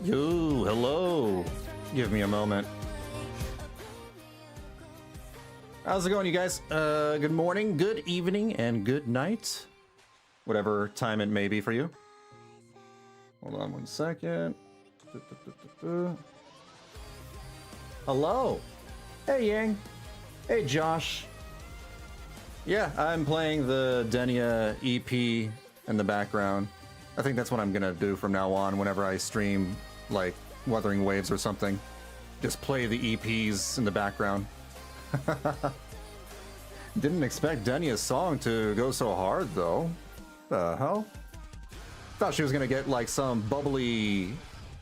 Yo, hello. Give me a moment. How's it going, you guys? Good morning, good evening, and good night. Whatever time it may be for you. Hold on one second. Hello. Hey, Yang. Hey, Josh. Yeah, I'm playing the Denia EP in the background. I think that's what I'm gonna do from now on whenever I stream, like, Wuthering Waves or something. Just play the EPs in the background. Didn't expect Denia's song to go so hard, though. The hell? Thought she was gonna get, like, some bubbly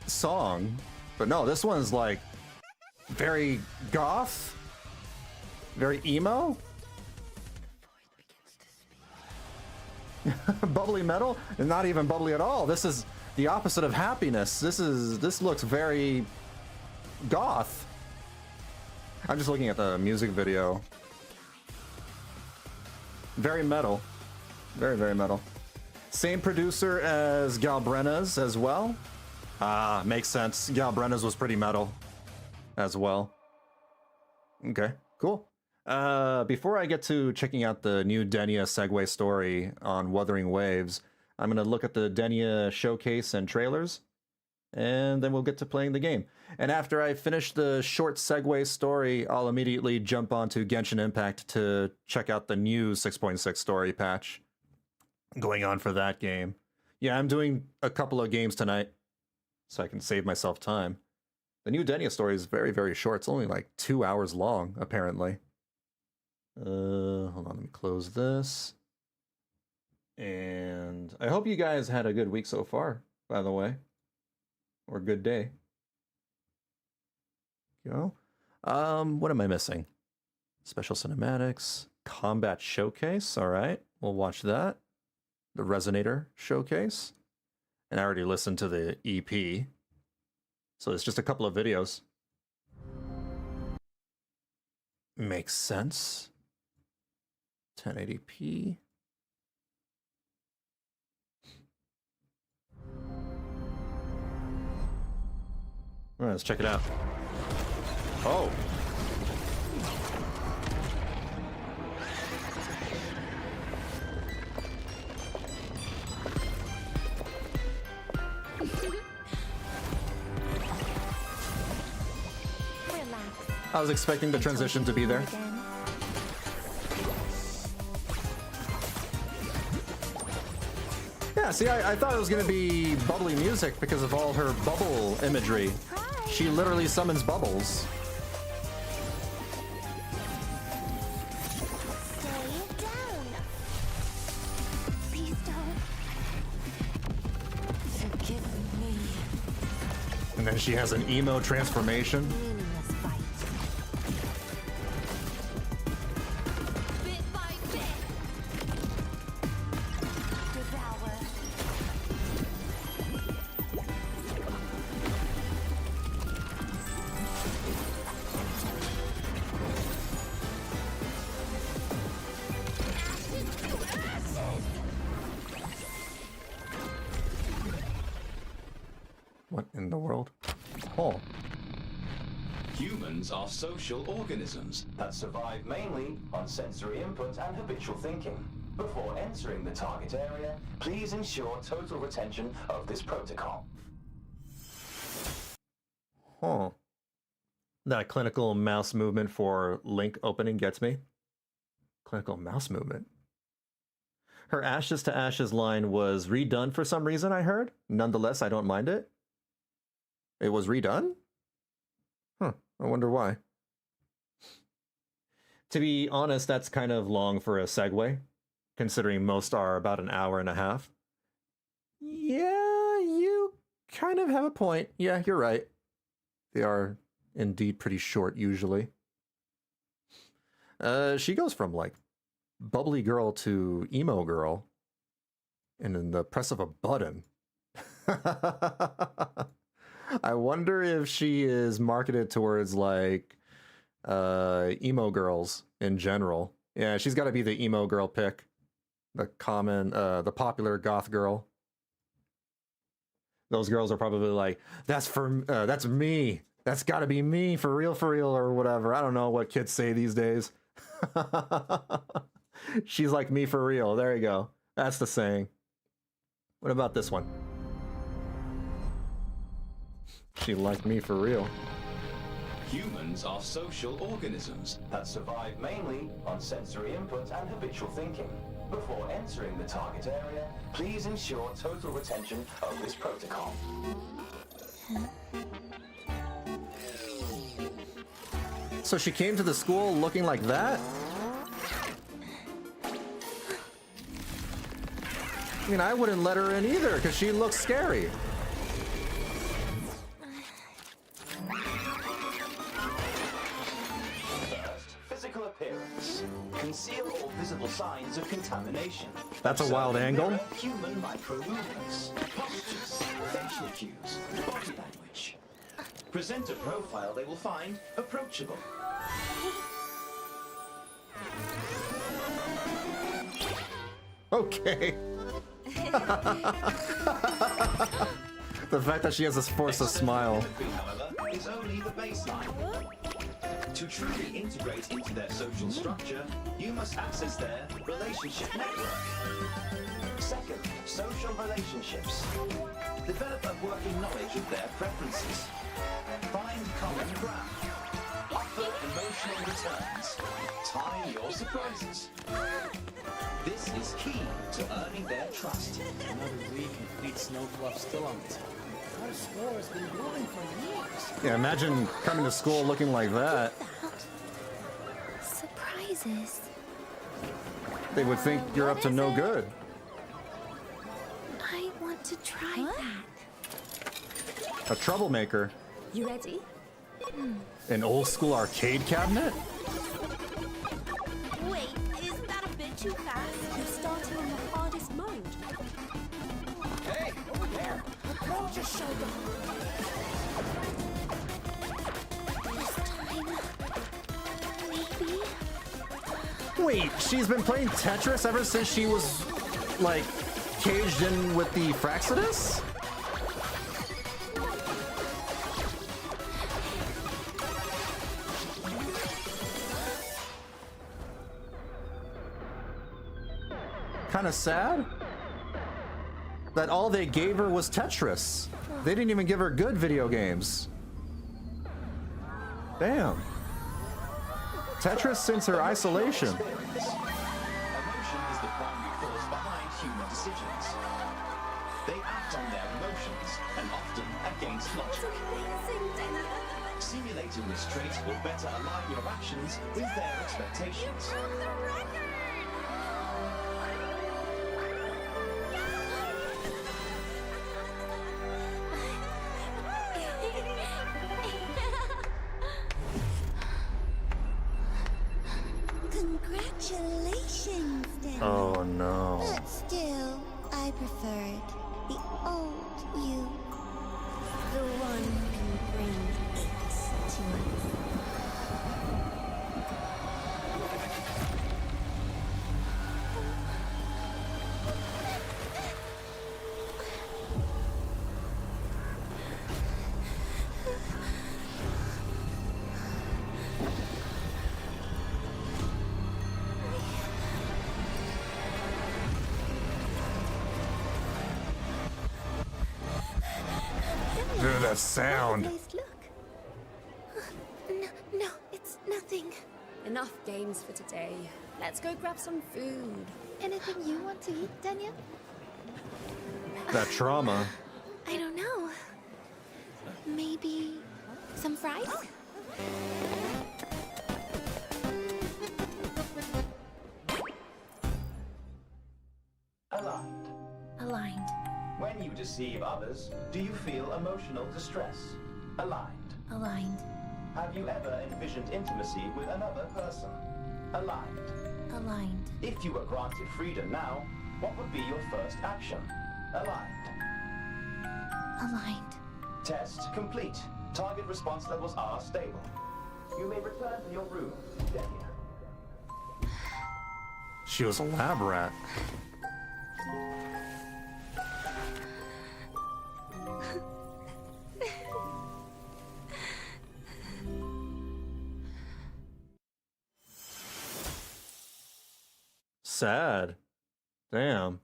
song. But no, this one's, like, very goth? Very emo? Bubbly metal? And not even bubbly at all. This is the opposite of happiness. This looks very goth. I'm just looking at the music video. Very metal. Very, very metal. Same producer as Galbrena's as well. Ah, makes sense. Galbrena's was pretty metal as well. Okay, cool. Before I get to checking out the new Denia segue story on Wuthering Waves, I'm going to look at the Denia showcase and trailers, and then we'll get to playing the game. And after I finish the short segue story, I'll immediately jump onto Genshin Impact to check out the new 6.6 story patch going on for that game. Yeah, I'm doing a couple of games tonight, so I can save myself time. The new Denia story is very, very short. It's only like 2 hours long, apparently. Hold on, let me close this. And I hope you guys had a good week so far, by the way. Or good day. Go. What am I missing? Special cinematics, combat showcase. All right, we'll watch that. The Resonator showcase. And I already listened to the EP. So it's just a couple of videos. Makes sense. 1080p. All right, let's check it out. Oh. I was expecting the transition to be there. Yeah, see, I thought it was going to be bubbly music because of all her bubble imagery. She literally summons bubbles. Stay down. Please don't. Forgive me. And then she has an emo transformation. Meaningless fight. Bit by bit. Devour. What in the world? Oh. Humans are social organisms that survive mainly on sensory input and habitual thinking. Before entering the target area, please ensure total retention of this protocol. Huh. That clinical mouse movement for link opening gets me. Clinical mouse movement. Her Ashes to Ashes line was redone for some reason, I heard. Nonetheless, I don't mind it. It was redone? Huh, I wonder why. To be honest, that's kind of long for a segue, considering most are about an hour and a half. Yeah, you kind of have a point. Yeah, you're right. They are indeed pretty short, usually. She goes from, like, bubbly girl to emo girl, and in the press of a button. I wonder if she is marketed towards, like, emo girls in general. Yeah, she's got to be the emo girl pick. The popular goth girl. Those girls are probably like, that's me. That's got to be me, for real, or whatever. I don't know what kids say these days. She's like me for real. There you go. That's the saying. What about this one? She liked me for real. Humans are social organisms that survive mainly on sensory input and habitual thinking. Before entering the target area, please ensure total retention of this protocol. So she came to the school looking like that? I mean, I wouldn't let her in either, because she looks scary. First, physical appearance. Conceal all visible signs of contamination. That's a wild Observe angle. mirror Human micro-movements, postures, facial cues, body language. Present a profile they will find approachable. Okay. The fact that she has to force a smile. However, is only the baseline. To truly integrate into their social structure, you must access their relationship network. Second, social relationships. Develop a working knowledge of their preferences. Find common ground. Offer emotional returns. Time your surprises. This is key to earning their trust. Another week and Fleet Snowfluff still on the top. Our score has been growing for years. Yeah, imagine coming to school looking like that. Surprises. They would think you're up to no good. I want to try that. A troublemaker. You ready? An old school arcade cabinet? Wait, isn't that a bit too fast? You're starting on the hardest mode. Hey, over there! Roll just showed up. This time, maybe. Wait, she's been playing Tetris ever since she was, like, caged in with the Fraxidus? Kinda sad that all they gave her was Tetris. They didn't even give her good video games. Damn. Tetris since her isolation. Emotion is the primary force behind human decisions. They act on their emotions and often against logic. Amazing, Denia. Simulating this trait will better align your actions with their expectations. Broke the record. Congratulations, Denia. Oh no. But still, I preferred the old you. The one who can bring aches to us. Dude, that sound. Please look. No, it's nothing. Enough games for today. Let's go grab some food. Anything you want to eat, Denia? That trauma. I don't know. Maybe some fries? Aligned. Aligned. When you deceive others, do you feel emotional distress? Aligned. Aligned. Have you ever envisioned intimacy with another person? Aligned. Aligned. If you were granted freedom now, what would be your first action? Aligned. Aligned. Test complete. Target response levels are stable. You may return to your room, Denia. She was a lab rat. Sad. Damn.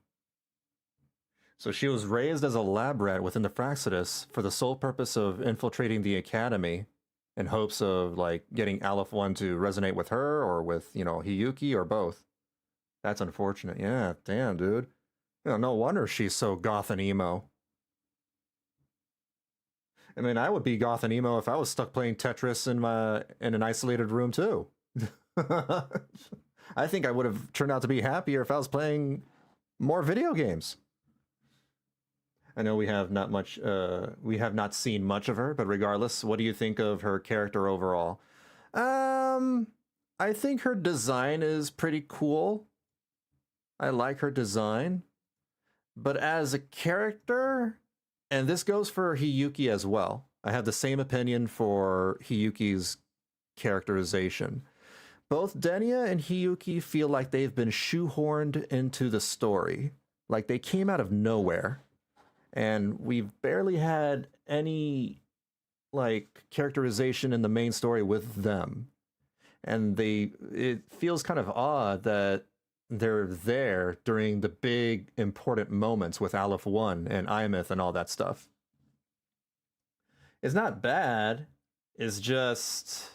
So she was raised as a lab rat within the Fraxidus for the sole purpose of infiltrating the academy in hopes of like getting Aleph 1 to resonate with her or with, you know, Hiyuki or both. That's unfortunate. Yeah, damn, dude. You know, no wonder she's so goth and emo. I mean, I would be goth and emo if I was stuck playing Tetris in an isolated room too. I think I would have turned out to be happier if I was playing more video games. I know we have not seen much of her, but regardless, what do you think of her character overall? I think her design is pretty cool. I like her design. But as a character, and this goes for Hiyuki as well, I have the same opinion for Hiyuki's characterization. Both Denia and Hiyuki feel like they've been shoehorned into the story. Like they came out of nowhere. And we've barely had any like characterization in the main story with them. And it feels kind of odd that they're there during the big important moments with Aleph 1 and Imeth and all that stuff. It's not bad. It's just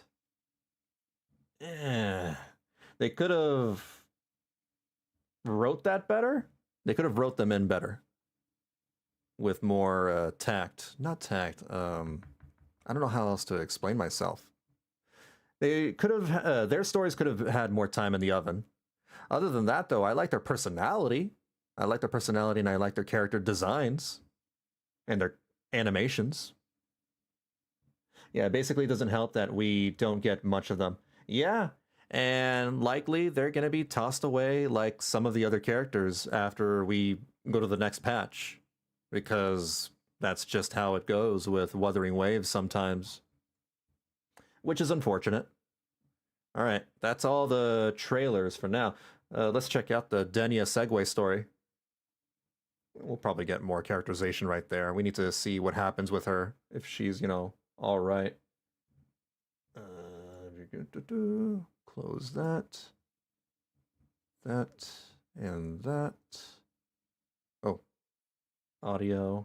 they could have wrote that better. They could have wrote them in better. With more tact. Not tact. I don't know how else to explain myself. They could have, their stories could have had more time in the oven. Other than that, though, I like their personality. I like their personality and I like their character designs. And their animations. Yeah, basically it doesn't help that we don't get much of them. Yeah, and likely they're going to be tossed away like some of the other characters after we go to the next patch. Because that's just how it goes with Wuthering Waves sometimes. Which is unfortunate. Alright, that's all the trailers for now. Let's check out the Denia segue story. We'll probably get more characterization right there. We need to see what happens with her, if she's, you know, alright. Close that. That. And that. Oh. Audio.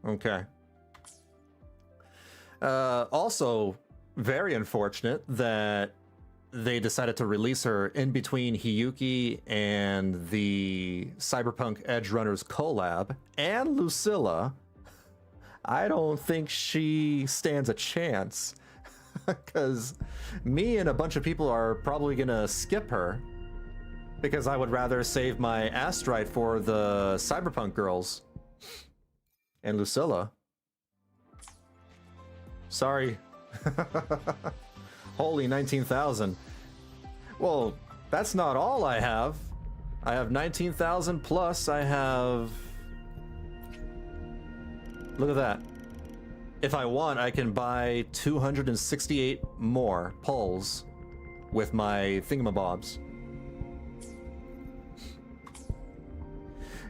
Okay. Also, very unfortunate that they decided to release her in between Hiyuki and the Cyberpunk Edgerunners collab and Lucilla. I don't think she stands a chance because me and a bunch of people are probably gonna skip her. Because I would rather save my Astrite for the Cyberpunk girls. And Lucilla. Sorry. Holy 19,000. Well, that's not all I have. I have 19,000 plus I have... Look at that. If I want, I can buy 268 more pulls with my thingamabobs.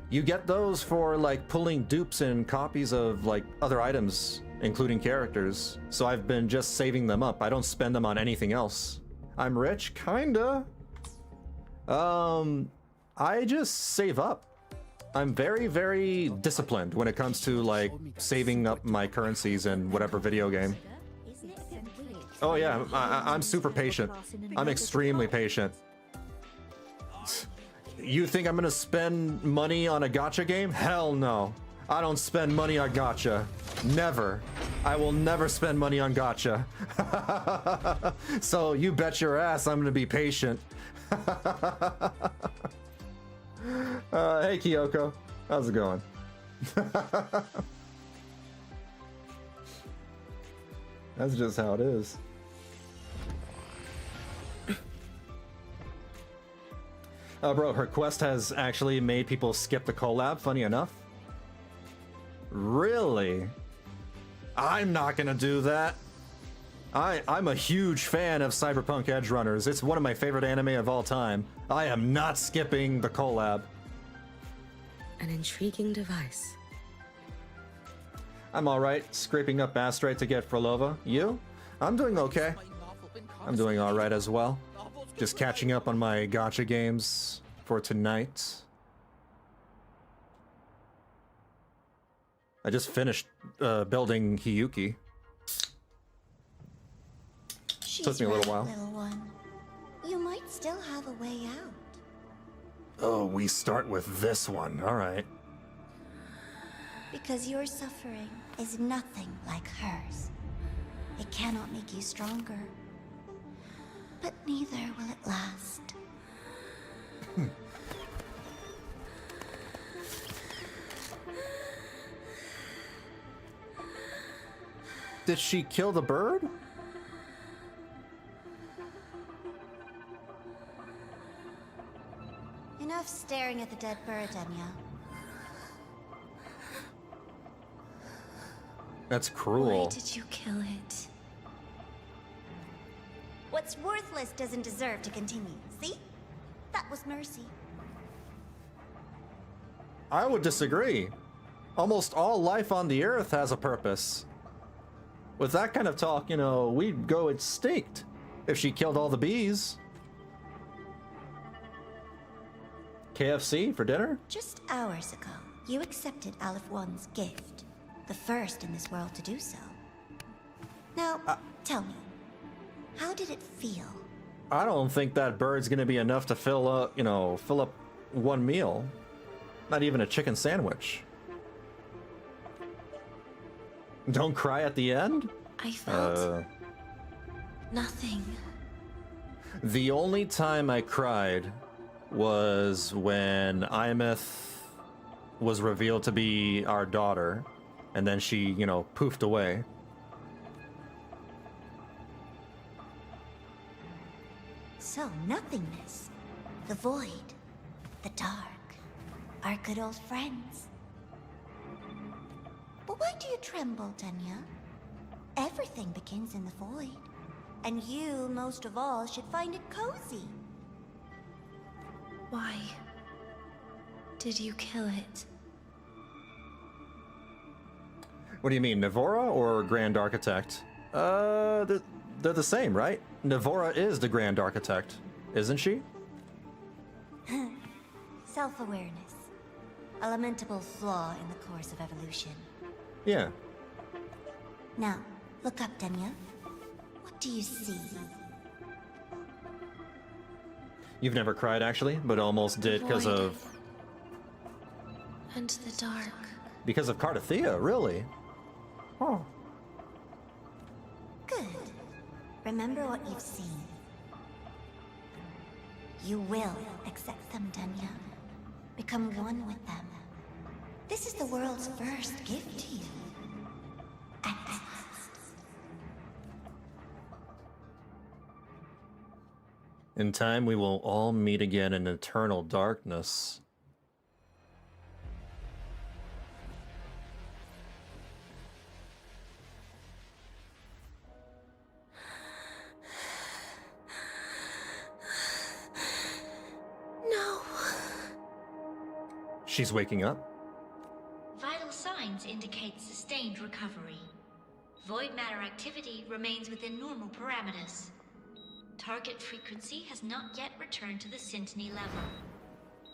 You get those for like pulling dupes and copies of like other items, including characters. So I've been just saving them up. I don't spend them on anything else. I'm rich, kinda. I just save up. I'm very, very disciplined when it comes to like saving up my currencies in whatever video game. Oh yeah, I'm super patient. I'm extremely patient. You think I'm gonna spend money on a gacha game? Hell no. I don't spend money on gacha. Never. I will never spend money on gacha. So you bet your ass I'm gonna be patient. Hey Kyoko, how's it going? That's just how it is. Bro, her quest has actually made people skip the collab, funny enough. Really? I'm not gonna do that. I'm a huge fan of Cyberpunk Edgerunners. It's one of my favorite anime of all time. I am not skipping the collab. An intriguing device. I'm alright, scraping up Astrite to get Frolova. You? I'm doing okay. I'm doing alright as well. Just catching up on my gacha games for tonight. I just finished building Hiyuki. She's Took me a little right, while. little one. You might still have a way out. Oh, we start with this one. All right. Because your suffering is nothing like hers. It cannot make you stronger. But neither will it last. Did she kill the bird? Enough staring at the dead bird, Denia. That's cruel. Why did you kill it? What's worthless doesn't deserve to continue. See? That was mercy. I would disagree. Almost all life on the earth has a purpose. With that kind of talk, you know, we'd go extinct if she killed all the bees. KFC for dinner? Just hours ago, you accepted Aleph One's gift. The first in this world to do so. Now, tell me, how did it feel? I don't think that bird's gonna be enough to fill up, fill up one meal. Not even a chicken sandwich. Don't cry at the end? I felt nothing. The only time I cried was when Imeth was revealed to be our daughter, and then she, poofed away. So, nothingness, the void, the dark, are good old friends. But why do you tremble, Denia? Everything begins in the void, and you, most of all, should find it cozy. Why did you kill it? What do you mean, Navora or Grand Architect? They're the same, right? Navora is the Grand Architect, isn't she? Self-awareness. A lamentable flaw in the course of evolution. Yeah. Now, look up, Denia. What do you see? You've never cried, actually, but almost did because Void. of... And the dark. Because of Cardathea, really? Oh. Good. Remember what you've seen. You will accept them, Denia. Become one with them. This is the world's first gift to you. At last. In time, we will all meet again in eternal darkness. No. She's waking up. Vital signs indicate sustained recovery. Void matter activity remains within normal parameters. Target frequency has not yet returned to the Syntony level.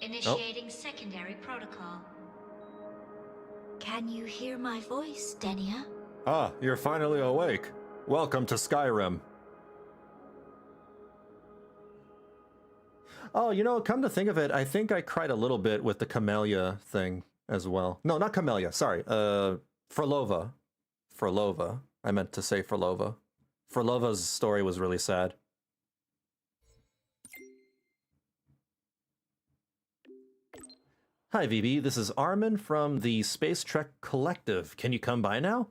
Initiating secondary protocol. Can you hear my voice, Denia? Ah, you're finally awake. Welcome to Skyrim. Oh, come to think of it, I think I cried a little bit with the Camellia thing as well. No, not Camellia, sorry. Frolova. Frolova. I meant to say Frolova. Frolova's story was really sad. Hi, VB. This is Armin from the Space Trek Collective. Can you come by now?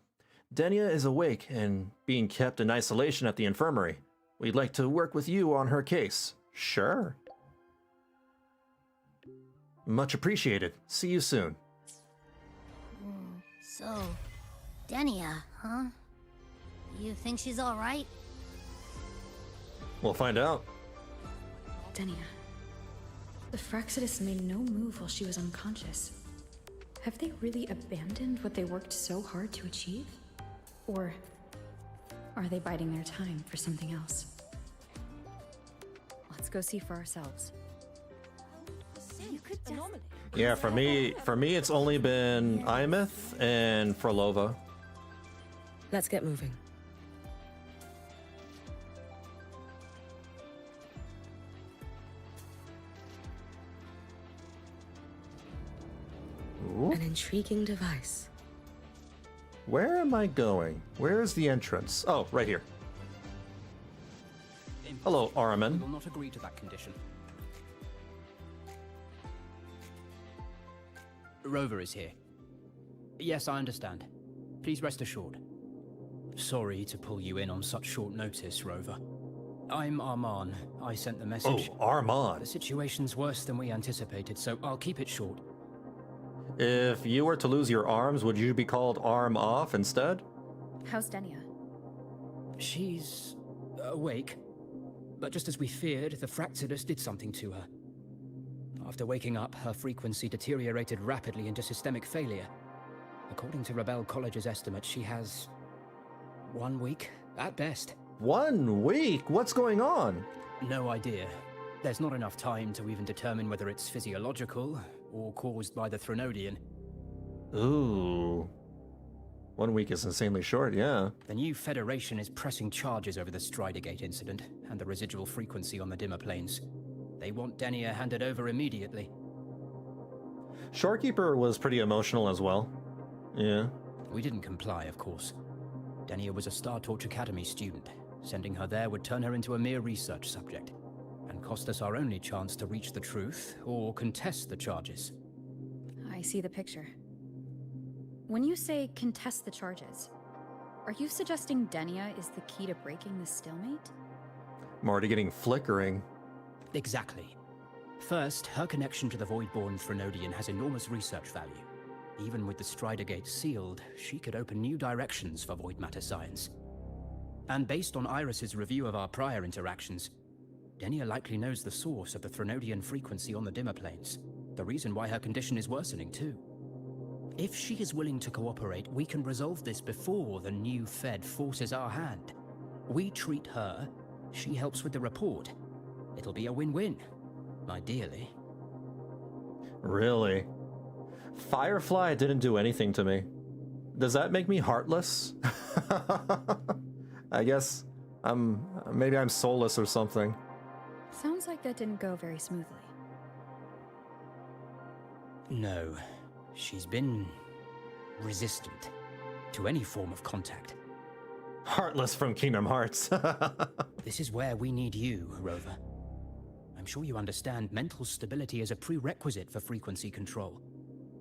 Denia is awake and being kept in isolation at the infirmary. We'd like to work with you on her case. Sure. Much appreciated. See you soon. So, Denia, huh? You think she's alright? We'll find out. Denia. The Frexodus made no move while she was unconscious. Have they really abandoned what they worked so hard to achieve? Or are they biding their time for something else? Let's go see for ourselves. You could anomaly. Yeah, for me, it's only been Imeth and Frolova. Let's get moving. Ooh. An intriguing device. Where am I going? Where is the entrance? Oh, right here. Hello, Armin. We will not agree to that condition. Rover is here. Yes, I understand. Please rest assured. Sorry to pull you in on such short notice, Rover. I'm Arman. I sent the message. Oh, Arman. The situation's worse than we anticipated, so I'll keep it short. If you were to lose your arms, would you be called Arm Off instead? How's Denia? She's awake. But just as we feared, the Fractidus did something to her. After waking up, her frequency deteriorated rapidly into systemic failure. According to Rebel College's estimate, she has 1 week, at best. 1 week? What's going on? No idea. There's not enough time to even determine whether it's physiological or caused by the Threnodian. Ooh. 1 week is insanely short, yeah. The new Federation is pressing charges over the Stridergate incident and the residual frequency on the dimmer planes. They want Denia handed over immediately. Shorekeeper was pretty emotional as well. Yeah. We didn't comply, of course. Denia was a Star Torch Academy student. Sending her there would turn her into a mere research subject, and cost us our only chance to reach the truth or contest the charges. I see the picture. When you say contest the charges, are you suggesting Denia is the key to breaking the stalemate? I'm already getting flickering. Exactly. First, her connection to the Voidborn Threnodian has enormous research value. Even with the Stridergate sealed, she could open new directions for void matter science. And based on Iris's review of our prior interactions, Denia likely knows the source of the Threnodian frequency on the dimmer planes. The reason why her condition is worsening, too. If she is willing to cooperate, we can resolve this before the new Fed forces our hand. We treat her, she helps with the report. It'll be a win-win, ideally. Really? Firefly didn't do anything to me. Does that make me heartless? I guess maybe I'm soulless or something. Sounds like that didn't go very smoothly. No, she's been resistant to any form of contact. Heartless from Kingdom Hearts. This is where we need you, Rover. I'm sure you understand mental stability is a prerequisite for frequency control.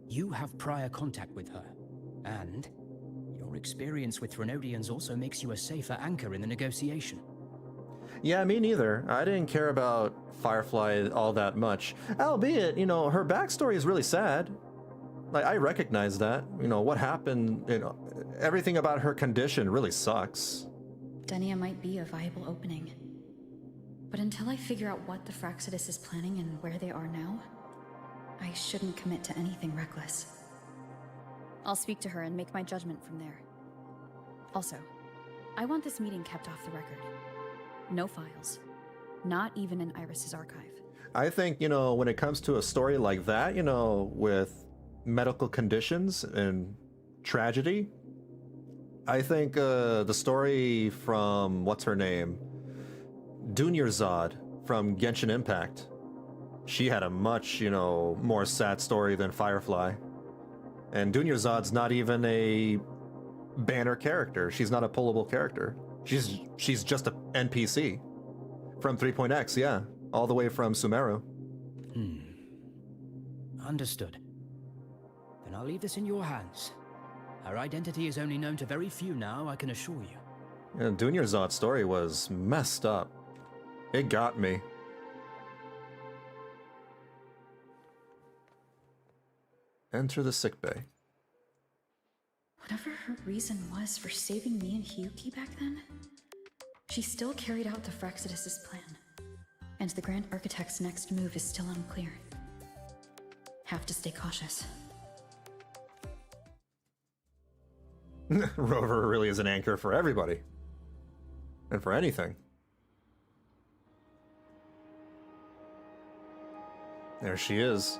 You have prior contact with her, and your experience with Threnodians also makes you a safer anchor in the negotiation. Yeah, me neither. I didn't care about Firefly all that much. Albeit, her backstory is really sad. Like, I recognize that. What happened, everything about her condition really sucks. Denia might be a viable opening. But until I figure out what the Fractidus is planning and where they are now, I shouldn't commit to anything reckless. I'll speak to her and make my judgment from there. Also, I want this meeting kept off the record. No files. Not even in Iris's archive. I think, when it comes to a story like that, with medical conditions and tragedy, I think the story from, what's her name? Dunyarzad from Genshin Impact. She had a much, more sad story than Firefly. And Dunyarzad's not even a banner character. She's not a pullable character. She's just a NPC. From 3.x, yeah. All the way from Sumeru. Understood. Then I'll leave this in your hands. Her identity is only known to very few now, I can assure you. Yeah, Dunyarzad's story was messed up. It got me. Enter the sickbay. Whatever her reason was for saving me and Hyuki back then, she still carried out the Fractidus' plan. And the Grand Architect's next move is still unclear. Have to stay cautious. Rover really is an anchor for everybody. And for anything. There she is.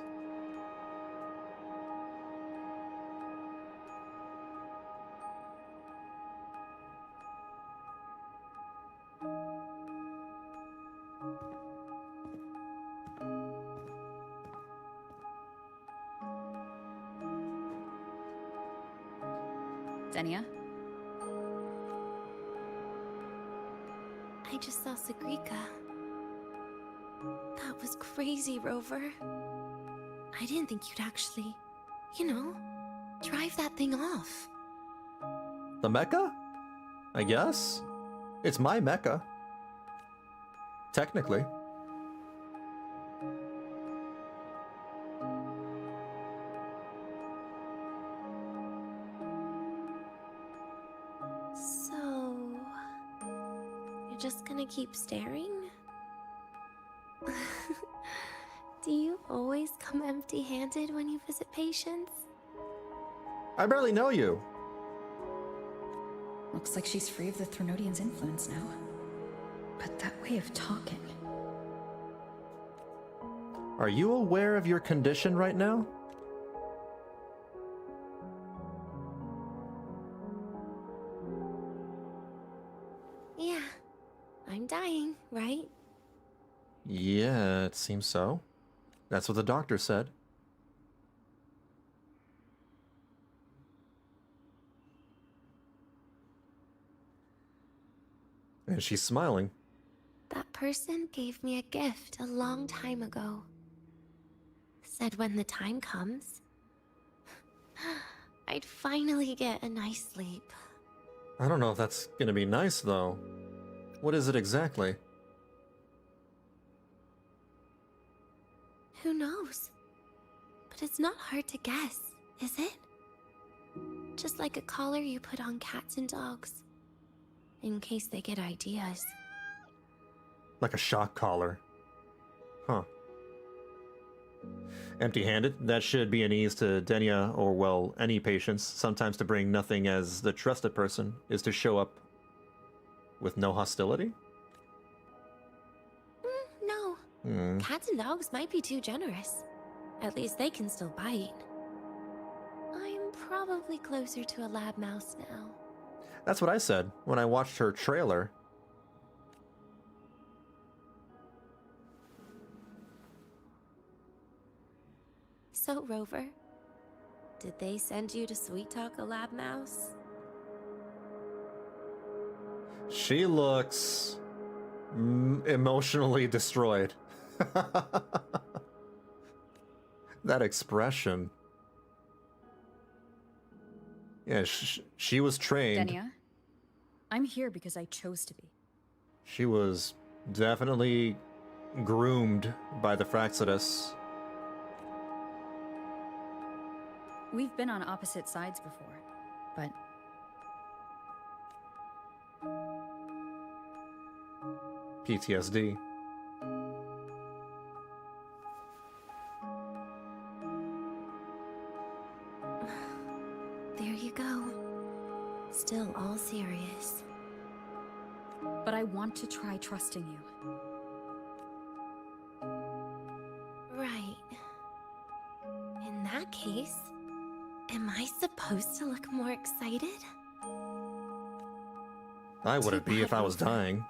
Denia? I just saw Sagrika. That was crazy, Rover. I didn't think you'd actually, drive that thing off. The mecha? I guess? It's my mecha. Technically. So... you're just gonna keep staring? Do you always come empty-handed when you visit patients? I barely know you. Looks like she's free of the Threnodian's influence now. But that way of talking... Are you aware of your condition right now? Yeah. I'm dying, right? Yeah, it seems so. That's what the doctor said. And she's smiling. That person gave me a gift a long time ago. Said when the time comes, I'd finally get a nice sleep. I don't know if that's gonna be nice, though. What is it exactly? Who knows? But it's not hard to guess, is it? Just like a collar you put on cats and dogs, in case they get ideas. Like a shock collar. Huh. Empty-handed? That should be an ease to Denia, or well, any patients. Sometimes to bring nothing as the trusted person is to show up with no hostility? No. Cats and dogs might be too generous. At least they can still bite. I'm probably closer to a lab mouse now. That's what I said when I watched her trailer. So, Rover, did they send you to sweet talk a lab mouse? She looks emotionally destroyed. That expression. Yeah, she was trained. Denia, I'm here because I chose to be. She was definitely groomed by the Fraxidus. We've been on opposite sides before, but... PTSD. There you go. Still all serious. But I want to try trusting you. Right. In that case, am I supposed to look more excited? I wouldn't be if I was dying.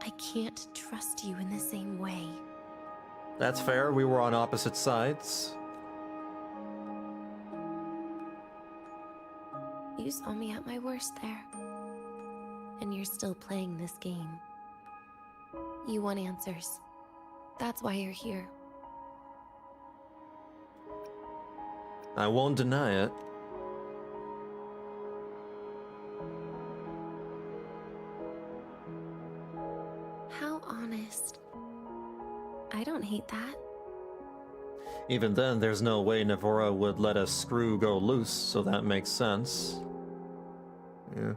I can't trust you in the same way. That's fair. We were on opposite sides. You saw me at my worst there. And you're still playing this game. You want answers. That's why you're here. I won't deny it. How honest. I don't hate that. Even then, there's no way Navora would let a screw go loose, so that makes sense. Yeah.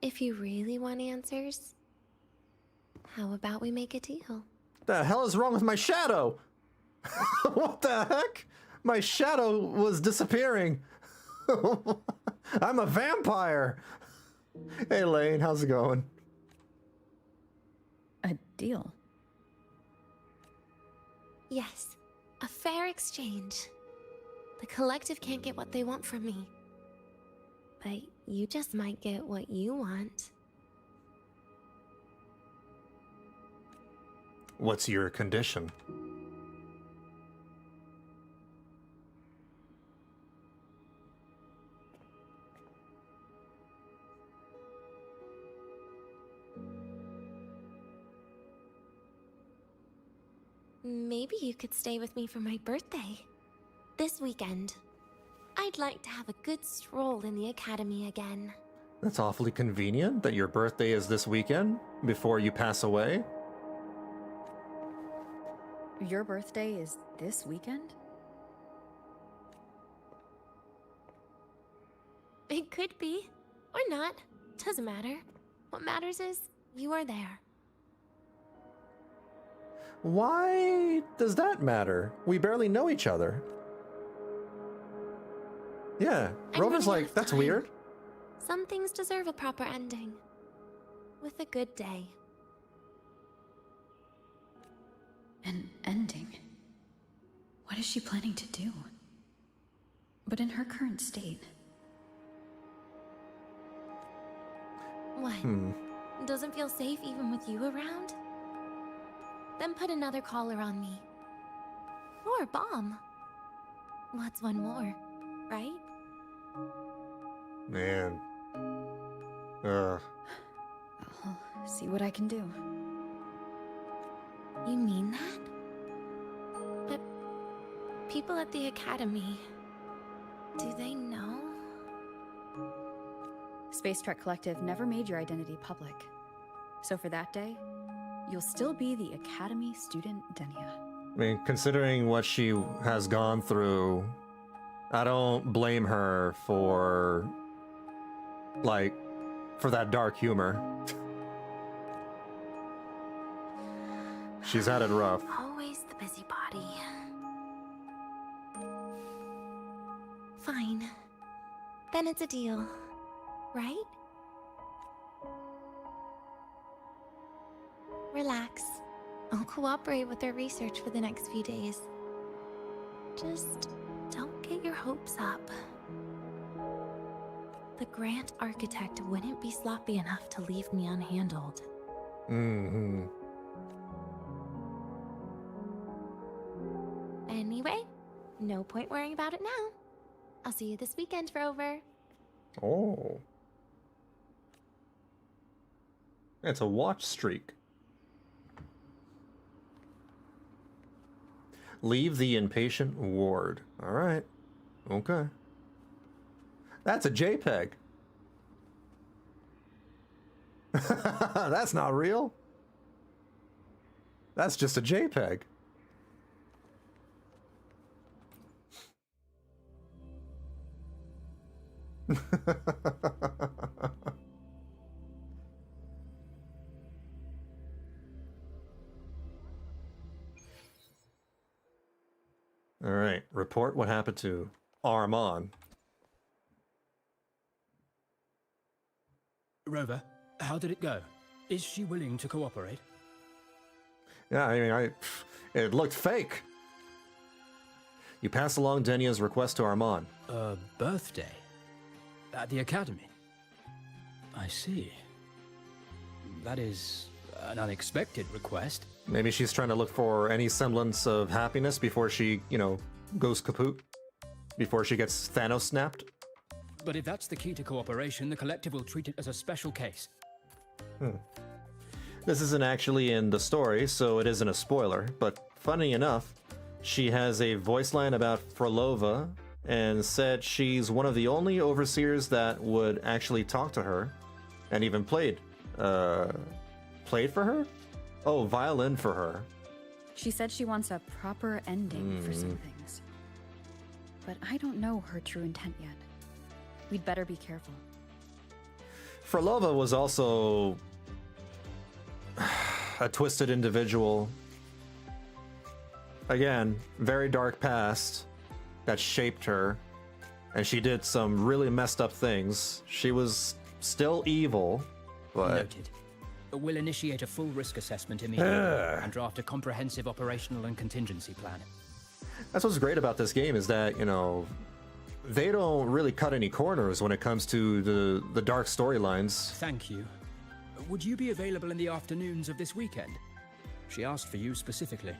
If you really want answers, how about we make a deal? The hell is wrong with my shadow? What the heck? My shadow was disappearing. I'm a vampire. Hey Lane, how's it going? A deal? Yes, a fair exchange. The collective can't get what they want from me. But you just might get what you want. What's your condition? maybe you could stay with me for my birthday. This weekend. I'd like to have a good stroll in the academy again. That's awfully convenient that your birthday is this weekend before you pass away. Your birthday is this weekend? It could be, or not. Doesn't matter. What matters is you are there. Why does that matter? We barely know each other. Yeah, Rover's like, that's weird. Some things deserve a proper ending. With a good day. An ending? What is she planning to do? But in her current state... What? Doesn't feel safe even with you around? Then put another collar on me. Or a bomb. What's one more, right? Man. I'll see what I can do. You mean that? But people at the academy, do they know? Space Trek Collective never made your identity public. So for that day, you'll still be the Academy student Denia. I mean, considering what she has gone through, I don't blame her for, like, for that dark humor. She's had it rough. Always the busybody. Fine. Then it's a deal, right? Relax. I'll cooperate with their research for the next few days. Just don't get your hopes up. The Grand Architect wouldn't be sloppy enough to leave me unhandled. Mm-hmm. Anyway, no point worrying about it now. I'll see you this weekend, Rover. Oh. It's a watch streak. Leave the impatient ward. All right. Okay. That's a JPEG. That's not real. That's just a JPEG. All right, report what happened to Armand. Rover, how did it go? Is she willing to cooperate? Yeah, I mean, it looked fake. You passed along Denia's request to Armand. A birthday? At the academy? I see. That is an unexpected request. Maybe she's trying to look for any semblance of happiness before she, you know, goes kaput. Before she gets Thanos snapped. But if that's the key to cooperation, the collective will treat it as a special case. This isn't actually in the story, so it isn't a spoiler, but funny enough, she has a voice line about Frolova and said she's one of the only overseers that would actually talk to her and even played for her? Oh, violin for her. She said she wants a proper ending for some things. But I don't know her true intent yet. We'd better be careful. Frolova was also a twisted individual. Again, very dark past that shaped her, and she did some really messed up things. She was still evil, but... Noted. We'll initiate a full risk assessment immediately and draft a comprehensive operational and contingency plan. That's what's great about this game, is that, you know, they don't really cut any corners when it comes to the dark storylines. Thank you. Would you be available in the afternoons of this weekend? She asked for you specifically.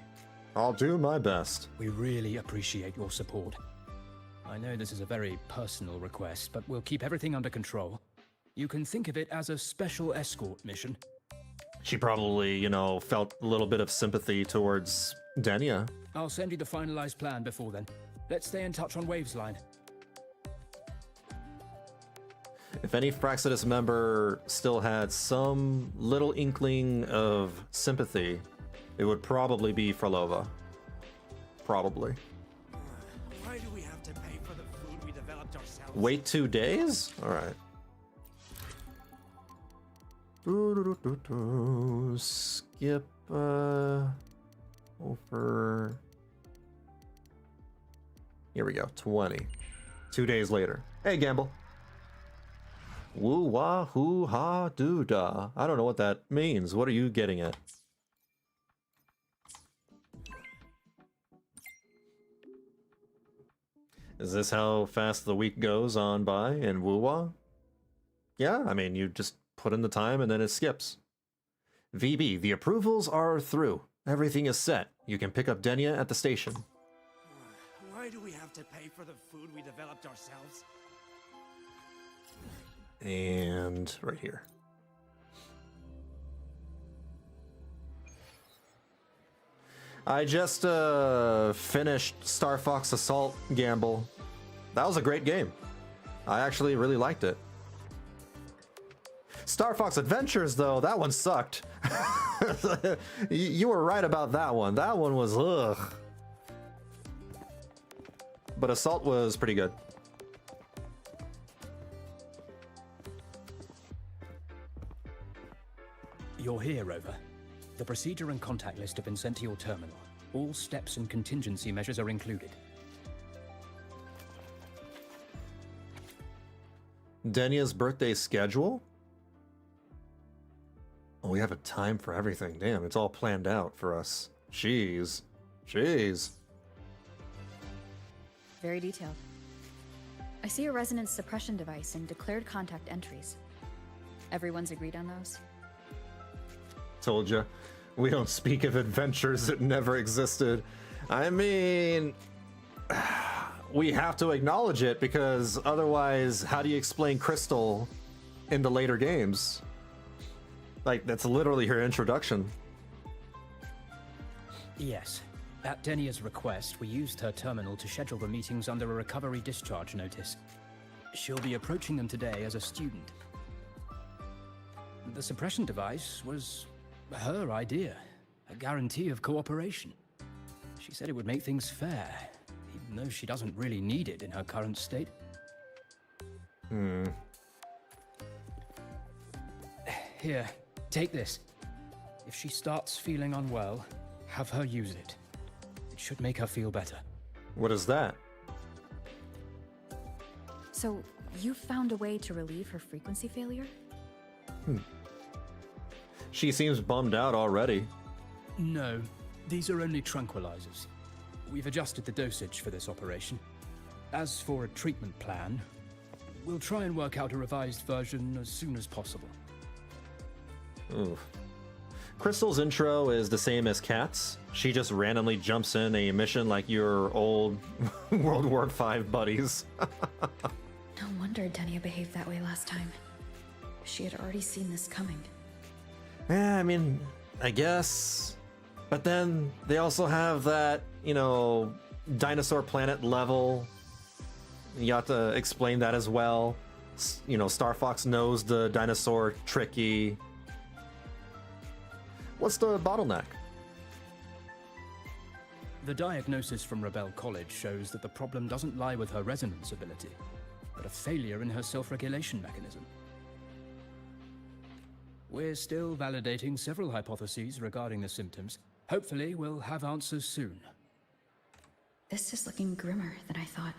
I'll do my best. We really appreciate your support. I know this is a very personal request, but we'll keep everything under control. You can think of it as a special escort mission. She probably, you know, felt a little bit of sympathy towards Denia. I'll send you the finalized plan before then. Let's stay in touch on Waves line. If any Fraxidus member still had some little inkling of sympathy, it would probably be Frolova. Probably. Why do we have to pay for the food we developed ourselves? Wait 2 days? Alright. Skip over. Here we go. 20. 2 days later. Hey, Gamble. WuWa hoo ha doo da. I don't know what that means. What are you getting at? Is this how fast the week goes on by in WuWa? Yeah, I mean, you just put in the time and then it skips. VB, the approvals are through. Everything is set. You can pick up Denia at the station. Why do we have to pay for the food we developed ourselves? And right here. I just finished Star Fox Assault Gamble. That was a great game. I actually really liked it. Star Fox Adventures, though, that one sucked. You were right about that one. That one was ugh. But Assault was pretty good. You're here, Rover. The procedure and contact list have been sent to your terminal. All steps and contingency measures are included. Denia's birthday schedule? Oh, we have a time for everything. Damn, it's all planned out for us. Jeez. Jeez. Very detailed. I see a resonance suppression device and declared contact entries. Everyone's agreed on those? Told ya. We don't speak of adventures that never existed. I mean, we have to acknowledge it because otherwise, how do you explain Crystal in the later games? Like, that's literally her introduction. Yes. At Denia's request, we used her terminal to schedule the meetings under a recovery discharge notice. She'll be approaching them today as a student. The suppression device was her idea, a guarantee of cooperation. She said it would make things fair, even though she doesn't really need it in her current state. Here, take this. If she starts feeling unwell, have her use it. It should make her feel better. What is that? So, you found a way to relieve her frequency failure? She seems bummed out already. No, these are only tranquilizers. We've adjusted the dosage for this operation. As for a treatment plan, we'll try and work out a revised version as soon as possible. Oof. Crystal's intro is the same as Kat's. She just randomly jumps in a mission like your old World War V buddies. No wonder Denia behaved that way last time. She had already seen this coming. Yeah, I mean, I guess. But then they also have that, you know, dinosaur planet level. You have to explain that as well. You know, Star Fox knows the dinosaur tricky. What's the bottleneck? The diagnosis from Rebel College shows that the problem doesn't lie with her resonance ability, but a failure in her self-regulation mechanism. We're still validating several hypotheses regarding the symptoms. Hopefully, we'll have answers soon. This is looking grimmer than I thought.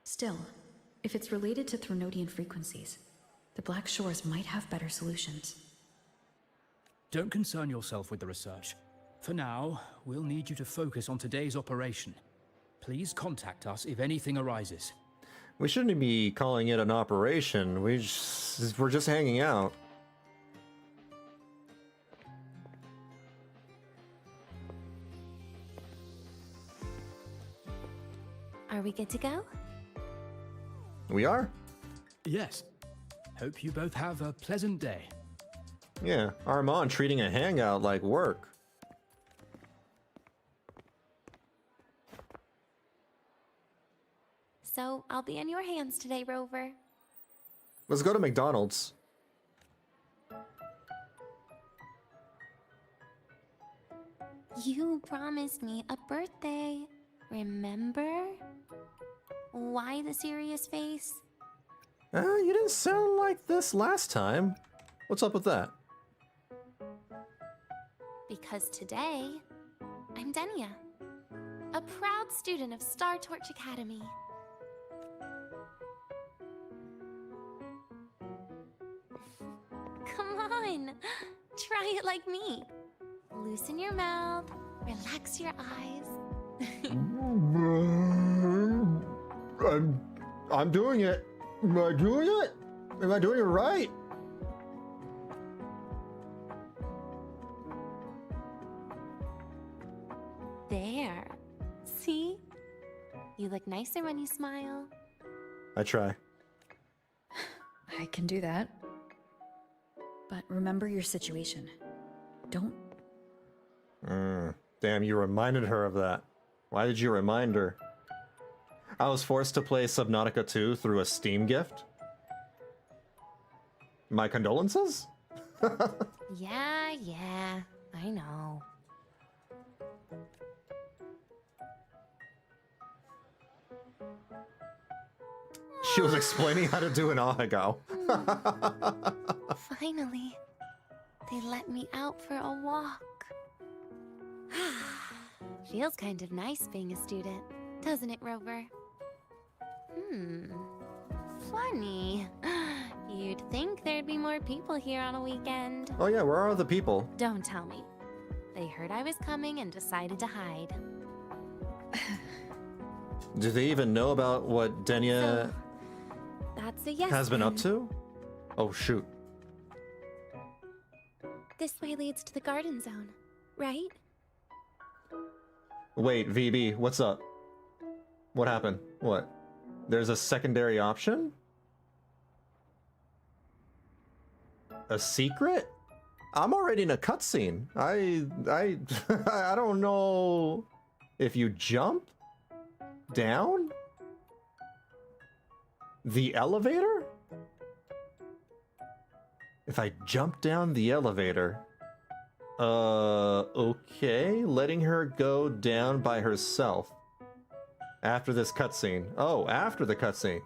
Still, if it's related to Threnodian frequencies, the Black Shores might have better solutions. Don't concern yourself with the research. For now, we'll need you to focus on today's operation. Please contact us if anything arises. We shouldn't be calling it an operation. We're just hanging out. Are we good to go? We are? Yes. Hope you both have a pleasant day. Yeah, Armand treating a hangout like work. So I'll be in your hands today, Rover. Let's go to McDonald's. You promised me a birthday. Remember? Why the serious face? You didn't sound like this last time. What's up with that? Because today, I'm Denia, a proud student of Star Torch Academy. Come on, try it like me. Loosen your mouth, relax your eyes. I'm doing it. Am I doing it? Am I doing it right? There. See? You look nicer when you smile. I try. I can do that. But remember your situation. Don't... Damn, you reminded her of that. Why did you remind her? I was forced to play Subnautica 2 through a Steam gift? My condolences? Yeah, I know. She was explaining how to do an ahegao. Finally, they let me out for a walk. Feels kind of nice being a student, doesn't it, Rover? Funny. You'd think there'd be more people here on a weekend. Oh yeah, where are the people? Don't tell me. They heard I was coming and decided to hide. Do they even know about what Denia So, that's a yes. has been up then. to? Oh shoot. This way leads to the garden zone, right? Wait, VB, what's up? What happened? What? There's a secondary option? A secret? I'm already in a cutscene. I don't know if you jump down the elevator? If I jump down the elevator, okay, letting her go down by herself after this cutscene. Oh, after the cutscene.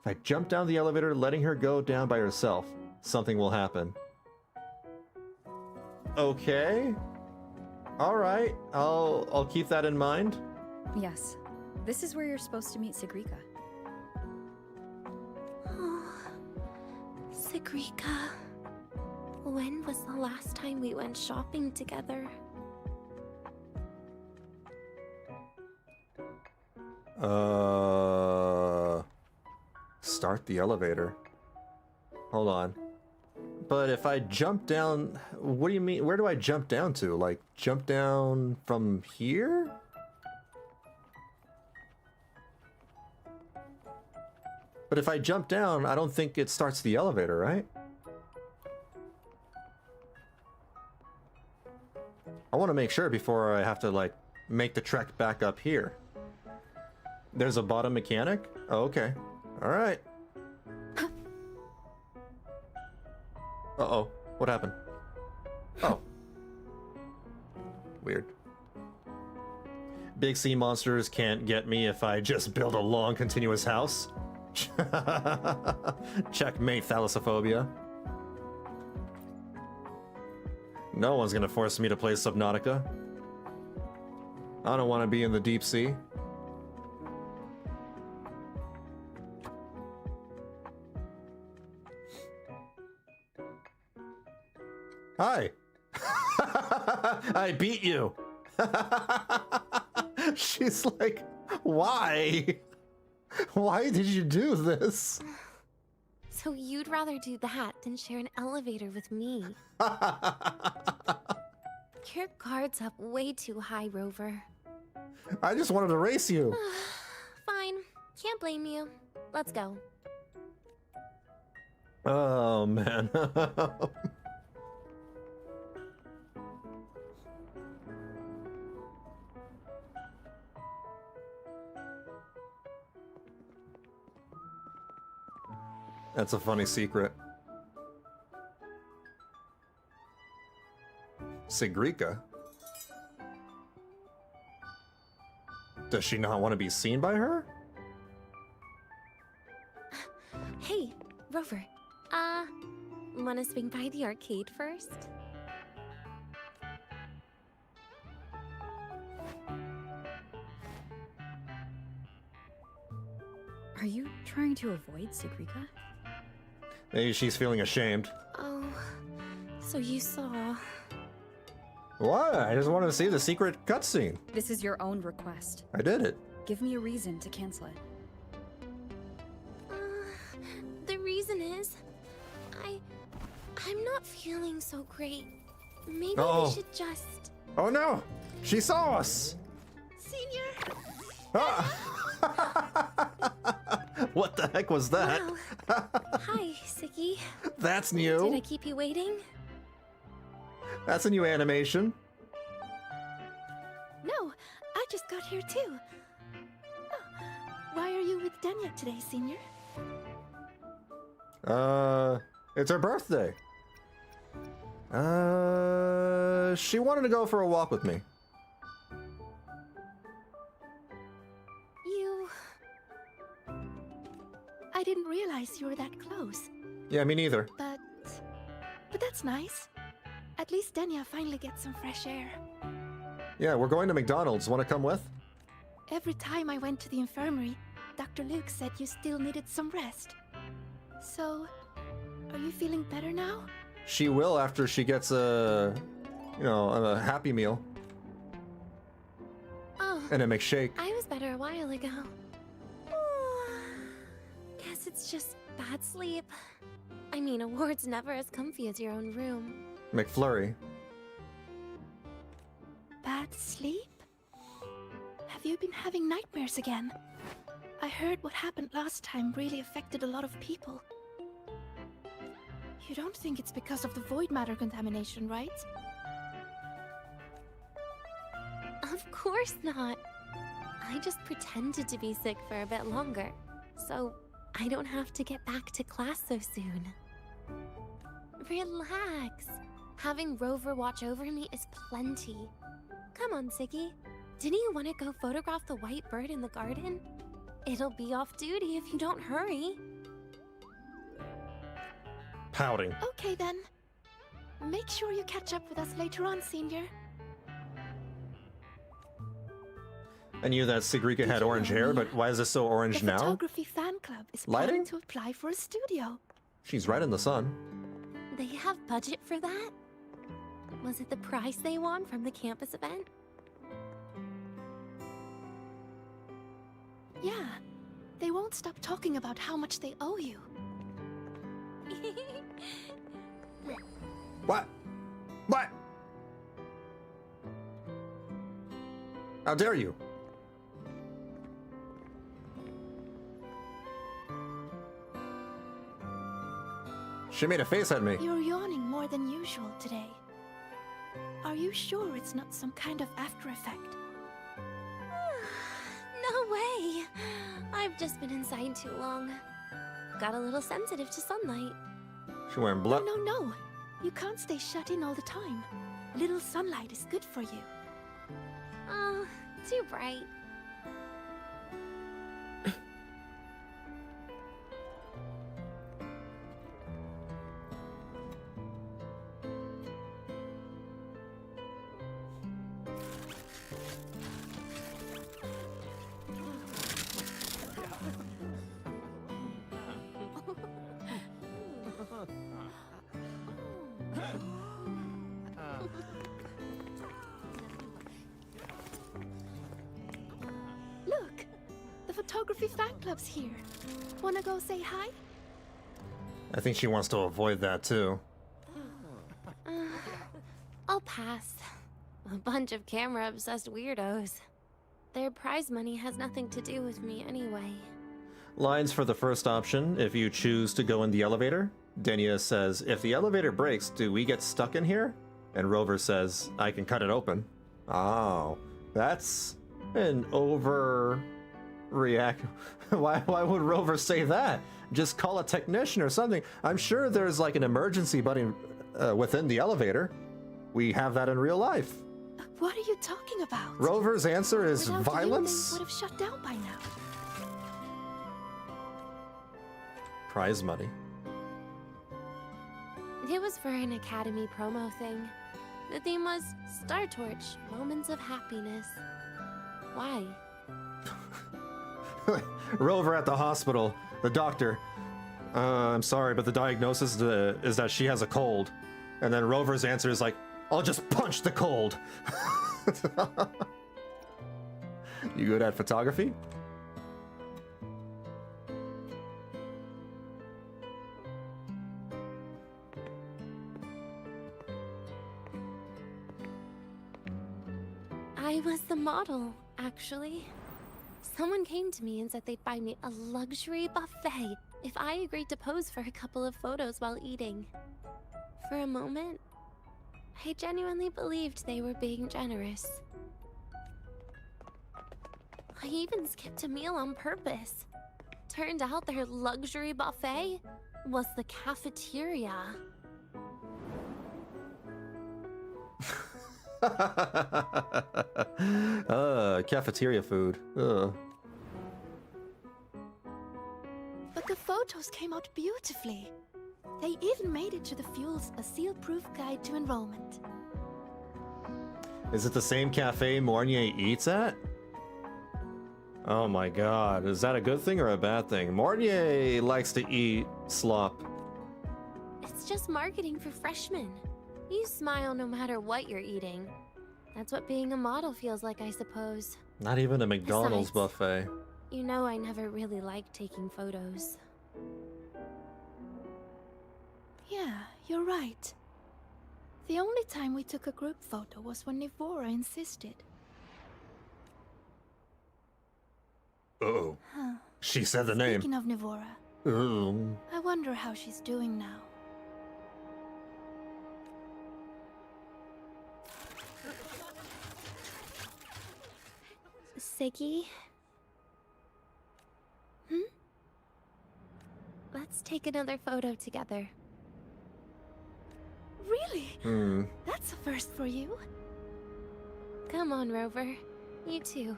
If I jump down the elevator, letting her go down by herself, something will happen. Okay. All right. I'll keep that in mind. Yes. This is where you're supposed to meet Sigrika. Oh, Sigrika. When was the last time we went shopping together? Start the elevator. Hold on. But if I jump down, what do you mean? Where do I jump down to? Like, jump down from here? But if I jump down, I don't think it starts the elevator, right? I want to make sure before I have to, like, make the trek back up here. There's a bottom mechanic? Oh, okay. Alright. Uh-oh. What happened? Oh. Weird. Big sea monsters can't get me if I just build a long, continuous house. Checkmate, thalassophobia. No one's gonna force me to play Subnautica. I don't want to be in the deep sea. Hi. I beat you. She's like, why? Why did you do this? So you'd rather do that than share an elevator with me? Your guard's up way too high, Rover. I just wanted to race you. Fine. Can't blame you. Let's go. Oh, man. That's a funny secret. Sigrika? Does she not want to be seen by her? Hey, Rover. Wanna swing by the arcade first? Are you trying to avoid Sigrika? Maybe she's feeling ashamed. Oh, so you saw... What? I just wanted to see the secret cutscene. This is your own request. I did it. Give me a reason to cancel it. The reason is... I'm not feeling so great. Maybe we should just... Oh no! She saw us! Senior! Ah. What the heck was that? Wow. Hi, Siggy. That's new. Did I keep you waiting? That's a new animation. No, I just got here too. Oh, why are you with Denia today, Senior? It's her birthday. She wanted to go for a walk with me. I didn't realize you were that close. Yeah, me neither. But that's nice. At least Denia finally gets some fresh air. Yeah, we're going to McDonald's. Want to come with? Every time I went to the infirmary, Dr. Luke said you still needed some rest. So, are you feeling better now? She will after she gets a Happy Meal. Oh. And a McShake. I was better a while ago. Guess it's just bad sleep. I mean, a ward's never as comfy as your own room. McFlurry. Bad sleep? Have you been having nightmares again? I heard what happened last time really affected a lot of people. You don't think it's because of the void matter contamination, right? Of course not. I just pretended to be sick for a bit longer, so I don't have to get back to class so soon. Relax. Having Rover watch over me is plenty. Come on, Siggy. Didn't you want to go photograph the white bird in the garden? It'll be off duty if you don't hurry. Pouting. Okay then. Make sure you catch up with us later on, Senior. I knew that Sigrika had orange hair, but why is this so orange The now? photography fan club is Lighting? planning to apply for a studio. She's right in the sun. They have budget for that? Was it the prize they won from the campus event? Yeah. They won't stop talking about how much they owe you. What? What? How dare you? She made a face at me. You're yawning more than usual today. Are you sure it's not some kind of after effect? No way! I've just been inside too long. Got a little sensitive to sunlight. She wearing blood. No. You can't stay shut in all the time. Little sunlight is good for you. Oh, too bright. Look! The photography fan club's here. Wanna go say hi? I think she wants to avoid that too. I'll pass. A bunch of camera-obsessed weirdos. Their prize money has nothing to do with me anyway. Lines for the first option, if you choose to go in the elevator. Denia says, if the elevator breaks, do we get stuck in here? And Rover says, I can cut it open. Oh, that's an react. Why would Rover say that? Just call a technician or something. I'm sure there's like an emergency button within the elevator. We have that in real life. What are you talking about? Rover's answer is Without violence? You, they would have shut down by now. Prize money. It was for an Academy promo thing. The theme was Star Torch, Moments of Happiness. Why? Rover at the hospital. The doctor. I'm sorry, but the diagnosis is that she has a cold. And then Rover's answer is like, I'll just punch the cold. You good at photography? I was the model, actually. Someone came to me and said they'd buy me a luxury buffet if I agreed to pose for a couple of photos while eating. For a moment, I genuinely believed they were being generous. I even skipped a meal on purpose. Turned out their luxury buffet was the cafeteria. Cafeteria food. Ugh. But the photos came out beautifully. They even made it to the Fuel's A Seal-Proof Guide to Enrollment. Is it the same cafe Mornier eats at? Oh my god, is that a good thing or a bad thing? Mornier likes to eat slop. It's just marketing for freshmen. You smile no matter what you're eating. That's what being a model feels like, I suppose. Not even a McDonald's Besides, buffet. You know I never really liked taking photos. Yeah, you're right. The only time we took a group photo was when Nivora insisted. Uh-oh. Huh. She said the name. Speaking of Nivora, I wonder how she's doing now. Siggy? Let's take another photo together. Really? That's a first for you. Come on, Rover. You too.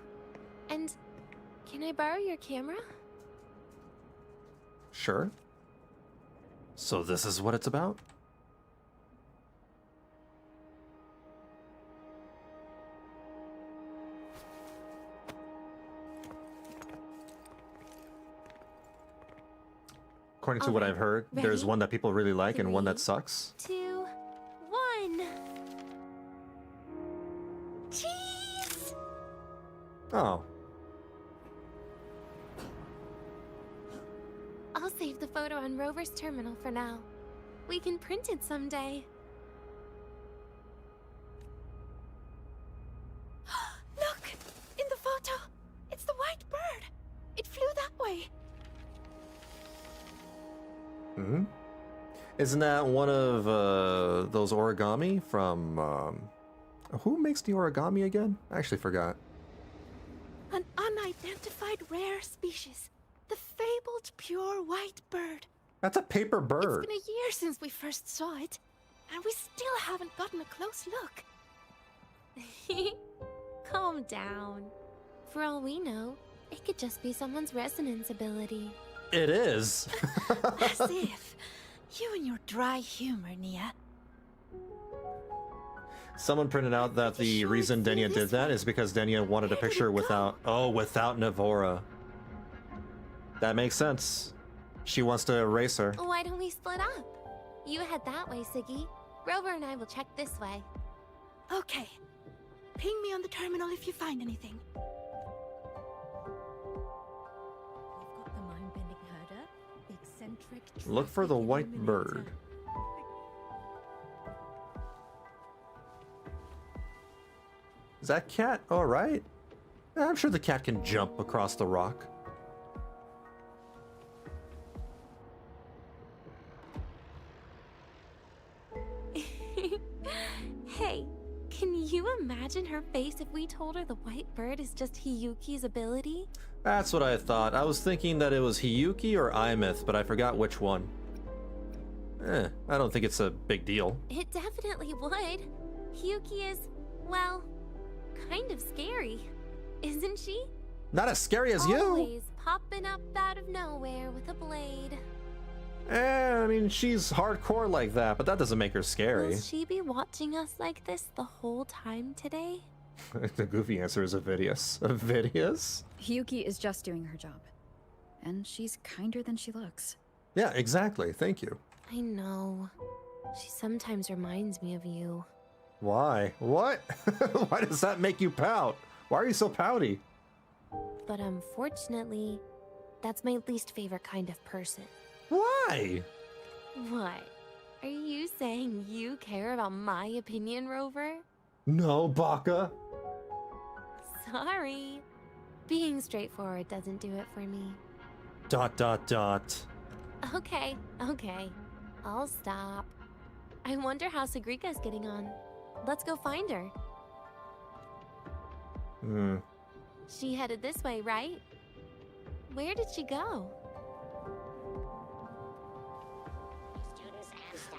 And can I borrow your camera? Sure. So this is what it's about? According to what I've heard, there's one that people really like and one that sucks. 2, 1. Cheese! Oh. I'll save the photo on Rover's terminal for now. We can print it someday. Look! In the photo! It's the white bird! It flew that way! Isn't that one of those origami from who makes the origami again? I actually forgot. An unidentified rare species. The fabled pure white bird. That's a paper bird. It's been a year since we first saw it, and we still haven't gotten a close look. Calm down. For all we know, it could just be someone's resonance ability. It is. As if. You and your dry humor, Nia. Someone printed out that the reason Denia did that is because Denia wanted a picture without Navora. That makes sense. She wants to erase her. Why don't we split up? You head that way, Siggy. Rover and I will check this way. Okay. Ping me on the terminal if you find anything. Look for the white bird. Is that cat all right? I'm sure the cat can jump across the rock. Hey, can you imagine her face if we told her the white bird is just Hiyuki's ability? That's what I thought. I was thinking that it was Hiyuki or Imith, but I forgot which one. I don't think it's a big deal. It definitely would. Hiyuki is, well, kind of scary, isn't she? Not as scary as you! Always popping up out of nowhere with a blade. I mean, she's hardcore like that, but that doesn't make her scary. Will she be watching us like this the whole time today? The goofy answer is Avidius. Avidius? Hiyuki is just doing her job. And she's kinder than she looks. Yeah, exactly. Thank you. I know. She sometimes reminds me of you. Why? What? Why does that make you pout? Why are you so pouty? But unfortunately, that's my least favorite kind of person. Why? What? Are you saying you care about my opinion, Rover? No, Baka. Sorry. Being straightforward doesn't do it for me. ... Okay. I'll stop. I wonder how Sagrika's getting on. Let's go find her. She headed this way, right? Where did she go?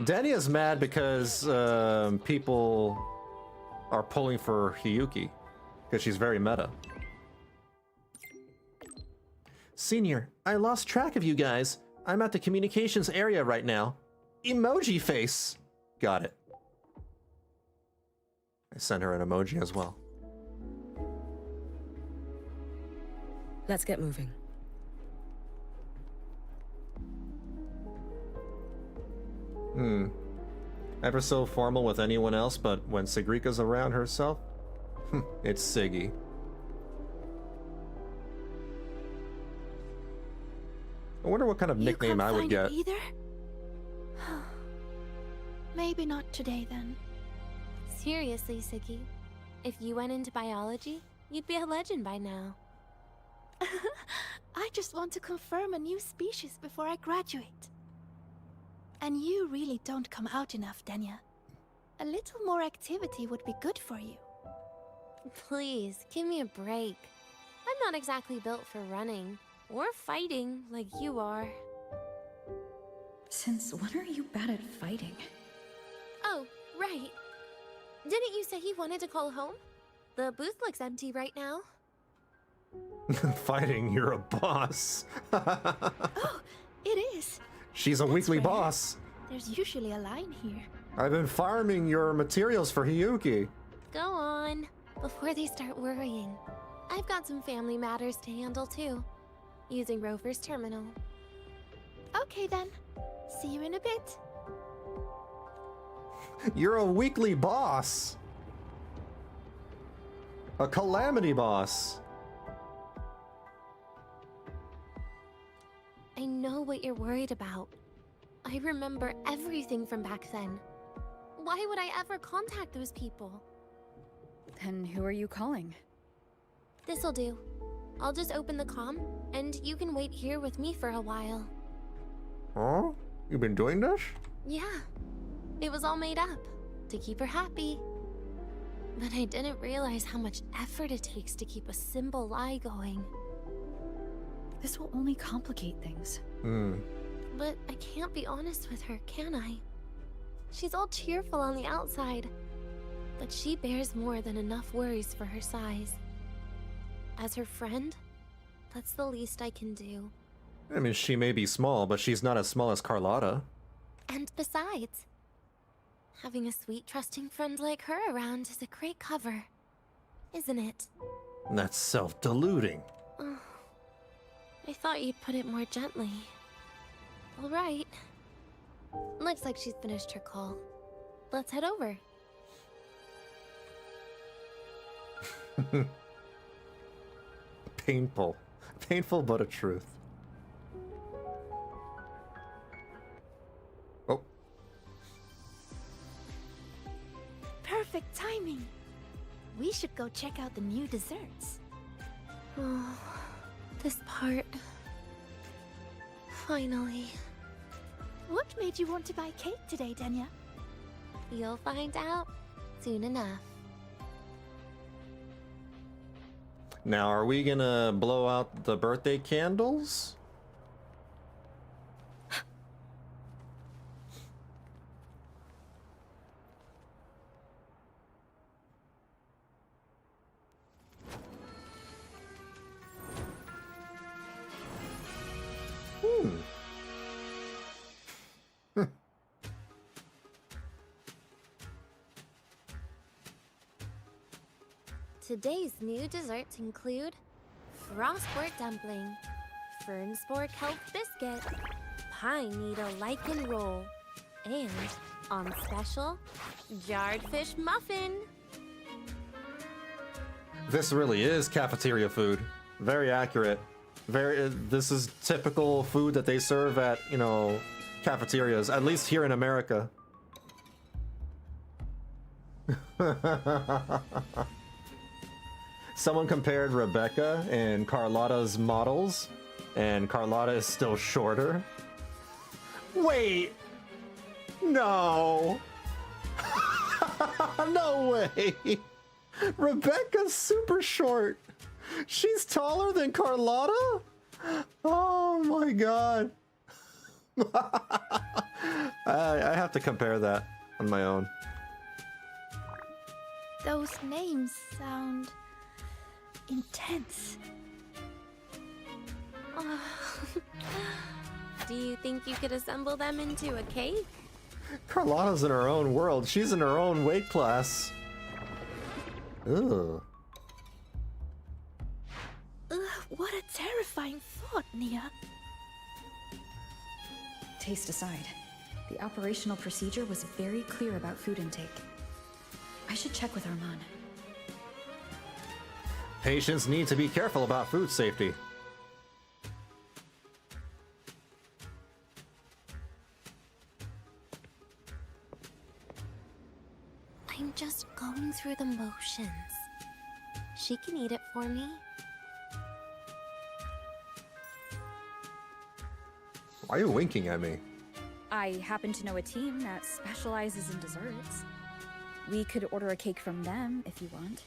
Denia's mad because people are pulling for Hiyuki because she's very meta. Senior, I lost track of you guys. I'm at the communications area right now. Emoji face. Got it. I sent her an emoji as well. Let's get moving. Ever so formal with anyone else, but when Sagrika's around herself, it's Siggy. I wonder what kind of nickname I would get. Either? Maybe not today then. Seriously, Siggy. If you went into biology, you'd be a legend by now. I just want to confirm a new species before I graduate. And you really don't come out enough, Denia. A little more activity would be good for you. Please, give me a break. I'm not exactly built for running or fighting like you are. Since when are you bad at fighting? Oh, right. Didn't you say you wanted to call home? The booth looks empty right now. Fighting, you're a boss. Oh, it is. She's a weekly rare. boss. There's usually a line here. I've been farming your materials for Hiyuki. Go on, before they start worrying. I've got some family matters to handle too, using Rover's terminal. Okay then. See you in a bit. You're a weekly boss. A calamity boss. I know what you're worried about. I remember everything from back then. Why would I ever contact those people? Then who are you calling? This'll do. I'll just open the comm, and you can wait here with me for a while. Huh? You've been doing this? Yeah. It was all made up, to keep her happy. But I didn't realize how much effort it takes to keep a simple lie going. This will only complicate things. But I can't be honest with her, can I? She's all cheerful on the outside, but she bears more than enough worries for her size. As her friend, that's the least I can do. I mean, she may be small, but she's not as small as Carlotta. And besides, having a sweet, trusting friend like her around is a great cover, isn't it? That's self-deluding. I thought you'd put it more gently. All right. Looks like she's finished her call. Let's head over. Painful. Painful, but a truth. Oh. Perfect timing. We should go check out the new desserts. Oh, this part. Finally. What made you want to buy cake today, Denia? You'll find out soon enough. Now, are we gonna blow out the birthday candles? Today's new desserts include Frostwort Dumpling, Fern Spore Kelp Biscuit, Pine Needle Lichen Roll, and, on special, Jarred Fish Muffin. This really is cafeteria food. Very accurate. This is typical food that they serve at, you know, cafeterias, at least here in America. Someone compared Rebecca and Carlotta's models, and Carlotta is still shorter. Wait! No! No way! Rebecca's super short! She's taller than Carlotta? Oh my god. I have to compare that on my own. Those names sound intense. Do you think you could assemble them into a cake? Carlotta's in her own world. She's in her own weight class. Ugh. What a terrifying thought, Nia. Taste aside, the operational procedure was very clear about food intake. I should check with Armand. Patients need to be careful about food safety. I'm just going through the motions. She can eat it for me. Why are you winking at me? I happen to know a team that specializes in desserts. We could order a cake from them if you want.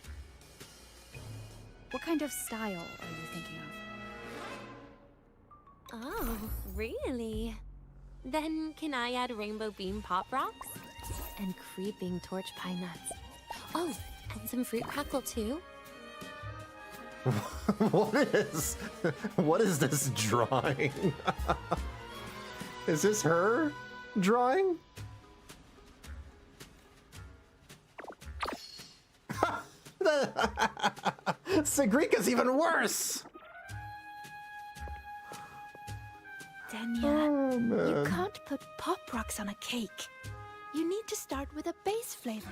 What kind of style are you thinking of? Oh, really? Then can I add rainbow bean pop rocks? And creeping torch pine nuts. Oh, and some fruit crackle too? What is this drawing? Is this her drawing? Sagrika's even worse! Denia, you can't put pop rocks on a cake. You need to start with a base flavor.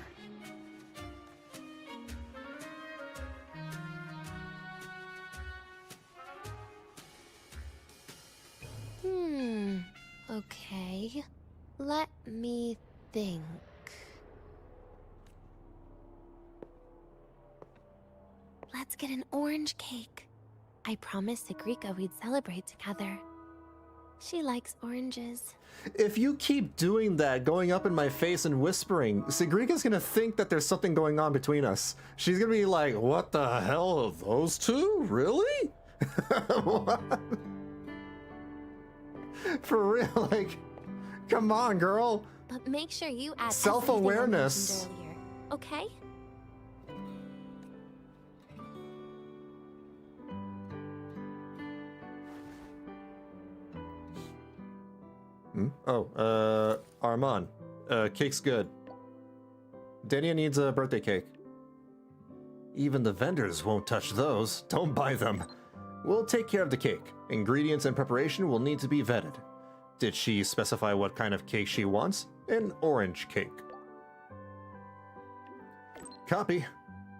Okay. Let me think. Let's get an orange cake. I promised Sigrika we'd celebrate together. She likes oranges. If you keep doing that, going up in my face and whispering, Sigrika's gonna think that there's something going on between us. She's gonna be like, what the hell are those two? Really? What? For real, like, come on, girl. But make sure you add self-awareness. everything I mentioned earlier, okay? Oh, Armand. Cake's good. Denia needs a birthday cake. Even the vendors won't touch those. Don't buy them. We'll take care of the cake. Ingredients and preparation will need to be vetted. Did she specify what kind of cake she wants? An orange cake. Copy.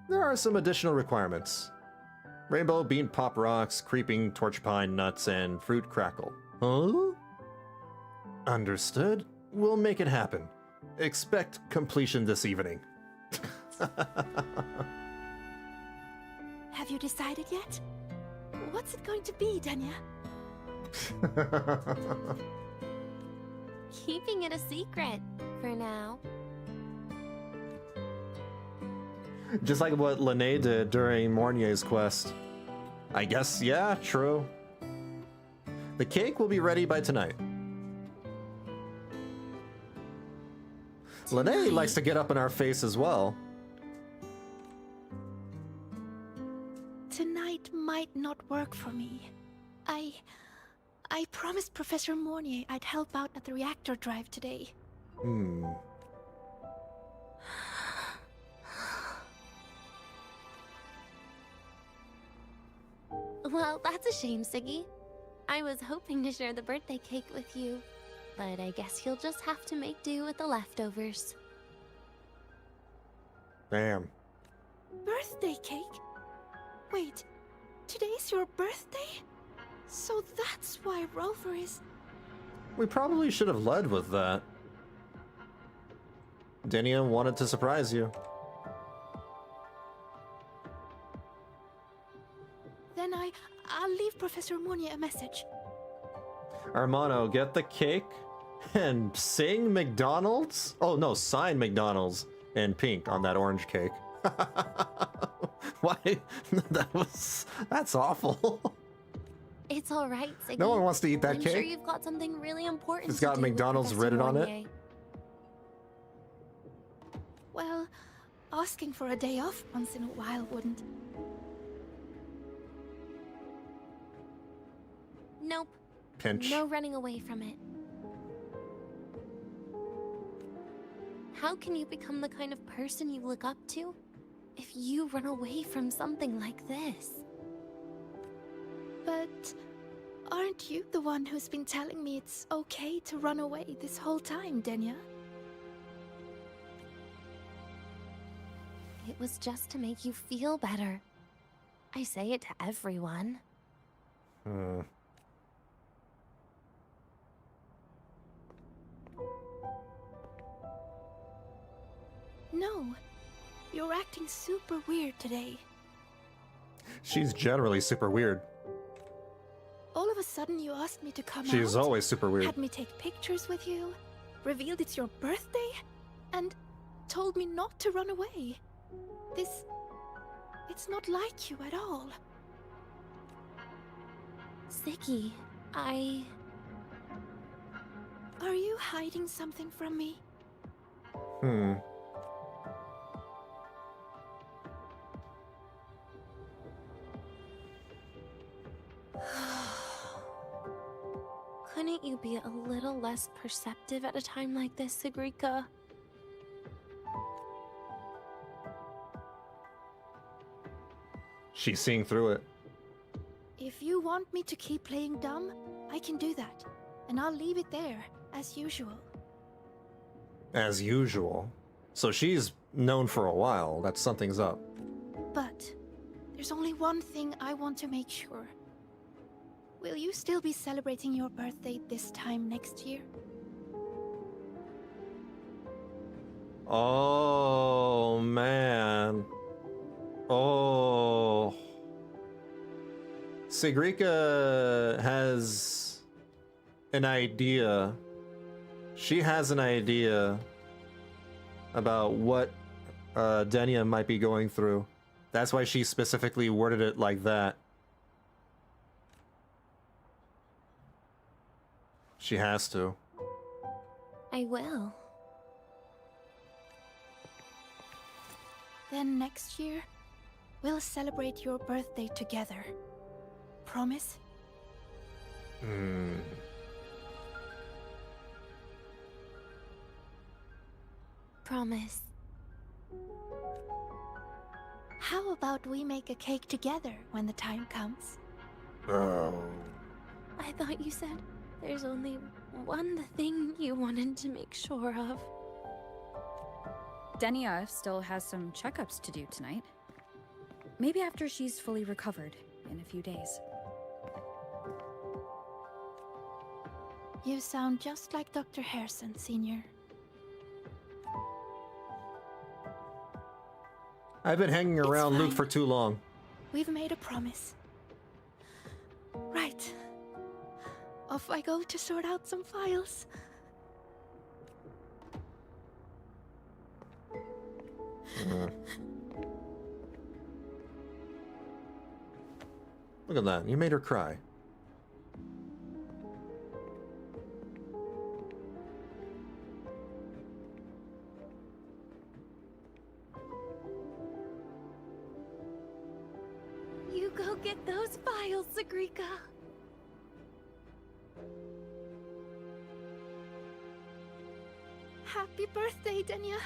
There are some additional requirements. Rainbow bean pop rocks, creeping torch pine nuts, and fruit crackle. Huh? Understood. We'll make it happen. Expect completion this evening. Have you decided yet? What's it going to be, Denia? Keeping it a secret for now. Just like what Lene did during Mornier's quest. I guess, yeah, true. The cake will be ready by tonight. Lene likes to get up in our face as well. Tonight might not work for me. I promised Professor Mornier I'd help out at the reactor drive today. Well, that's a shame, Siggy. I was hoping to share the birthday cake with you, but I guess you'll just have to make do with the leftovers. Damn. Birthday cake? Wait, today's your birthday? So that's why Rover is... We probably should have led with that. Denia wanted to surprise you. Then I'll leave Professor Mornier a message. Armano, get the cake and sing McDonald's? Oh no, sign McDonald's in pink on that orange cake. Why? That's awful. It's all right, Siggy. No one wants to eat that I'm cake. sure you've got something really important It's to got do with McDonald's Professor written on it. Mornier. Well, asking for a day off once in a while wouldn't. Nope. Pinch. No running away from it. How can you become the kind of person you look up to if you run away from something like this? But aren't you the one who's been telling me it's okay to run away this whole time, Denia? It was just to make you feel better. I say it to everyone. No, you're acting super weird today. She's generally super weird. All of a sudden you asked me to come out. She's always super weird. Had me take pictures with you, revealed it's your birthday, and told me not to run away. It's not like you at all. Siggy, Are you hiding something from me? Couldn't you be a little less perceptive at a time like this, Sigrika? She's seeing through it. If you want me to keep playing dumb, I can do that. And I'll leave it there, as usual. As usual. So she's known for a while that something's up. But there's only one thing I want to make sure. Will you still be celebrating your birthday this time next year? Oh, man. Oh. Sigrika has an idea. She has an idea about what Denia might be going through. That's why she specifically worded it like that. She has to. I will. Then next year, we'll celebrate your birthday together. Promise? Promise. How about we make a cake together when the time comes? Oh. I thought you said there's only one thing you wanted to make sure of. Denia still has some checkups to do tonight. Maybe after she's fully recovered in a few days. You sound just like Dr. Harrison, Senior. I've been hanging around Luke for too long. We've made a promise. Right. Off I go to sort out some files. Look at that. You made her cry. You go get those files, Sagrika. Happy birthday, Denia.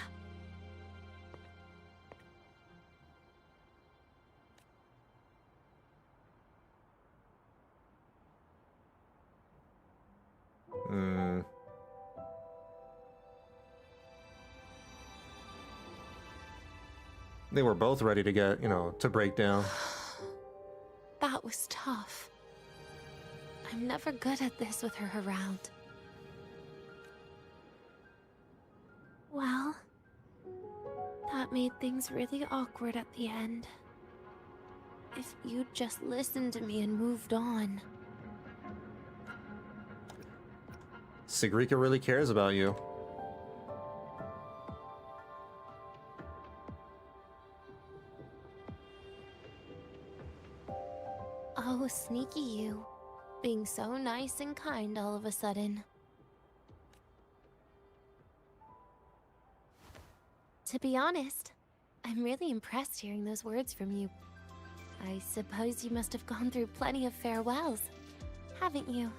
They were both ready to get, you know, to break down. That was tough. I'm never good at this with her around. Well, that made things really awkward at the end. If you'd just listened to me and moved on. Sagrika really cares about you. Oh, sneaky you. Being so nice and kind all of a sudden. To be honest, I'm really impressed hearing those words from you. I suppose you must have gone through plenty of farewells, haven't you?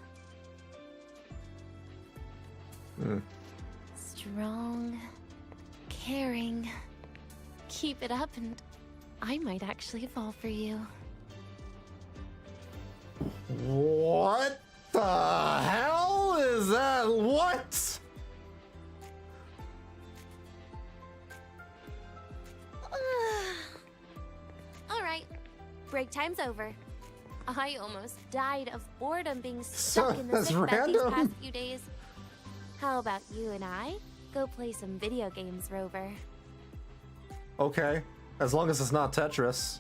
Strong, caring. Keep it up and I might actually fall for you. What the hell is that? What? Alright, break time's over. I almost died of boredom being stuck in the that's sick bed these random. past few days. How about you and I go play some video games, Rover? Okay, as long as it's not Tetris.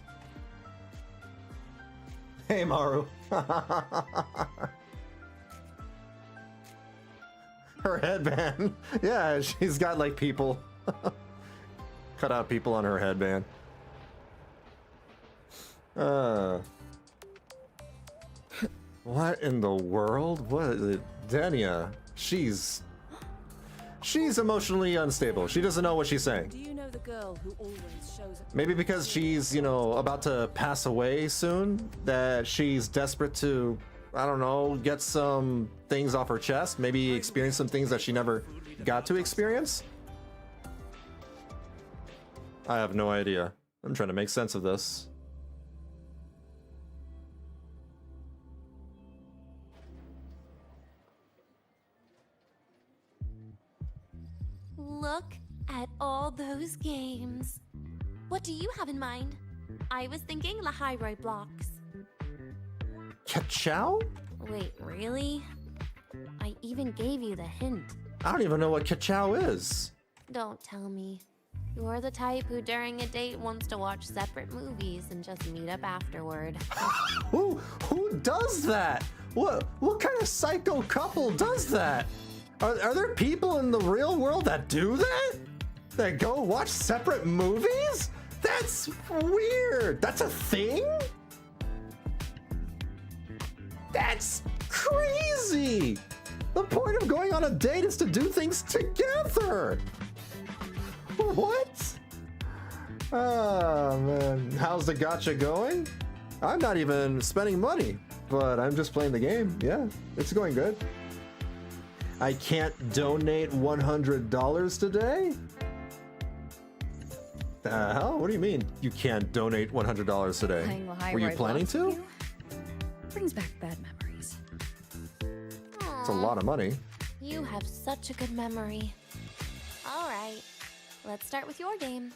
Hey, Maru. Her headband. Yeah, she's got like people. Cut out people on her headband. What in the world? What is it? Denia. She's emotionally unstable. She doesn't know what she's saying. Do you know the girl who always shows up? Maybe because she's, you know, about to pass away soon, that she's desperate to, I don't know, get some things off her chest, maybe experience some things that she never got to experience? I have no idea. I'm trying to make sense of this. Look at all those games. What do you have in mind? I was thinking lahai-roi blocks. Kachow? Wait, really? I even gave you the hint. I don't even know what Kachow is. Don't tell me. You're the type who during a date wants to watch separate movies and just meet up afterward. Who does that? What kind of psycho couple does that? Are there people in the real world that do that? That go watch separate movies? That's weird. That's a thing? That's crazy. The point of going on a date is to do things together. What? Oh man, how's the gacha going? I'm not even spending money, but I'm just playing the game. Yeah, it's going good. I can't donate $100 today? The hell? What do you mean you can't donate $100 today? Playing lahai-roi Were you planning blocks to? with you brings back bad memories. It's a lot of money. You have such a good memory. All right, let's start with your game.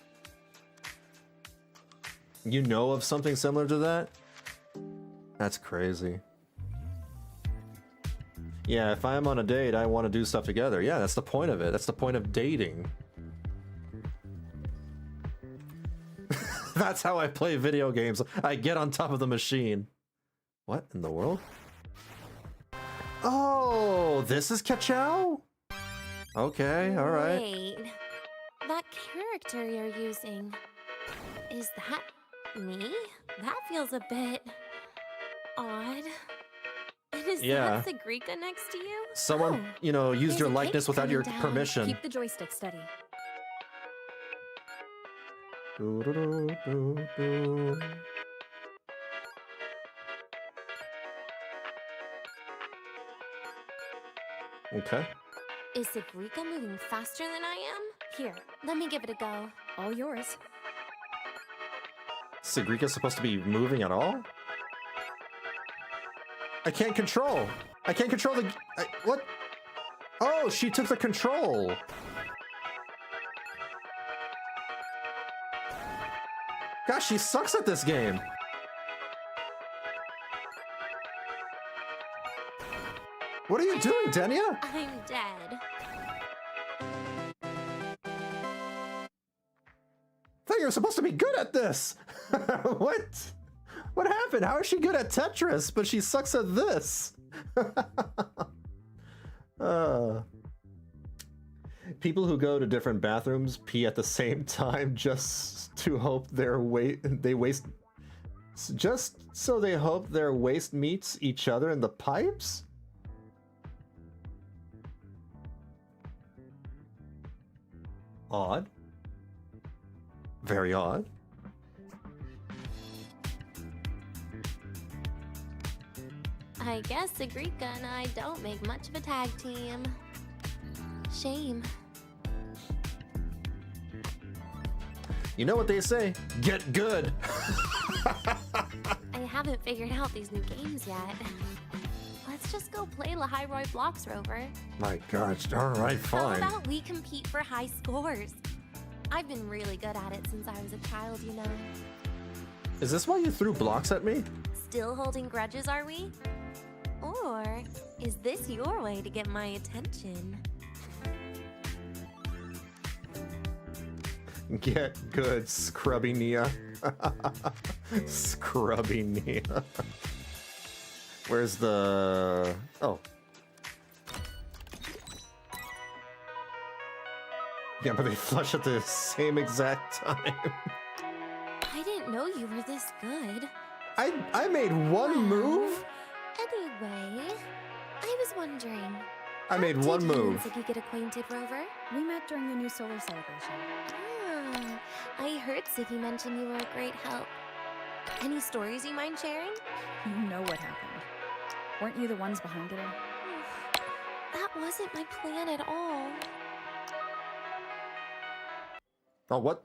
You know of something similar to that? That's crazy. Yeah, if I'm on a date, I want to do stuff together. Yeah, that's the point of it. That's the point of dating. That's how I play video games. I get on top of the machine. What in the world? Oh, this is Kachow? Okay, alright. Wait, that character you're using, is that me? That feels a bit odd. And is Yeah. that Sigrika next to you? Someone, you know, used There's your a likeness cake without your coming down. permission. Keep the joystick steady. Doo-doo-doo-doo-doo. Okay. Is Sigrika moving faster than I am? Here, let me give it a go. All yours. Sigrika's supposed to be moving at all? I can't control. I can't control the... what? Oh, she took the control. Gosh, she sucks at this game. What are you doing, Denia? I'm dead. I thought you were supposed to be good at this. What? What happened? How is she good at Tetris, but she sucks at this? People who go to different bathrooms pee at the same time just to hope just so they hope their waste meets each other in the pipes? Odd. Very odd. I guess Sigrika and I don't make much of a tag team. Shame. You know what they say, get good. I haven't figured out these new games yet. Let's just go play lahai-roi blocks, Rover. My gosh, all right, fine. How about we compete for high scores? I've been really good at it since I was a child, you know. Is this why you threw blocks at me? Still holding grudges, are we? Or is this your way to get my attention? Get good, Scrubby Nia. Scrubby Nia. Where's the... oh. Yeah, but they flush at the same exact time. I didn't know you were this good. I made one move? Anyway, I was wondering. I made one move. Did you get acquainted, Rover? We met during the new solar celebration. Ah, I heard Ziggy mention you were a great help. Any stories you mind sharing? You know what happened. Weren't you the ones behind it all? That wasn't my plan at all. Oh, what?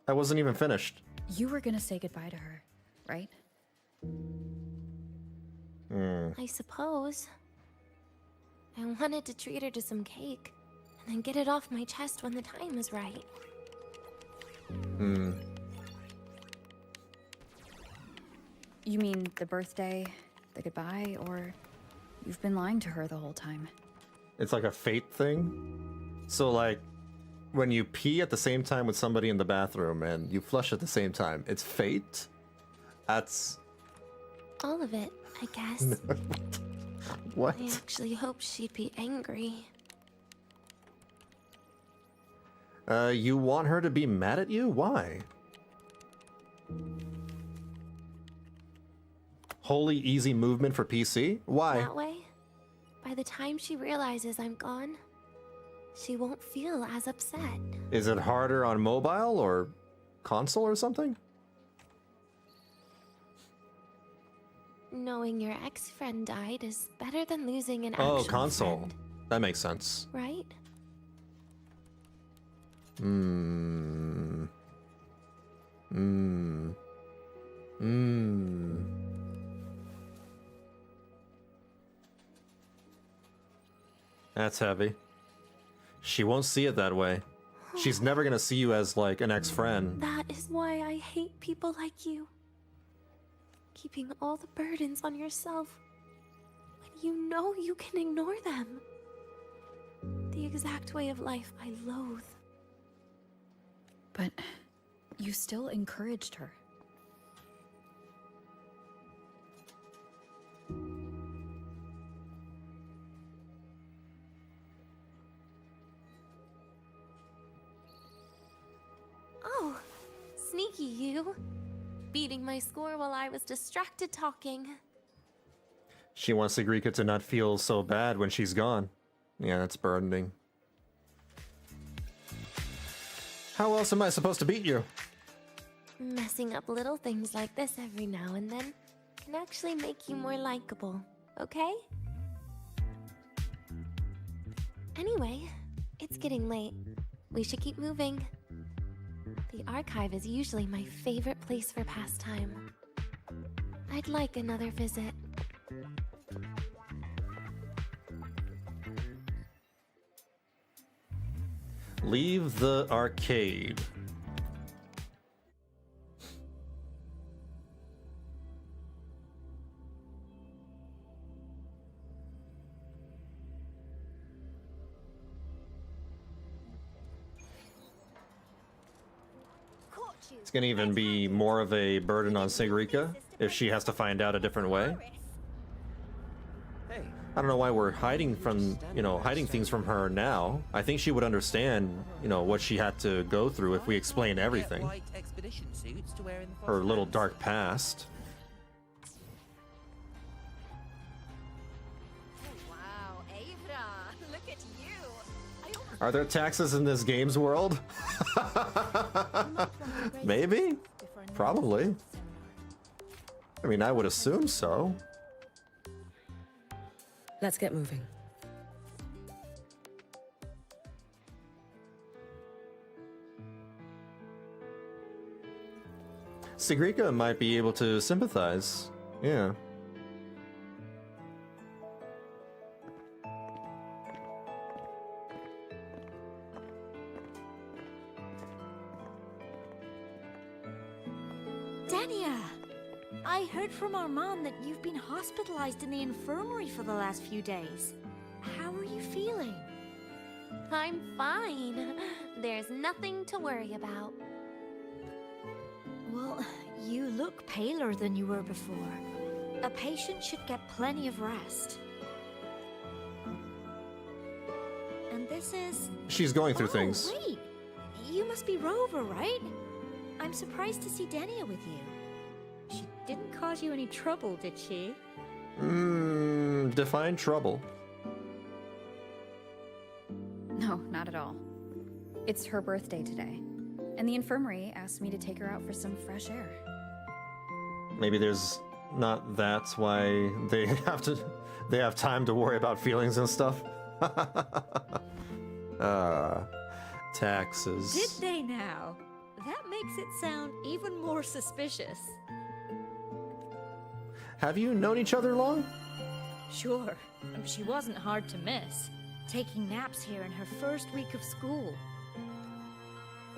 I wasn't even finished. You were gonna say goodbye to her, right? I suppose. I wanted to treat her to some cake, and then get it off my chest when the time was right. You mean the birthday, the goodbye, or you've been lying to her the whole time? It's like a fate thing. So like, when you pee at the same time with somebody in the bathroom and you flush at the same time, it's fate? That's... all of it, I guess. What? I actually hoped she'd be angry. You want her to be mad at you? Why? Holy easy movement for PC? Why? That way, by the time she realizes I'm gone, she won't feel as upset. Is it harder on mobile or console or something? Knowing your ex-friend died is better than losing an actual console. friend, That makes sense. right? That's heavy. She won't see it that way. She's never gonna see you as like an ex-friend. That is why I hate people like you. Keeping all the burdens on yourself when you know you can ignore them. The exact way of life I loathe. But you still encouraged her. Oh, sneaky you. Beating my score while I was distracted talking. She wants Sigrika to not feel so bad when she's gone. Yeah, that's burdening. How else am I supposed to beat you? Messing up little things like this every now and then can actually make you more likable, okay? Anyway, it's getting late. We should keep moving. The archive is usually my favorite place for pastime. I'd like another visit. Leave the arcade. It's gonna even be more of a burden on Sigrika if she has to find out a different way. I don't know why we're hiding from, hiding things from her now. I think she would understand, what she had to go through if we explain everything. Her little dark past. Wow, Avra, look at you. Are there taxes in this game's world? Maybe? Probably. I mean, I would assume so. Let's get moving. Sigrika might be able to sympathize. Yeah. Denia! I heard from our mom that you've been hospitalized in the infirmary for the last few days. How are you feeling? I'm fine. There's nothing to worry about. Well, you look paler than you were before. A patient should get plenty of rest. And this is... She's going through things. Wait! You must be Rover, right? I'm surprised to see Denia with you. She didn't cause you any trouble, did she? Define trouble. No, not at all. It's her birthday today, and the infirmary asked me to take her out for some fresh air. Maybe there's not that's why they have time to worry about feelings and stuff. Taxes. Did they now? That makes it sound even more suspicious. Have you known each other long? Sure. She wasn't hard to miss, taking naps here in her first week of school.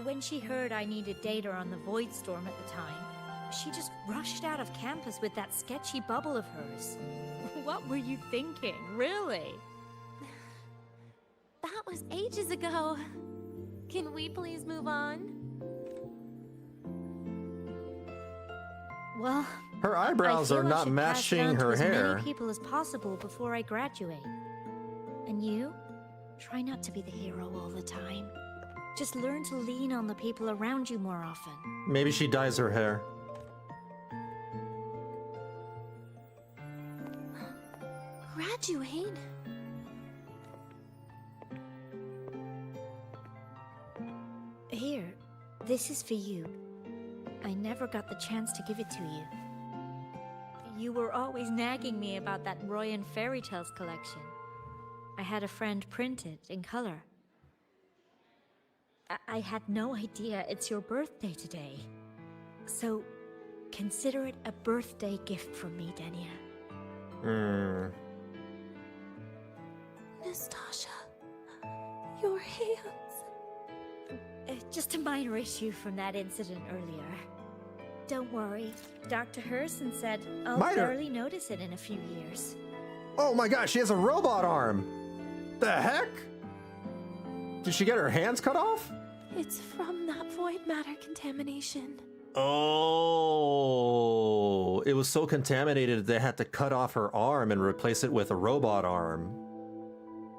When she heard I needed data on the Void Storm at the time, she just rushed out of campus with that sketchy bubble of hers. What were you thinking, really? That was ages ago. Can we please move on? Well, her eyebrows are not matching her hair. As many people as possible before I graduate. And you? Try not to be the hero all the time. Just learn to lean on the people around you more often. Maybe she dyes her hair. Graduate? Here, this is for you. I never got the chance to give it to you. You were always nagging me about that Roy and Fairy Tales collection. I had a friend print it in color. I had no idea it's your birthday today. So, consider it a birthday gift from me, Denia. Nastasha, your hands. Just a minor issue from that incident earlier. Don't worry. Dr. Herson said I'll barely notice it in a few years. Oh my gosh, she has a robot arm! The heck? Did she get her hands cut off? It's from that void matter contamination. Oh, it was so contaminated they had to cut off her arm and replace it with a robot arm.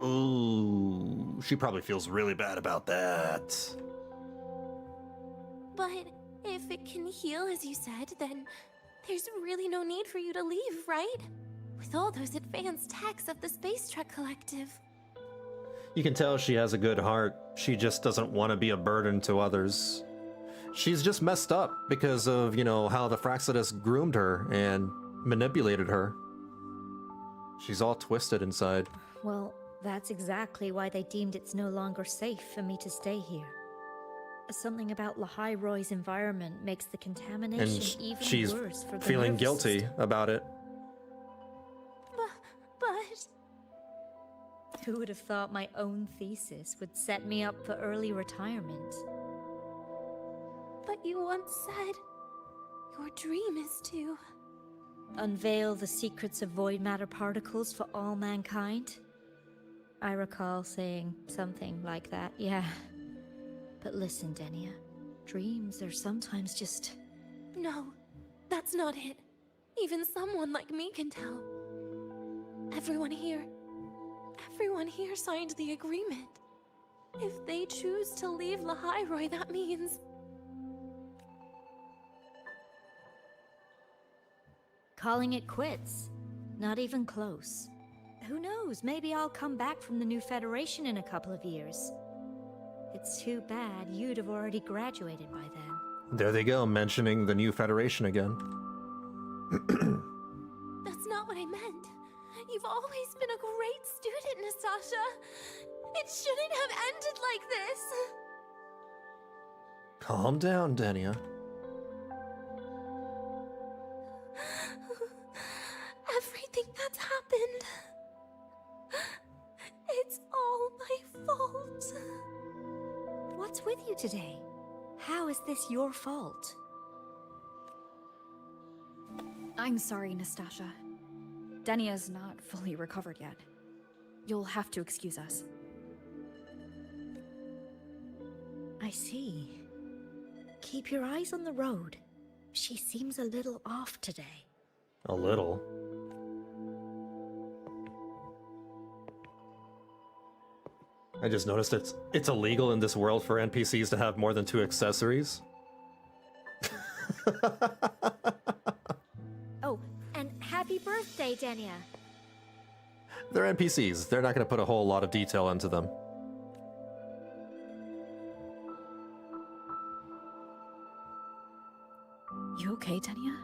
Ooh, she probably feels really bad about that. But if it can heal, as you said, then there's really no need for you to leave, right? With all those advanced techs of the Space Trek Collective. You can tell she has a good heart. She just doesn't want to be a burden to others. She's just messed up because of, you know, how the Fraxidus groomed her and manipulated her. She's all twisted inside. Well, that's exactly why they deemed it's no longer safe for me to stay here. Something about lahai-roi's environment makes the contamination even she's worse for the feeling nervous guilty system. about it. But... Who would have thought my own thesis would set me up for early retirement? But you once said your dream is to... Unveil the secrets of void matter particles for all mankind? I recall saying something like that, yeah. But listen, Denia, dreams are sometimes just... No, that's not it. Even someone like me can tell. Everyone here signed the agreement. If they choose to leave lahai-roi, that means... Calling it quits. Not even close. Who knows, maybe I'll come back from the new Federation in a couple of years. It's too bad you'd have already graduated by then. There they go, mentioning the new Federation again. That's not what I meant. You've always been a great student, Nastasha. It shouldn't have ended like this. Calm down, Denia. Everything that's happened... It's all my fault. What's with you today? How is this your fault? I'm sorry, Nastasha. Denia's not fully recovered yet. You'll have to excuse us. I see. Keep your eyes on the road. She seems a little off today. A little. I just noticed it's illegal in this world for NPCs to have more than 2 accessories. Oh, and happy birthday, Denia. They're NPCs. They're not going to put a whole lot of detail into them. You okay, Denia?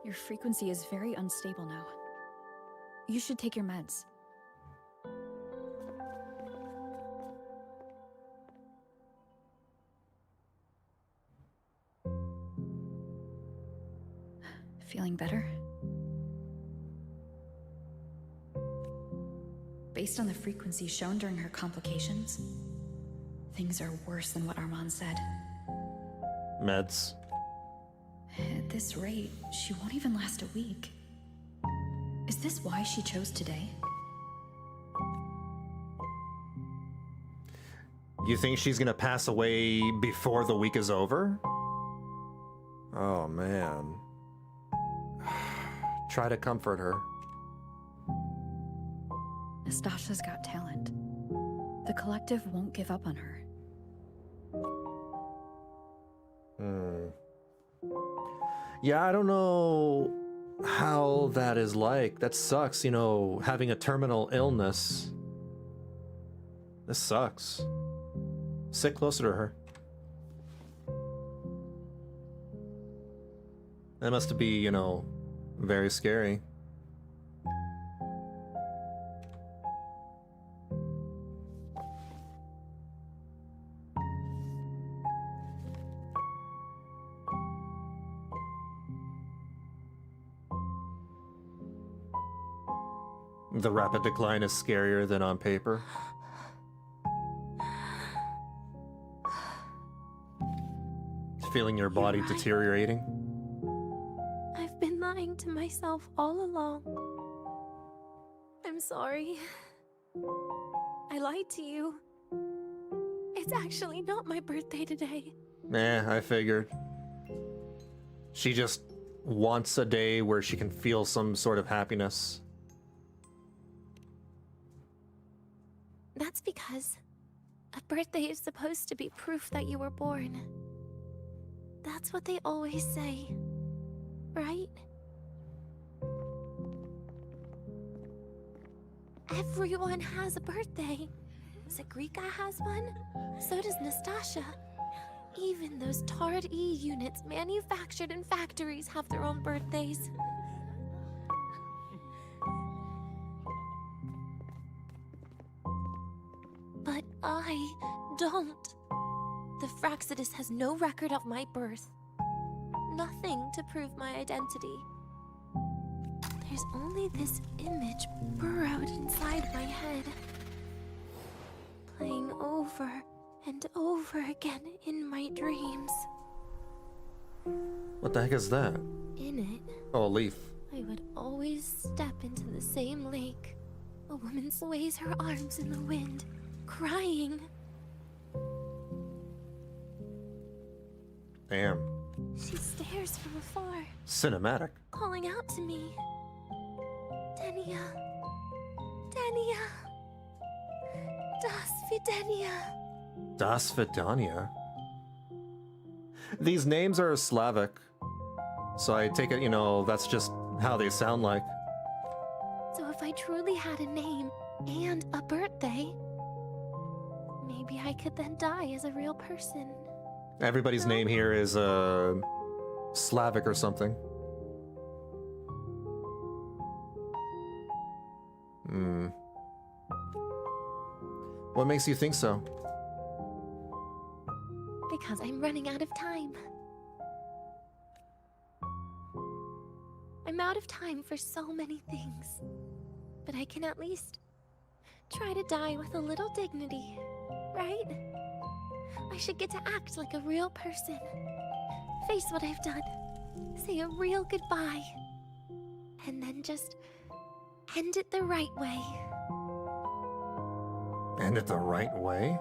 Your frequency is very unstable now. You should take your meds. Feeling better? Based on the frequency shown during her complications, things are worse than what Armand said. Meds. At this rate, she won't even last a week. Is this why she chose today? You think she's gonna pass away before the week is over? Oh man. Try to comfort her. Nastasha's got talent. The collective won't give up on her. Yeah, I don't know how that is like. That sucks, you know, having a terminal illness. This sucks. Sit closer to her. That must be, you know, very scary. The rapid decline is scarier than on paper. Feeling your body You're right. deteriorating. I've been lying to myself all along. I'm sorry. I lied to you. It's actually not my birthday today. I figured. She just wants a day where she can feel some sort of happiness. That's because a birthday is supposed to be proof that you were born. That's what they always say, right? Everyone has a birthday. Zagrika has one, so does Nastasha. Even those tarred E units manufactured in factories have their own birthdays. But I don't. The Fraxidus has no record of my birth. Nothing to prove my identity. There's only this image burrowed inside my head, playing over and over again in my dreams. What the heck is that? In it, Oh, a leaf. I would always step into the same lake. A woman sways her arms in the wind, crying. Damn. She stares from afar, Cinematic. calling out to me. Denia. Denia. Das Videnia. Das Vidania. These names are Slavic, so I take it, you know, that's just how they sound like. So if I truly had a name and a birthday, maybe I could then die as a real person. Everybody's name here is Slavic or something. Hmm. What makes you think so? Because I'm running out of time. I'm out of time for so many things. But I can at least try to die with a little dignity, right? I should get to act like a real person. Face what I've done. Say a real goodbye. And then just end it the right way. End it the right way?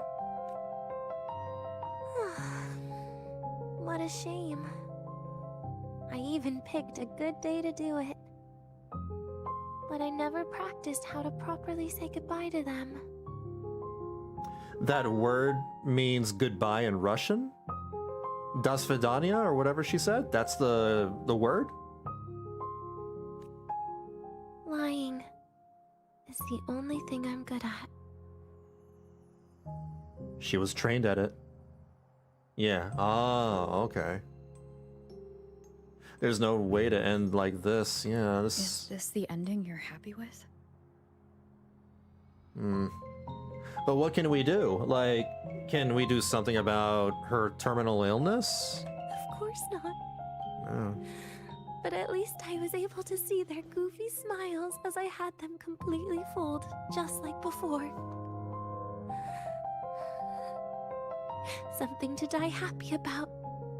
What a shame. I even picked a good day to do it. But I never practiced how to properly say goodbye to them. That word means goodbye in Russian? Das Vidania, or whatever she said? That's the word? Lying is the only thing I'm good at. She was trained at it. Yeah. Oh, okay. There's no way to end like this. Yeah, this... Is this the ending you're happy with? Hmm. But what can we do? Like, can we do something about her terminal illness? Of course not. No. But at least I was able to see their goofy smiles as I had them completely fooled, just like before. Something to die happy about,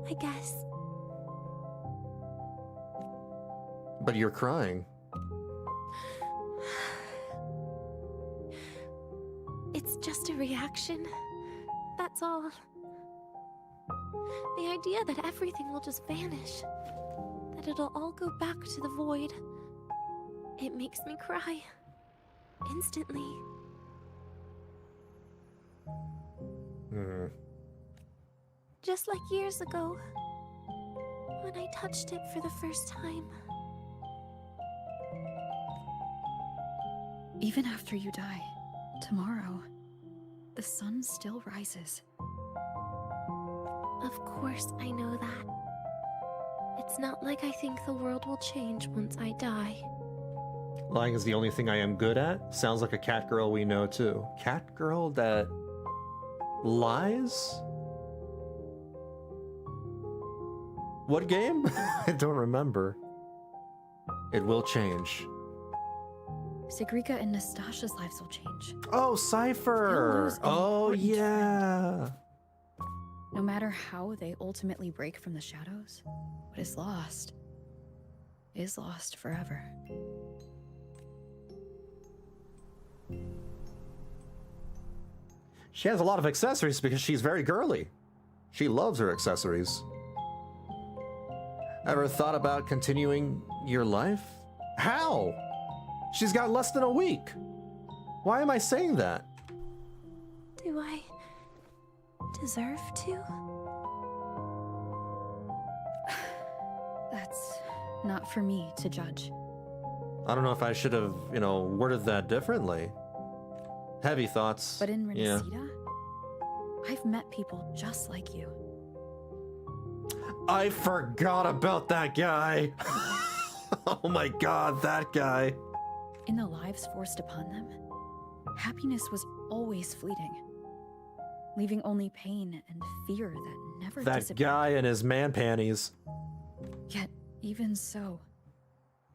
I guess. But you're crying. It's just a reaction. That's all. The idea that everything will just vanish. That it'll all go back to the void. It makes me cry. Instantly. Hmm. Just like years ago. When I touched it for the first time. Even after you die, tomorrow, the sun still rises. Of course I know that. It's not like I think the world will change once I die. Lying is the only thing I am good at? Sounds like a cat girl we know too. Cat girl that lies? What game? I don't remember. It will change. Zagrika and Nastasha's lives will change. Oh, Cypher! Oh, yeah! No matter how they ultimately break from the shadows, what is lost forever. She has a lot of accessories because she's very girly. She loves her accessories. Ever thought about continuing your life? How? She's got less than a week. Why am I saying that? Do I deserve to? That's not for me to judge. I don't know if I should have, you know, worded that differently. Heavy thoughts. But in yeah. Renacida, I've met people just like you. I forgot about that guy. Oh my god, that guy. In the lives forced upon them, happiness was always fleeting, leaving only pain and fear that never That disappeared. guy in his man panties. Yet, even so,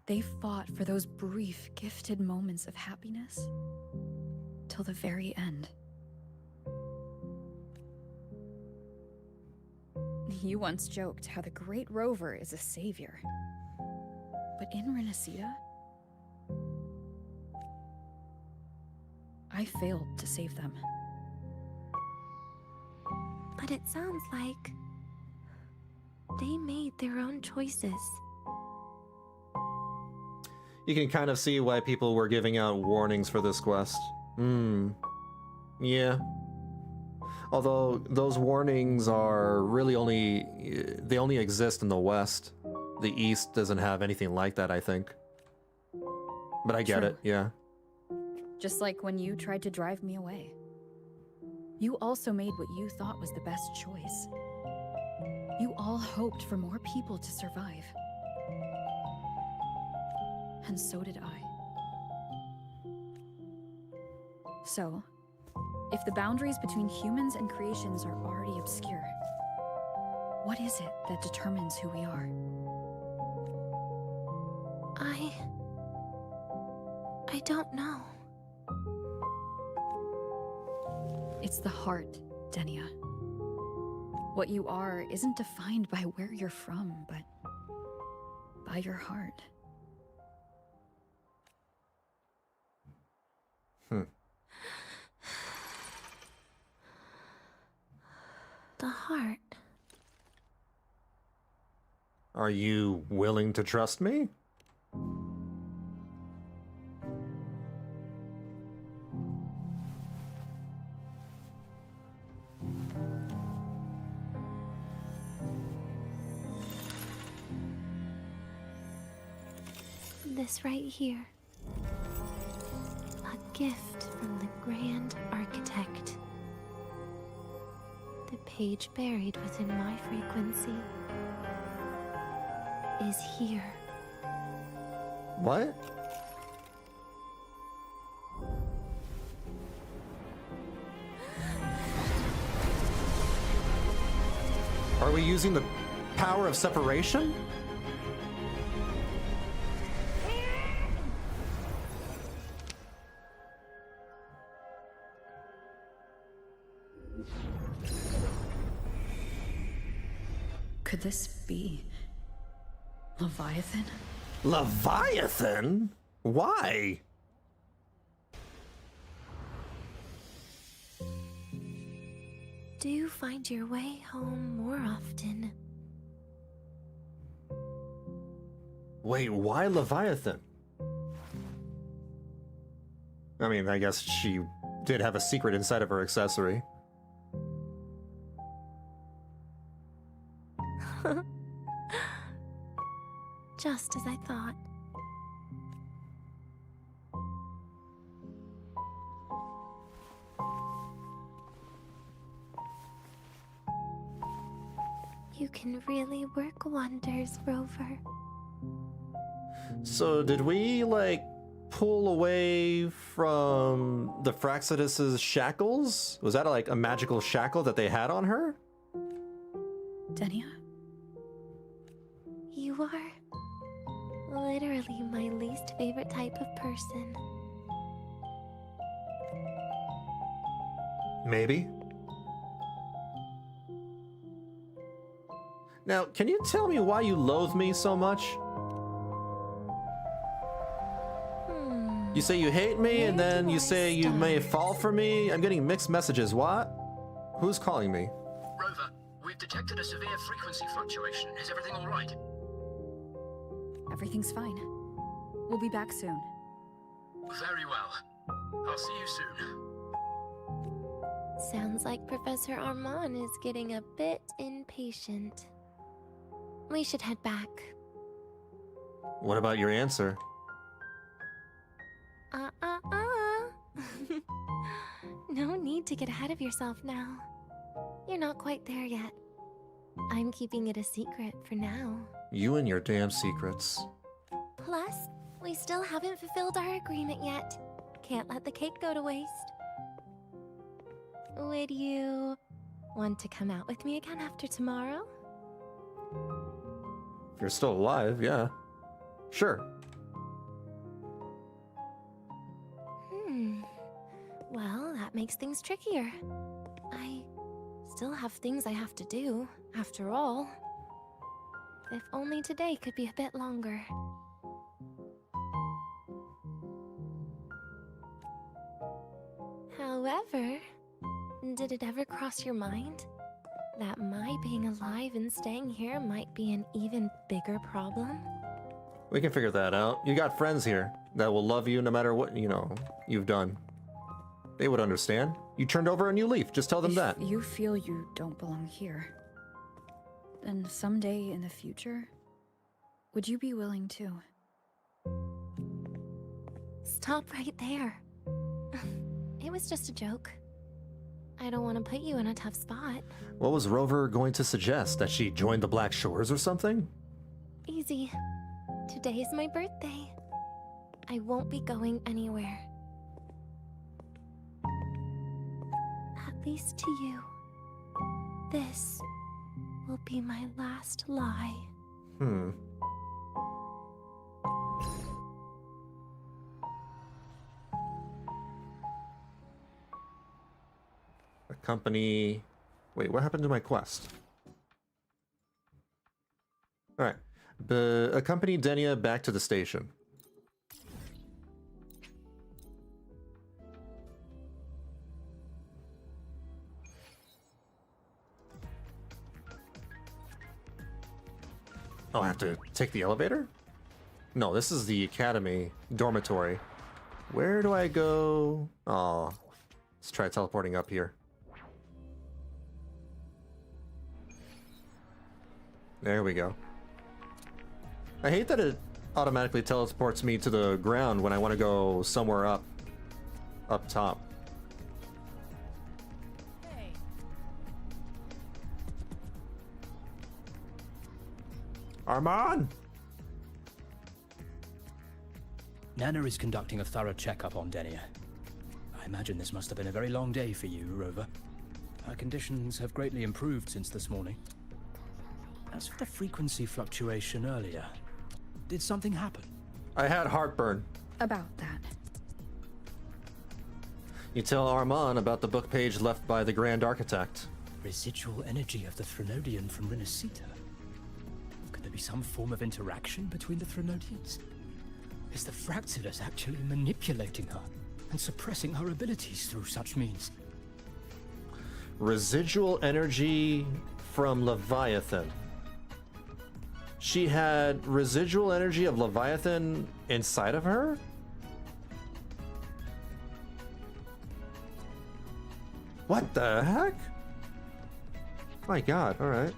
they fought for those brief, gifted moments of happiness till the very end. You once joked how the great rover is a savior. But in Renacida, I failed to save them. But it sounds like they made their own choices. You can kind of see why people were giving out warnings for this quest. Yeah. Although those warnings are really they only exist in the West. The East doesn't have anything like that, I think. But I get True. it, yeah. Just like when you tried to drive me away. You also made what you thought was the best choice. You all hoped for more people to survive. And so did I. So, if the boundaries between humans and creations are already obscure, what is it that determines who we are? I don't know. It's the heart, Denia. What you are isn't defined by where you're from, but by your heart. The heart. Are you willing to trust me? This right here. A gift from the Grand Architect. The page buried within my frequency is here. What? Are we using the power of separation? Could this be Leviathan? Leviathan? Why? Do you find your way home more often? Wait, why Leviathan? I mean, I guess she did have a secret inside of her accessory. Just as I thought. You can really work wonders, Rover. So did we, like, pull away from the Fraxidus's shackles? Was that, like, a magical shackle that they had on her? Denia? You are literally my least favorite type of person. Maybe. Now, can you tell me why you loathe me so much? You say you hate me, and then you say you may fall for me. I'm getting mixed messages. What? Who's calling me? Rover, we've detected a severe frequency fluctuation. Is everything all right? Everything's fine. We'll be back soon. Very well. I'll see you soon. Sounds like Professor Armand is getting a bit impatient. We should head back. What about your answer? No need to get ahead of yourself now. You're not quite there yet. I'm keeping it a secret for now. You and your damn secrets. Plus, we still haven't fulfilled our agreement yet. Can't let the cake go to waste. Would you want to come out with me again after tomorrow? If you're still alive, yeah. Sure. Well, that makes things trickier. I still have things I have to do, after all. If only today could be a bit longer. However, did it ever cross your mind that my being alive and staying here might be an even bigger problem? We can figure that out. You got friends here that will love you no matter what, you've done. They would understand. You turned over a new leaf. Just tell them that. If you feel you don't belong here, then someday in the future, would you be willing to? Stop right there. It was just a joke. I don't want to put you in a tough spot. What was Rover going to suggest? That she joined the Black Shores or something? Easy. Today is my birthday. I won't be going anywhere. At least to you. This will be my last lie. Accompany... Wait, what happened to my quest? Alright. Accompany Denia back to the station. Oh, I have to take the elevator? No, this is the academy dormitory. Where do I go? Oh, let's try teleporting up here. There we go. I hate that it automatically teleports me to the ground when I want to go somewhere up top. Hey. Armand! Nana is conducting a thorough checkup on Denia. I imagine this must have been a very long day for you, Rover. Her conditions have greatly improved since this morning. As for the frequency fluctuation earlier, did something happen? I had heartburn. About that. You tell Armand about the book page left by the Grand Architect. Residual energy of the Threnodian from Renacita. Could there be some form of interaction between the Threnodians? Is the Fractidus actually manipulating her and suppressing her abilities through such means? Residual energy from Leviathan. She had residual energy of Leviathan inside of her? What the heck? My god, alright.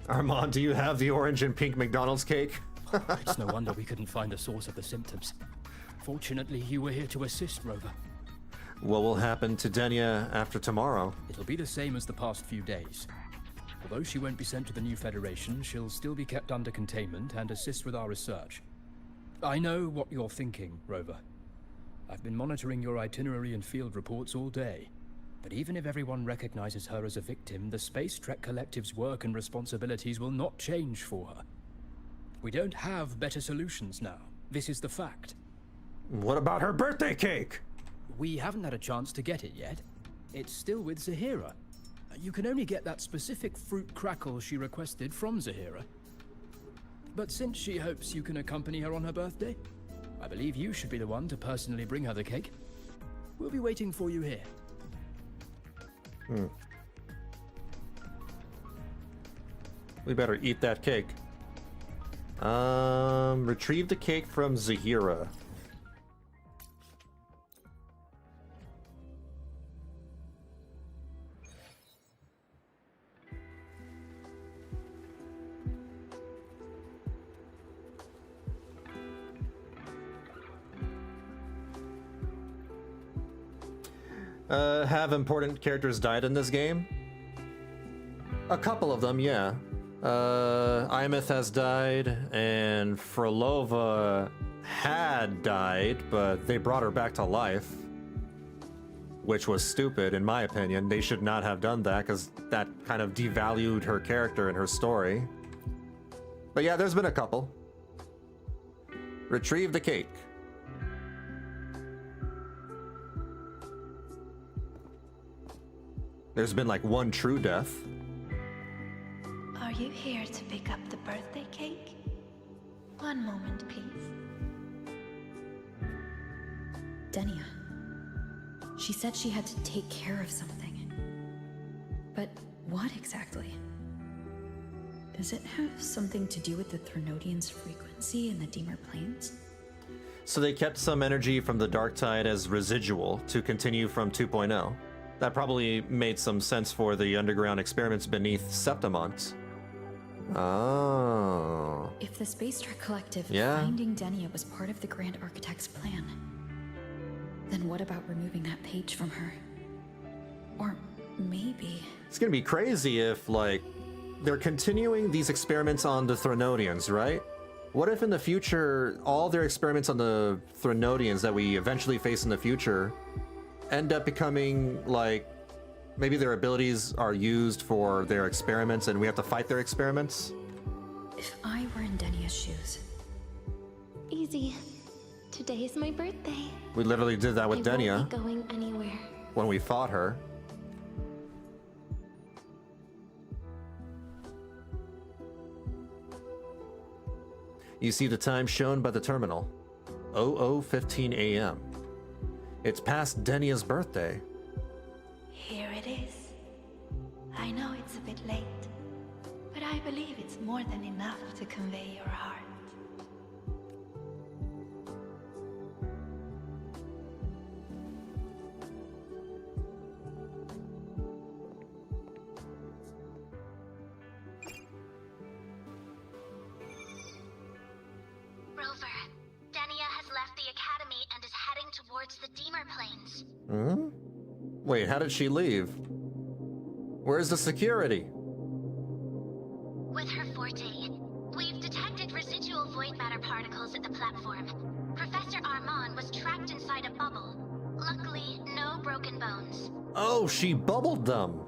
Armand, do you have the orange and pink McDonald's cake? It's no wonder we couldn't find the source of the symptoms. Fortunately, you were here to assist, Rover. What will happen to Denia after tomorrow? It'll be the same as the past few days. Although she won't be sent to the new Federation, she'll still be kept under containment and assist with our research. I know what you're thinking, Rover. I've been monitoring your itinerary and field reports all day. But even if everyone recognizes her as a victim, the Space Trek Collective's work and responsibilities will not change for her. We don't have better solutions now. This is the fact. What about her birthday cake? We haven't had a chance to get it yet. It's still with Zahira. You can only get that specific fruit crackle she requested from Zahira. But since she hopes you can accompany her on her birthday, I believe you should be the one to personally bring her the cake. We'll be waiting for you here. We better eat that cake. Retrieve the cake from Zahira. Have important characters died in this game? A couple of them, yeah. Imeth has died, and Frolova had died, but they brought her back to life. Which was stupid, in my opinion. They should not have done that, because that kind of devalued her character and her story. But yeah, there's been a couple. Retrieve the cake. There's been like one true death. Are you here to pick up the birthday cake? One moment, please. Denia. She said she had to take care of something. But what exactly? Does it have something to do with the Threnodian's frequency in the Deemer Plains? So they kept some energy from the Dark Tide as residual to continue from 2.0. That probably made some sense for the underground experiments beneath Septimont. Oh. If the Space Trek Collective finding Denia was part of the Grand Architect's plan, then what about removing that page from her? Or maybe... It's gonna be crazy if, like, they're continuing these experiments on the Threnodians, right? What if in the future, all their experiments on the Threnodians that we eventually face in the future end up becoming, like, maybe their abilities are used for their experiments and we have to fight their experiments? If I were in Denia's shoes... Easy. Today is my birthday. We literally did that with Denia. I won't be going anywhere. When we fought her. You see the time shown by the terminal. 00:15 a.m. It's past Denia's birthday. Here it is. I know it's a bit late, but I believe it's more than enough to convey your heart. The Deemer Plains. Hmm? Wait, how did she leave? Where's the security? With her forte, we've detected residual void matter particles at the platform. Professor Armand was trapped inside a bubble. Luckily, no broken bones. Oh, she bubbled them.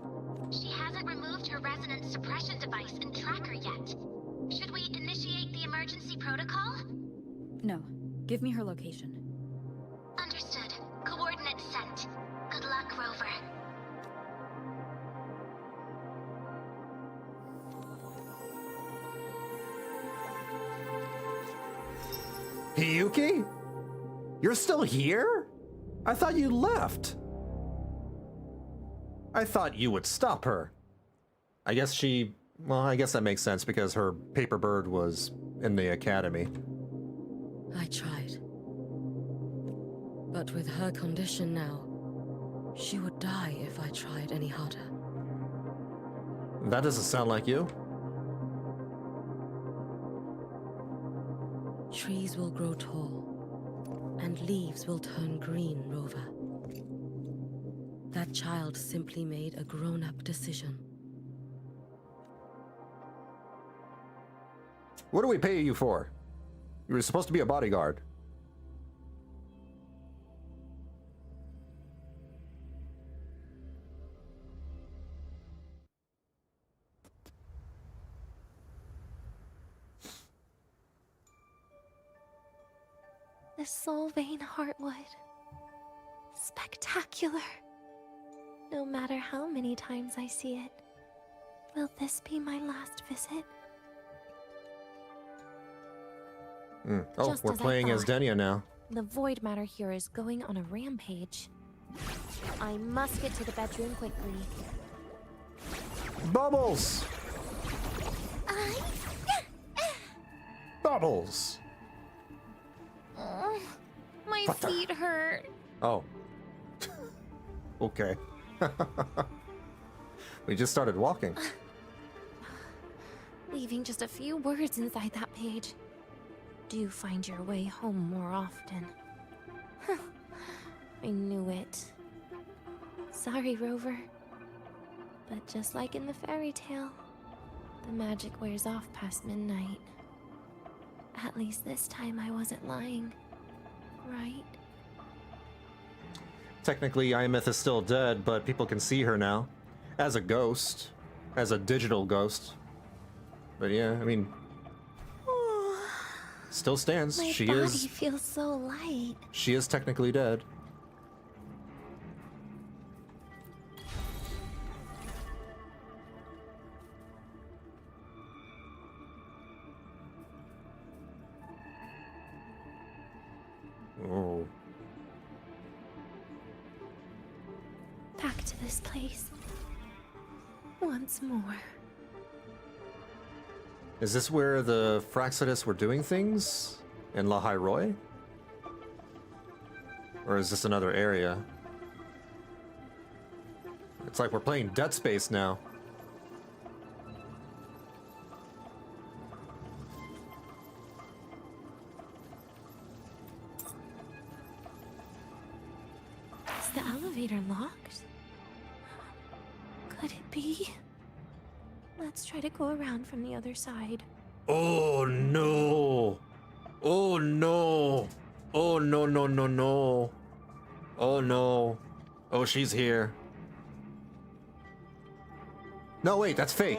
She hasn't removed her resonance suppression device and tracker yet. Should we initiate the emergency protocol? No. Give me her location. Understood. Coordinates sent. Good luck, Rover. Hiyuki? You're still here? I thought you left. I thought you would stop her. I guess she... Well, I guess that makes sense because her paper bird was in the academy. I tried. But with her condition now, she would die if I tried any harder. That doesn't sound like you. Trees will grow tall, and leaves will turn green, Rover. That child simply made a grown-up decision. What do we pay you for? You were supposed to be a bodyguard. The Soul Vein Heartwood. Spectacular. No matter how many times I see it, will this be my last visit? Oh, Just we're as I playing as thought. Denia now. The void matter here is going on a rampage. I must get to the bedroom quickly. Bubbles! Bubbles! My feet hurt. Oh. Okay. We just started walking. Leaving just a few words inside that page. Do find your way home more often. I knew it. Sorry, Rover. But just like in the fairy tale, the magic wears off past midnight. At least this time I wasn't lying, right? Technically, Ymith is still dead, but people can see her now. As a ghost. As a digital ghost. But yeah, I mean... still stands. My body feels so light. She is technically dead. Oh. Back to this place. Once more. Is this where the Fraxidus were doing things? In lahai-roi? Or is this another area? It's like we're playing Dead Space now. Is the elevator locked? Could it be? Let's try to go around from the other side. Oh no! Oh no! Oh no no no no! Oh no! Oh, she's here. No, wait, that's fake.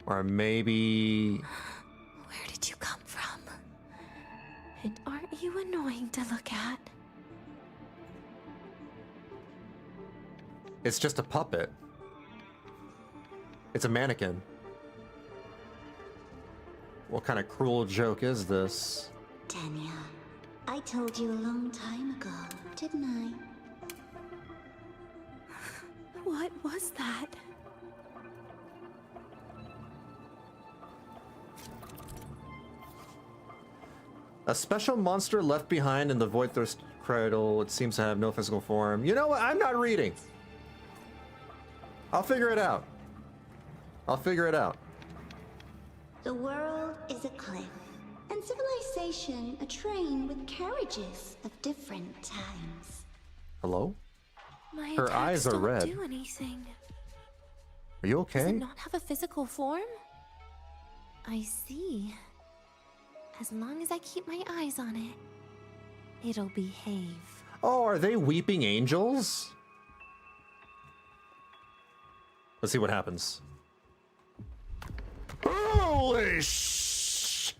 Or maybe... Where did you come from? And aren't you annoying to look at? It's just a puppet. It's a mannequin. What kind of cruel joke is this? Denia, I told you a long time ago, didn't I? What was that? A special monster left behind in the Voidthirst Cradle. It seems to have no physical form. You know what? I'm not reading. I'll figure it out. I'll figure it out. The world is a cliff, and civilization a train with carriages of different times. Hello? My Her attacks eyes are don't red. do anything. Are you Does okay? it not have a physical form? I see. As long as I keep my eyes on it, it'll behave. Oh, are they weeping angels? Let's see what happens. Holy sh!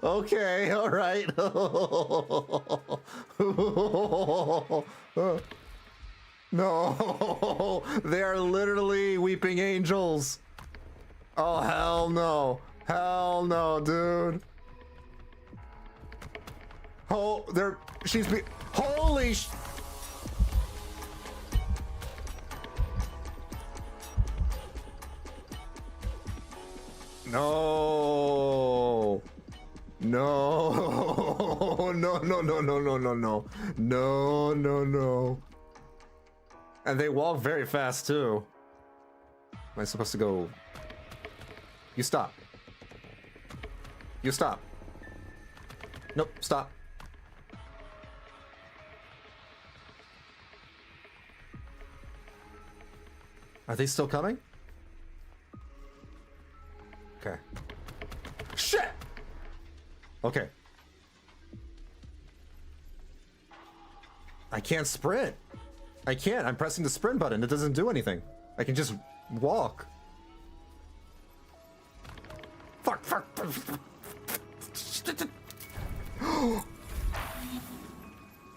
Okay, all right. No, they are literally weeping angels. Oh, hell no. Hell no, dude. Oh, holy sh... No. No. No, no, no, no, no, no, no. No, no, no. And they walk very fast, too. Am I supposed to go... You stop. You stop. Nope, stop. Are they still coming? Okay. Shit! Okay. I can't sprint. I can't. I'm pressing the sprint button. It doesn't do anything. I can just walk. Fuck, fuck.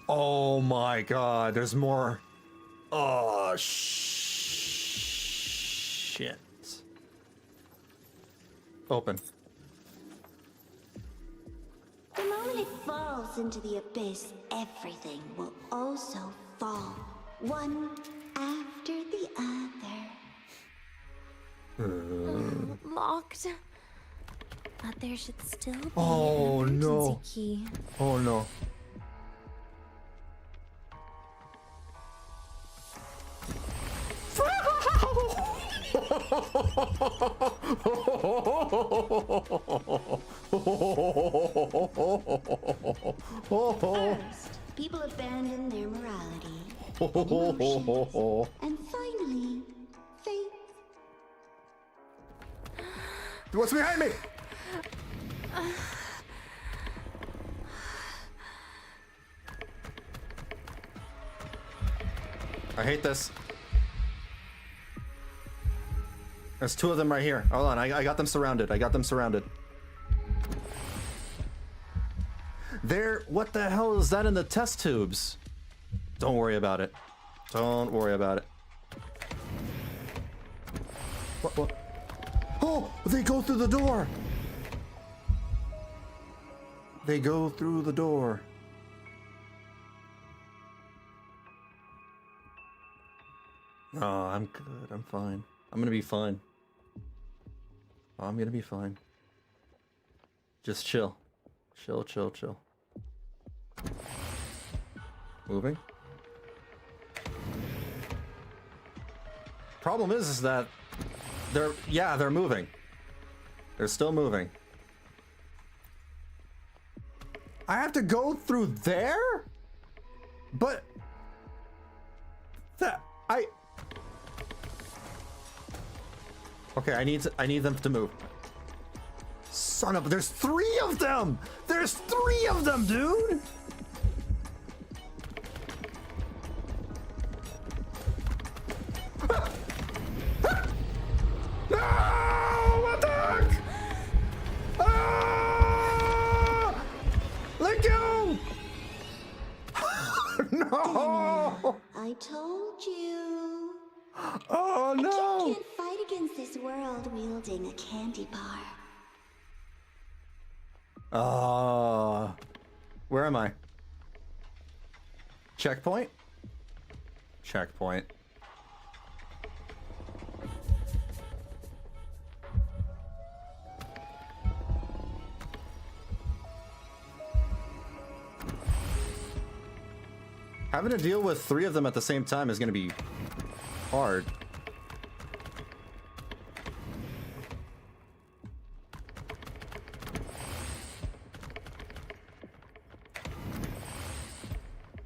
Oh my god, there's more. Oh, shit. Open. The moment it falls into the abyss, everything will also fall, one after the other. Locked. But there should still be Oh an no. emergency key. Oh no. First, people abandon their morality, emotions, and finally, faith. What's behind me? I hate this. There's two of them right here. Hold on, I got them surrounded. I got them surrounded. There, what the hell is that in the test tubes? Don't worry about it. Don't worry about it. What? Oh, they go through the door. They go through the door. Oh, I'm good. I'm fine. I'm gonna be fine. I'm gonna be fine. Just chill. Chill, chill, chill. Moving. Problem is that they're moving. They're still moving. I have to go through there? But okay, I need them to move. Son of, there's 3 of them! There's 3 of them, dude! No! What the heck? Ah! Let go! No! I told you. Oh no! A kid can't fight against this world wielding a candy bar. Where am I? Checkpoint? Checkpoint. Having to deal with 3 of them at the same time is gonna be hard.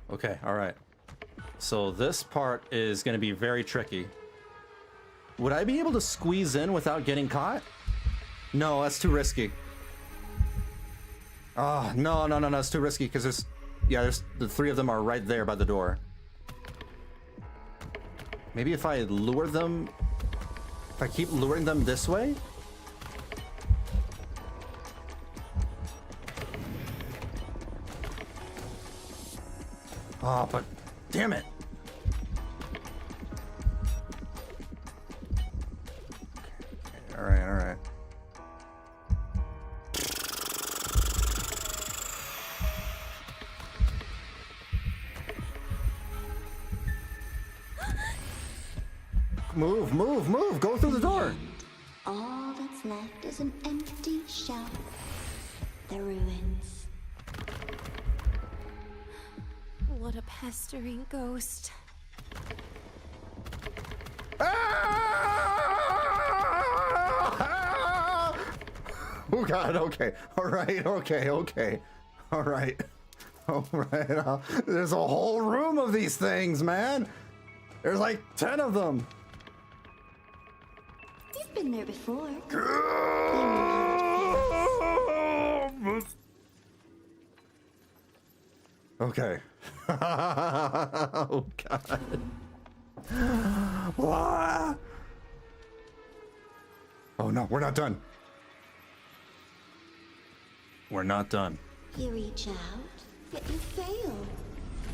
Okay, alright. So this part is gonna be very tricky. Would I be able to squeeze in without getting caught? No, that's too risky. Oh, no, it's too risky because there's the 3 of them are right there by the door. Maybe if I lure them, if I keep luring them this way? Oh, but damn it. Okay, all right. Move, go through the door. All that's left is an empty shell. The ruins. What a pestering ghost. Oh god, okay. Alright. There's a whole room of these things, man. There's like 10 of them. You've been there before. Okay. Oh god. What? Oh no, we're not done. We're not done. You reach out, yet you fail.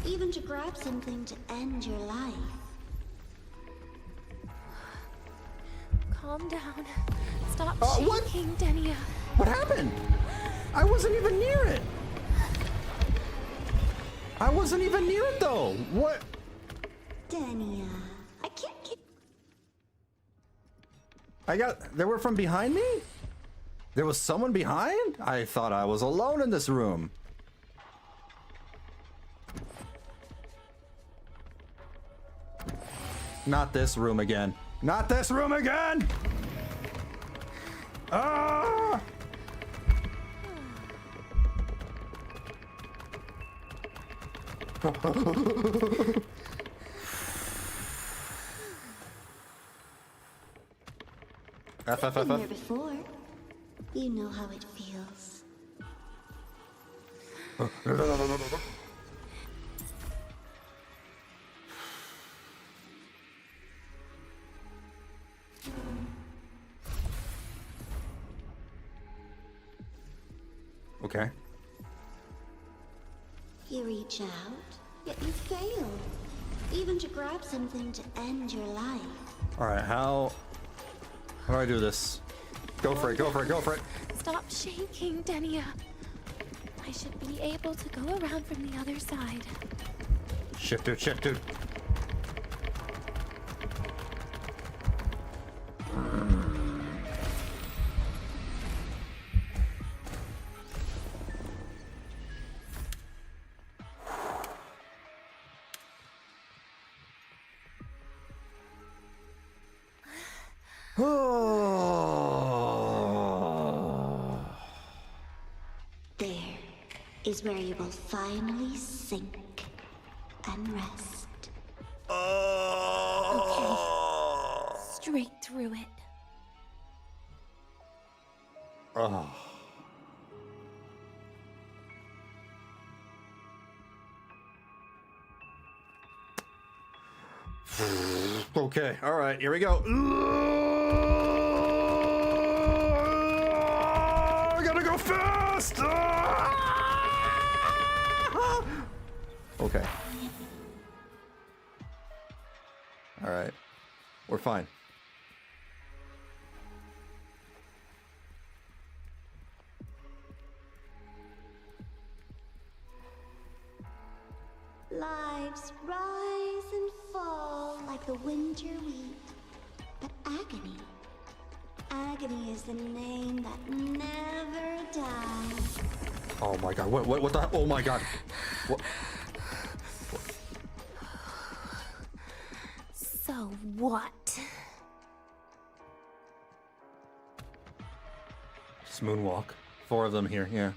Even to grab something to end your life. Calm down. Stop what? shaking, Denia. What happened? I wasn't even near it. I wasn't even near it though. What? Denia, I can't keep. They were from behind me? There was someone behind? I thought I was alone in this room. Not this room again. Not this room again! Ah! I've been there before. You know how it feels. Okay. You reach out, yet you fail. Even to grab something to end your life. Alright, how do I do this? Go for it, go for it, go for it! Stop shaking, Denia. I should be able to go around from the other side. Shit, dude, shit, dude. There is where you will finally sink and rest. Okay. Straight through it. Oh. Okay, all right, here we go. I gotta go fast. Okay. All right, we're fine. Lives rise and fall like the winter wheat. But agony is the name that never dies. Oh my god, what the, oh my god. What? So what? Just moonwalk. 4 of them here, yeah.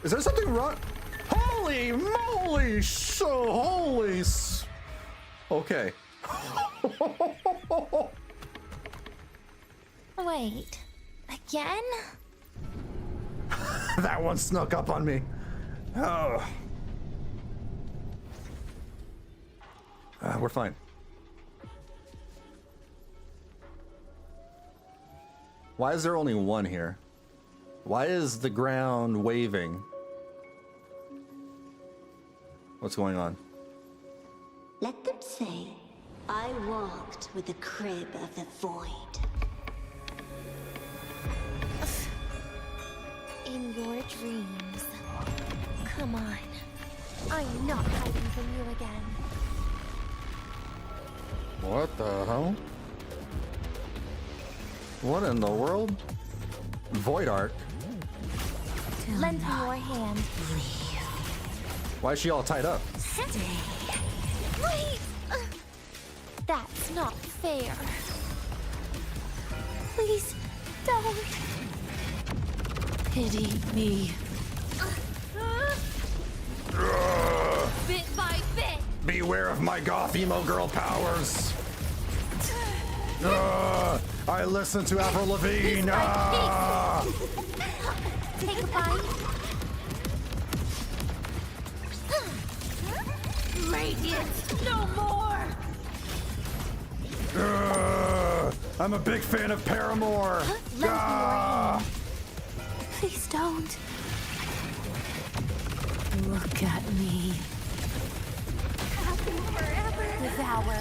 Is there something wrong? Holy moly, so holy. Okay. Wait, again? That one snuck up on me. Oh. We're fine. Why is there only one here? Why is the ground waving? What's going on? Let them say, I walked with the crib of the void. In your dreams. Come on. I'm not hiding from you again. What the hell? What in the world? Void art? Lend me your hand. Why is she all tied up? Wait! That's not fair. Please don't. Pity me. Bit by bit. Beware of my goth emo girl powers. I listen to Avril Lavigne. Take a bite. Radiant, no more. I'm a big fan of Paramore. Please don't. Look at me. Happy forever. Devour.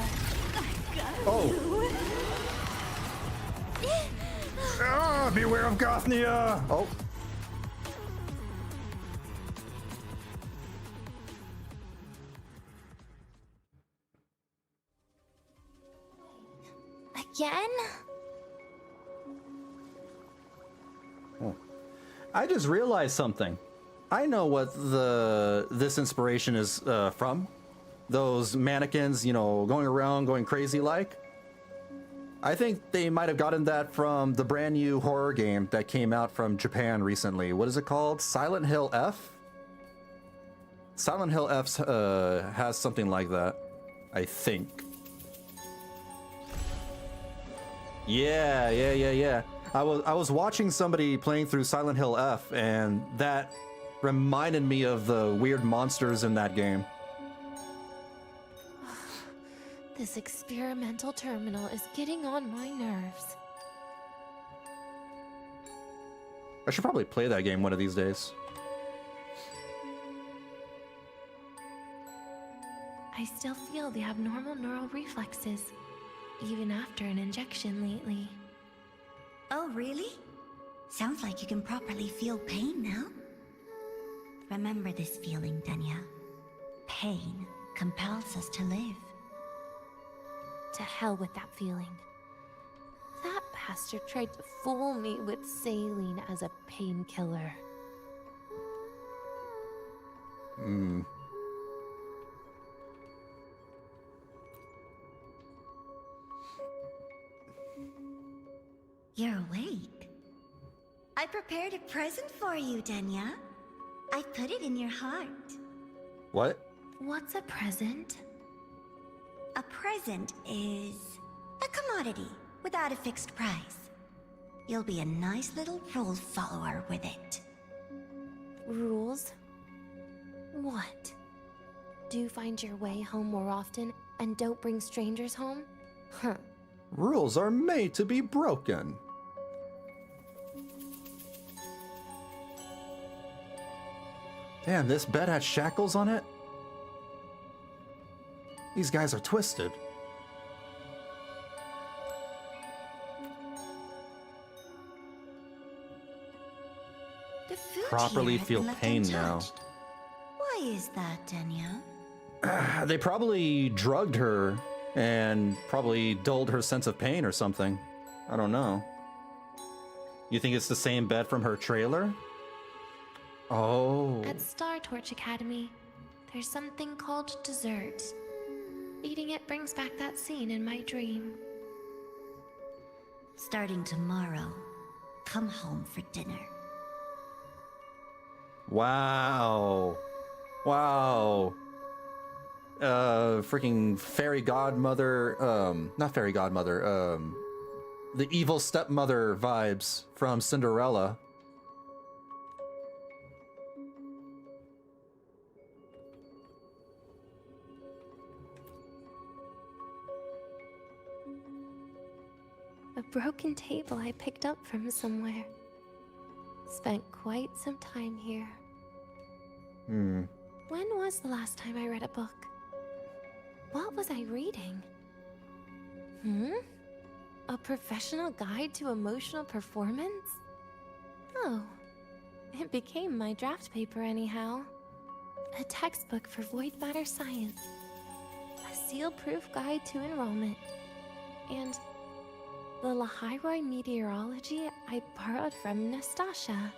Oh. Beware of Gothnia. Oh. Again? Oh. I just realized something. I know what this inspiration is from. Those mannequins, you know, going around, going crazy like. I think they might have gotten that from the brand new horror game that came out from Japan recently. What is it called? Silent Hill F? Silent Hill F has something like that, I think. Yeah. I was watching somebody playing through Silent Hill F, and that reminded me of the weird monsters in that game. This experimental terminal is getting on my nerves. I should probably play that game one of these days. I still feel the abnormal neural reflexes, even after an injection lately. Oh, really? Sounds like you can properly feel pain now. Remember this feeling, Denia. Pain compels us to live. To hell with that feeling. That bastard tried to fool me with saline as a painkiller. You're awake. I prepared a present for you, Denia. I put it in your heart. What? What's a present? A present is a commodity without a fixed price. You'll be a nice little rule follower with it. Rules? What? Do you find your way home more often and don't bring strangers home? Huh. Rules are made to be broken. Damn, this bed had shackles on it? These guys are twisted. The food Properly here has feel been left pain now. untouched. Why is that, Denia? They probably drugged her and probably dulled her sense of pain or something. I don't know. You think it's the same bed from her trailer? Oh. At Star Torch Academy, there's something called dessert. Eating it brings back that scene in my dream. Starting tomorrow, come home for dinner. Wow. Wow. Freaking fairy godmother, not fairy godmother, the evil stepmother vibes from Cinderella. A broken table I picked up from somewhere. Spent quite some time here. When was the last time I read a book? What was I reading? A professional guide to emotional performance? Oh, it became my draft paper anyhow. A textbook for void matter science. A seal-proof guide to enrollment. And the lahai-roi meteorology I borrowed from Nastasha.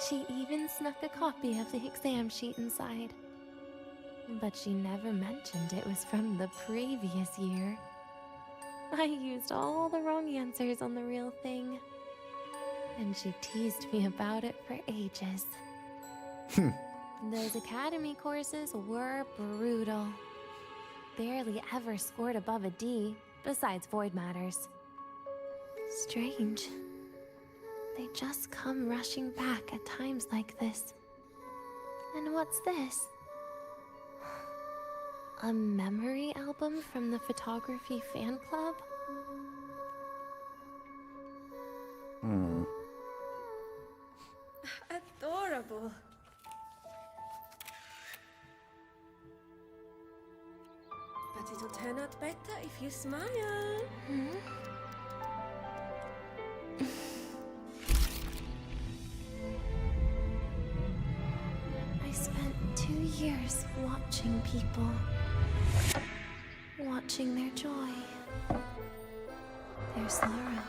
She even snuck a copy of the exam sheet inside. But she never mentioned it was from the previous year. I used all the wrong answers on the real thing. And she teased me about it for ages. Those academy courses were brutal. Barely ever scored above a D, besides void matters. Strange. They just come rushing back at times like this. And what's this? A memory album from the photography fan club? Adorable. But it'll turn out better if you smile. I spent 2 years watching people. Watching their joy. Their sorrow.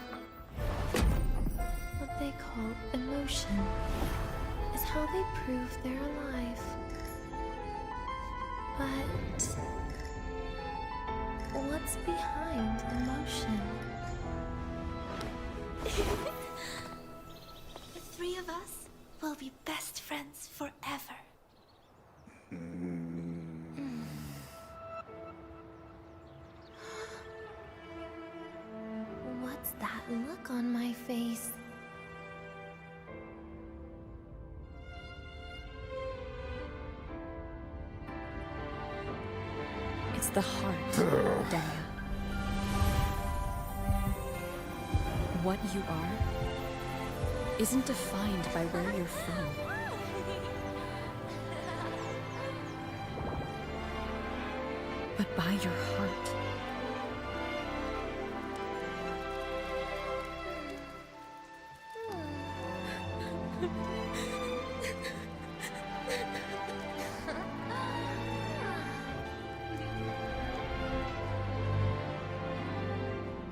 What they call emotion is how they prove they're alive. But what's behind emotion? The three of us will be best friends forever. What's that look on my face? It's the heart, Denia. What you are isn't defined by where you're from. But by your heart.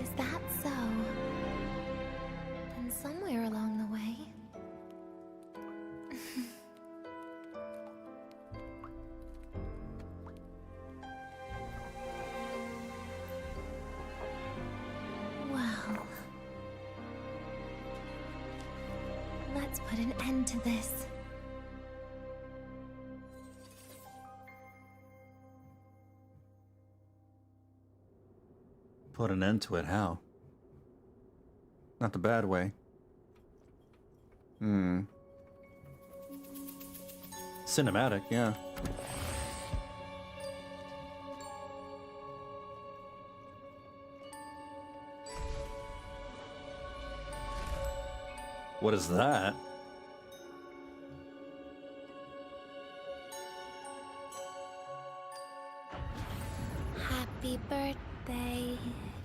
Is that so? Then somewhere along the way... Well... Let's put an end to this. Put an end to it, how? Not the bad way. Cinematic, yeah. What is that? Happy birthday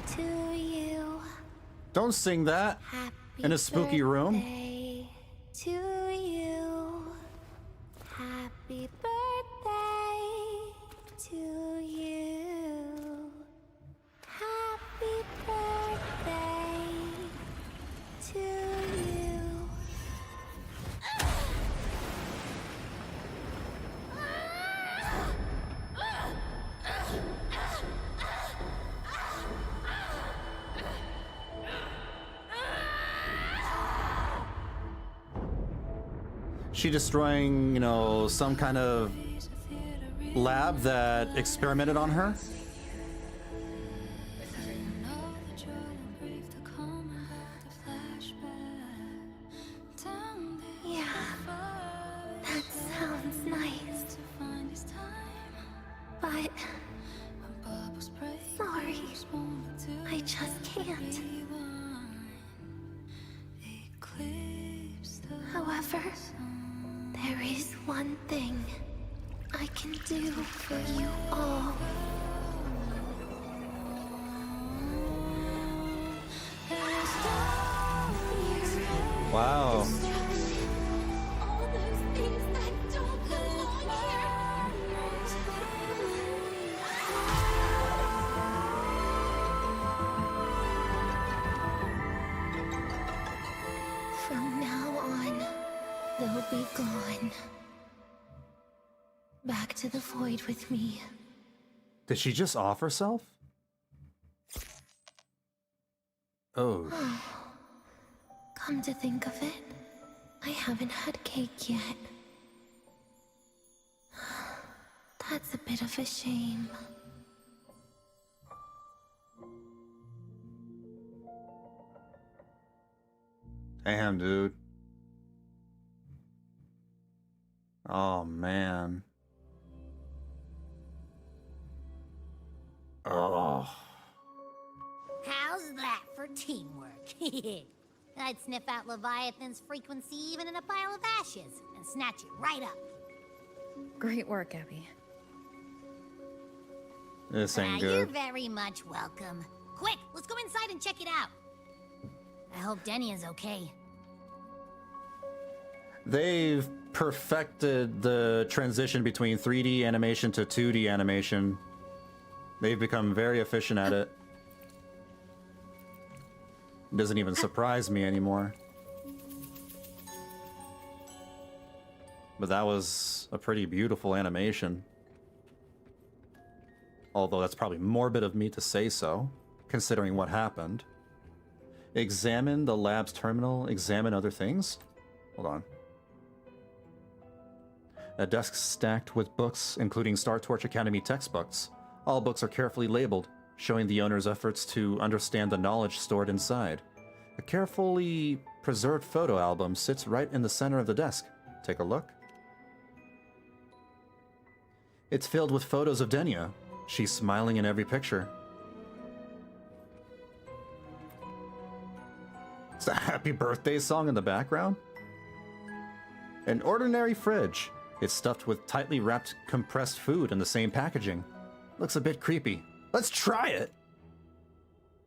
to you. Don't sing that in a spooky room. Birthday to you. Happy birthday to you. Happy birthday to you. She destroying, you know, some kind of lab that experimented on her? Yeah, that sounds nice. But... sorry, I just can't. However, there is one thing I can do for you all. Wow. From now on, they'll be gone. Back to the void with me. Did she just off herself? Oh. Come to think of it, I haven't had cake yet. That's a bit of a shame. Damn, dude. Oh, man. Oh. How's that for teamwork? I'd sniff out Leviathan's frequency even in a pile of ashes and snatch it right up. Great work, Abby. This ain't You're good. very much welcome. Quick, let's go inside and check it out. I hope Denia's okay. They've perfected the transition between 3D animation to 2D animation. They've become very efficient at it. It doesn't even surprise me anymore. But that was a pretty beautiful animation. Although that's probably morbid of me to say so, considering what happened. Examine the lab's terminal. Examine other things. Hold on. A desk stacked with books, including Star Torch Academy textbooks. All books are carefully labeled, showing the owner's efforts to understand the knowledge stored inside. A carefully preserved photo album sits right in the center of the desk. Take a look. It's filled with photos of Denia. She's smiling in every picture. It's a happy birthday song in the background. An ordinary fridge. It's stuffed with tightly wrapped compressed food in the same packaging. Looks a bit creepy. Let's try it!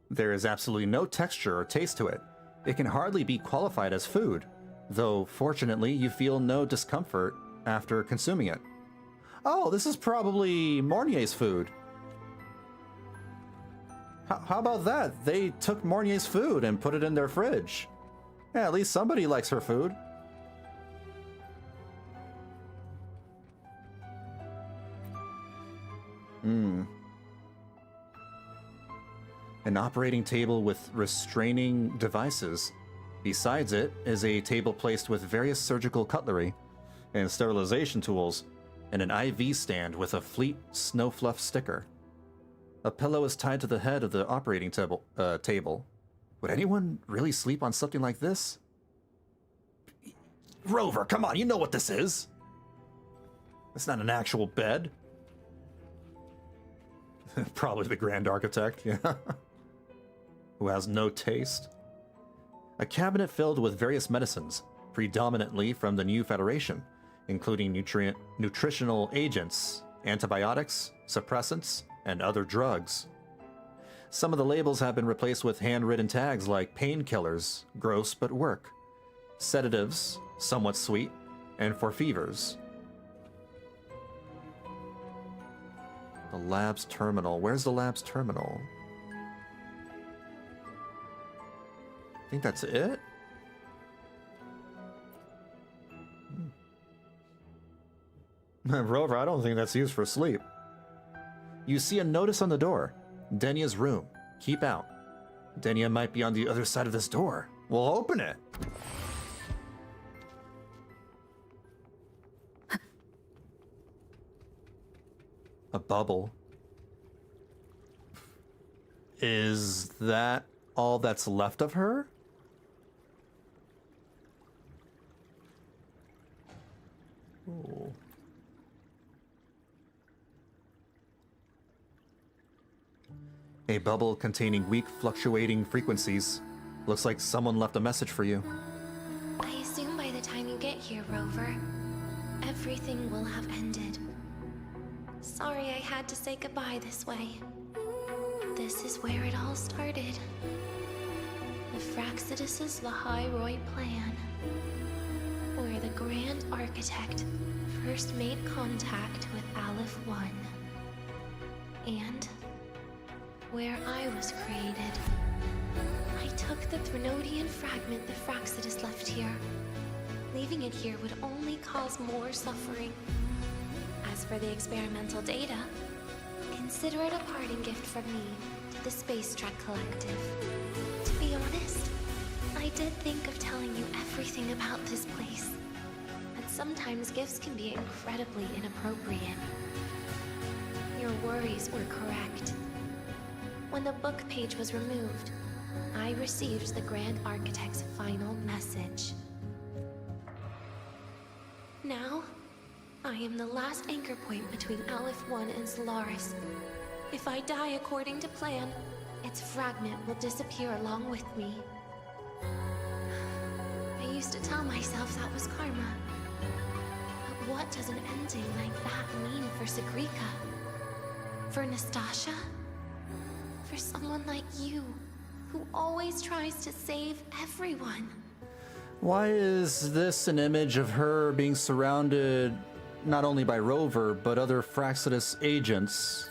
There is absolutely no texture or taste to it. It can hardly be qualified as food, though fortunately you feel no discomfort after consuming it. Oh, this is probably Mornier's food. How about that? They took Mornier's food and put it in their fridge. Yeah, at least somebody likes her food. An operating table with restraining devices. Besides it is a table placed with various surgical cutlery and sterilization tools, and an IV stand with a Fleet Snowfluff sticker. A pillow is tied to the head of the operating table. Would anyone really sleep on something like this? Rover, come on, you know what this is. It's not an actual bed. Probably the Grand Architect, yeah. Who has no taste. A cabinet filled with various medicines, predominantly from the New Federation, including nutritional agents, antibiotics, suppressants, and other drugs. Some of the labels have been replaced with handwritten tags like painkillers, gross but work, sedatives, somewhat sweet, and for fevers. The lab's terminal. Where's the lab's terminal? I think that's it? Rover, I don't think that's used for sleep. You see a notice on the door. Denia's room. Keep out. Denia might be on the other side of this door. We'll open it. A bubble. Is that all that's left of her? Ooh. A bubble containing weak, fluctuating frequencies. Looks like someone left a message for you. I assume by the time you get here, Rover, everything will have ended. Sorry I had to say goodbye this way. This is where it all started. The Fraxidus' lahai-roi plan. Where the Grand Architect first made contact with Aleph 1. And where I was created. I took the Threnodian fragment the Fraxidus left here. Leaving it here would only cause more suffering. As for the experimental data, consider it a parting gift from me to the Space Trek Collective. To be honest, I did think of telling you everything about this place, but sometimes gifts can be incredibly inappropriate. Your worries were correct. When the book page was removed, I received the Grand Architect's final message. Now, I am the last anchor point between Aleph 1 and Solaris. If I die according to plan, its fragment will disappear along with me. I used to tell myself that was karma. But what does an ending like that mean for Sagrika? For Nastasha? For someone like you, who always tries to save everyone? Why is this an image of her being surrounded not only by Rover, but other Fraxidus agents?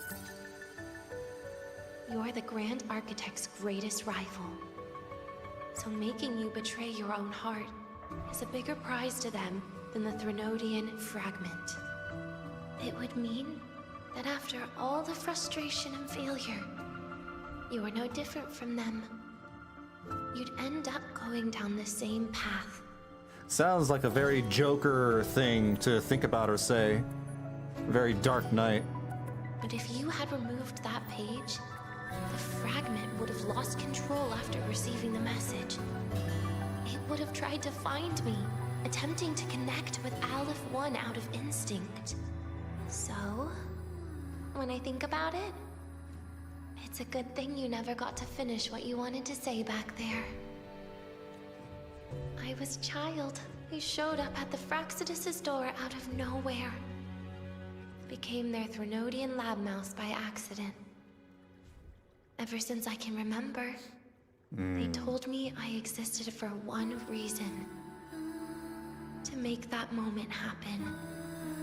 You're the Grand Architect's greatest rival. So making you betray your own heart is a bigger prize to them than the Threnodian fragment. It would mean that after all the frustration and failure, you are no different from them. you'd end up going down the same path. Sounds like a very Joker thing to think about or say. Very Dark Knight. But if you had removed that page, the fragment would have lost control after receiving the message. It would have tried to find me, attempting to connect with Aleph 1 out of instinct. So, when I think about it, it's a good thing you never got to finish what you wanted to say back there. I was a child who showed up at the Fraxidus' door out of nowhere. Became their Threnodian lab mouse by accident. Ever since I can remember, they told me I existed for one reason. To make that moment happen.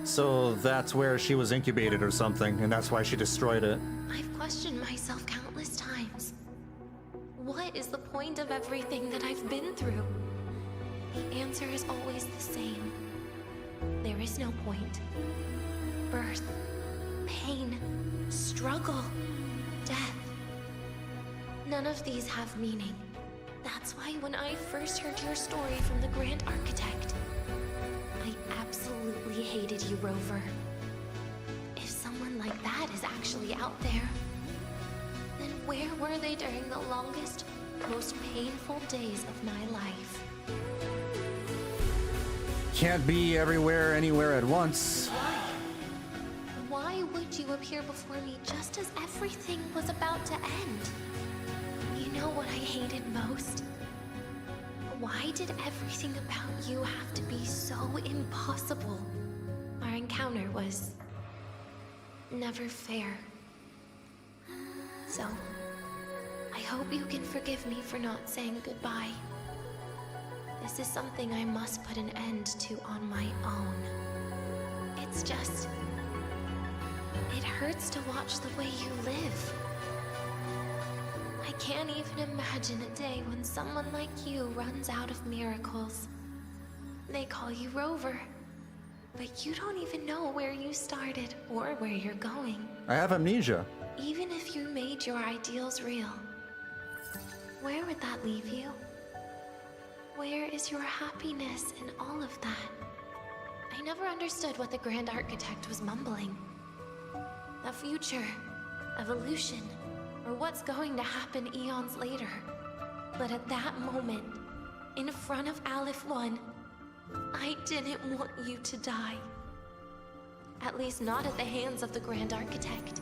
So that's where she was incubated or something, and that's why she destroyed it. I've questioned myself countless times. What is the point of everything that I've been through? The answer is always the same. There is no point. Birth, pain, struggle, death. None of these have meaning. That's why when I first heard your story from the Grand Architect, I absolutely hated you, Rover. If someone like that is actually out there, then where were they during the longest, most painful days of my life? Can't be everywhere, anywhere at once. Why would you appear before me just as everything was about to end? You know what I hated most? Why did everything about you have to be so impossible? Our encounter was never fair. So, I hope you can forgive me for not saying goodbye. This is something I must put an end to on my own. It's just... it hurts to watch the way you live. I can't even imagine a day when someone like you runs out of miracles. They call you Rover, but you don't even know where you started or where you're going. I have amnesia. Even if you made your ideals real, where would that leave you? Where is your happiness in all of that? I never understood what the Grand Architect was mumbling. The future, evolution, or what's going to happen eons later. But at that moment, in front of Aleph 1, I didn't want you to die. At least not at the hands of the Grand Architect,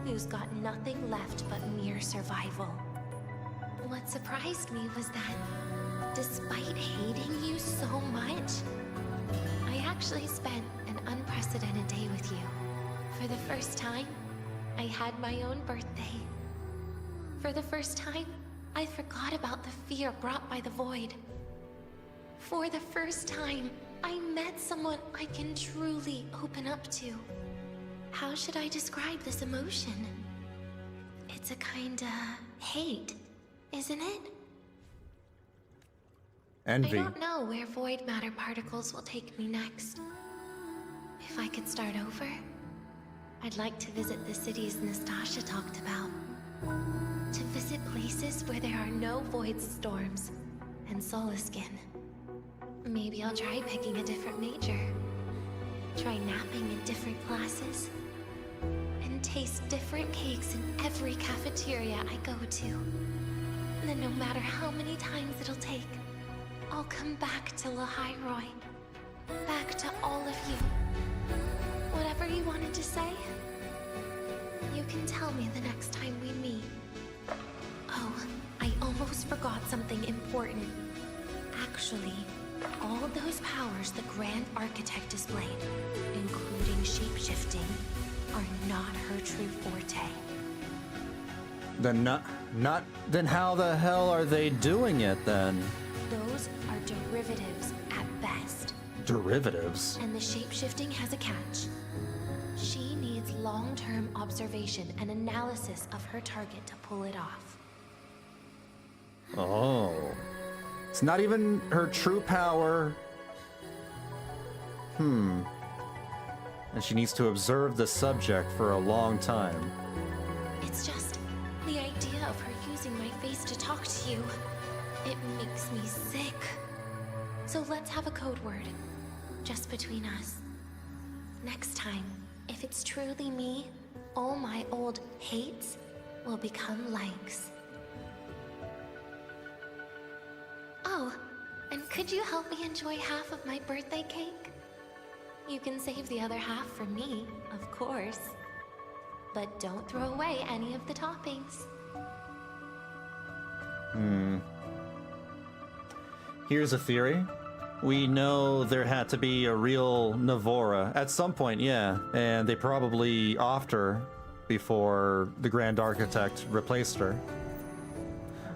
who's got nothing left but mere survival. What surprised me was that, despite hating you so much, I actually spent an unprecedented day with you. For the first time, I had my own birthday. For the first time, I forgot about the fear brought by the void. For the first time, I met someone I can truly open up to. How should I describe this emotion? It's a kinda hate, isn't it? Envy. I don't know where void matter particles will take me next. If I could start over, I'd like to visit the cities Nastasha talked about. To visit places where there are no void storms and Solaskin. Maybe I'll try picking a different major. Try napping in different classes. And taste different cakes in every cafeteria I go to. Then no matter how many times it'll take, I'll come back to lahai-roi. Back to all of you. Whatever you wanted to say, you can tell me the next time we meet. Oh, I almost forgot something important. Actually, all of those powers the Grand Architect displayed, including shape-shifting, are not her true forte. Then then how the hell are they doing it then? Those are derivatives at best. Derivatives? And the shape-shifting has a catch. She needs long-term observation and analysis of her target to pull it off. Oh. It's not even her true power. And she needs to observe the subject for a long time. It's just the idea of of her using my face to talk to you. It makes me sick. So let's have a code word. Just between us. Next time, if it's truly me, all my old hates will become likes. Oh, and could you help me enjoy half of my birthday cake? You can save the other half for me, of course. But don't throw away any of the toppings. Here's a theory. We know there had to be a real Navora at some point, yeah. And they probably offed her before the Grand Architect replaced her.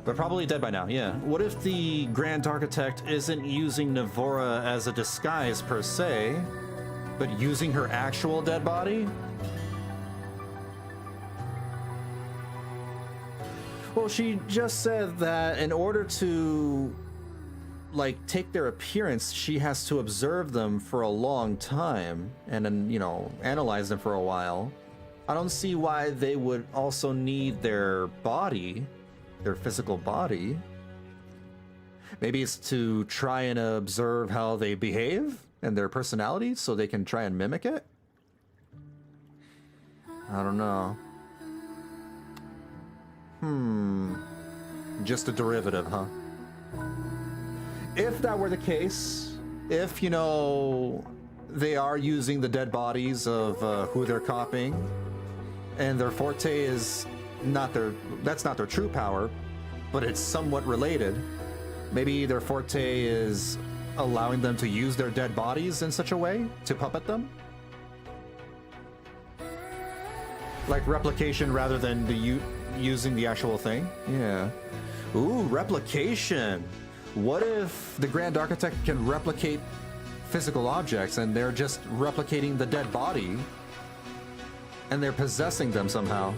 But probably dead by now, yeah. What if the Grand Architect isn't using Navora as a disguise per se, but using her actual dead body? Well, she just said that in order to, like, take their appearance, she has to observe them for a long time and then, you know, analyze them for a while. I don't see why they would also need their body, their physical body. Maybe it's to try and observe how they behave and their personality so they can try and mimic it? I don't know. Just a derivative, huh? If that were the case, if, you know, they are using the dead bodies of who they're copying, and their forte is not that's not their true power, but it's somewhat related. Maybe their forte is allowing them to use their dead bodies in such a way to puppet them? Like replication rather than using the actual thing? Yeah. Ooh, replication! What if the Grand Architect can replicate physical objects and they're just replicating the dead body and they're possessing them somehow?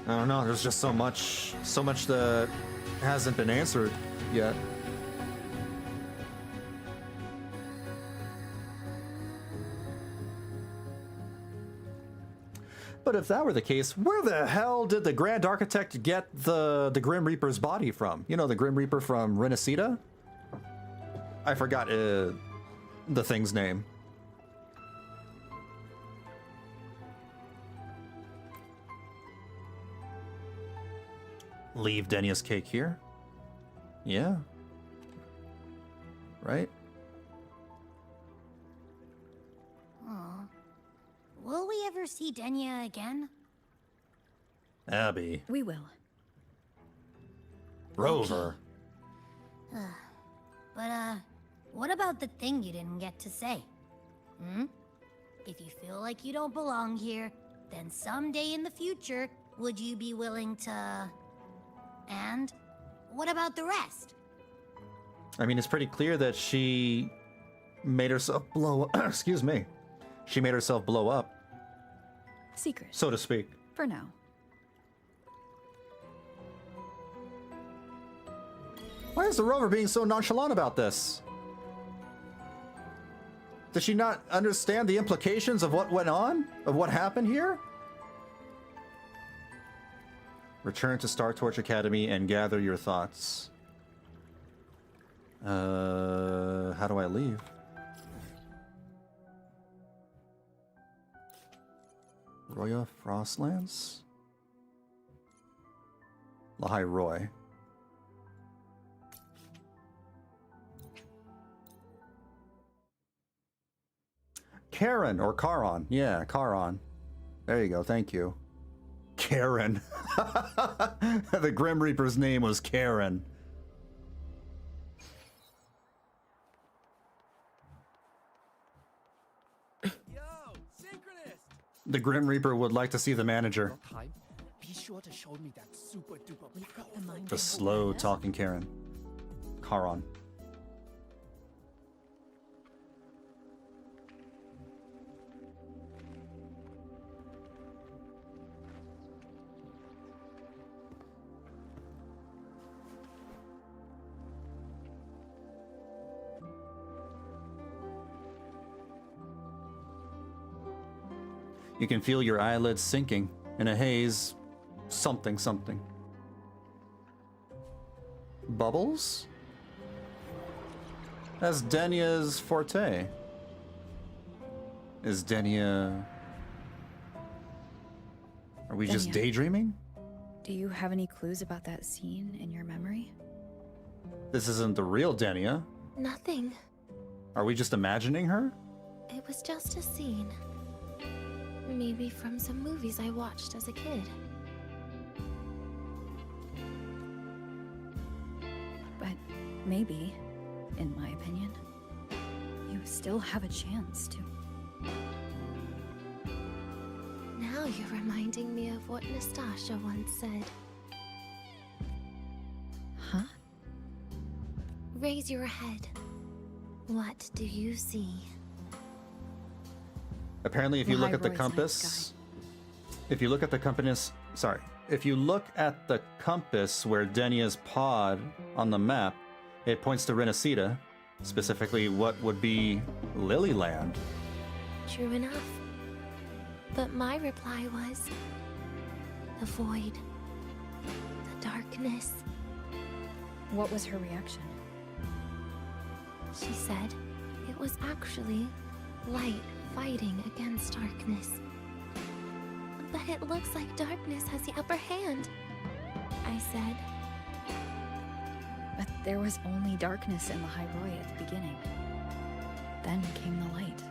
I don't know, there's just so much that hasn't been answered yet. But if that were the case, where the hell did the Grand Architect get the Grim Reaper's body from? You know, the Grim Reaper from Renacida? I forgot the thing's name. Leave Denia's cake here? Yeah. Right? Will we ever see Denia again? Abby. We will. Rover. But, what about the thing you didn't get to say? If you feel like you don't belong here, then someday in the future, would you be willing to... And what about the rest? I mean, it's pretty clear that she made herself blow up. Excuse me. She made herself blow up. Secret. So to speak. For now. Why is the rover being so nonchalant about this? Does she not understand the implications of what went on? Of what happened here? Return to Star Torch Academy and gather your thoughts. How do I leave? Roya Frostlands? Lahai-roi. Karen or Charon. Yeah, Charon. There you go, thank you. Karen. The Grim Reaper's name was Karen. The Grim Reaper would like to see the manager. Be sure to show me that super duper. The slow talking Karen. Charon. You can feel your eyelids sinking in a haze. Something, something. Bubbles? That's Denia's forte. Is Denia... Are we just Denia. daydreaming? Do you have any clues about that scene in your memory? This isn't the real Denia. Nothing. Are we just imagining her? It was just a scene. Maybe from some movies I watched as a kid. But maybe, in my opinion, you still have a chance to. Now you're reminding me of what Nastasha once said. Huh? Raise your head. What do you see? Apparently, if you look at the Lahai-roi's compass, if you look at the compass, sorry, if you look at the compass where Denia's pod on the map, it points to Renacida, specifically what would be Lilyland. True enough. But my reply was... the void. The darkness. What was her reaction? She said it was actually light fighting against darkness. But it looks like darkness has the upper hand, I said. But there was only darkness in lahai-roi at the beginning. Then came the light.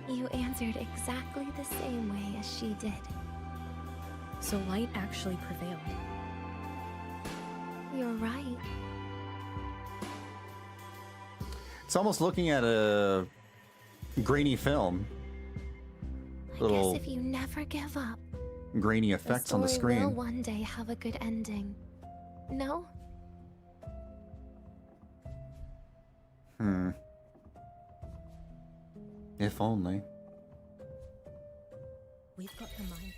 You answered exactly the same way as she did. So light actually prevailed. You're right. It's almost looking at a grainy film. I guess if you never give up, grainy effects on the story will screen. one day have a good ending. No? If only. We've got the mind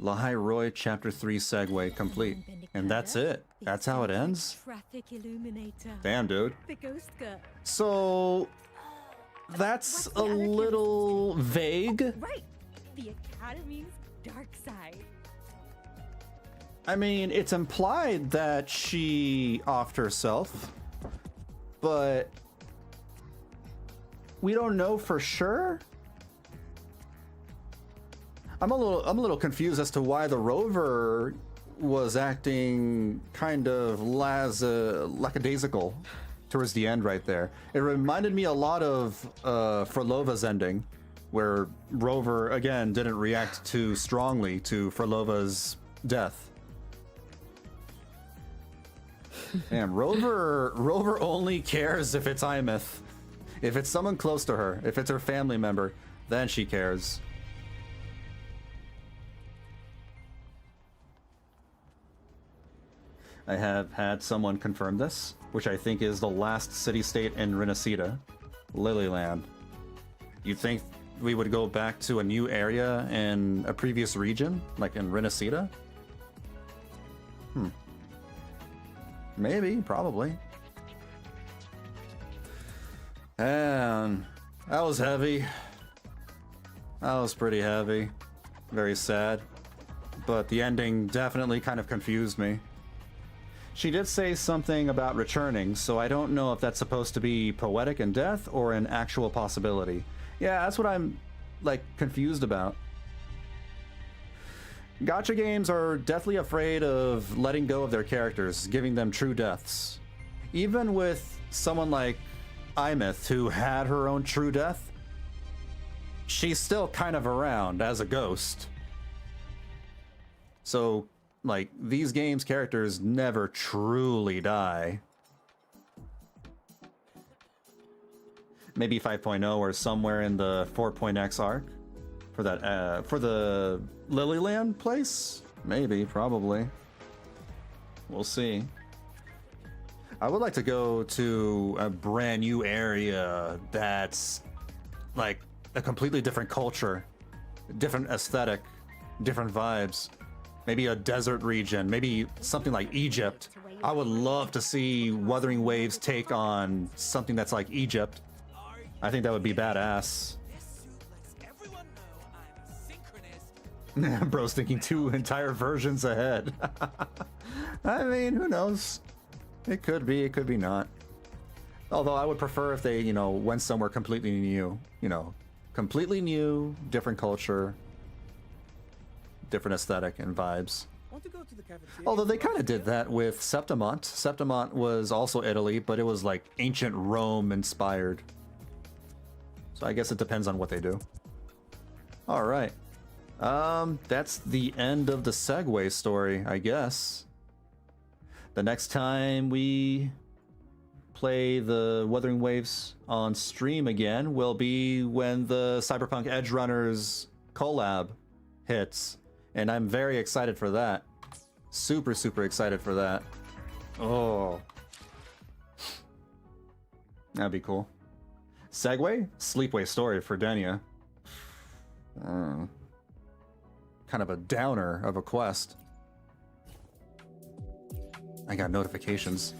Lahai-roi Chapter 3 segue complete. And that's it. That's how it ends? traffic illuminator. Damn, dude. The ghost girl. So... That's a little vague. Right. The Academy's dark side. I mean, it's implied that she offed herself, but we don't know for sure. I'm a little confused as to why the rover was acting kind of lackadaisical towards the end right there. It reminded me a lot of Frolova's ending, where Rover again didn't react too strongly to Frolova's death. Damn, Rover only cares if it's Imeth. If it's someone close to her, if it's her family member, then she cares. I have had someone confirm this, which I think is the last city-state in Renacida, Lilyland. You think we would go back to a new area in a previous region, like in Renacida? Maybe, probably. And that was heavy. That was pretty heavy. Very sad. But the ending definitely kind of confused me. She did say something about returning, so I don't know if that's supposed to be poetic in death or an actual possibility. Yeah, that's what I'm, like, confused about. Gacha games are deathly afraid of letting go of their characters, giving them true deaths. Even with someone like Imeth, who had her own true death, she's still kind of around as a ghost. So, like, these games' characters never truly die. Maybe 5.0 or somewhere in the 4.x arc for that for the Lilyland place? Maybe, probably. We'll see. I would like to go to a brand new area that's like a completely different culture, different aesthetic, different vibes. Maybe a desert region, maybe something like Egypt. I would love to see Wuthering Waves take on something that's like Egypt. I think that would be badass. Bro's thinking 2 entire versions ahead. I mean, who knows? It could be not. Although I would prefer if they, went somewhere completely new. Completely new, different culture, different aesthetic and vibes. Although they kind of did that with Septimont. Septimont was also Italy, but it was like ancient Rome inspired. So I guess it depends on what they do. All right. That's the end of the segue story, I guess. The next time we play the Wuthering Waves on stream again will be when the Cyberpunk Edge Runners collab hits. And I'm very excited for that. Super, super excited for that. Oh. That'd be cool. Segue? Sleepway story for Denia. Kind of a downer of a quest. I got notifications.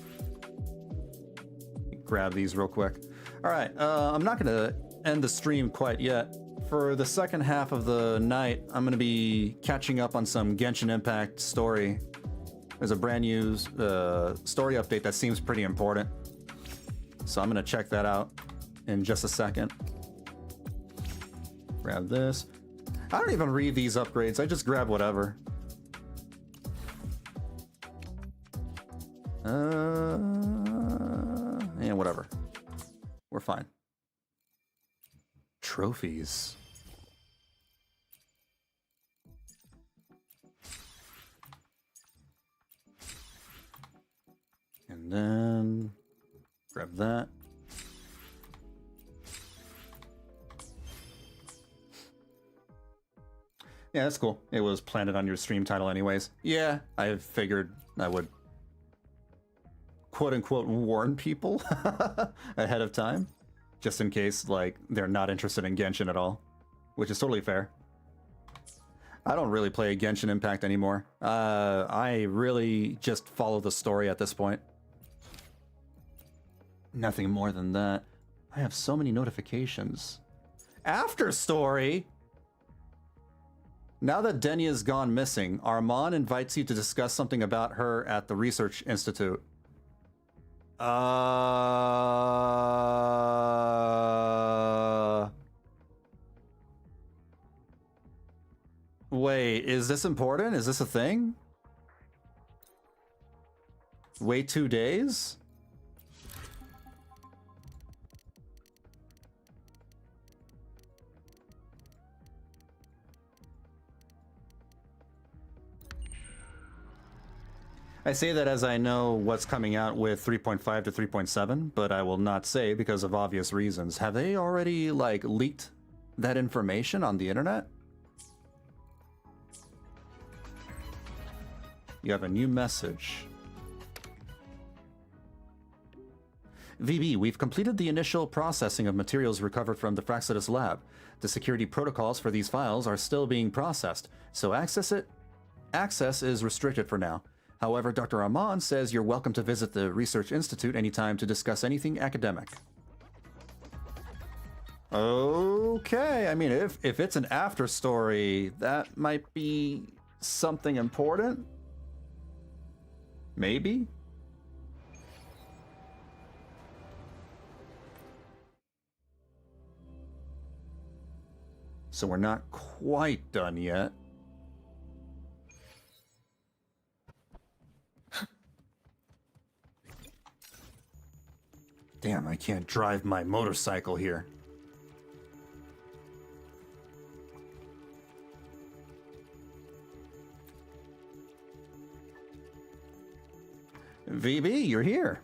Grab these real quick. All right, I'm not gonna end the stream quite yet. For the second half of the night, I'm gonna be catching up on some Genshin Impact story. There's a brand new story update that seems pretty important. So I'm gonna check that out in just a second. Grab this. I don't even read these upgrades, I just grab whatever. And whatever. We're fine. Trophies. And then grab that. Yeah, that's cool. It was planted on your stream title anyways. Yeah, I figured I would quote-unquote warn people ahead of time, just in case, like, they're not interested in Genshin at all, which is totally fair. I don't really play Genshin Impact anymore. I really just follow the story at this point. Nothing more than that. I have so many notifications. After story! Now that Denia's gone missing, Armand invites you to discuss something about her at the Research Institute. Wait, is this important? Is this a thing? Wait 2 days? I say that as I know what's coming out with 3.5 to 3.7, but I will not say because of obvious reasons. Have they already, like, leaked that information on the internet? You have a new message. VB, we've completed the initial processing of materials recovered from the Fraxidus lab. The security protocols for these files are still being processed, so access is restricted for now. However, Dr. Armand says you're welcome to visit the Research Institute anytime to discuss anything academic. Okay, I mean, if it's an after story, that might be something important? Maybe? So we're not quite done yet. Damn, I can't drive my motorcycle here. VB, you're here.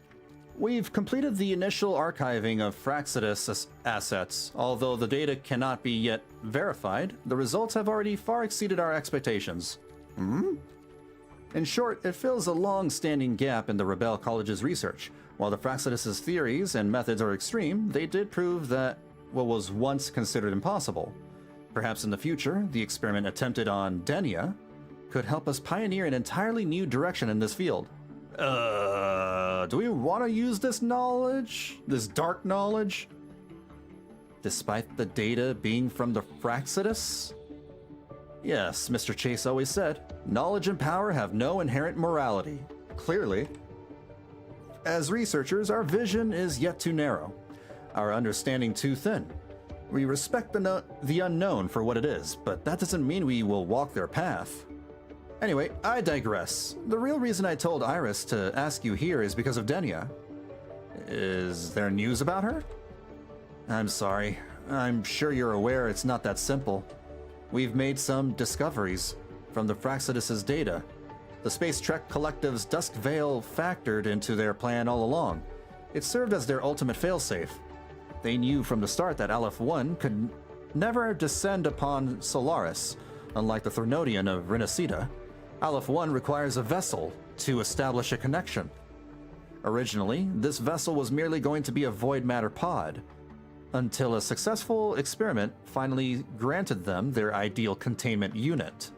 We've completed the initial archiving of Fraxidus assets. Although the data cannot be yet verified, the results have already far exceeded our expectations. In short, it fills a long-standing gap in the Rebel College's research. While the Fraxidus' theories and methods are extreme, they did prove that what was once considered impossible. Perhaps in the future, the experiment attempted on Denia could help us pioneer an entirely new direction in this field. Do we want to use this knowledge? This dark knowledge? despite the data being from the Fraxidus? Yes, Mr. Chase always said, knowledge and power have no inherent morality. Clearly. As researchers, our vision is yet too narrow, our understanding too thin. We respect the unknown for what it is, but that doesn't mean we will walk their path. Anyway, I digress. The real reason I told Iris to ask you here is because of Denia. Is there news about her? I'm sorry. I'm sure you're aware it's not that simple. We've made some discoveries from the Fraxidus' data. The Space Trek Collective's Dusk Veil factored into their plan all along. It served as their ultimate failsafe. They knew from the start that Aleph-1 could never descend upon Solaris. Unlike the Threnodian of Renacida, Aleph-1 requires a vessel to establish a connection. Originally, this vessel was merely going to be a void matter pod, until a successful experiment finally granted them their ideal containment unit,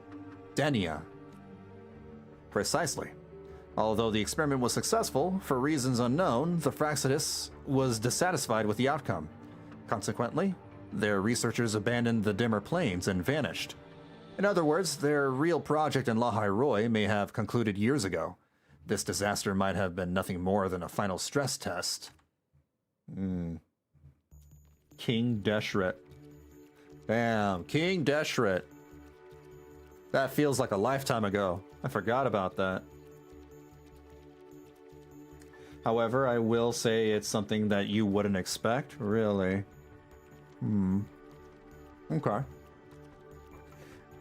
Denia. Precisely. Although the experiment was successful, for reasons unknown, the Fraxidus was dissatisfied with the outcome. Consequently, their researchers abandoned the dimmer planes and vanished. In other words, their real project in lahai-roi may have concluded years ago. This disaster might have been nothing more than a final stress test. King Deshret. Damn, King Deshret. That feels like a lifetime ago. I forgot about that. However, I will say it's something that you wouldn't expect, really. Okay.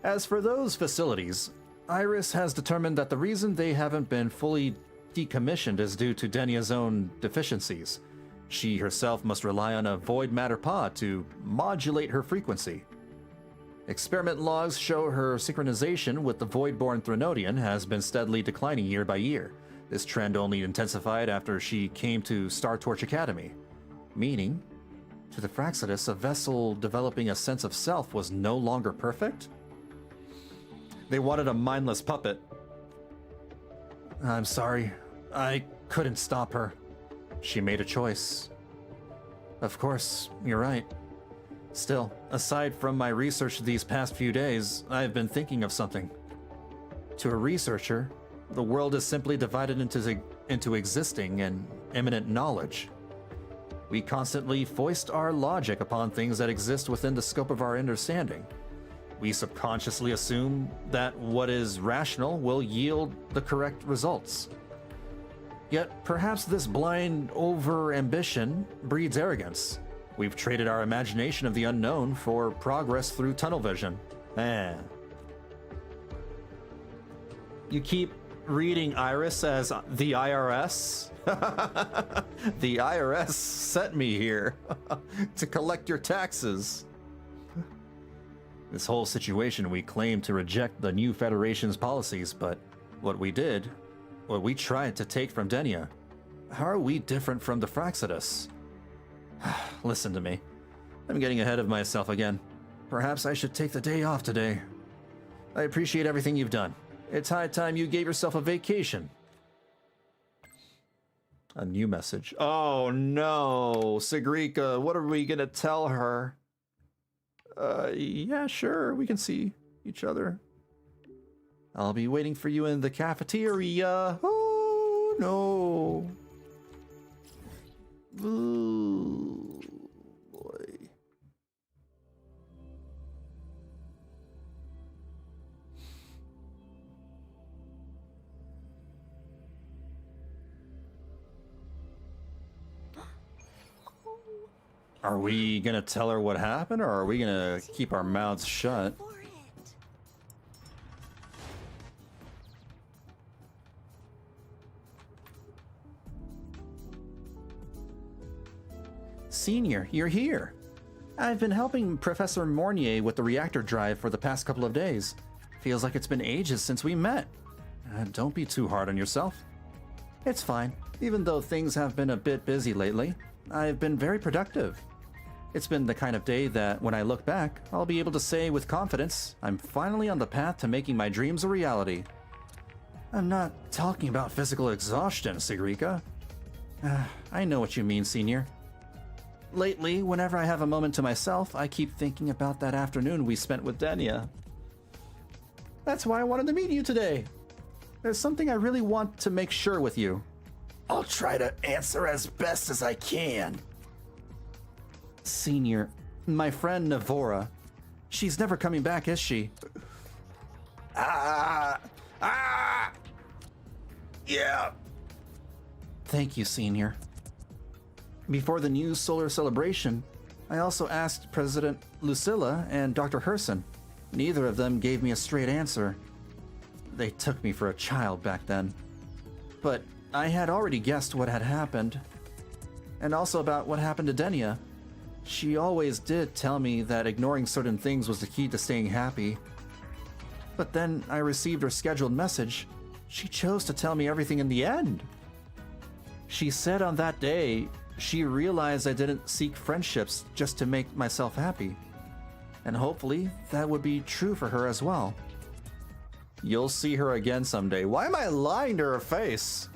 As for those facilities, Iris has determined that the reason they haven't been fully decommissioned is due to Denia's own deficiencies. She herself must rely on a void matter pod to modulate her frequency. Experiment logs show her synchronization with the void-born Threnodian has been steadily declining year by year. This trend only intensified after she came to Star Torch Academy. Meaning, to the Fraxidus, a vessel developing a sense of self was no longer perfect? They wanted a mindless puppet. I'm sorry. I couldn't stop her. She made a choice. Of course, you're right. Still, aside from my research these past few days, I've been thinking of something. To a researcher, the world is simply divided into existing and imminent knowledge. We constantly foist our logic upon things that exist within the scope of our understanding. We subconsciously assume that what is rational will yield the correct results. Yet, perhaps this blind over-ambition breeds arrogance. We've traded our imagination of the unknown for progress through tunnel vision. You keep reading Iris as the IRS? The IRS sent me here to collect your taxes. This whole situation, we claim to reject the new Federation's policies, but what we tried to take from Denia, how are we different from the Fraxidus? Listen to me. I'm getting ahead of myself again. Perhaps I should take the day off today. I appreciate everything you've done. It's high time you gave yourself a vacation. A new message. Oh no, Sigrika, what are we gonna tell her? Yeah, sure, we can see each other. I'll be waiting for you in the cafeteria. Oh no. Ooh, boy. Are we gonna tell her what happened, or are we gonna keep our mouths shut? Senior, you're here. I've been helping Professor Mornier with the reactor drive for the past couple of days. Feels like it's been ages since we met. Don't be too hard on yourself. It's fine. Even though things have been a bit busy lately, I've been very productive. It's been the kind of day that, when I look back, I'll be able to say with confidence, I'm finally on the path to making my dreams a reality. I'm not talking about physical exhaustion, Sigrika. I know what you mean, Senior. lately, whenever I have a moment to myself, I keep thinking about that afternoon we spent with Denia. That's why I wanted to meet you today. There's something I really want to make sure with you. I'll try to answer as best as I can. Senior, my friend Navora. She's never coming back, is she? Yeah. Thank you, Senior. Before the new solar celebration, I also asked President Lucilla and Dr. Herson. Neither of them gave me a straight answer. They took me for a child back then. But I had already guessed what had happened. And also about what happened to Denia. She always did tell me that ignoring certain things was the key to staying happy. But then I received her scheduled message. She chose to tell me everything in the end. She said on that day, she realized I didn't seek friendships just to make myself happy. And hopefully, that would be true for her as well. You'll see her again someday. Why am I lying to her face?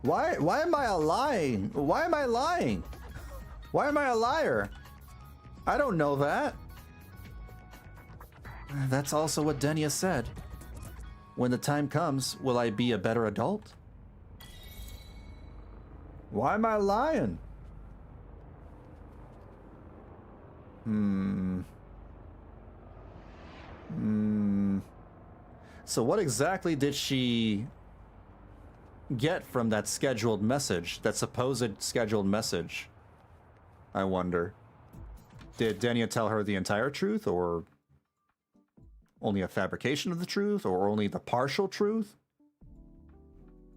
Why am I lying? Why am I lying? Why am I a liar? I don't know that. That's also what Denia said. When the time comes, will I be a better adult? Why am I lying? So what exactly did she get from that scheduled message, that supposed scheduled message? I wonder. Did Denia tell her the entire truth, or only a fabrication of the truth, or only the partial truth?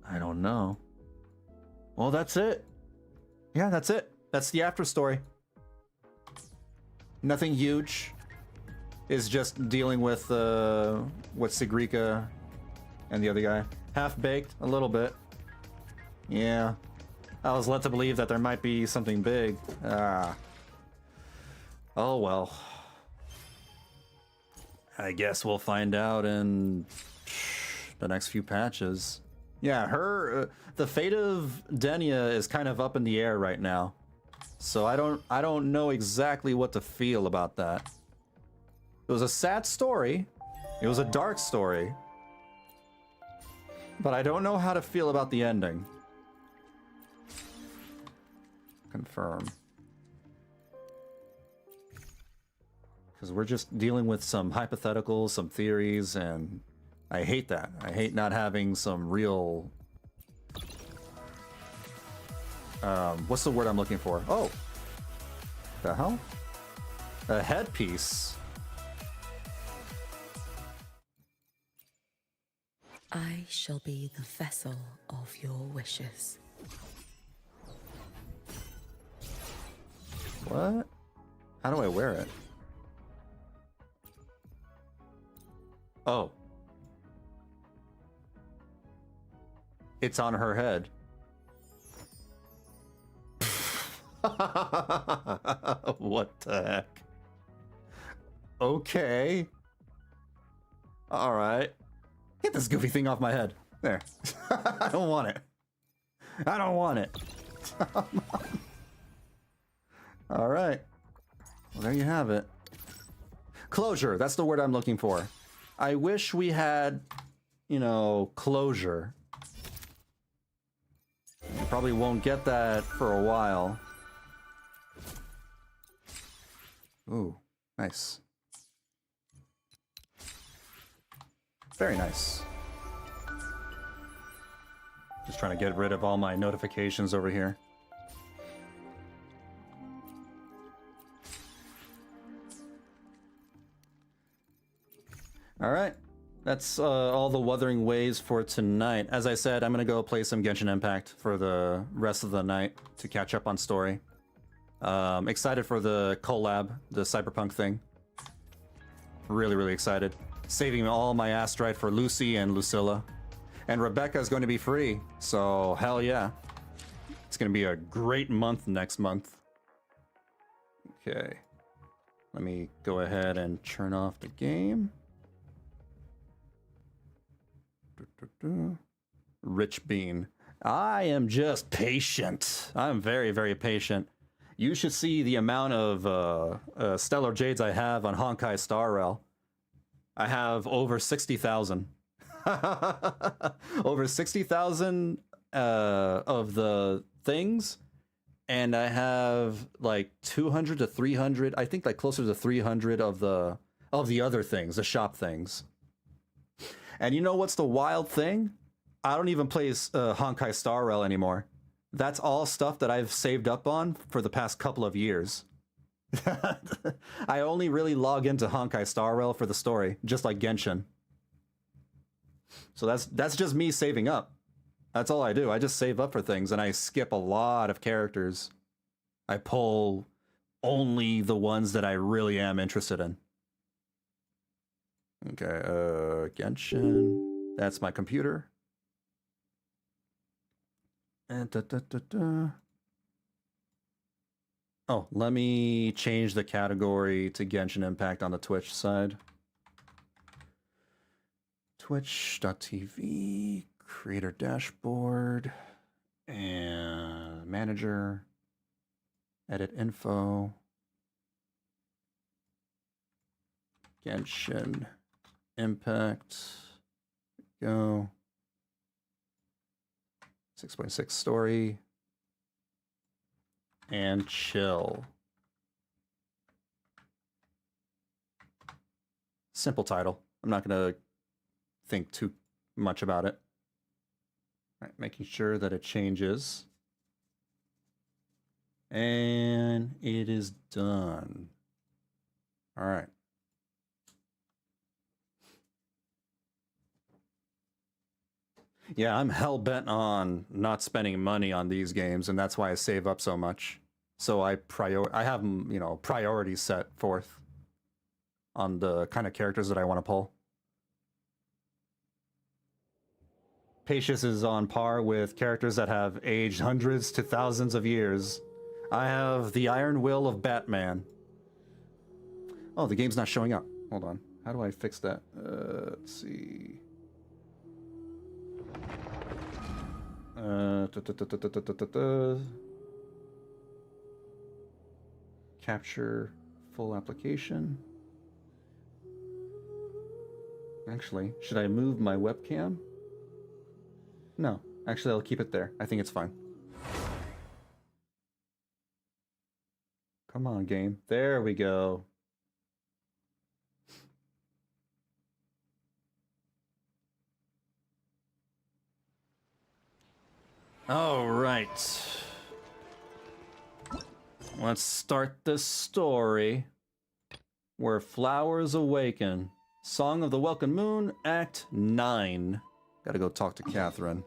I don't know. Well, that's it. Yeah, that's it. That's the after story. Nothing huge. Is just dealing with what Sigrika and the other guy. Half-baked, a little bit. Yeah. I was led to believe that there might be something big. Oh well. I guess we'll find out in the next few patches. Yeah, the fate of Denia is kind of up in the air right now. So I don't know exactly what to feel about that. It was a sad story. It was a dark story. But I don't know how to feel about the ending. Confirm. Because we're just dealing with some hypotheticals, some theories, and I hate that. I hate not having some real... what's the word I'm looking for? Oh! The hell? A headpiece. I shall be the vessel of your wishes. What? How do I wear it? Oh. It's on her head. What the heck? Okay. All right. Get this goofy thing off my head. There. I don't want it. I don't want it. All right. Well, there you have it. Closure. That's the word I'm looking for. I wish we had, you know, closure. You probably won't get that for a while. Ooh, nice. Very nice. Just trying to get rid of all my notifications over here. All right. That's all the Wuthering Waves for tonight. As I said, I'm going to go play some Genshin Impact for the rest of the night to catch up on story. Excited for the collab, the Cyberpunk thing. Really, really excited. Saving all my astrite for Lucy and Lucilla. And Rebecca is going to be free, so hell yeah. It's going to be a great month next month. Okay. Let me go ahead and turn off the game. Rich Bean. I am just patient. I'm very, very patient. You should see the amount of Stellar Jades I have on Honkai Star Rail. I have over 60,000. Over 60,000 of the things, and I have like 200 to 300. I think like closer to 300 of the other things, the shop things. And you know what's the wild thing? I don't even play Honkai Star Rail anymore. That's all stuff that I've saved up on for the past couple of years. I only really log into Honkai Star Rail for the story, just like Genshin. So that's just me saving up. That's all I do. I just save up for things, and I skip a lot of characters. I pull only the ones that I really am interested in. Okay, Genshin. That's my computer. And oh, let me change the category to Genshin Impact on the Twitch side. Twitch.tv, creator dashboard, and manager, edit info, Genshin Impact, go, 6.6 story, and chill. Simple title. I'm not going to think too much about it. All right, making sure that it changes. And it is done. All right. Yeah, I'm hell-bent on not spending money on these games, and that's why I save up so much. So I have them, you know, priorities set forth on the kind of characters that I want to pull. Patience is on par with characters that have aged hundreds to thousands of years. I have the Iron Will of Batman. Oh, the game's not showing up. Hold on. How do I fix that? Let's see. Capture full application. Actually, should I move my webcam? No, actually I'll keep it there. I think it's fine. Come on, game. There we go. All right. Let's start the story. Where Flowers Awaken. Song of the Welcome Moon, Act 9. Gotta go talk to Catherine.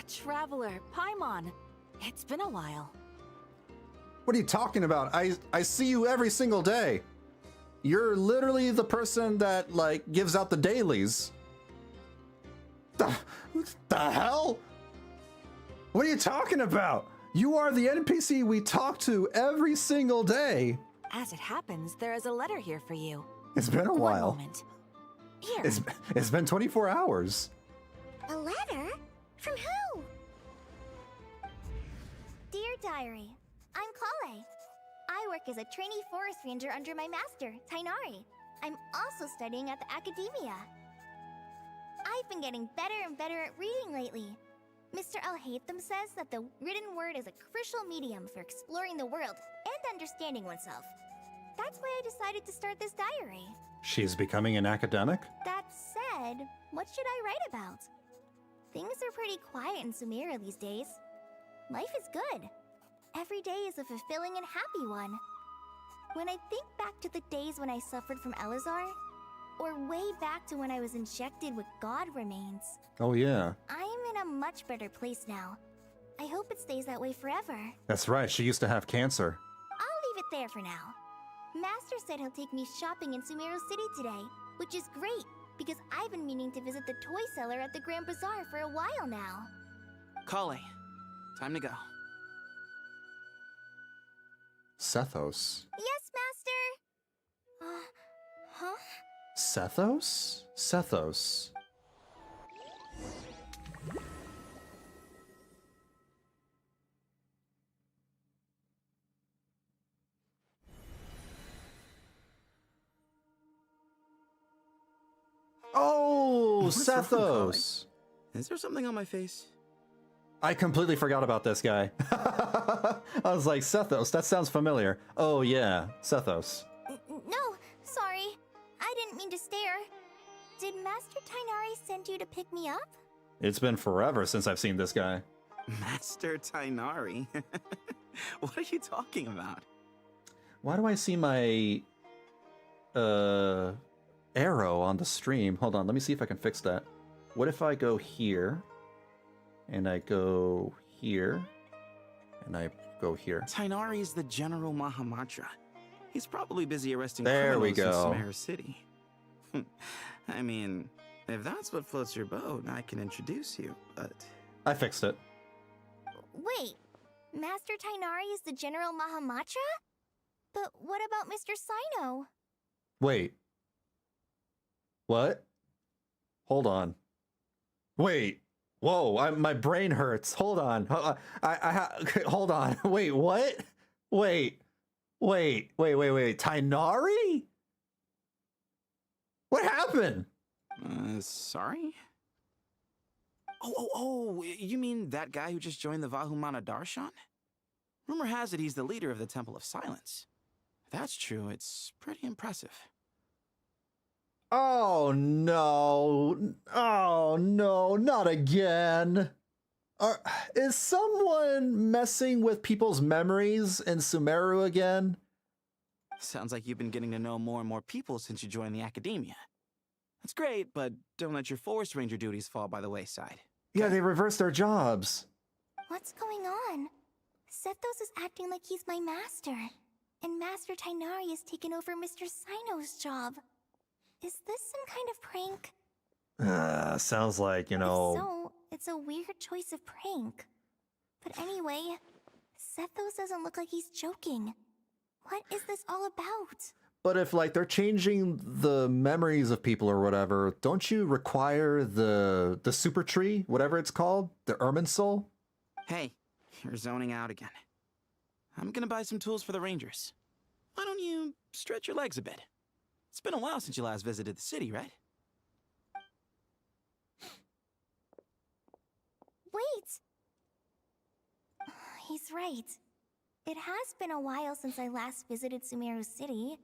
Traveler, Paimon. It's been a while. What are you talking about? I see you every single day. You're literally the person that, like, gives out the dailies. The hell? What are you talking about? You are the NPC we talk to every single day. As it happens, there is a letter here for you. It's been a while. One moment. Here. It's been 24 hours. A letter? From who? Dear Diary, I'm Kale. I work as a trainee forest ranger under my master, Tainari. I'm also studying at the academia. I've been getting better and better at reading lately. Mr. Al-Haytham says that the written word is a crucial medium for exploring the world and understanding oneself. That's why I decided to start this diary. She's becoming an academic? That said, what should I write about? Things are pretty quiet in Sumeria these days. Life is good. Every day is a fulfilling and happy one. When I think back to the days when I suffered from Elazar, or way back to when I was injected with god remains, Oh yeah. I am in a much better place now. I hope it stays that way forever. That's right, she used to have cancer. I'll leave it there for now. Master said he'll take me shopping in Sumeru City today, which is great, because I've been meaning to visit the toy seller at the Grand Bazaar for a while now. Kale, time to go. Sethos. Yes, Master! Huh? Sethos? Sethos. Oh, What's wrong, Colin? Sethos. Is there something on my face? I completely forgot about this guy. I was like, Sethos, that sounds familiar. Oh yeah, Sethos. No, sorry. I didn't mean to stare. Did Master Tainari send you to pick me up? It's been forever since I've seen this guy. Master Tainari? What are you talking about? Why do I see my arrow on the stream? Hold on, let me see if I can fix that. What if I go here, and I go here, and I go here? Tainari is the General Mahamatra. He's probably busy arresting There we criminals in go. Sumeru City. I mean, if that's what floats your boat, I can introduce you, but... I fixed it. Wait, Master Tainari is the General Mahamatra? But what about Mr. Sino? Wait. What? Hold on. Wait. Whoa, my brain hurts. Hold on. Hold on. Wait, what? Wait. Tainari? What happened? Sorry? Oh, you mean that guy who just joined the Vahumana Darshan? Rumor has it he's the leader of the Temple of Silence. If that's true, it's pretty impressive. Oh no. Oh no, not again. Is someone messing with people's memories in Sumeru again? Sounds like you've been getting to know more and more people since you joined the academia. That's great, but don't let your forest ranger duties fall by the wayside. Yeah, they reversed their jobs. What's going on? Sethos is acting like he's my master, and Master Tainari has taken over Mr. Sino's job. Is this some kind of prank? Sounds like, If so, it's a weird choice of prank. But anyway, Sethos doesn't look like he's joking. What is this all about? But if, like, they're changing the memories of people or whatever, don't you require the super tree, whatever it's called? The Ermin Soul? Hey, you're zoning out again. I'm gonna buy some tools for the rangers. Why don't you stretch your legs a bit? It's been a while since you last visited the city, right? Wait! He's right. It has been a while since I last visited Sumeru City.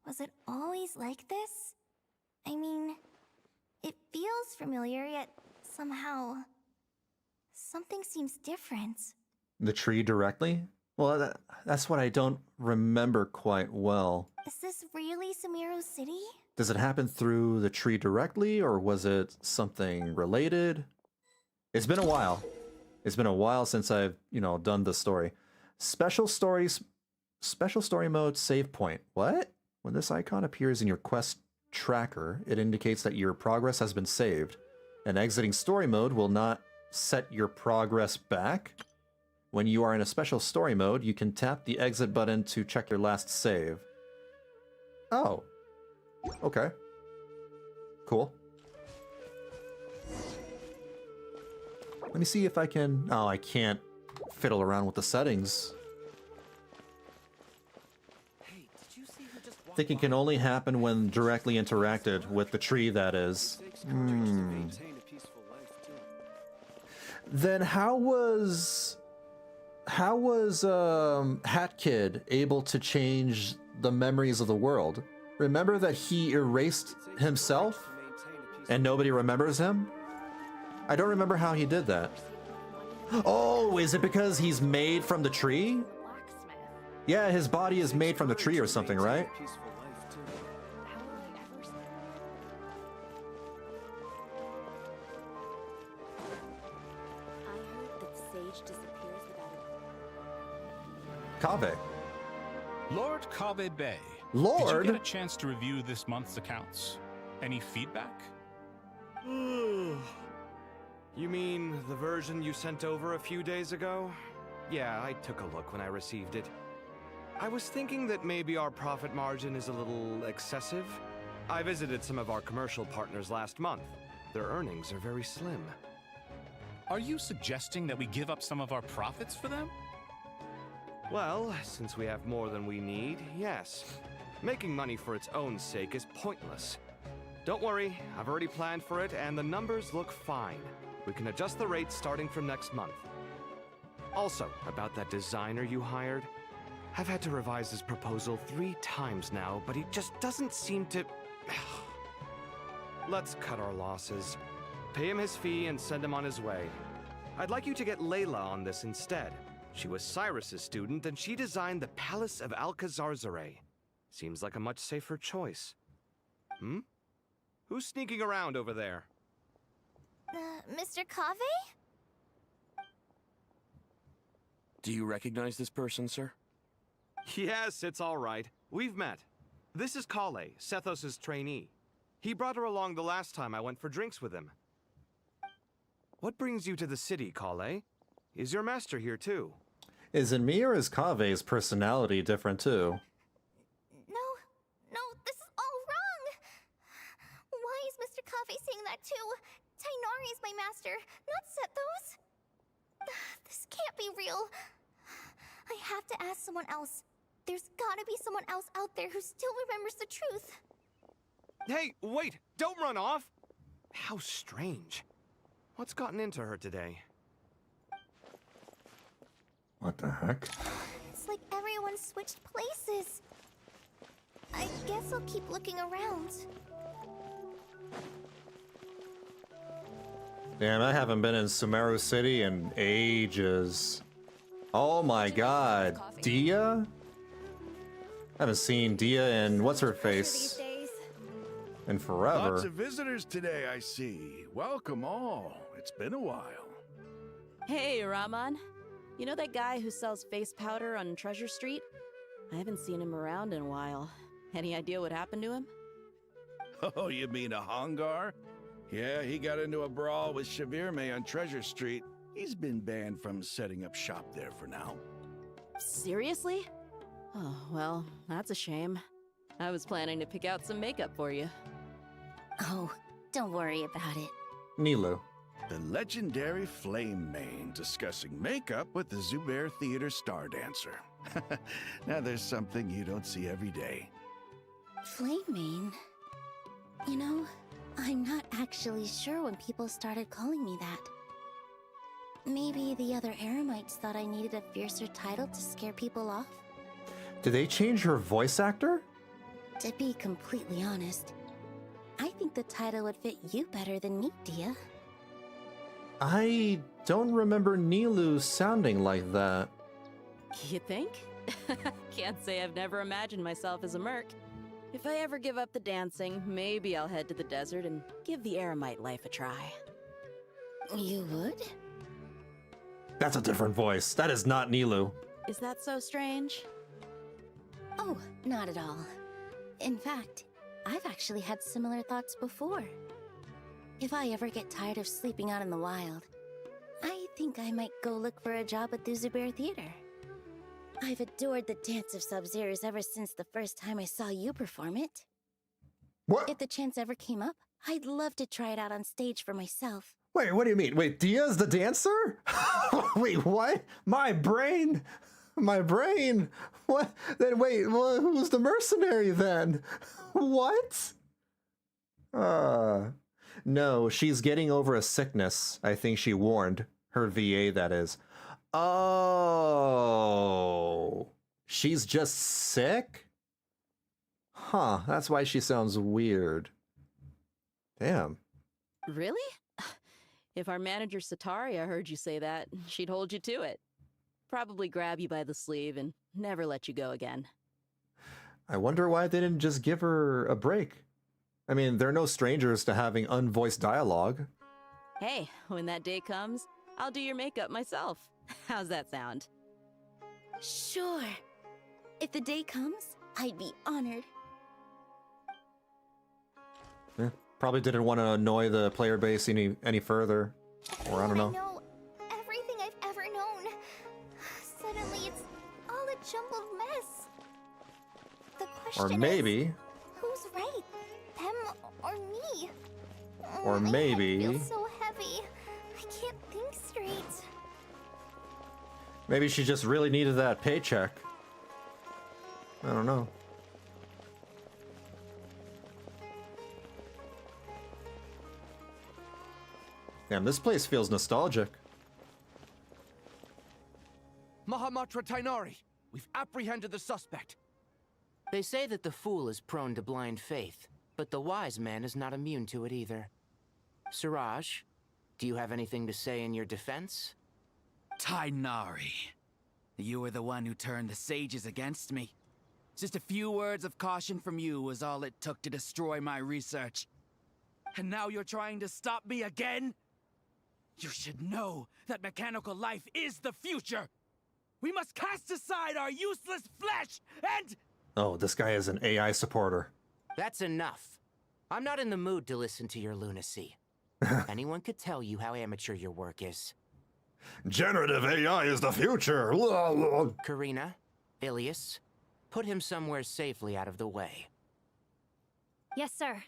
Was it always like this? I mean, it feels familiar, yet somehow... something seems different. The tree directly? Well, that's what I don't remember quite well. Is this really Sumeru City? Does it happen through the tree directly, or was it something related? It's been a while. It's been a while since I've, done this story. Special story mode save point. What? When this icon appears in your quest tracker, it indicates that your progress has been saved. And exiting story mode will not set your progress back. When you are in a special story mode, you can tap the exit button to check your last save. Oh. Okay. Cool. Let me see if I can... Oh, I can't fiddle around with the settings. I think it can only happen when directly interacted with the tree, that is. Then how was Hat Kid able to change the memories of the world? Remember that he erased himself and nobody remembers him? I don't remember how he did that. Oh, is it because he's made from the tree? Yeah, his body is made from the tree or something, right? Kaveh. Lord Kaveh Bey. Lord? Did you get a chance to review this month's accounts? Any feedback? You mean the version you sent over a few days ago? Yeah, I took a look when I received it. I was thinking that maybe our profit margin is a little excessive. I visited some of our commercial partners last month. Their earnings are very slim. Are you suggesting that we give up some of our profits for them? Well, since we have more than we need, yes. Making money for its own sake is pointless. Don't worry, I've already planned for it, and the numbers look fine. We can adjust the rates starting from next month. Also, about that designer you hired, I've had to revise his proposal 3 times now, but he just doesn't seem to... Let's cut our losses. Pay him his fee and send him on his way. I'd like you to get Layla on this instead. She was Cyrus's student, and she designed the Palace of Alcazarzare. Seems like a much safer choice. Hmm? Who's sneaking around over there? Mr. Kave? Do you recognize this person, sir? Yes, it's all right. We've met. This is Kale, Sethos' trainee. He brought her along the last time I went for drinks with him. What brings you to the city, Kale? Is your master here too? Is it me or is Kave's personality different too? No, this is all wrong! Why is Mr. Kave saying that too? Tainari is my master, not Sethos. This can't be real. I have to ask someone else. There's gotta be someone else out there who still remembers the truth. Hey, wait! Don't run off! How strange. What's gotten into her today? What the heck? It's like everyone switched places. I guess I'll keep looking around. Damn, I haven't been in Sumeru City in ages. Oh my god, Dia? I haven't seen Dia in what's her face in forever. Lots of visitors today, I see. Welcome all. It's been a while. Hey, Raman. You know that guy who sells face powder on Treasure Street? I haven't seen him around in a while. Any idea what happened to him? Oh, you mean a Hongar? Yeah, he got into a brawl with Shavirme on Treasure Street. He's been banned from setting up shop there for now. Seriously? Oh, well, that's a shame. I was planning to pick out some makeup for you. Oh, don't worry about it. Nilou. The legendary Flame Mane discussing makeup with the Zubair Theater star dancer. Now there's something you don't see every day. Flame Mane? You know, I'm not actually sure when people started calling me that. Maybe the other Eremites thought I needed a fiercer title to scare people off? Did they change her voice actor? To be completely honest, I think the title would fit you better than me, Dia. I don't remember Nilou sounding like that. You think? Can't say I've never imagined myself as a merc. If I ever give up the dancing, maybe I'll head to the desert and give the Eremite life a try. You would? That's a different voice. That is not Nilou. Is that so strange? Oh, not at all. In fact, I've actually had similar thoughts before. If I ever get tired of sleeping out in the wild, I think I might go look for a job at the Zubair Theater. I've adored the dance of Sub-Zeros ever since the first time I saw you perform it. What? If the chance ever came up, I'd love to try it out on stage for myself. Wait, what do you mean? Wait, Dia's the dancer? Wait, what? My brain? What? Then wait, well, who's the mercenary then? What? No, she's getting over a sickness. I think she warned her VA, that is. Oh, she's just sick? Huh, that's why she sounds weird. Damn. Really? If our manager Sataria heard you say that, she'd hold you to it. Probably grab you by the sleeve and never let you go again. I wonder why they didn't just give her a break. I mean, they're no strangers to having unvoiced dialogue. Hey, when that day comes, I'll do your makeup myself. How's that sound? Sure. If the day comes, I'd be honored. Probably didn't want to annoy the player base any further. Or I don't know. I know everything I've ever known. Suddenly it's all a jumbled mess. Or question maybe, is, who's right? Them or me? or My maybe, head feels so heavy. I can't think straight. maybe she just really needed that paycheck. I don't know. Damn, this place feels nostalgic. Mahamatra Tainari, we've apprehended the suspect. They say that the fool is prone to blind faith, but the wise man is not immune to it either. Suraj, do you have anything to say in your defense? Tainari, you were the one who turned the sages against me. Just a few words of caution from you was all it took to destroy my research. And now you're trying to stop me again? You should know that mechanical life is the future! We must cast aside our useless flesh and... Oh, this guy is an AI supporter. That's enough. I'm not in the mood to listen to your lunacy. Anyone could tell you how amateur your work is. Generative AI is the future! Karina, Ilias, put him somewhere safely out of the way. Yes, sir.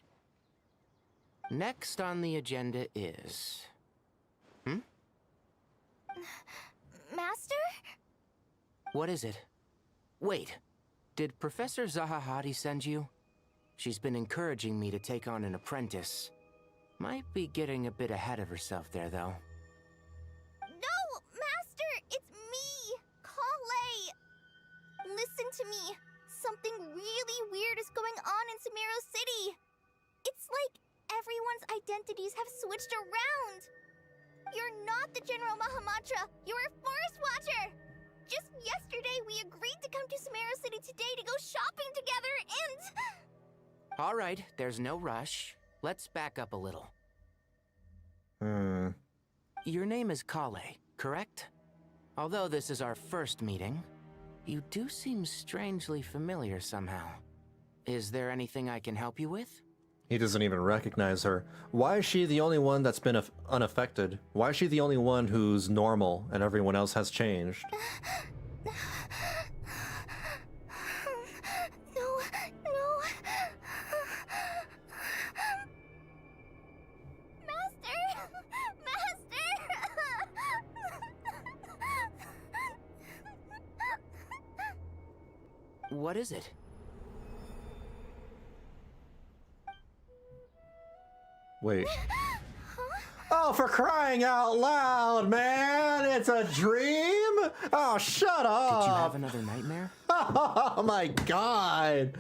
Next on the agenda is... Master? What is it? Wait, did Professor Zahahati send you? She's been encouraging me to take on an apprentice. Might be getting a bit ahead of herself there, though. No, Master! It's me! Kale! Listen to me. Something really weird is going on in Sumeru City. It's like everyone's identities have switched around. You're not the General Mahamatra. You're a Forest Watcher. Just yesterday, we agreed to come to Sumeru City today to go shopping together and... All right, there's no rush. Let's back up a little. Your name is Kale, correct? Although this is our first meeting, you do seem strangely familiar somehow. Is there anything I can help you with? He doesn't even recognize her. Why is she the only one that's been unaffected? Why is she the only one who's normal and everyone else has changed? What is it? Wait. Oh, for crying out loud, man! It's a dream? Oh, shut up! Did you have another nightmare? Oh my god!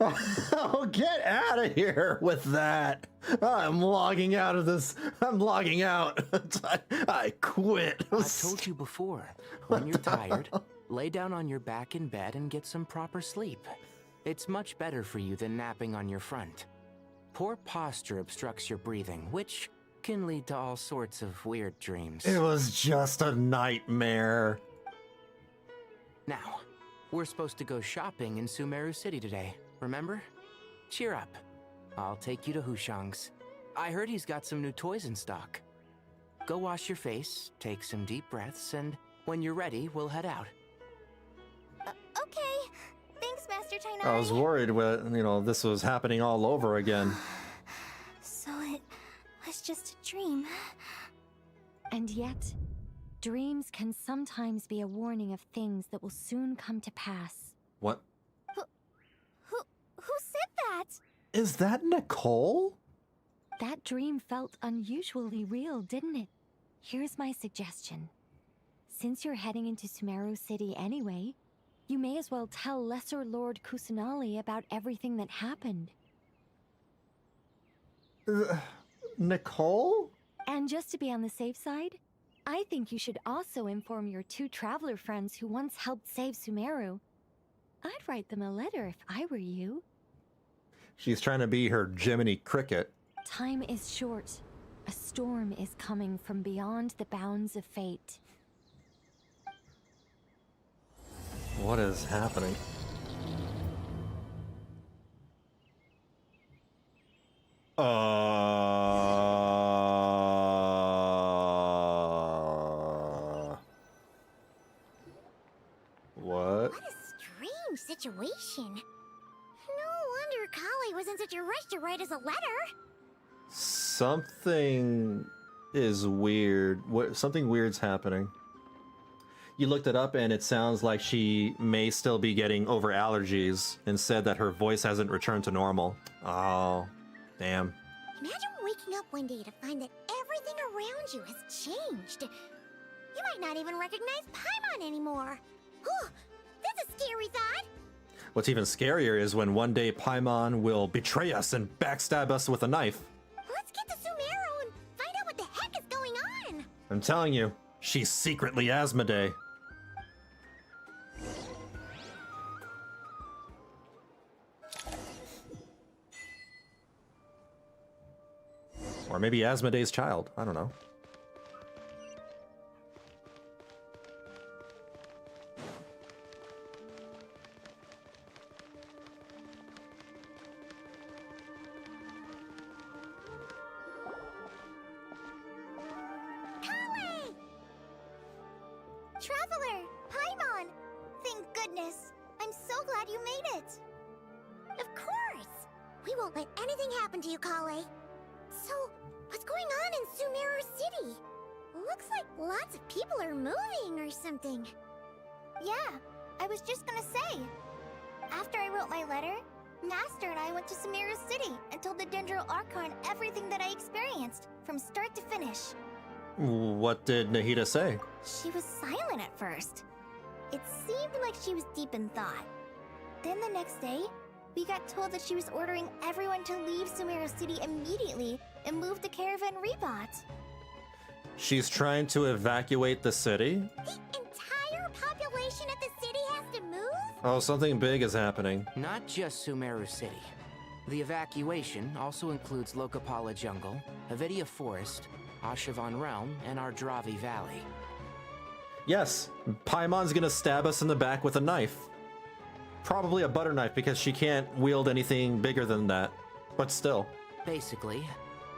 Oh, get out of here with that! I'm logging out of this. I'm logging out. I quit. I've told you before. When you're tired, lay down on your back in bed and get some proper sleep. It's much better for you than napping on your front. Poor posture obstructs your breathing, which can lead to all sorts of weird dreams. It was just a nightmare. Now, we're supposed to go shopping in Sumeru City today, remember? Cheer up. I'll take you to Hushang's. I heard he's got some new toys in stock. Go wash your face, take some deep breaths, and when you're ready, we'll head out. Okay. Thanks, Master Tainari. I was worried when, this was happening all over again. So it was just a dream. And yet, dreams can sometimes be a warning of things that will soon come to pass. What? Who said that? Is that Nicole? That dream felt unusually real, didn't it? Here's my suggestion. Since you're heading into Sumeru City anyway, you may as well tell Lesser Lord Kusanali about everything that happened. Nicole? And just to be on the safe side, I think you should also inform your two traveler friends who once helped save Sumeru. I'd write them a letter if I were you. She's trying to be her Jiminy Cricket. Time is short. A storm is coming from beyond the bounds of fate. What is happening? What? What a strange situation. such a rush to write us a letter. Something is weird. Something weird's happening. You looked it up and it sounds like she may still be getting over allergies and said that her voice hasn't returned to normal. Oh, damn. Imagine waking up one day to find that everything around you has changed. You might not even recognize Paimon anymore. Whew, that's a scary thought. What's even scarier is when one day Paimon will betray us and backstab us with a knife. Let's get to Sumeru and find out what the heck is going on. I'm telling you, she's secretly Asmodee. Or maybe Asmodee's child. I don't know. Traveler, Paimon! Thank goodness. I'm so glad you made it. Of course. We won't let anything happen to you, Kale. So, what's going on in Sumeru City? Looks like lots of people are moving or something. Yeah, I was just gonna say. After I wrote my letter, Master and I went to Sumeru City and told the Dendro Archon everything that I experienced, from start to finish. What did Nahida say? She was silent at first. It seemed like she was deep in thought. Then the next day, we got told that she was ordering everyone to leave Sumeru City immediately and move to Caravan Rebot. She's trying to evacuate the city? The entire population of the city has to move? Oh, something big is happening. Not just Sumeru City. The evacuation also includes Lokapala Jungle, Avidia Forest, Ashavan Realm, and Ardravi Valley. Yes, Paimon's gonna stab us in the back with a knife. Probably a butter knife because she can't wield anything bigger than that. But still. Basically,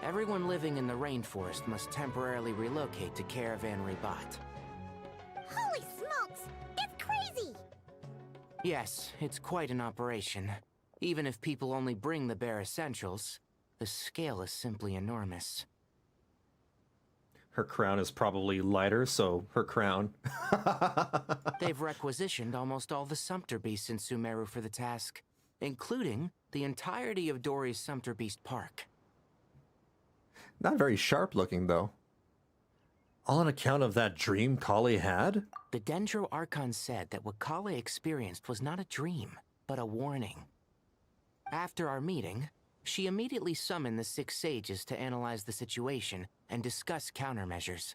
everyone living in the rainforest must temporarily relocate to Caravan Rebot. Holy smokes! It's crazy! Yes, it's quite an operation. Even if people only bring the bare essentials, the scale is simply enormous. Her crown is probably lighter, so her crown. They've requisitioned almost all the Sumpter Beasts in Sumeru for the task, including the entirety of Dori's Sumpter Beast Park. Not very sharp looking, though. All on account of that dream Kale had? The Dendro Archon said that what Kale experienced was not a dream, but a warning. After our meeting, she immediately summoned the 6 sages to analyze the situation and discuss countermeasures.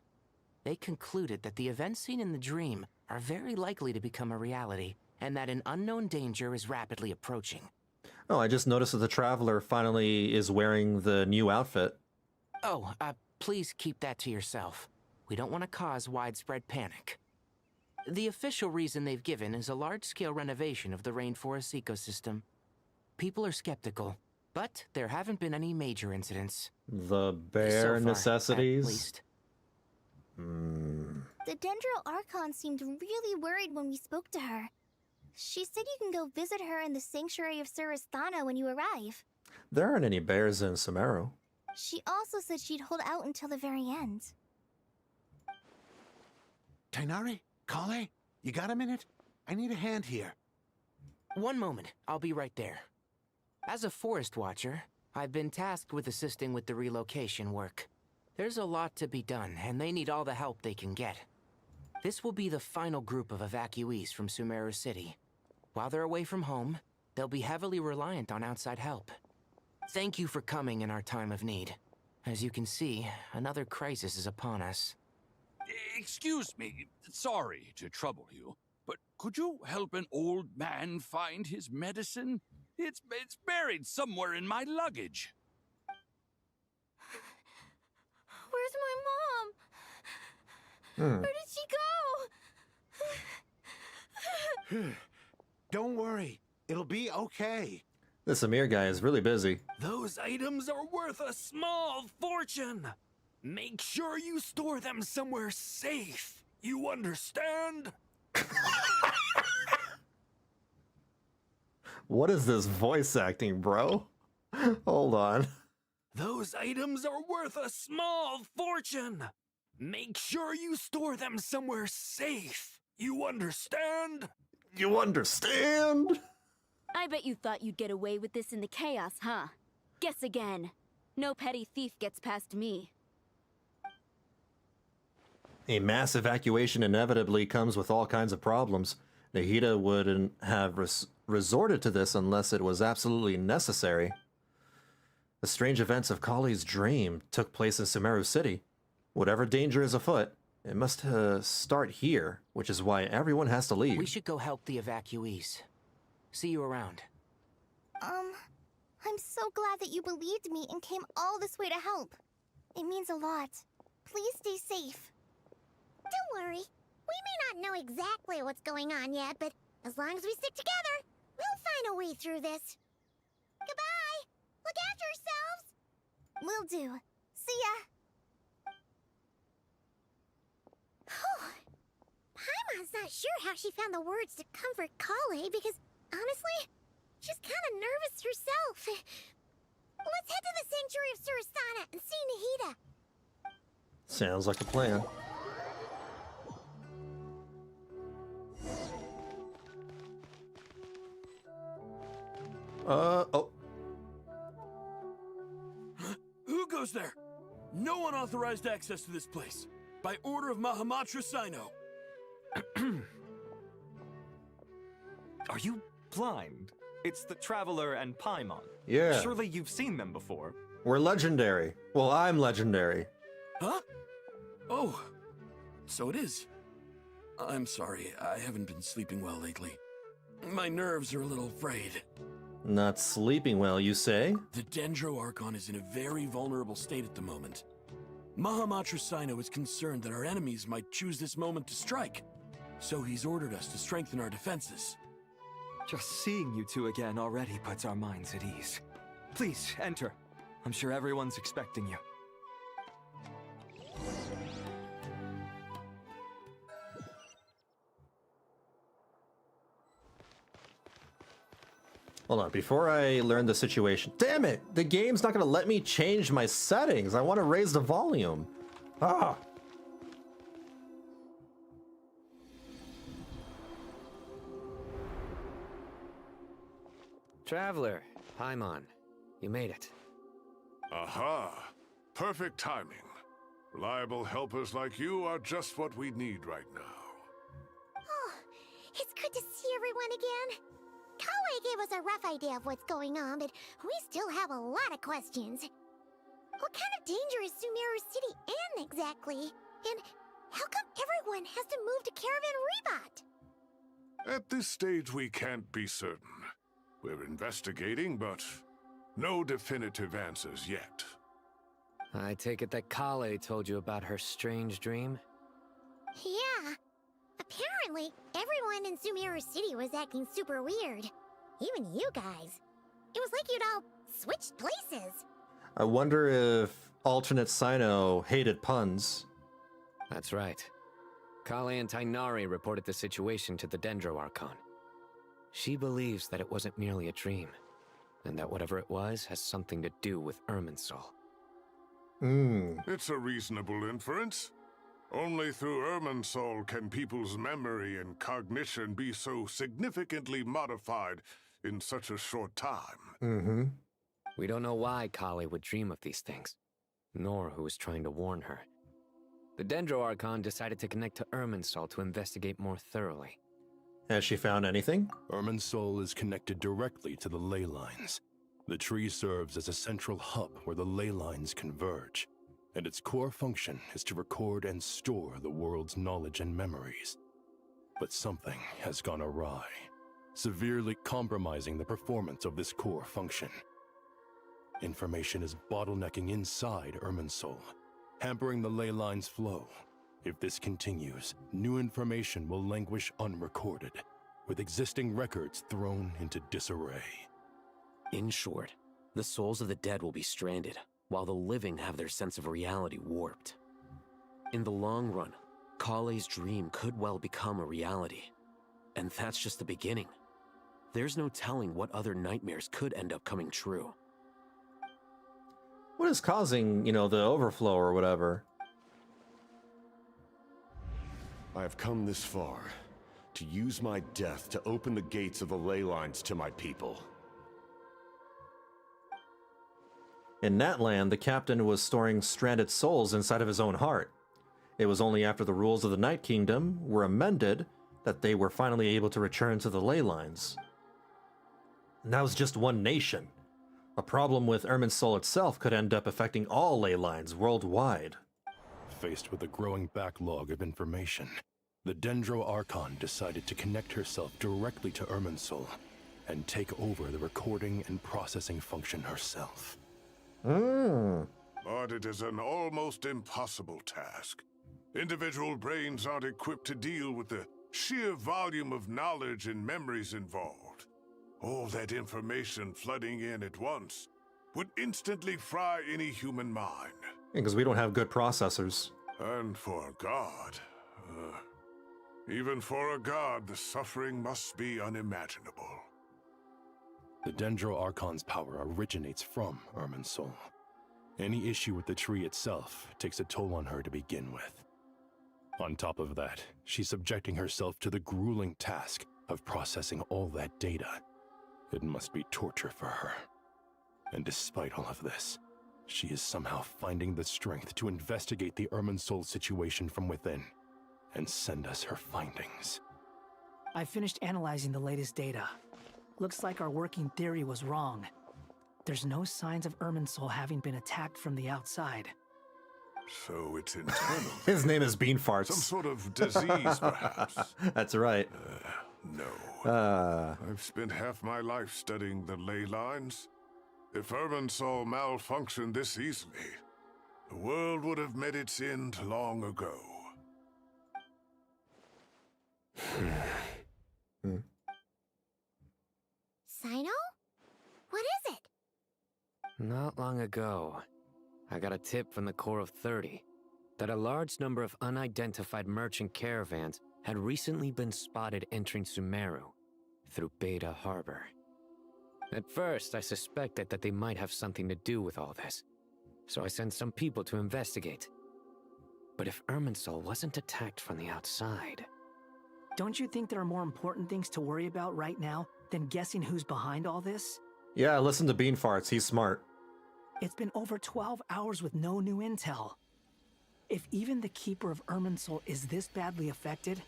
They concluded that the events seen in the dream are very likely to become a reality, and that an unknown danger is rapidly approaching. Oh, I just noticed that the Traveler finally is wearing the new outfit. Oh, please keep that to yourself. We don't want to cause widespread panic. The official reason they've given is a large-scale renovation of the rainforest ecosystem. People are skeptical, but there haven't been any major incidents. The bare So far, necessities? at least. The Dendro Archon seemed really worried when we spoke to her. She said you can go visit her in the Sanctuary of Surasthana when you arrive. There aren't any bears in Sumeru. She also said she'd hold out until the very end. Tighnari? Kale? You got a minute? I need a hand here. One moment, I'll be right there. As a forest watcher, I've been tasked with assisting with the relocation work. There's a lot to be done, and they need all the help they can get. This will be the final group of evacuees from Sumeru City. While they're away from home, they'll be heavily reliant on outside help. Thank you for coming in our time of need. As you can see, another crisis is upon us. Excuse me, sorry to trouble you, but could you help an old man find his medicine? It's buried somewhere in my luggage. Where's my mom? Where did she go? Don't worry. It'll be okay. This Amir guy is really busy. Those items are worth a small fortune. Make sure you store them somewhere safe. You understand? What is this voice acting, bro? Hold on. Those items are worth a small fortune. Make sure you store them somewhere safe. You understand? You understand? I bet you thought you'd get away with this in the chaos, huh? Guess again. No petty thief gets past me. A mass evacuation inevitably comes with all kinds of problems. Nahida wouldn't have resorted to this unless it was absolutely necessary. The strange events of Kali's dream took place in Sumeru City. Whatever danger is afoot, it must start here, which is why everyone has to leave. We should go help the evacuees. See you around. I'm so glad that you believed me and came all this way to help. It means a lot. Please stay safe. Don't worry. We may not know exactly what's going on yet, but as long as we stick together, we'll find a way through this. Goodbye! Look after yourselves! Will do. See ya! Paimon's not sure how she found the words to comfort Kale because, honestly, she's kind of nervous herself. Let's head to the Sanctuary of Surasana and see Nahida. Sounds like a plan. Oh. Who goes there? No unauthorized access to this place. By order of Mahamatra Sino. Are you blind? It's the Traveler and Paimon. Yeah. Surely you've seen them before. We're legendary. Well, I'm legendary. Huh? Oh, so it is. I'm sorry, I haven't been sleeping well lately. My nerves are a little frayed. Not sleeping well, you say? The Dendro Archon is in a very vulnerable state at the moment. Mahamatra Sino is concerned that our enemies might choose this moment to strike, so he's ordered us to strengthen our defenses. Just seeing you two again already puts our minds at ease. Please, enter. I'm sure everyone's expecting you. Hold on, before I learn the situation... Damn it! The game's not gonna let me change my settings. I want to raise the volume. Ah! Traveler, Paimon, you made it. Aha! Perfect timing. Reliable helpers like you are just what we need right now. Oh, it's good to see everyone again. Kale gave us a rough idea of what's going on, but we still have a lot of questions. What kind of danger is Sumeru City in exactly? And how come everyone has to move to Caravan Rebot? At this stage, we can't be certain. We're investigating, but no definitive answers yet. I take it that Kale told you about her strange dream? Yeah. Apparently, everyone in Sumeru City was acting super weird. Even you guys. It was like you'd all switched places. I wonder if alternate Sino hated puns. That's right. Kale and Tainari reported the situation to the Dendro Archon. She believes that it wasn't merely a dream, and that whatever it was has something to do with Irminsul. It's a reasonable inference. Only through Irminsul can people's memory and cognition be so significantly modified in such a short time. We don't know why Kale would dream of these things, nor who was trying to warn her. The Dendro Archon decided to connect to Irminsul to investigate more thoroughly. Has she found anything? Irminsul is connected directly to the ley lines. The tree serves as a central hub where the ley lines converge, and its core function is to record and store the world's knowledge and memories. But something has gone awry, severely compromising the performance of this core function. Information is bottlenecking inside Irminsul, hampering the ley line's flow. If this continues, new information will languish unrecorded, with existing records thrown into disarray. In short, the souls of the dead will be stranded, while the living have their sense of reality warped. In the long run, Kale's dream could well become a reality. And that's just the beginning. There's no telling what other nightmares could end up coming true. What is causing, you know, the overflow or whatever? I have come this far to use my death to open the gates of the ley lines to my people. In Natland, the captain was storing stranded souls inside of his own heart. It was only after the rules of the Night Kingdom were amended that they were finally able to return to the ley lines. And that was just one nation. A problem with Irminsul itself could end up affecting all ley lines worldwide. Faced with a growing backlog of information, the Dendro Archon decided to connect herself directly to Irminsul and take over the recording and processing function herself. But it is an almost impossible task. Individual brains aren't equipped to deal with the sheer volume of knowledge and memories involved. All that information flooding in at once would instantly fry any human mind. Because we don't have good processors. And for a god, even for a god, the suffering must be unimaginable. The Dendro Archon's power originates from Irminsul. Any issue with the tree itself takes a toll on her to begin with. On top of that, she's subjecting herself to the grueling task of processing all that data. It must be torture for her. And despite all of this, she is somehow finding the strength to investigate the Irminsul situation from within and send us her findings. I finished analyzing the latest data. Looks like our working theory was wrong. There's no signs of Irminsul having been attacked from the outside. So it's internal. His name is Bean Farts. Some sort of disease, perhaps. That's right. No. I've spent half my life studying the ley lines. If Irminsul malfunctioned this easily, the world would have met its end long ago. Sino? What is it? Not long ago, I got a tip from the Corps of 30 that a large number of unidentified merchant caravans had recently been spotted entering Sumeru through Beta Harbor. At first, I suspected that they might have something to do with all this, so I sent some people to investigate. But if Irminsul wasn't attacked from the outside... Don't you think there are more important things to worry about right now than guessing who's behind all this? Yeah, listen to Bean Farts. He's smart. It's been over 12 hours with no new intel. If even the Keeper of Irminsul is this badly affected,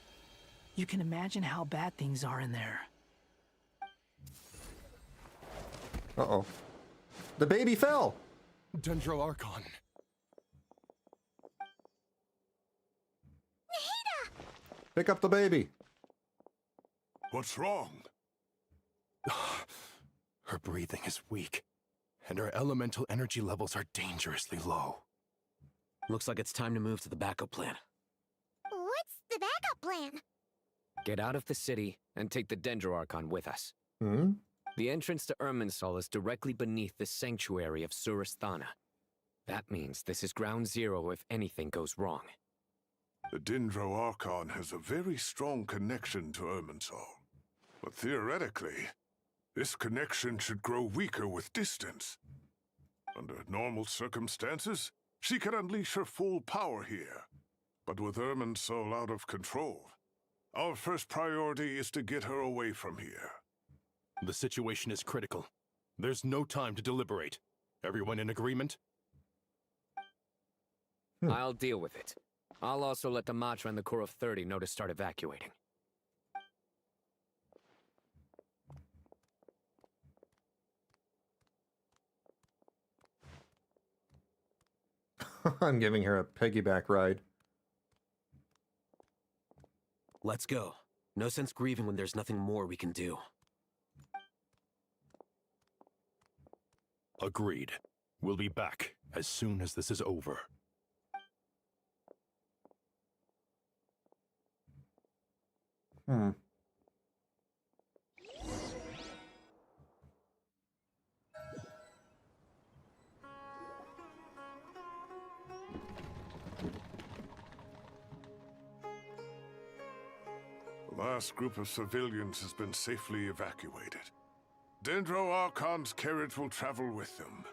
you can imagine how bad things are in there. Uh-oh. The baby fell! Dendro Archon. Pick up the baby. What's wrong? Her breathing is weak, and her elemental energy levels are dangerously low. Looks like it's time to move to the backup plan. What's the backup plan? Get out of the city and take the Dendro Archon with us. Hmm? The entrance to Irminsul is directly beneath the sanctuary of Surasthana. That means this is ground zero if anything goes wrong. The Dendro Archon has a very strong connection to Irminsul. But theoretically, this connection should grow weaker with distance. Under normal circumstances, she can unleash her full power here. But with Irminsul out of control, our first priority is to get her away from here. The situation is critical. There's no time to deliberate. Everyone in agreement? I'll deal with it. I'll also let the Matra and the Corps of 30 know to start evacuating. I'm giving her a piggyback ride. Let's go. No sense grieving when there's nothing more we can do. Agreed. We'll be back as soon as this is over. The last group of civilians has been safely evacuated. Dendro Archon's carriage will travel with them.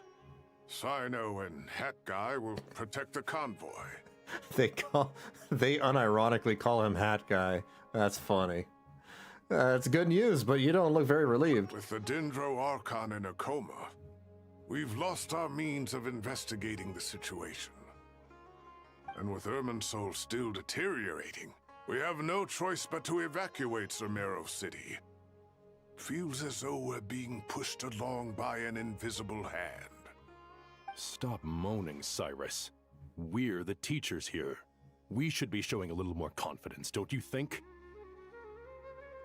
Sino and Hat Guy will protect the convoy. They unironically call him Hat Guy. That's funny. It's good news, but you don't look very relieved. With the Dendro Archon in a coma, we've lost our means of investigating the situation. And with Irminsul still deteriorating, we have no choice but to evacuate Sumeru City. Feels as though we're being pushed along by an invisible hand. Stop moaning, Cyrus. We're the teachers here. We should be showing a little more confidence, don't you think?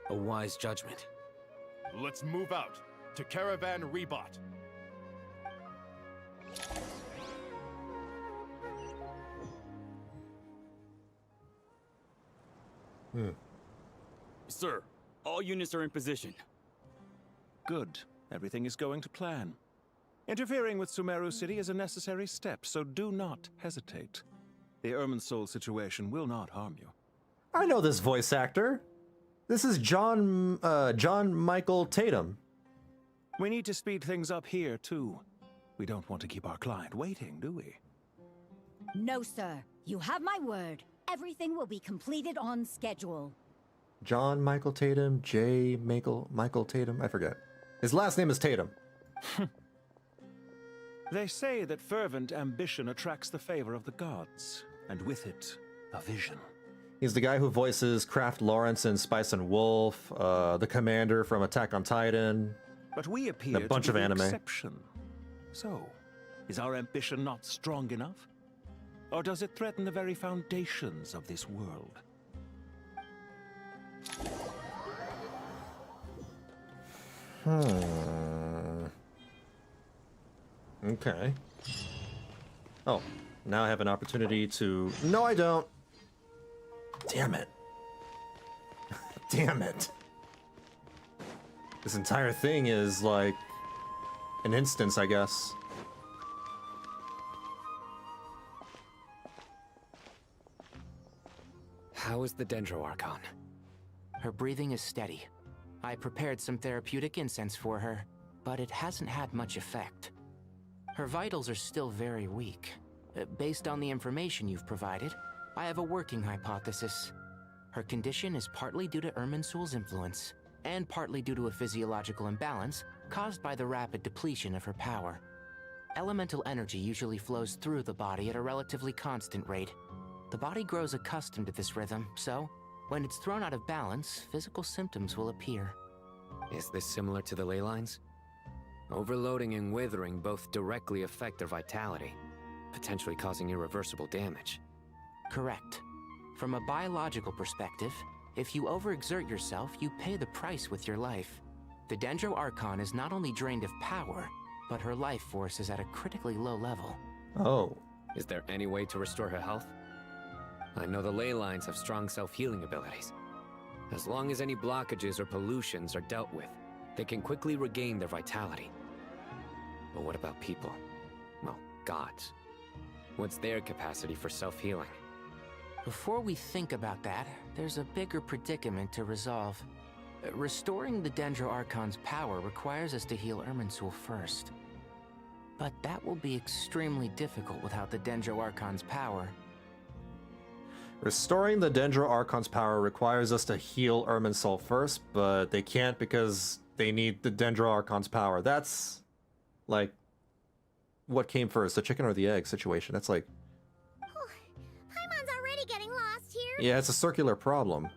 A wise judgment. Let's move out to Caravan Rebot. Sir, all units are in position. Good. Everything is going to plan. Interfering with Sumeru City is a necessary step, so do not hesitate. The Irminsul situation will not harm you. I know this voice actor. This is John Michael Tatum. We need to speed things up here, too. We don't want to keep our client waiting, do we? No, sir. You have my word. Everything will be completed on schedule. John Michael Tatum, Michael Tatum, I forget. His last name is Tatum. They say that fervent ambition attracts the favor of the gods, and with it, a vision. He's the guy who voices Kraft Lawrence in Spice and Wolf, the commander from Attack on Titan. But we appear a bunch to be of the anime. exception. So, is our ambition not strong enough? Or does it threaten the very foundations of this world? Okay. Oh, now I have an opportunity to... No, I don't. Damn it. Damn it. This entire thing is like an instance, I guess. How is the Dendro Archon? Her breathing is steady. I prepared some therapeutic incense for her, but it hasn't had much effect. Her vitals are still very weak. Based on the information you've provided, I have a working hypothesis. Her condition is partly due to Irminsul's influence, and partly due to a physiological imbalance caused by the rapid depletion of her power. Elemental energy usually flows through the body at a relatively constant rate. The body grows accustomed to this rhythm, so when it's thrown out of balance, physical symptoms will appear. Is this similar to the ley lines? Overloading and withering both directly affect their vitality, potentially causing irreversible damage. Correct. From a biological perspective, if you overexert yourself, you pay the price with your life. The Dendro Archon is not only drained of power, but her life force is at a critically low level. Oh. Is there any way to restore her health? I know the ley lines have strong self-healing abilities. As long as any blockages or pollutions are dealt with, they can quickly regain their vitality. But what about people? Well, gods. What's their capacity for self-healing? Before we think about that, there's a bigger predicament to resolve. Restoring the Dendro Archon's power requires us to heal Irminsul first. But that will be extremely difficult without the Dendro Archon's power. Restoring the Dendro Archon's power requires us to heal Irminsul first, but they can't because they need the Dendro Archon's power. That's like what came first, the chicken or the egg situation. That's like, Paimon's already getting lost here. yeah, it's a circular problem.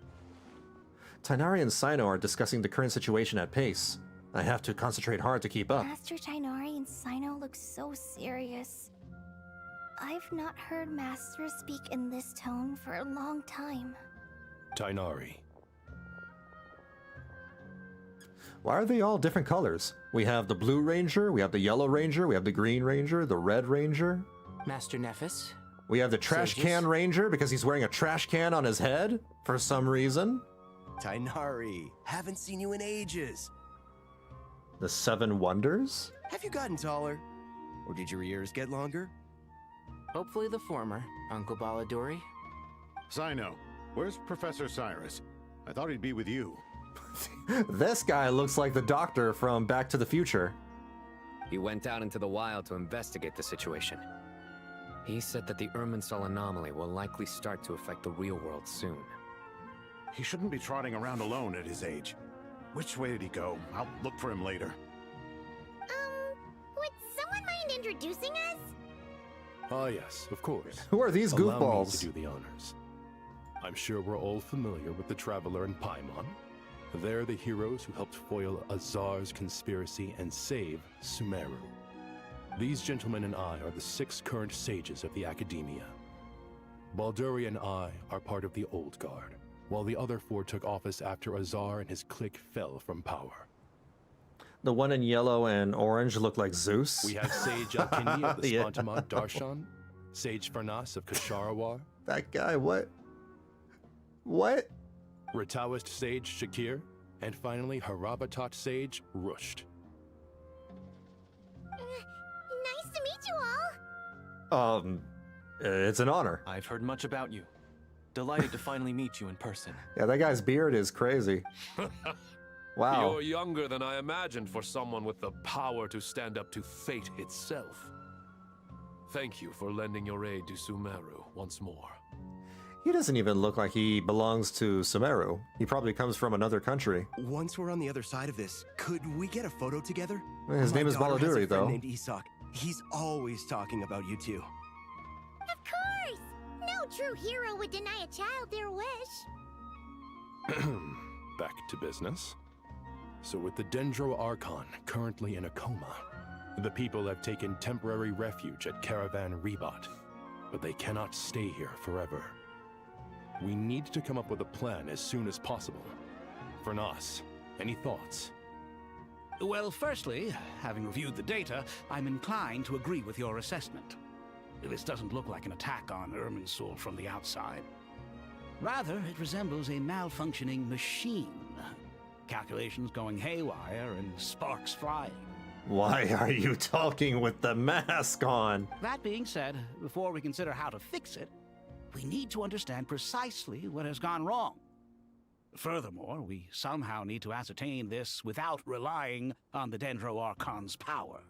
Tighnari and Sino are discussing the current situation at pace. I have to concentrate hard to keep up. Master Tighnari and Sino look so serious. I've not heard Master speak in this tone for a long time. Tighnari. Why are they all different colors? We have the Blue Ranger, we have the Yellow Ranger, we have the Green Ranger, the Red Ranger. Master Nephis? We have the Trash Can Ranger because he's wearing a trash can on his head for some reason. Tighnari, haven't seen you in ages. The Seven Wonders? Have you gotten taller? Or did your ears get longer? Hopefully the former, Uncle Baladori. Sino, where's Professor Cyrus? I thought he'd be with you. This guy looks like the Doctor from Back to the Future. He went out into the wild to investigate the situation. He said that the Irminsul anomaly will likely start to affect the real world soon. He shouldn't be trotting around alone at his age. Which way did he go? I'll look for him later. Would someone mind introducing us? Ah, yes, of course. Who are these Allow me goofballs? to do the honors. I'm sure we're all familiar with the Traveler and Paimon. They're the heroes who helped foil Azar's conspiracy and save Sumeru. These gentlemen and I are the 6 current sages of the Academia. Balduri and I are part of the Old Guard, while the other 4 took office after Azar and his clique fell from power. The one in yellow and orange look like Zeus. We have Sage Alkindi of the Yeah. Spantamon Darshan, Sage Farnas of Kasharawar. That guy, what? What? Rataoist Sage Shakir, and finally Harabatot Sage Rusht. Nice to meet you all. It's an honor. I've heard much about you. Delighted to finally meet you in person. Yeah, that guy's beard is crazy. Wow. You're younger than I imagined for someone with the power to stand up to fate itself. Thank you for lending your aid to Sumeru once more. He doesn't even look like he belongs to Sumeru. He probably comes from another country. Once we're on the other side of this, could we get a photo together? His My name is daughter has a Baladuri, friend though. named Isak. He's always talking about you two. Of course! No true hero would deny a child their wish. Back to business. So with the Dendro Archon currently in a coma, the people have taken temporary refuge at Caravan Rebat, but they cannot stay here forever. We need to come up with a plan as soon as possible. Farnas, any thoughts? Well, firstly, having reviewed the data, I'm inclined to agree with your assessment. This doesn't look like an attack on Irminsul from the outside. Rather, it resembles a malfunctioning machine. Calculations going haywire and sparks flying. Why are you talking with the mask on? That being said, before we consider how to fix it, we need to understand precisely what has gone wrong. Furthermore, we somehow need to ascertain this without relying on the Dendro Archon's power.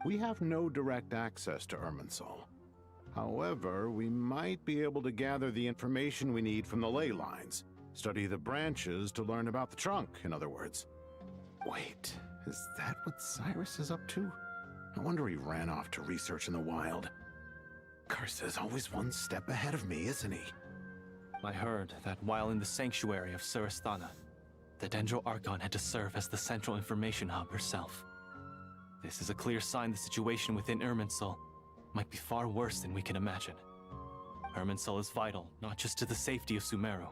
We have no direct access to Irminsul. However, we might be able to gather the information we need from the ley lines. Study the branches to learn about the trunk, in other words. Wait, is that what Cyrus is up to? No wonder he ran off to research in the wild. Karsa's always one step ahead of me, isn't he? I heard that while in the sanctuary of Surasthana, the Dendro Archon had to serve as the central information hub herself. This is a clear sign the situation within Irminsul might be far worse than we can imagine. Irminsul is vital, not just to the safety of Sumeru,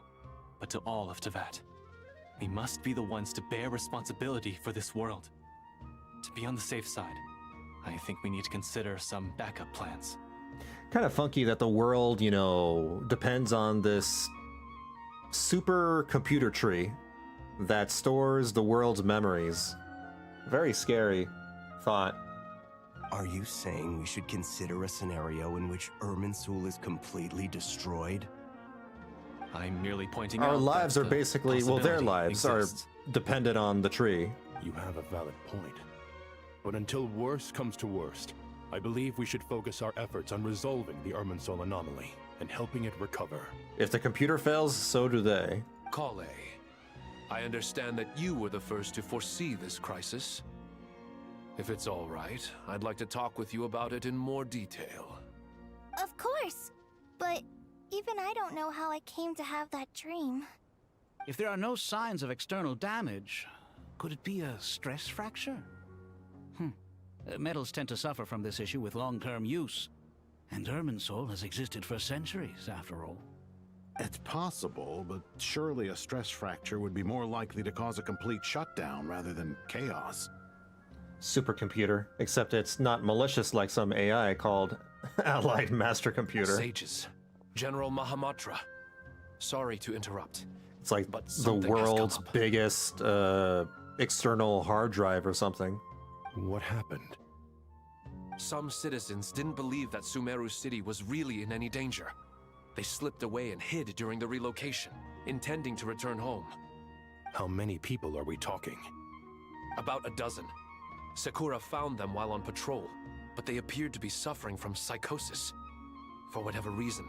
but to all of Teyvat. We must be the ones to bear responsibility for this world. To be on the safe side, I think we need to consider some backup plans. Kind of funky that the world, you know, depends on this super computer tree that stores the world's memories. Very scary thought. Are you saying we should consider a scenario in which Irminsul is completely destroyed? I'm merely pointing out Our lives that are the basically, well, their possibility lives exists. are dependent on the tree. You have a valid point. But until worst comes to worst, I believe we should focus our efforts on resolving the Irminsul anomaly and helping it recover. If the computer fails, so do they. Kale, I understand that you were the first to foresee this crisis. If it's all right, I'd like to talk with you about it in more detail. Of course, but even I don't know how I came to have that dream. If there are no signs of external damage, could it be a stress fracture? Metals tend to suffer from this issue with long-term use, and Irminsul has existed for centuries, after all. It's possible, but surely a stress fracture would be more likely to cause a complete shutdown rather than chaos. Supercomputer, except it's not malicious like some AI called Allied Master Computer. Sages, General Mahamatra, sorry to interrupt. It's like but the world's biggest external hard drive or something. What happened? Some citizens didn't believe that Sumeru City was really in any danger. They slipped away and hid during the relocation, intending to return home. How many people are we talking? About a dozen. Sakura found them while on patrol, but they appeared to be suffering from psychosis. For whatever reason,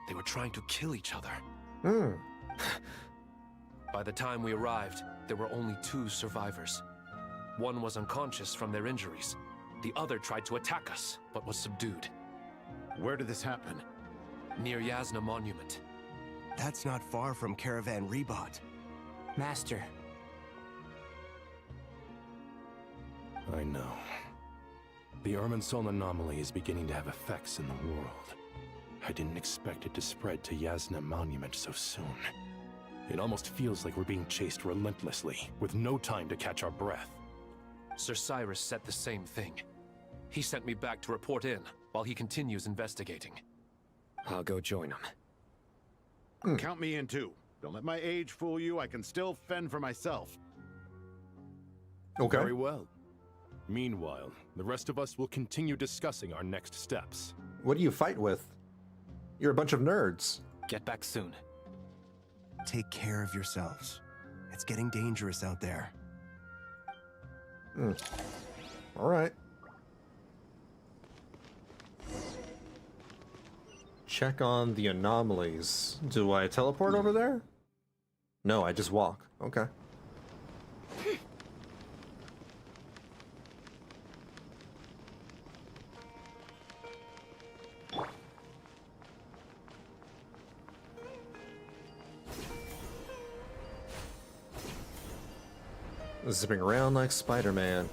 they were trying to kill each other. By the time we arrived, there were only 2 survivors. One was unconscious from their injuries. The other tried to attack us, but was subdued. Where did this happen? Near Yasna Monument. That's not far from Caravan Rebot. Master. I know. The Irminsul anomaly is beginning to have effects in the world. I didn't expect it to spread to Yasna Monument so soon. It almost feels like we're being chased relentlessly, with no time to catch our breath. Sir Cyrus said the same thing. He sent me back to report in, while he continues investigating. I'll go join him. Count me in too. Don't let my age fool you. I can still fend for myself. Okay. Very well. Meanwhile, the rest of us will continue discussing our next steps. What do you fight with? You're a bunch of nerds. Get back soon. Take care of yourselves. It's getting dangerous out there. All right. Check on the anomalies. Do I teleport over there? No, I just walk. Okay. Zipping around like Spider-Man.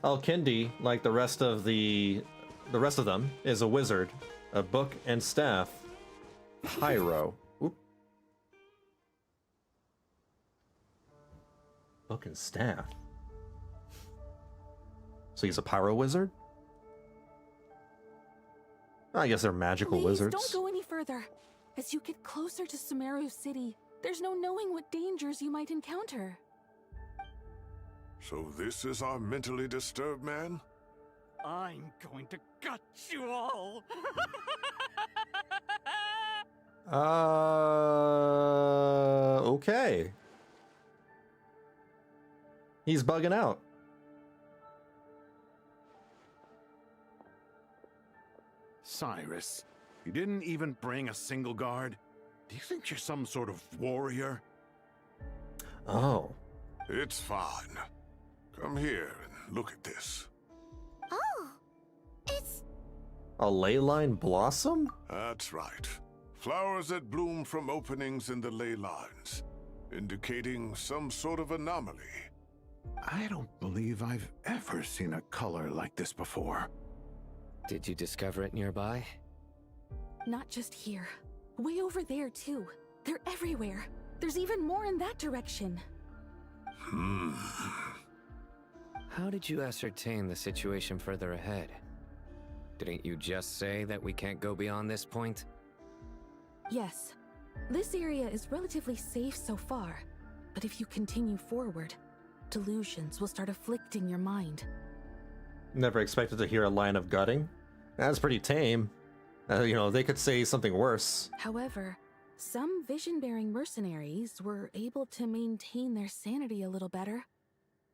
Alkindi, like the rest of them, is a wizard. A book and staff. Pyro. Oop. Book and staff. So he's a pyro wizard? I guess they're magical wizards. Don't go any further. As you get closer to Sumeru City, there's no knowing what dangers you might encounter. So this is our mentally disturbed man? I'm going to gut you all. Okay. He's bugging out. Cyrus, you didn't even bring a single guard? Do you think you're some sort of warrior? Oh. It's fine. Come here and look at this. Oh, it's... A ley line blossom? That's right. Flowers that bloom from openings in the ley lines, indicating some sort of anomaly. I don't believe I've ever seen a color like this before. Did you discover it nearby? Not just here. Way over there, too. They're everywhere. There's even more in that direction. How did you ascertain the situation further ahead? Didn't you just say that we can't go beyond this point? Yes. This area is relatively safe so far, but if you continue forward, delusions will start afflicting your mind. Never expected to hear a line of gutting. That's pretty tame. They could say something worse. However, some vision-bearing mercenaries were able to maintain their sanity a little better.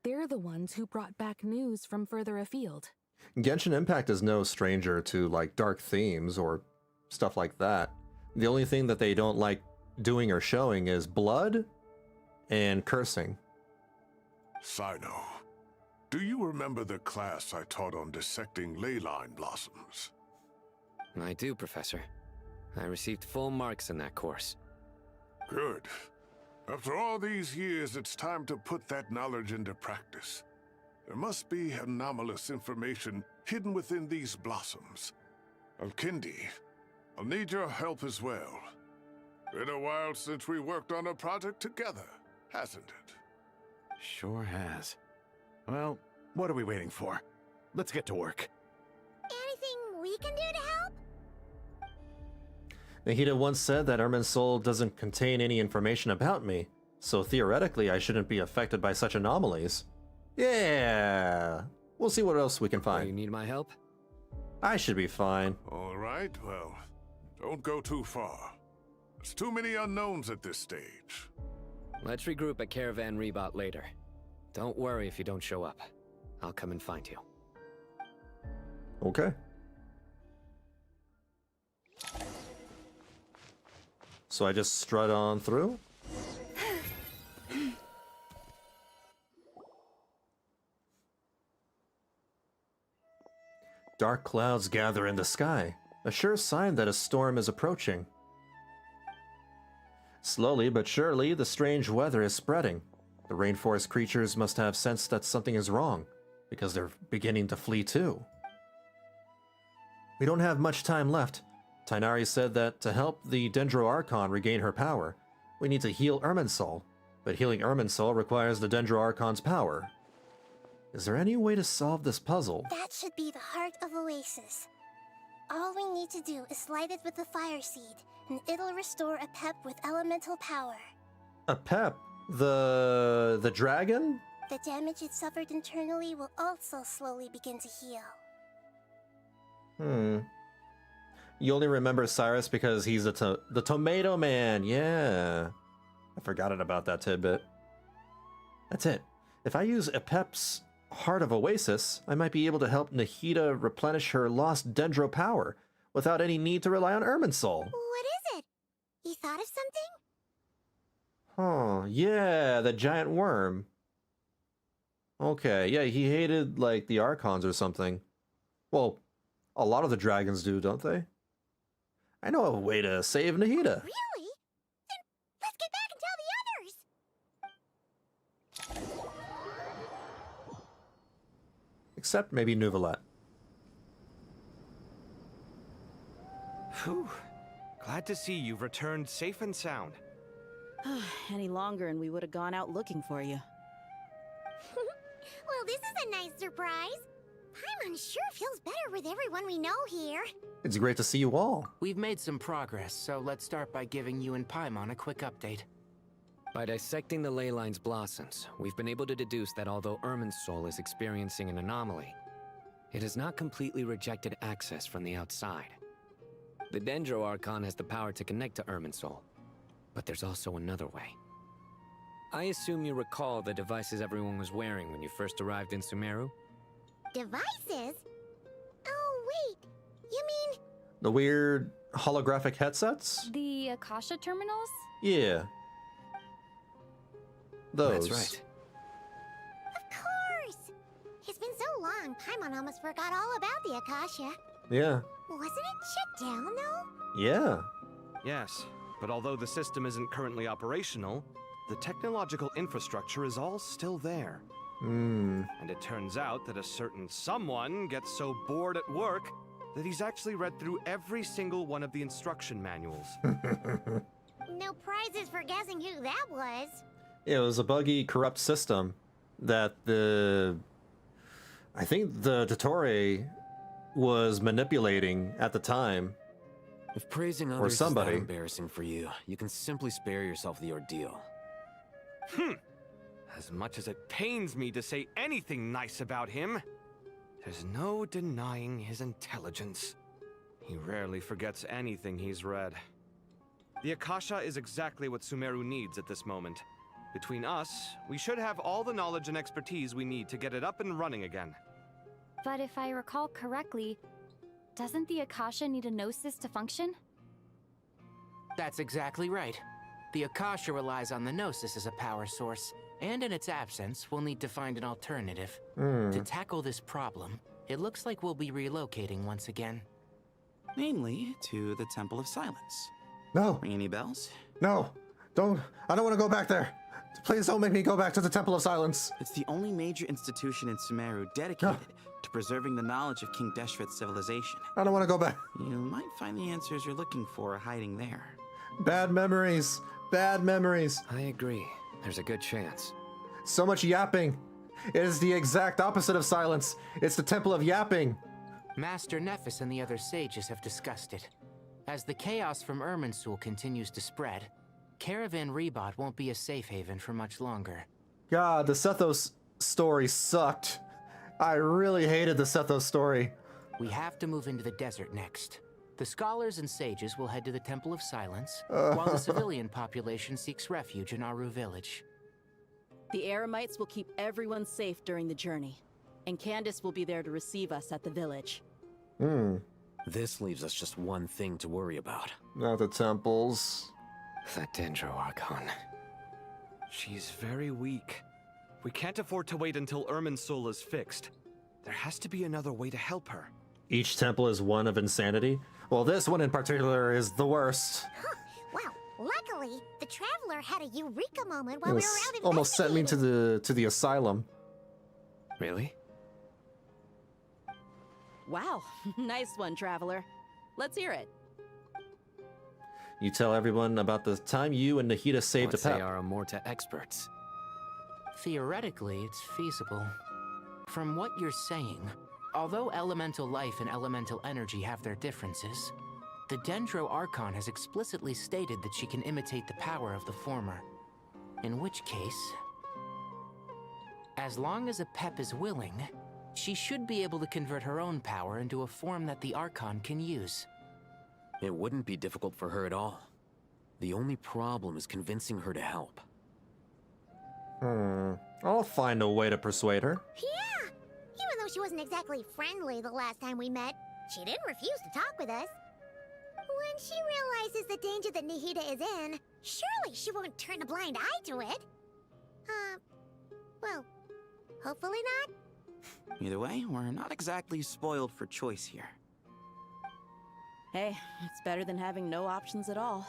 They're the ones who brought back news from further afield. Genshin Impact is no stranger to, dark themes or stuff like that. The only thing that they don't like doing or showing is blood and cursing. Sino, do you remember the class I taught on dissecting ley line blossoms? I do, Professor. I received full marks in that course. Good. After all these years, it's time to put that knowledge into practice. There must be anomalous information hidden within these blossoms. Alkindi, I'll need your help as well. Been a while since we worked on a project together, hasn't it? Sure has. Well, what are we waiting for? Let's get to work. Anything we can do to help? Nahida once said that Irminsul doesn't contain any information about me, so theoretically I shouldn't be affected by such anomalies. Yeah, we'll see what else we can find. You need my help? I should be fine. All right, well, don't go too far. There's too many unknowns at this stage. Let's regroup at Caravan Rebot later. Don't worry if you don't show up. I'll come and find you. Okay. So I just strut on through? Dark clouds gather in the sky, a sure sign that a storm is approaching. Slowly but surely, the strange weather is spreading. The rainforest creatures must have sensed that something is wrong, because they're beginning to flee too. We don't have much time left. Tighnari said that to help the Dendro Archon regain her power, we need to heal Irminsul, but healing Irminsul requires the Dendro Archon's power. Is there any way to solve this puzzle? That should be the heart of Oasis. All we need to do is light it with the fire seed, and it'll restore a pep with elemental power. A pep? The dragon? The damage it suffered internally will also slowly begin to heal. You only remember Cyrus because he's the Tomato Man, yeah. I forgot about that tidbit. That's it. If I use Epep's Heart of Oasis, I might be able to help Nahida replenish her lost Dendro power without any need to rely on Irminsul. What is it? You thought of something? Huh, yeah, the giant worm. Okay, yeah, he hated, like, the Archons or something. Well, a lot of the dragons do, don't they? I know a way to save Nahida. Really? Then let's get back and tell the others! Except maybe Nuvalet. Phew. Glad to see you've returned safe and sound. Any longer and we would have gone out looking for you. Well, this is a nice surprise. Paimon sure feels better with everyone we know here. It's great to see you all. We've made some progress, so let's start by giving you and Paimon a quick update. By dissecting the ley line's blossoms, we've been able to deduce that although Irminsul is experiencing an anomaly, it has not completely rejected access from the outside. The Dendro Archon has the power to connect to Irminsul, but there's also another way. I assume you recall the devices everyone was wearing when you first arrived in Sumeru? Devices? Oh, wait. You mean... The weird holographic headsets? The Akasha terminals? Yeah. Those. That's right. Of course! It's been so long, Paimon almost forgot all about the Akasha. Yeah. Wasn't it shut down, though? Yeah. Yes, but although the system isn't currently operational, the technological infrastructure is all still there. And it turns out that a certain someone gets so bored at work that he's actually read through every single one of the instruction manuals. No prizes for guessing who that was. It was a buggy, corrupt system that I think the Dottore was manipulating at the time. If praising or others somebody. is that embarrassing for you, you can simply spare yourself the ordeal. As much as it pains me to say anything nice about him, there's no denying his intelligence. He rarely forgets anything he's read. The Akasha is exactly what Sumeru needs at this moment. Between us, we should have all the knowledge and expertise we need to get it up and running again. But if I recall correctly, doesn't the Akasha need a gnosis to function? That's exactly right. The Akasha relies on the Gnosis as a power source, and in its absence, we'll need to find an alternative. To tackle this problem, it looks like we'll be relocating once again. Namely, to the Temple of Silence. No. Ring any bells? No. Don't. I don't want to go back there. Please don't make me go back to the Temple of Silence. It's the only major institution in Sumeru dedicated to preserving the knowledge of King Deshret's civilization. I don't want to go back. You might find the answers you're looking for hiding there. Bad memories. Bad memories. I agree. There's a good chance. So much yapping. It is the exact opposite of silence. It's the Temple of Yapping. Master Nephis and the other sages have discussed it. As the chaos from Irminsul continues to spread, Caravan Rebot won't be a safe haven for much longer. God, the Sethos story sucked. I really hated the Sethos story. We have to move into the desert next. The scholars and sages will head to the Temple of Silence, while the civilian population seeks refuge in Aru Village. The Eremites will keep everyone safe during the journey, and Candace will be there to receive us at the village. This leaves us just one thing to worry about. Not the temples. That Dendro Archon. She's very weak. We can't afford to wait until Irminsul is fixed. There has to be another way to help her. Each temple is one of insanity. Well, this one in particular is the worst. Wow, luckily, the Traveler had a eureka moment while we were out investigating. Almost sent me to the asylum. Really? Wow, nice one, Traveler. Let's hear it. You tell everyone about the time you and Nahida saved a pet. They are Amorta experts. Theoretically, it's feasible. From what you're saying, although elemental life and elemental energy have their differences, the Dendro Archon has explicitly stated that she can imitate the power of the former. In which case, as long as a Pep is willing, she should be able to convert her own power into a form that the Archon can use. It wouldn't be difficult for her at all. The only problem is convincing her to help. I'll find a way to persuade her. Yeah! Even though she wasn't exactly friendly the last time we met, she didn't refuse to talk with us. When she realizes the danger that Nahida is in, surely she won't turn a blind eye to it. Well, hopefully not. Either way, we're not exactly spoiled for choice here. Hey, it's better than having no options at all.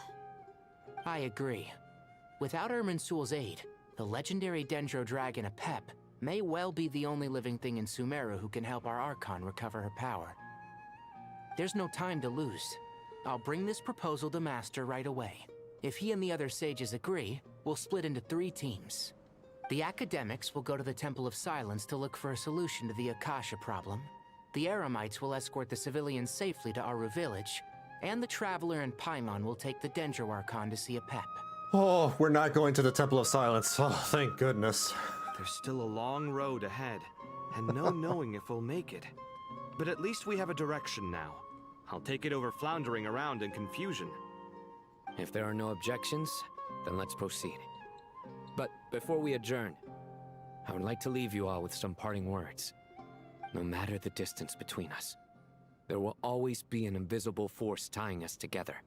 I agree. Without Irminsul's aid, the legendary Dendro Dragon Apep may well be the only living thing in Sumeru who can help our Archon recover her power. There's no time to lose. I'll bring this proposal to Master right away. If he and the other sages agree, we'll split into 3 teams. The academics will go to the Temple of Silence to look for a solution to the Akasha problem. The Eremites will escort the civilians safely to Aru Village, and the Traveler and Paimon will take the Dendro Archon to see Apep. Oh, we're not going to the Temple of Silence. Oh, thank goodness. There's still a long road ahead, and no knowing if we'll make it. But at least we have a direction now. I'll take it over floundering around in confusion. If there are no objections, then let's proceed. But before we adjourn, I would like to leave you all with some parting words. No matter the distance between us, there will always be an invisible force tying us together.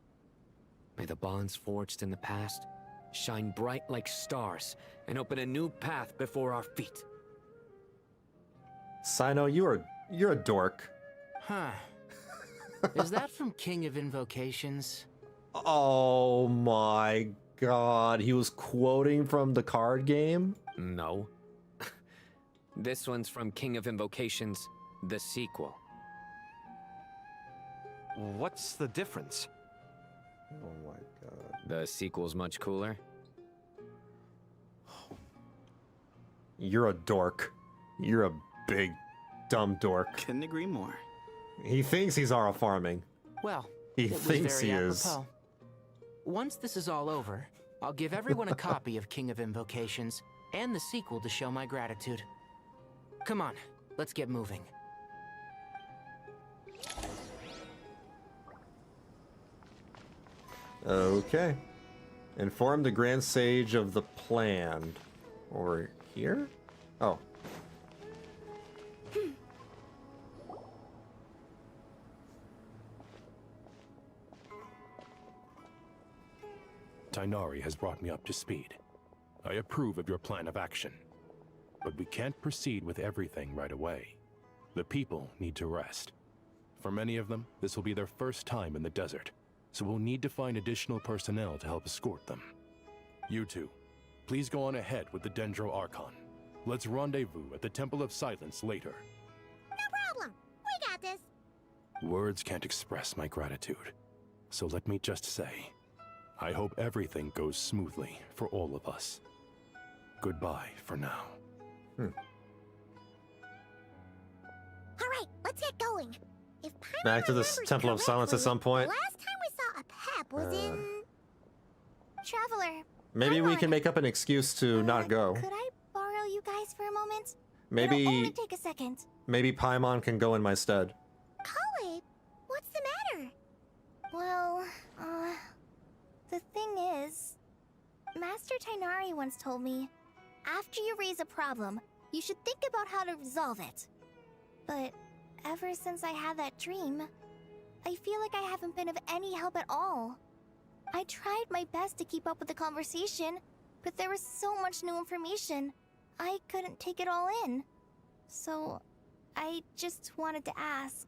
May the bonds forged in the past shine bright like stars and open a new path before our feet. Sino, you're a dork. Huh. Is that from King of Invocations? Oh my god, he was quoting from the card game? No. This one's from King of Invocations, the sequel. What's the difference? Oh my god. The sequel's much cooler. You're a dork. You're a big, dumb dork. Couldn't agree more. He thinks he's Ara farming. Well, he it was thinks very he is. apropos. Once this is all over, I'll give everyone a copy of King of Invocations and the sequel to show my gratitude. Come on, let's get moving. Okay. Inform the Grand Sage of the plan. Over here? Oh. Tighnari has brought me up to speed. I approve of your plan of action. But we can't proceed with everything right away. The people need to rest. For many of them, this will be their first time in the desert, so we'll need to find additional personnel to help escort them. You two, please go on ahead with the Dendro Archon. Let's rendezvous at the Temple of Silence later. No problem. We got this. Words can't express my gratitude, so let me just say, I hope everything goes smoothly for all of us. Goodbye for now. All right, let's get going. If Paimon Back to this Temple of Silence at some point. Last time we saw a Pep was in... Traveler. Maybe we can make up an excuse to not go. Could I borrow you guys for a moment? Maybe... It'll only take a second. Maybe Paimon can go in my stead. Kale, what's the matter? Master Tainari once told me, after you raise a problem, you should think about how to resolve it. But ever since I had that dream, I feel like I haven't been of any help at all. I tried my best to keep up with the conversation, but there was so much new information, I couldn't take it all in. So, I just wanted to ask,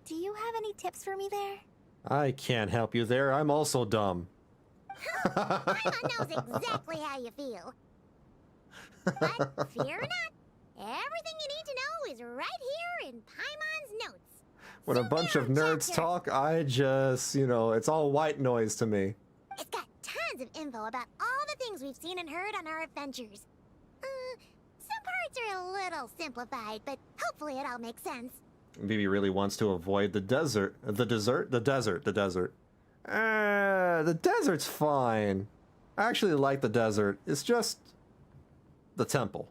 do you have any tips for me there? I can't help you there. I'm also dumb. Paimon knows exactly how you feel. But fear not, everything you need to know is right here in Paimon's notes. When a bunch of nerds talk, I just, it's all white noise to me. It's got tons of info about all the things we've seen and heard on our adventures. Some parts are a little simplified, but hopefully it all makes sense. Vivi really wants to avoid the desert. The desert? The desert. The desert. The desert's fine. I actually like the desert. It's just the temple.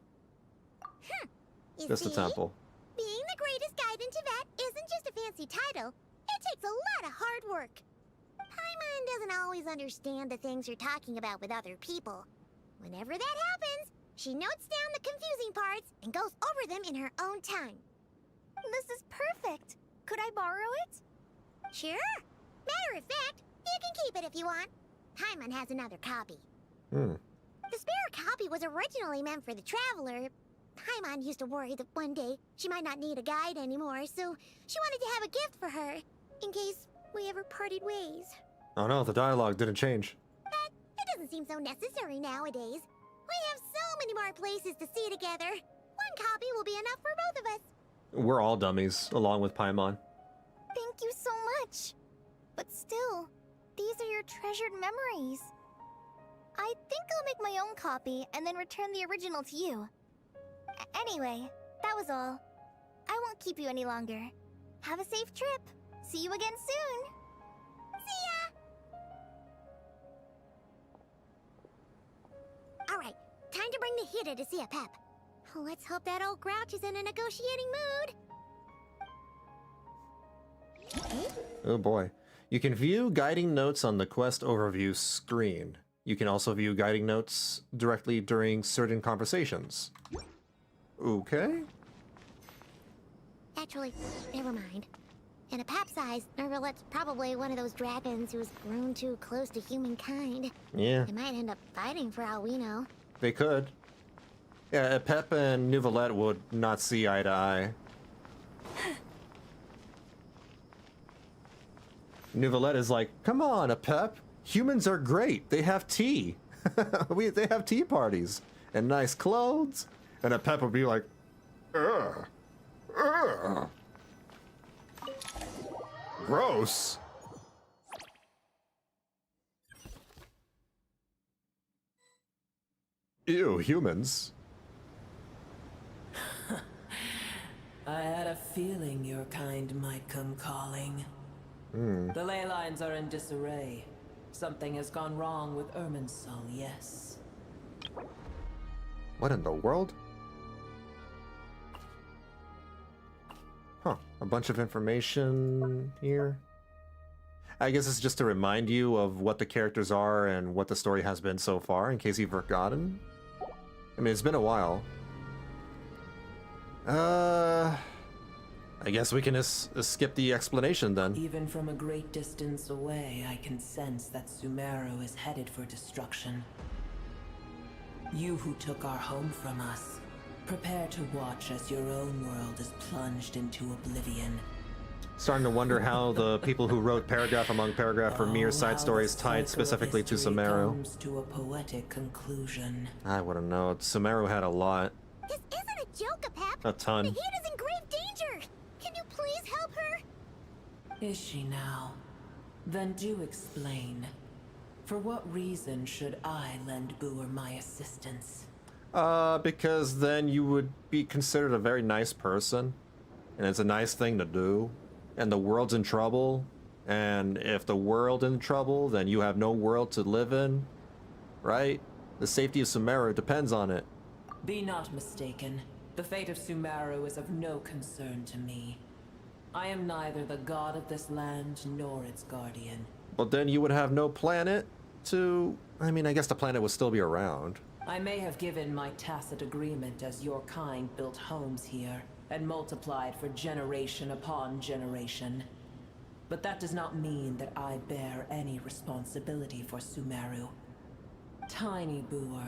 Just the temple. Being the greatest guide in Tibet isn't just a fancy title. It takes a lot of hard work. Paimon doesn't always understand the things you're talking about with other people. Whenever that happens, she notes down the confusing parts and goes over them in her own time. This is perfect. Could I borrow it? Sure. Matter of fact, you can keep it if you want. Paimon has another copy. The spare copy was originally meant for the traveler. Paimon used to worry that one day she might not need a guide anymore, so she wanted to have a gift for her, in case we ever parted ways. Oh no, the dialogue didn't change. But it doesn't seem so necessary nowadays. We have so many more places to see together. One copy will be enough for both of us. We're all dummies, along with Paimon. Thank you so much. But still, these are your treasured memories. I think I'll make my own copy and then return the original to you. Anyway, that was all. I won't keep you any longer. Have a safe trip. See you again soon. See ya! Alright, time to bring the hitter to see a Pep. Let's hope that old grouch is in a negotiating mood. Oh boy. You can view guiding notes on the quest overview screen. You can also view guiding notes directly during certain conversations. Okay. Actually, never mind. In a Pep size, Nervalet's probably one of those dragons who's grown too close to humankind. Yeah. They might end up fighting for all we know. They could. Yeah, Pep and Neuvillette would not see eye to eye. Neuvillette is like, come on, Pep. Humans are great. They have tea. They have tea parties. And nice clothes. And Pep would be like, ugh. Ugh. Gross. Ew, humans. I had a feeling your kind might come calling. The ley lines are in disarray. Something has gone wrong with Irminsul, yes. What in the world? Huh, a bunch of information here. I guess it's just to remind you of what the characters are and what the story has been so far, in case you've forgotten. I mean, it's been a while. I guess we can skip the explanation then. Even from a great distance away, I can sense that Sumeru is headed for destruction. You who took our home from us, prepare to watch as your own world is plunged into oblivion. Starting to wonder how the people who wrote paragraph among paragraph for mere side stories tied specifically to Sumeru. Comes to a poetic conclusion. I wouldn't know. Sumeru had a lot. This isn't a joke, Pep. A ton. The heat is in grave danger. Can you please help her? Is she now? Then do explain. For what reason should I lend Booer my assistance? Because then you would be considered a very nice person. And it's a nice thing to do. And the world's in trouble. And if the world's in trouble, then you have no world to live in. Right? The safety of Sumeru depends on it. Be not mistaken. The fate of Sumeru is of no concern to me. I am neither the god of this land nor its guardian. But then you would have no planet to... I mean, I guess the planet would still be around. I may have given my tacit agreement as your kind built homes here and multiplied for generation upon generation. But that does not mean that I bear any responsibility for Sumeru. Tiny boor,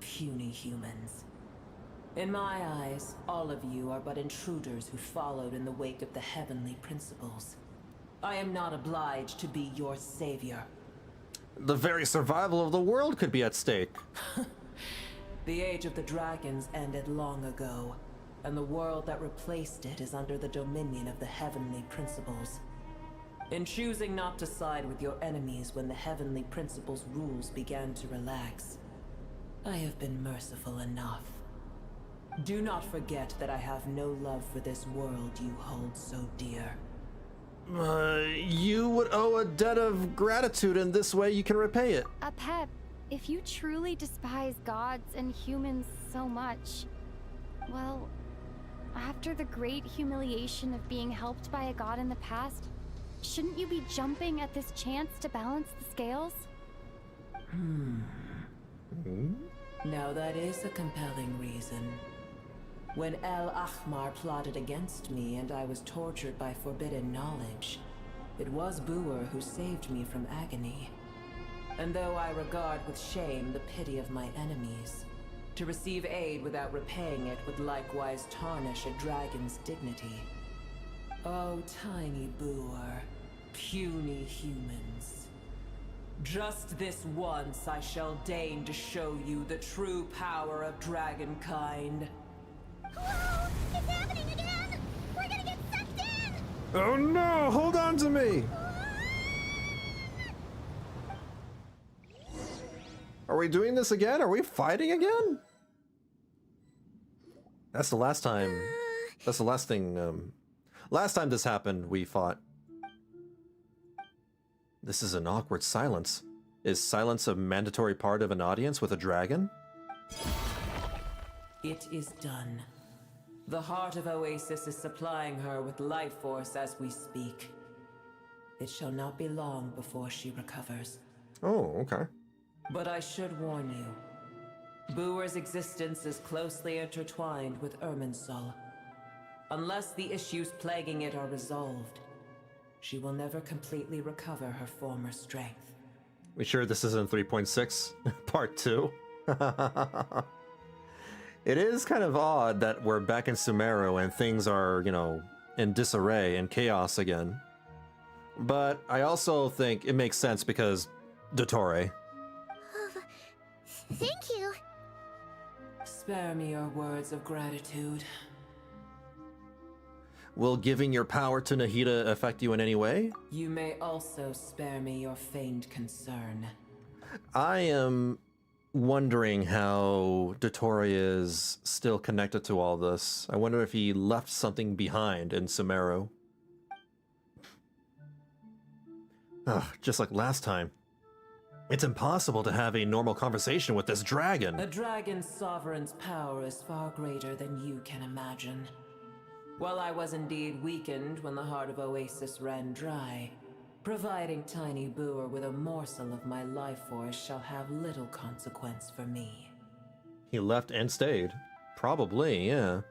puny humans. In my eyes, all of you are but intruders who followed in the wake of the heavenly principles. I am not obliged to be your savior. The very survival of the world could be at stake. The age of the dragons ended long ago, and the world that replaced it is under the dominion of the heavenly principles. In choosing not to side with your enemies when the heavenly principles' rules began to relax, I have been merciful enough. Do not forget that I have no love for this world you hold so dear. You would owe a debt of gratitude, and this way you can repay it. Apep, if you truly despise gods and humans so much, well, after the great humiliation of being helped by a god in the past, shouldn't you be jumping at this chance to balance the scales? Now that is a compelling reason. When El Ahmar plotted against me and I was tortured by forbidden knowledge, it was Buer who saved me from agony. And though I regard with shame the pity of my enemies, to receive aid without repaying it would likewise tarnish a dragon's dignity. Oh, tiny Buer, puny humans. Just this once I shall deign to show you the true power of dragonkind. Whoa! It's happening again! We're gonna get sucked in! Oh no! Hold on to me! Are we doing this again? Are we fighting again? That's the last time. That's the last thing. Last time this happened, we fought. This is an awkward silence. Is silence a mandatory part of an audience with a dragon? It is done. The heart of Oasis is supplying her with life force as we speak. It shall not be long before she recovers. Oh, okay. But I should warn you. Buer's existence is closely intertwined with Irminsul. Unless the issues plaguing it are resolved, she will never completely recover her former strength. We sure this isn't 3.6 part 2? It is kind of odd that we're back in Sumeru and things are, you know, in disarray and chaos again. But I also think it makes sense because Dottore. Thank you. Spare me your words of gratitude. Will giving your power to Nahida affect you in any way? You may also spare me your feigned concern. I am wondering how Dottore is still connected to all this. I wonder if he left something behind in Sumeru. Ugh, just like last time. It's impossible to have a normal conversation with this dragon. A dragon's sovereign's power is far greater than you can imagine. While I was indeed weakened when the heart of Oasis ran dry, providing Tiny Buer with a morsel of my life force shall have little consequence for me. He left and stayed. Probably, yeah.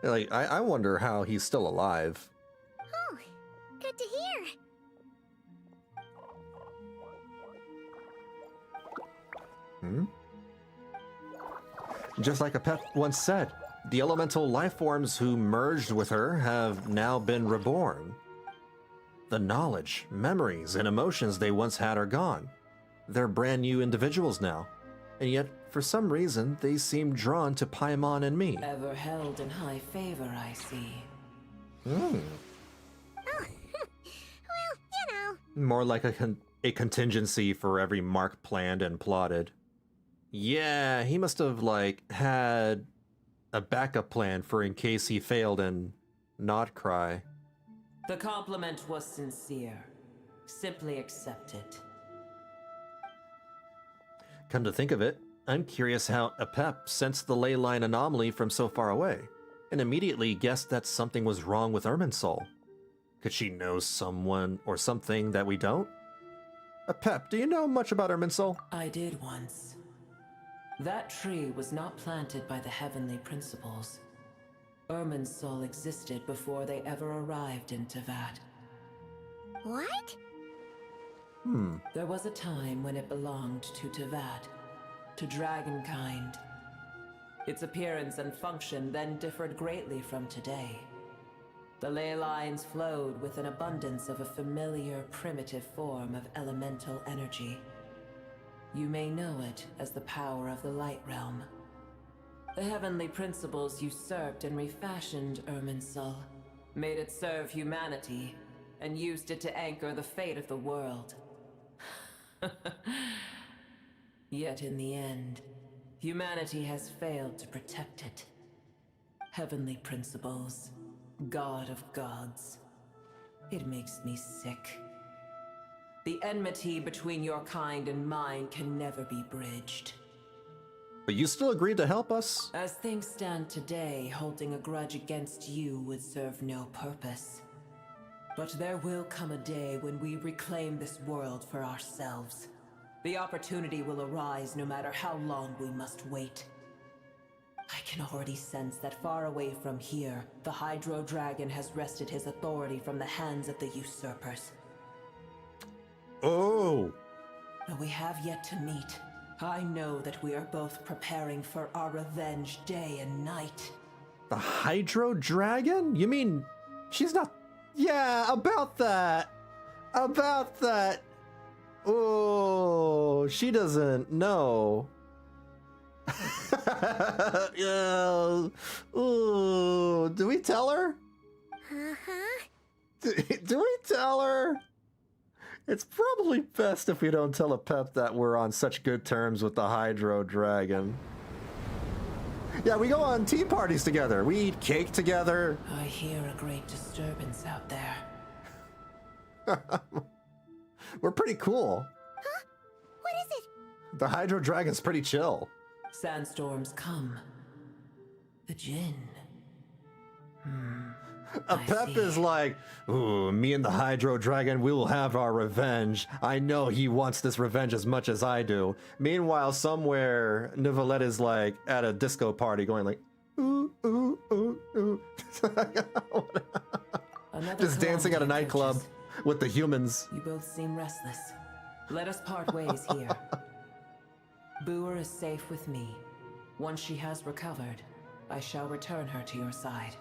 Like, I wonder how he's still alive. Oh, good to hear. Just like Apep once said, the elemental life forms who merged with her have now been reborn. The knowledge, memories, and emotions they once had are gone. They're brand new individuals now. And yet, for some reason, they seem drawn to Paimon and me. Ever held in high favor, I see. Oh, well, you know. More like a contingency for every mark planned and plotted. Yeah, he must have, like, had a backup plan for in case he failed and not cry. The compliment was sincere. Simply accept it. Come to think of it, I'm curious how Apep sensed the ley line anomaly from so far away, and immediately guessed that something was wrong with Irminsul. Could she know someone or something that we don't? Pep, do you know much about Irminsul? I did once. That tree was not planted by the heavenly principles. Irminsul existed before they ever arrived in Teyvat. What? There was a time when it belonged to Teyvat, to dragonkind. Its appearance and function then differed greatly from today. The ley lines flowed with an abundance of a familiar, primitive form of elemental energy. You may know it as the power of the Light Realm. The heavenly principles usurped and refashioned Irminsul, made it serve humanity, and used it to anchor the fate of the world. Yet in the end, humanity has failed to protect it. Heavenly principles, God of gods. It makes me sick. The enmity between your kind and mine can never be bridged. But you still agreed to help us? As things stand today, holding a grudge against you would serve no purpose. But there will come a day when we reclaim this world for ourselves. The opportunity will arise no matter how long we must wait. I can already sense that far away from here, the Hydro Dragon has wrested his authority from the hands of the usurpers. Oh! Though we have yet to meet, I know that we are both preparing for our revenge day and night. The Hydro Dragon? You mean she's not... Yeah, about that. About that. Oh, she doesn't know. Yeah. Ooh, do we tell her? Uh-huh. Do we tell her? It's probably best if we don't tell a Pep that we're on such good terms with the Hydro Dragon. Yeah, we go on tea parties together. We eat cake together. I hear a great disturbance out there. We're pretty cool. Huh? What is it? The Hydro Dragon's pretty chill. Sandstorms come. The Jinn. A Pep is like, ooh, me and the Hydro Dragon, we will have our revenge. I know he wants this revenge as much as I do. Meanwhile, somewhere, Nicolette is like at a disco party going like, ooh, ooh, ooh, ooh. Just dancing at a nightclub with the humans. You both seem restless. Let us part ways here. Booer is safe with me. Once she has recovered, I shall return her to your side.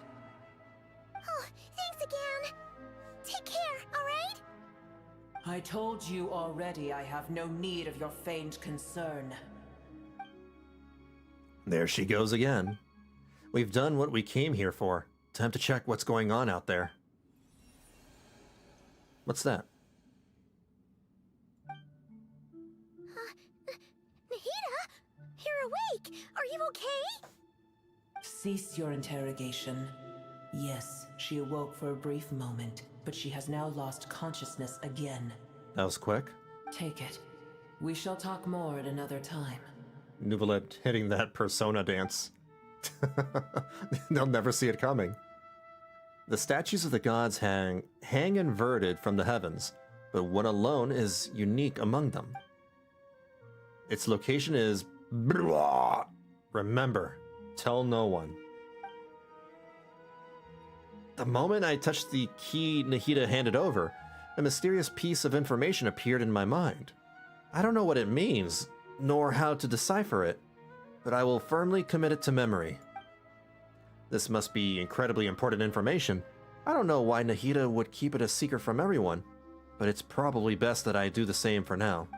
Oh, thanks again. Take care, alright? I told you already I have no need of your feigned concern. There she goes again. We've done what we came here for. Time to check what's going on out there. What's that? Nahida? You're awake! Are you okay? Cease your interrogation. Yes, she awoke for a brief moment, but she has now lost consciousness again. That was quick. Take it. We shall talk more at another time. Nicolette hitting that persona dance. They'll never see it coming. The statues of the gods hang inverted from the heavens, but one alone is unique among them. Its location is... Remember, tell no one. The moment I touched the key Nahida handed over, a mysterious piece of information appeared in my mind. I don't know what it means, nor how to decipher it, but I will firmly commit it to memory. This must be incredibly important information. I don't know why Nahida would keep it a secret from everyone, but it's probably best that I do the same for now.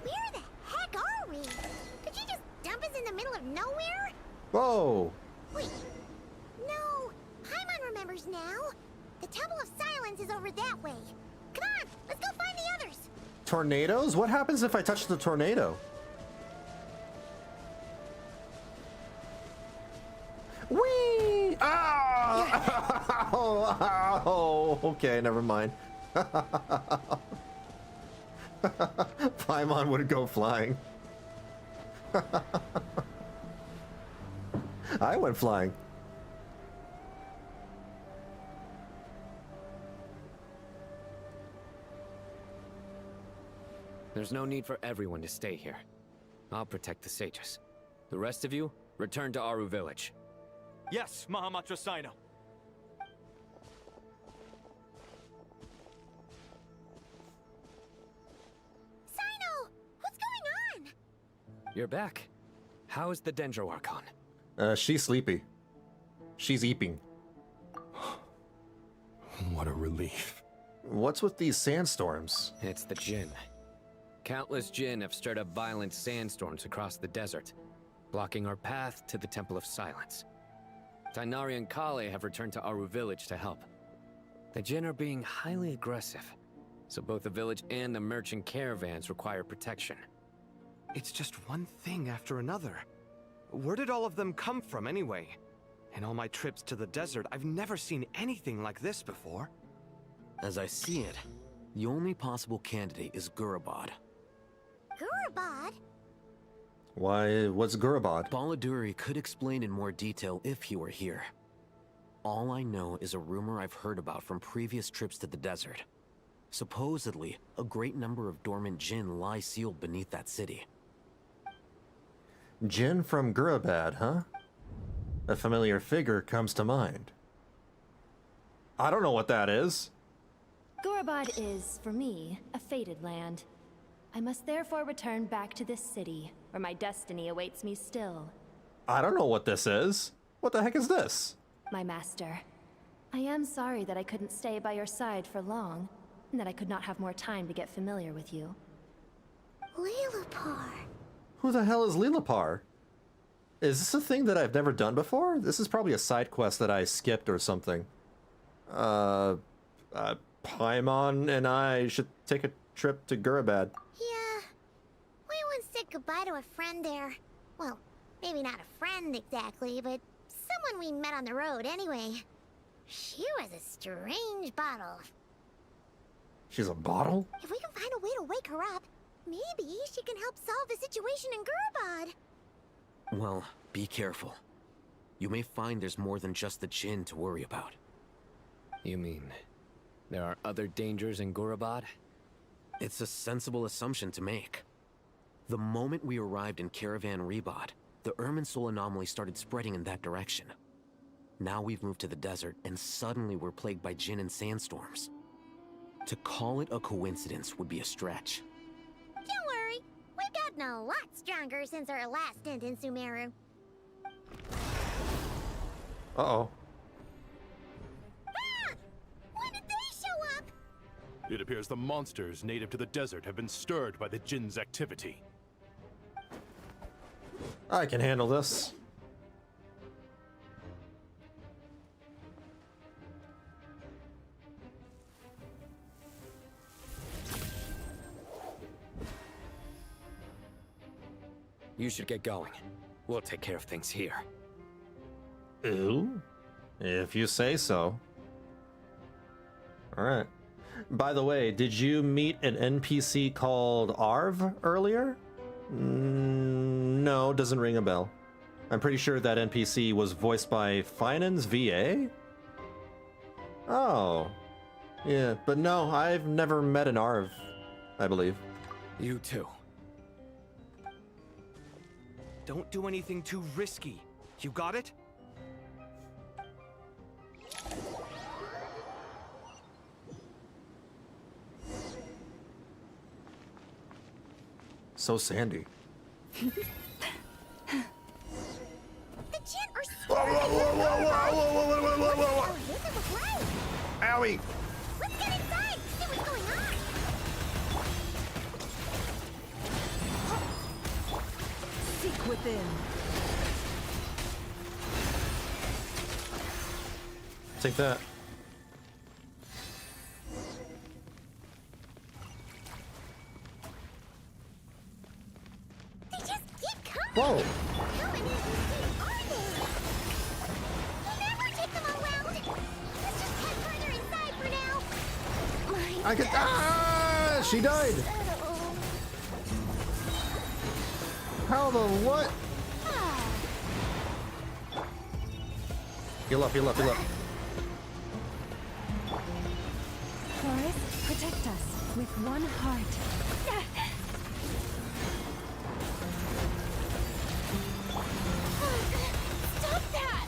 Where the heck are we? Did you just dump us in the middle of nowhere? Whoa! Wait. No. Paimon remembers now. The Temple of Silence is over that way. Come on, let's go find the others. Tornadoes? What happens if I touch the tornado? Whee! Ah! Oh, okay, never mind. Paimon would go flying. I went flying. There's no need for everyone to stay here. I'll protect the sages. The rest of you, return to Aru village. Yes, Mahamatra Sino. Sino! What's going on? You're back. How's the Dendro Archon? She's sleepy. She's eeping. What a relief. What's with these sandstorms? It's the Jinn. Countless Jinn have stirred up violent sandstorms across the desert, blocking our path to the Temple of Silence. Tighnari and Kale have returned to Aru village to help. The Jinn are being highly aggressive, so both the village and the merchant caravans require protection. It's just one thing after another. Where did all of them come from anyway? In all my trips to the desert, I've never seen anything like this before. As I see it, the only possible candidate is Gurabad. Gurabad? Why, what's Gurabad? Baladuri could explain in more detail if he were here. All I know is a rumor I've heard about from previous trips to the desert. Supposedly, a great number of dormant Jinn lie sealed beneath that city. Jinn from Gurabad, huh? A familiar figure comes to mind. I don't know what that is. Gurabad is, for me, a fated land. I must therefore return back to this city, where my destiny awaits me still. I don't know what this is. What the heck is this? My master, I am sorry that I couldn't stay by your side for long, and that I could not have more time to get familiar with you. Lilipar. Who the hell is Lilipar? Is this a thing that I've never done before? This is probably a side quest that I skipped or something. Paimon and I should take a trip to Gurabad. Yeah. We once said goodbye to a friend there. Well, maybe not a friend exactly, but someone we met on the road anyway. She was a strange bottle. She's a bottle? If we can find a way to wake her up, maybe she can help solve the situation in Gurabad. Well, be careful. You may find there's more than just the Jinn to worry about. You mean, there are other dangers in Gurabad? It's a sensible assumption to make. The moment we arrived in Caravan Rebod, the Irminsul anomaly started spreading in that direction. Now we've moved to the desert, and suddenly we're plagued by Jinn and sandstorms. To call it a coincidence would be a stretch. Don't worry, we've gotten a lot stronger since our last stint in Sumeru. Uh-oh. Ah! When did they show up? It appears the monsters native to the desert have been stirred by the Jinn's activity. I can handle this. You should get going. We'll take care of things here. Ooh, if you say so. Alright. By the way, did you meet an NPC called Arv earlier? No, doesn't ring a bell. I'm pretty sure that NPC was voiced by Finan's VA? Oh. Yeah, but no, I've never met an Arv, I believe. You too. Don't do anything too risky. You got it? So sandy. The Jinn are Owie! Let's get inside, see what's going on. Seek within. Take that. They just keep coming. Whoa! How many of these things are there? We'll never take them all out. Let's just head further inside for now. I could. Ah! She died! How the what? Heal up, heal up, heal up. Forest, protect us with one heart.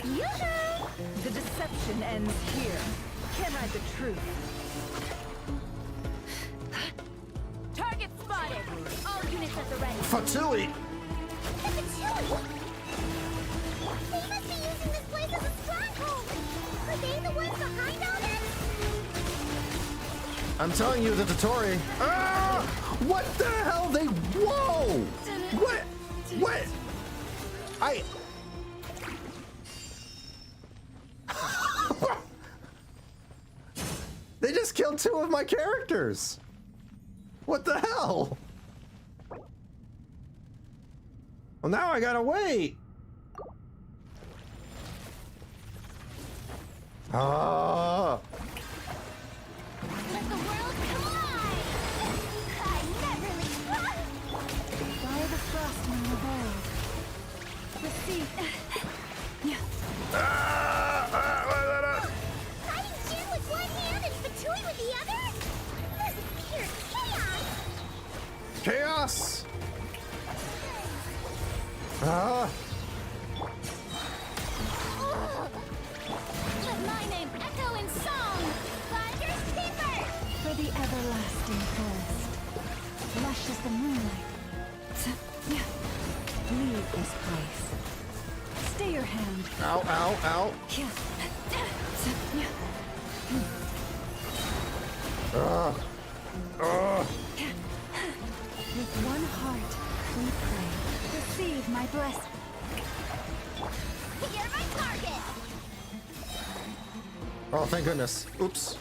Yoo-hoo! The deception ends here. Can't hide the truth. Target spotted! All units at the ready. Fatui! The Fatui! They must be using this place as a stronghold! Are they the ones behind all this? I'm telling you, the Totori. Ah! What the hell? They. Whoa! What? What? They just killed 2 of my characters. What the hell? Well, now I gotta wait. Ah. Let the world collide! I never leave. By the frost moon of old. Receive. Fighting Jin with one hand and Fatui with the other? This is pure chaos! Chaos! Ah. Let my name echo in song! Finders Keeper! For the everlasting forest. Lush as the moonlight. Leave this place. Stay your hand. Ow, ow, ow. With one heart, we pray. Receive my blessing. You're my target! Oh, thank goodness. Oops.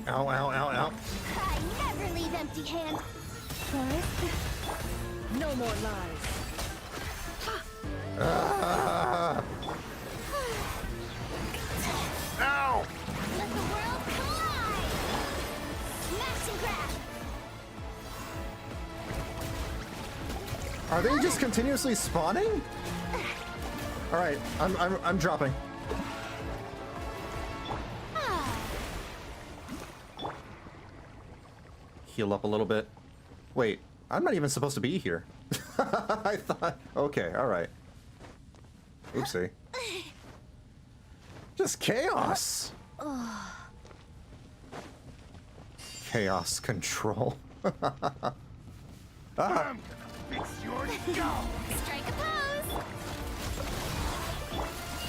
Ow, ow, ow, ow. I never leave empty-handed. Forest, no more lies. Ah. Ow! Let the world collide! Smash and grab! Are they just continuously spawning? All right, I'm dropping. Heal up a little bit. Wait, I'm not even supposed to be here. I thought. Okay, all right. Oopsie. Just chaos. Chaos control. Ah. Fix your skull! Strike a pose!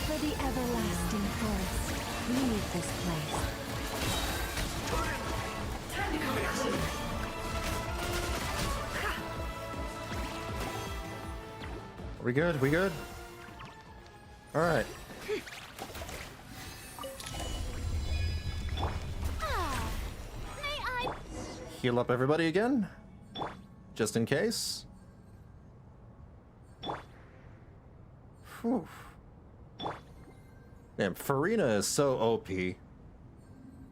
For the everlasting forest, leave this place. We good? We good? All right. May I? Heal up everybody again, just in case. Whew. Damn, Farina is so OP.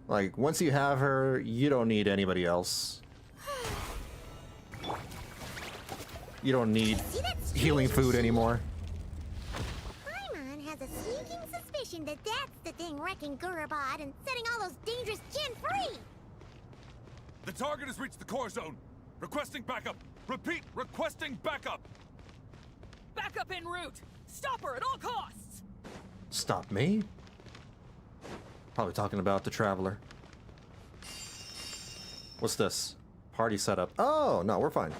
Like, once you have her, you don't need anybody else. You don't need healing food anymore. Paimon has a sneaking suspicion that that's the thing wrecking Gurubad and setting all those dangerous Jin free! The target has reached the core zone. Requesting backup. Repeat, requesting backup. Backup en route! Stop her at all costs! Stop me? Probably talking about the Traveler. What's this? Party setup. Oh, no, we're fine.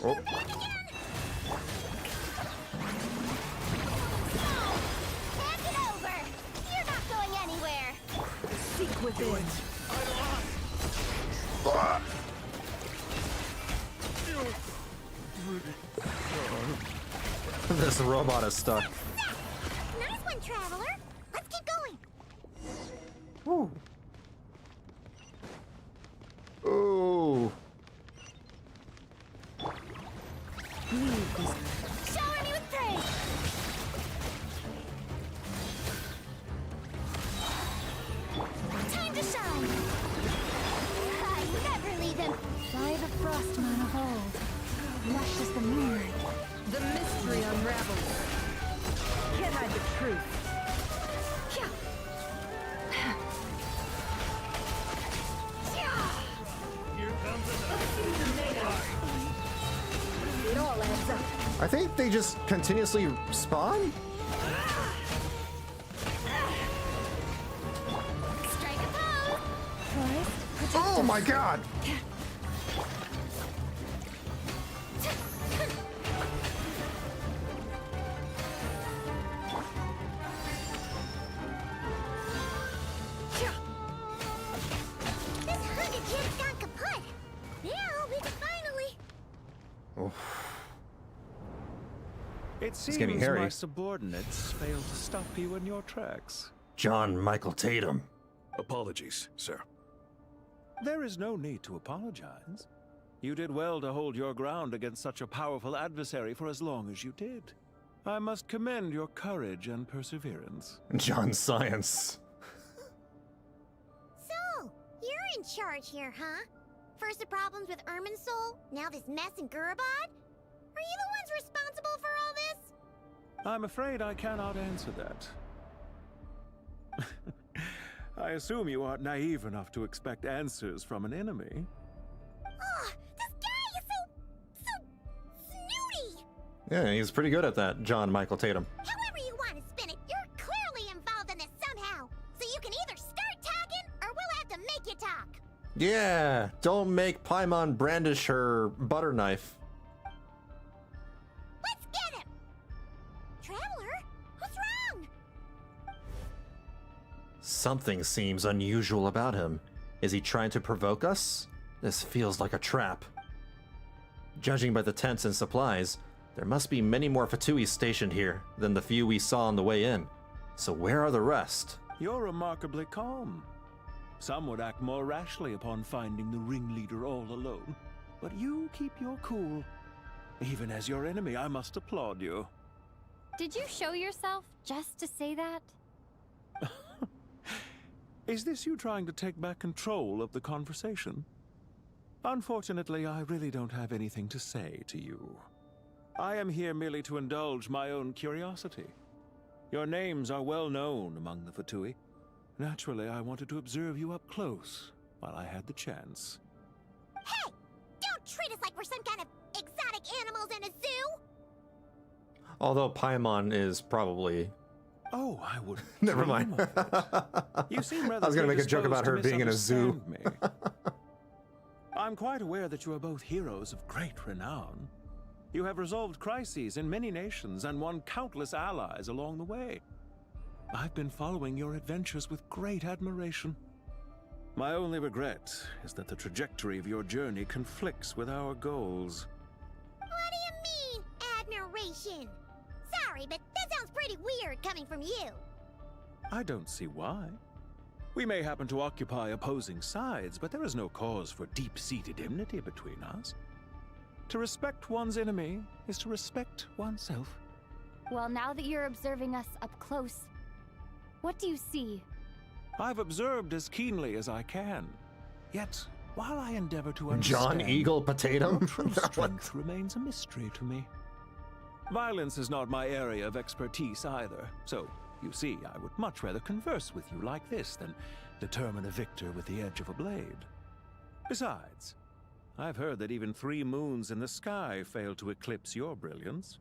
Oh. Hand it over! You're not going anywhere! Seek within. This robot is stuck. Nice one, Traveler! Let's keep going! Ooh. Ooh. Shower me with praise! Time to shine! I never leave him! By the frost moon of old, lush as the moonlight. The mystery unravels. Can't hide the truth. truth. It all adds up. I think they just continuously spawn? Strike a pose! Forest, Oh my god! This Hunger Kid's gone kaput. Now we can finally... It seems getting hairy. my subordinates failed to stop you in your tracks. John Michael Tatum. Apologies, sir. There is no need to apologize. You did well to hold your ground against such a powerful adversary for as long as you did. I must commend your courage and perseverance. John Science. So, you're in charge here, huh? First the problems with Irminsul, now this mess in Gurabad? Are you the ones responsible for all this? I'm afraid I cannot answer that. I assume you aren't naive enough to expect answers from an enemy. Oh, this guy is so snooty! Yeah, he's pretty good at that, John Michael Tatum. However you want to spin it, you're clearly involved in this somehow. So you can either start talking, or we'll have to make you talk. Yeah, don't make Paimon brandish her butter knife. Let's get him! Traveler, what's wrong? Something seems unusual about him. Is he trying to provoke us? This feels like a trap. Judging by the tents and supplies, there must be many more Fatui stationed here than the few we saw on the way in. So where are the rest? You're remarkably calm. Some would act more rashly upon finding the ringleader all alone. But you keep your cool. Even as your enemy, I must applaud you. Did you show yourself just to say that? Is this you trying to take back control of the conversation? Unfortunately, I really don't have anything to say to you. I am here merely to indulge my own curiosity. Your names are well known among the Fatui. Naturally, I wanted to observe you up close while I had the chance. Hey! Don't treat us like we're some kind of exotic animals in a zoo! Although Paimon is probably... Oh, I would. Never mind. You seem rather I was going to make a joke about her being in a zoo. I'm quite aware that you are both heroes of great renown. You have resolved crises in many nations and won countless allies along the way. I've been following your adventures with great admiration. My only regret is that the trajectory of your journey conflicts with our goals. What do you mean, admiration? Sorry, but that sounds pretty weird coming from you. I don't see why. We may happen to occupy opposing sides, but there is no cause for deep-seated enmity between us. To respect one's enemy is to respect oneself. Well, now that you're observing us up close, what do you see? I've observed as keenly as I can. Yet, while I endeavor to understand... John Eagle Potato? Your true strength remains a mystery to me. Violence is not my area of expertise either, so, you see, I would much rather converse with you like this than determine a victor with the edge of a blade. Besides, I've heard that even 3 moons in the sky fail to eclipse your brilliance.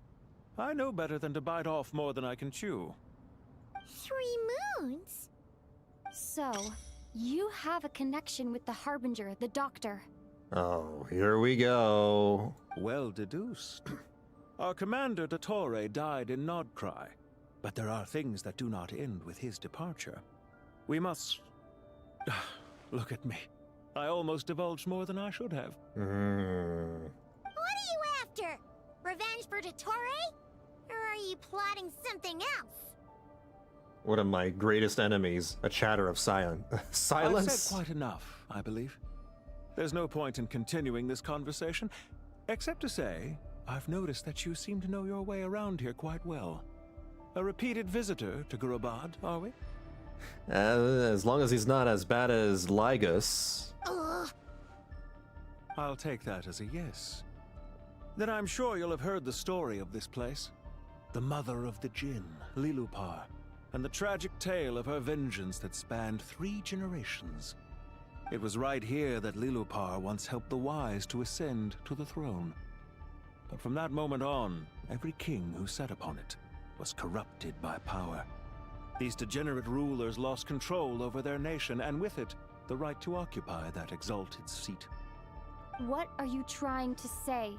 I know better than to bite off more than I can chew. 3 moons? So, you have a connection with the Harbinger, the Doctor. Oh, here we go. Well deduced. Our commander, Dottore, died in Nodcry, but there are things that do not end with his departure. We must... Look at me. I almost divulged more than I should have. What are you after? Revenge for Dottore? Or are you plotting something else? One of my greatest enemies, a chatter of silence. I've said quite enough, I believe. There's no point in continuing this conversation, except to say, I've noticed that you seem to know your way around here quite well. A repeated visitor to Gurabad, are we? As long as he's not as bad as Ligus. I'll take that as a yes. Then I'm sure you'll have heard the story of this place. The mother of the Jinn, Lilupar, and the tragic tale of her vengeance that spanned 3 generations. It was right here that Lilupar once helped the wise to ascend to the throne. But from that moment on, every king who sat upon it was corrupted by power. These degenerate rulers lost control over their nation, and with it, the right to occupy that exalted seat. What are you trying to say?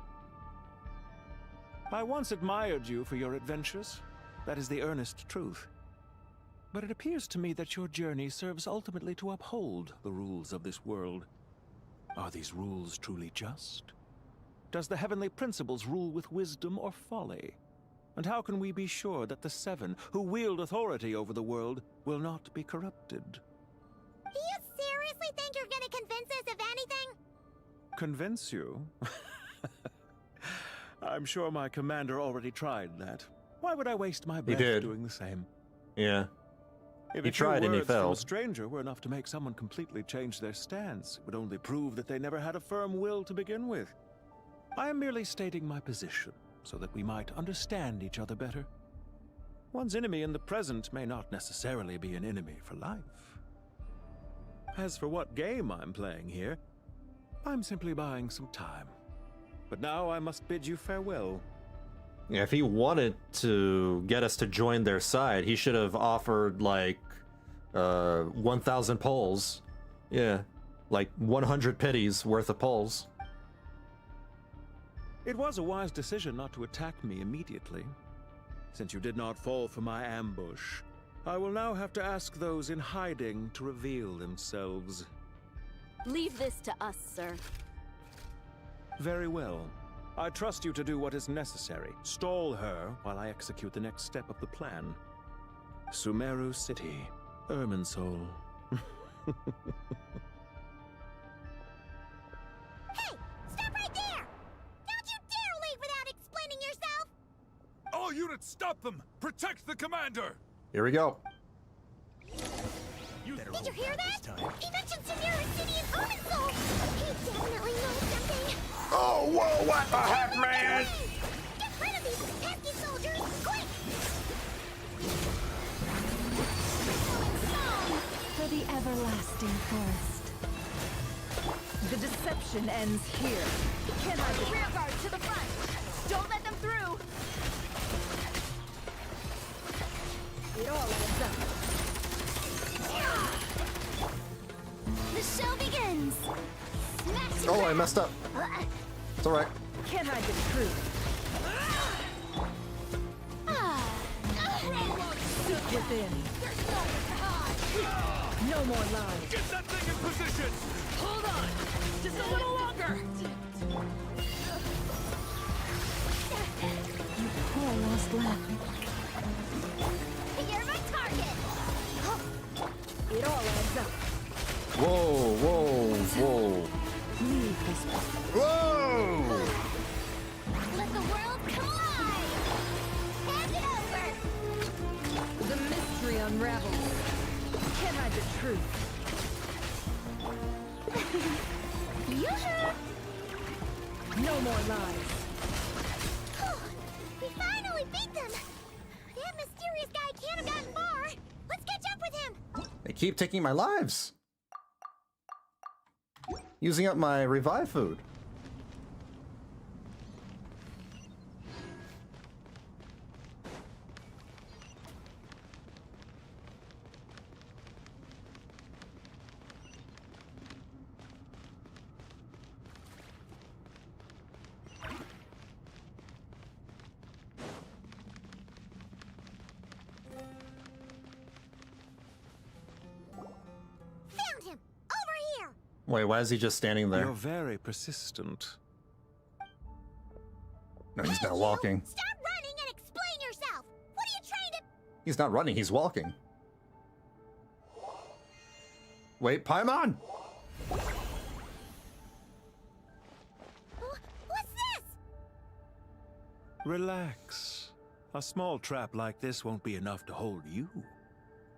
I once admired you for your adventures. That is the earnest truth. But it appears to me that your journey serves ultimately to uphold the rules of this world. Are these rules truly just? Does the heavenly principles rule with wisdom or folly? And how can we be sure that the 7 who wield authority over the world will not be corrupted? Do you seriously think you're gonna convince us of anything? Convince you? I'm sure my commander already tried that. Why would I waste my breath doing the same? Yeah. If He a few tried and he words from failed. a stranger were enough to make someone completely change their stance, it would only prove that they never had a firm will to begin with. I am merely stating my position, so that we might understand each other better. One's enemy in the present may not necessarily be an enemy for life. As for what game I'm playing here, I'm simply buying some time. But now I must bid you farewell. Yeah, if he wanted to get us to join their side, he should have offered like 1,000 poles. Yeah, like 100 pities worth of poles. It was a wise decision not to attack me immediately. Since you did not fall for my ambush, I will now have to ask those in hiding to reveal themselves. Leave this to us, sir. Very well. I trust you to do what is necessary. Stall her while I execute the next step of the plan. Sumeru City, Irminsul. Hey! Stop right there! Don't you dare leave without explaining yourself! All units, stop them! Protect the commander! Here we go. Did you hear that? He mentioned Sumeru City and Irminsul! He definitely knows something! Oh, whoa, what the heck, man? Get rid of these pesky soldiers, quick! For the everlasting forest. The deception ends here. Can I Rear guard to the front! Don't let them through! It all adds up. The show begins! Smash Oh, I messed up. It's alright. Can I be true? Sit within. No more lies. Get that thing in position! Hold on! Just a little longer! You poor lost lamb. You're my target! It all adds up. Whoa, whoa, whoa. Leave this Whoa! Let the world collide! Hand it over! The mystery unravels. Can I be true? Yoo-hoo! No more lies. We finally beat them! That mysterious guy can't have gotten far! Let's catch up with him! They keep taking my lives. Using up my revive food. Found him! Over here! Wait, why is he just standing there? You're very persistent. No, he's not walking. Stop running and explain yourself! What are you trying to... He's not running, he's walking. Wait, Paimon! What's this? Relax. A small trap like this won't be enough to hold you.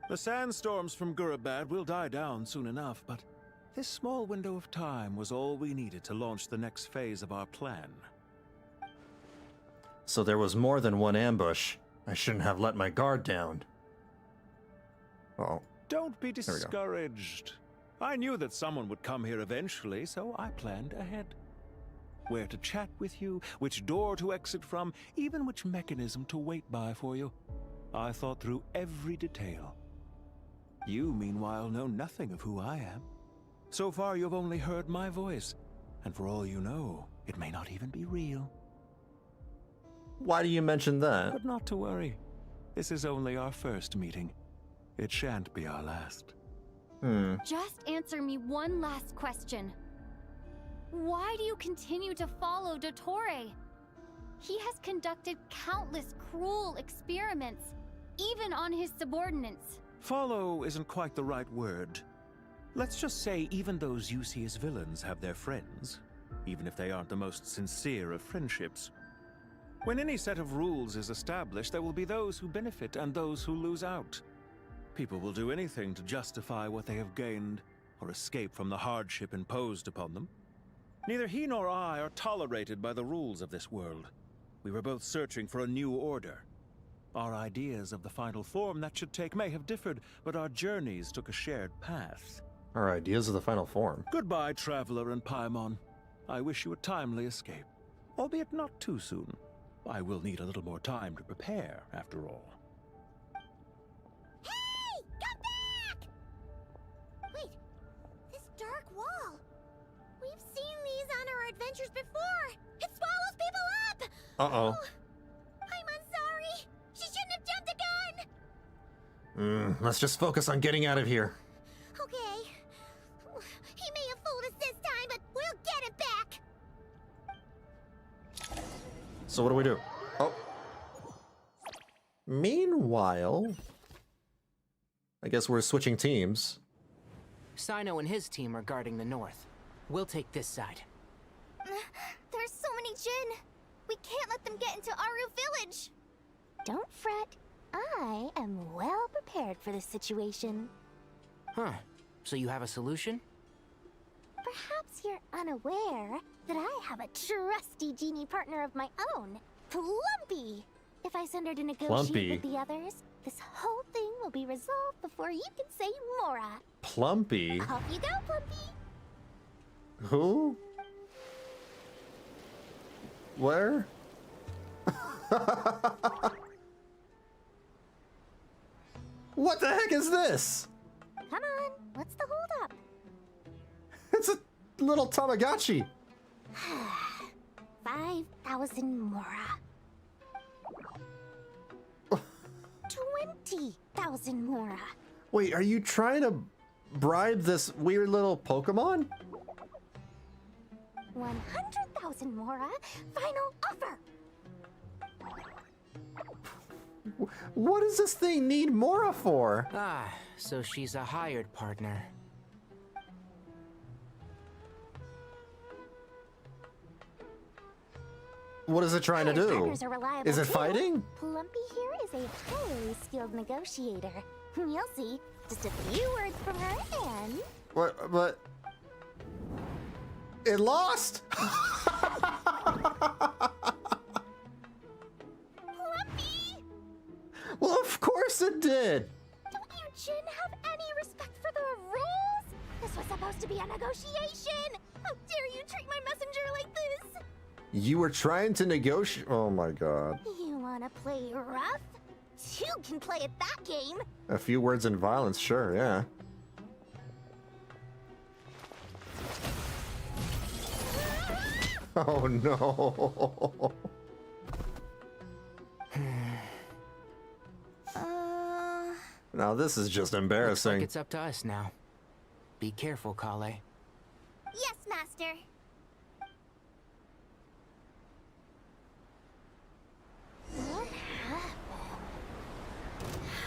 The sandstorms from Gurabad will die down soon enough, but this small window of time was all we needed to launch the next phase of our plan. So there was more than one ambush. I shouldn't have let my guard down. Uh-oh. Don't be There we go. discouraged. I knew that someone would come here eventually, so I planned ahead. Where to chat with you, which door to exit from, even which mechanism to wait by for you. I thought through every detail. You, meanwhile, know nothing of who I am. So far, you've only heard my voice, and for all you know, it may not even be real. Why do you mention that? But not to worry. This is only our first meeting. It shan't be our last. Just answer me one last question. Why do you continue to follow Dottore? He has conducted countless cruel experiments, even on his subordinates. Follow isn't quite the right word. Let's just say even those you see as villains have their friends, even if they aren't the most sincere of friendships. When any set of rules is established, there will be those who benefit and those who lose out. People will do anything to justify what they have gained or escape from the hardship imposed upon them. Neither he nor I are tolerated by the rules of this world. We were both searching for a new order. Our ideas of the final form that should take may have differed, but our journeys took a shared path. Our ideas of the final form. Goodbye, Traveler and Paimon. I wish you a timely escape, albeit not too soon. I will need a little more time to prepare, after all. Hey! Come back! Wait, this dark wall. We've seen these on our adventures before. It swallows people up! Uh-oh. I'm sorry. She shouldn't have jumped the gun! Let's just focus on getting out of here. Okay. He may have fooled us this time, but we'll get him back! So what do we do? Oh. Meanwhile, I guess we're switching teams. Sino and his team are guarding the north. We'll take this side. There's so many Jin. We can't let them get into Aru Village. Don't fret. I am well prepared for this situation. Huh. So you have a solution? Perhaps you're unaware that I have a trusty genie partner of my own, Plumpy. If I send her to negotiate Plumpy. with the others, this whole thing will be resolved before you can say Mora. Plumpy? Off you go, Plumpy. Who? Where? What the heck is this? Come on, what's the holdup? It's a little Tamagotchi. 5,000 Mora. 20,000 Mora. Wait, are you trying to bribe this weird little Pokemon? 100,000 Mora. Final offer. What does this thing need Mora for? Ah, so she's a hired partner. What is it trying to do? Partners are reliable Is it too. fighting? Plumpy here is a highly skilled negotiator. You'll see. Just a few words from her and... What? But it lost. Plumpy! Well, of course it did. Don't you Jin have any respect for the rules? This was supposed to be a negotiation. How dare you treat my messenger like this? You were trying to negotiate. Oh my god. You wanna play rough? Two can play at that game. A few words in violence, sure, yeah. Oh no. Now this is just Looks like embarrassing. it's up to us now. Be careful, Kale. Yes, Master. What happened?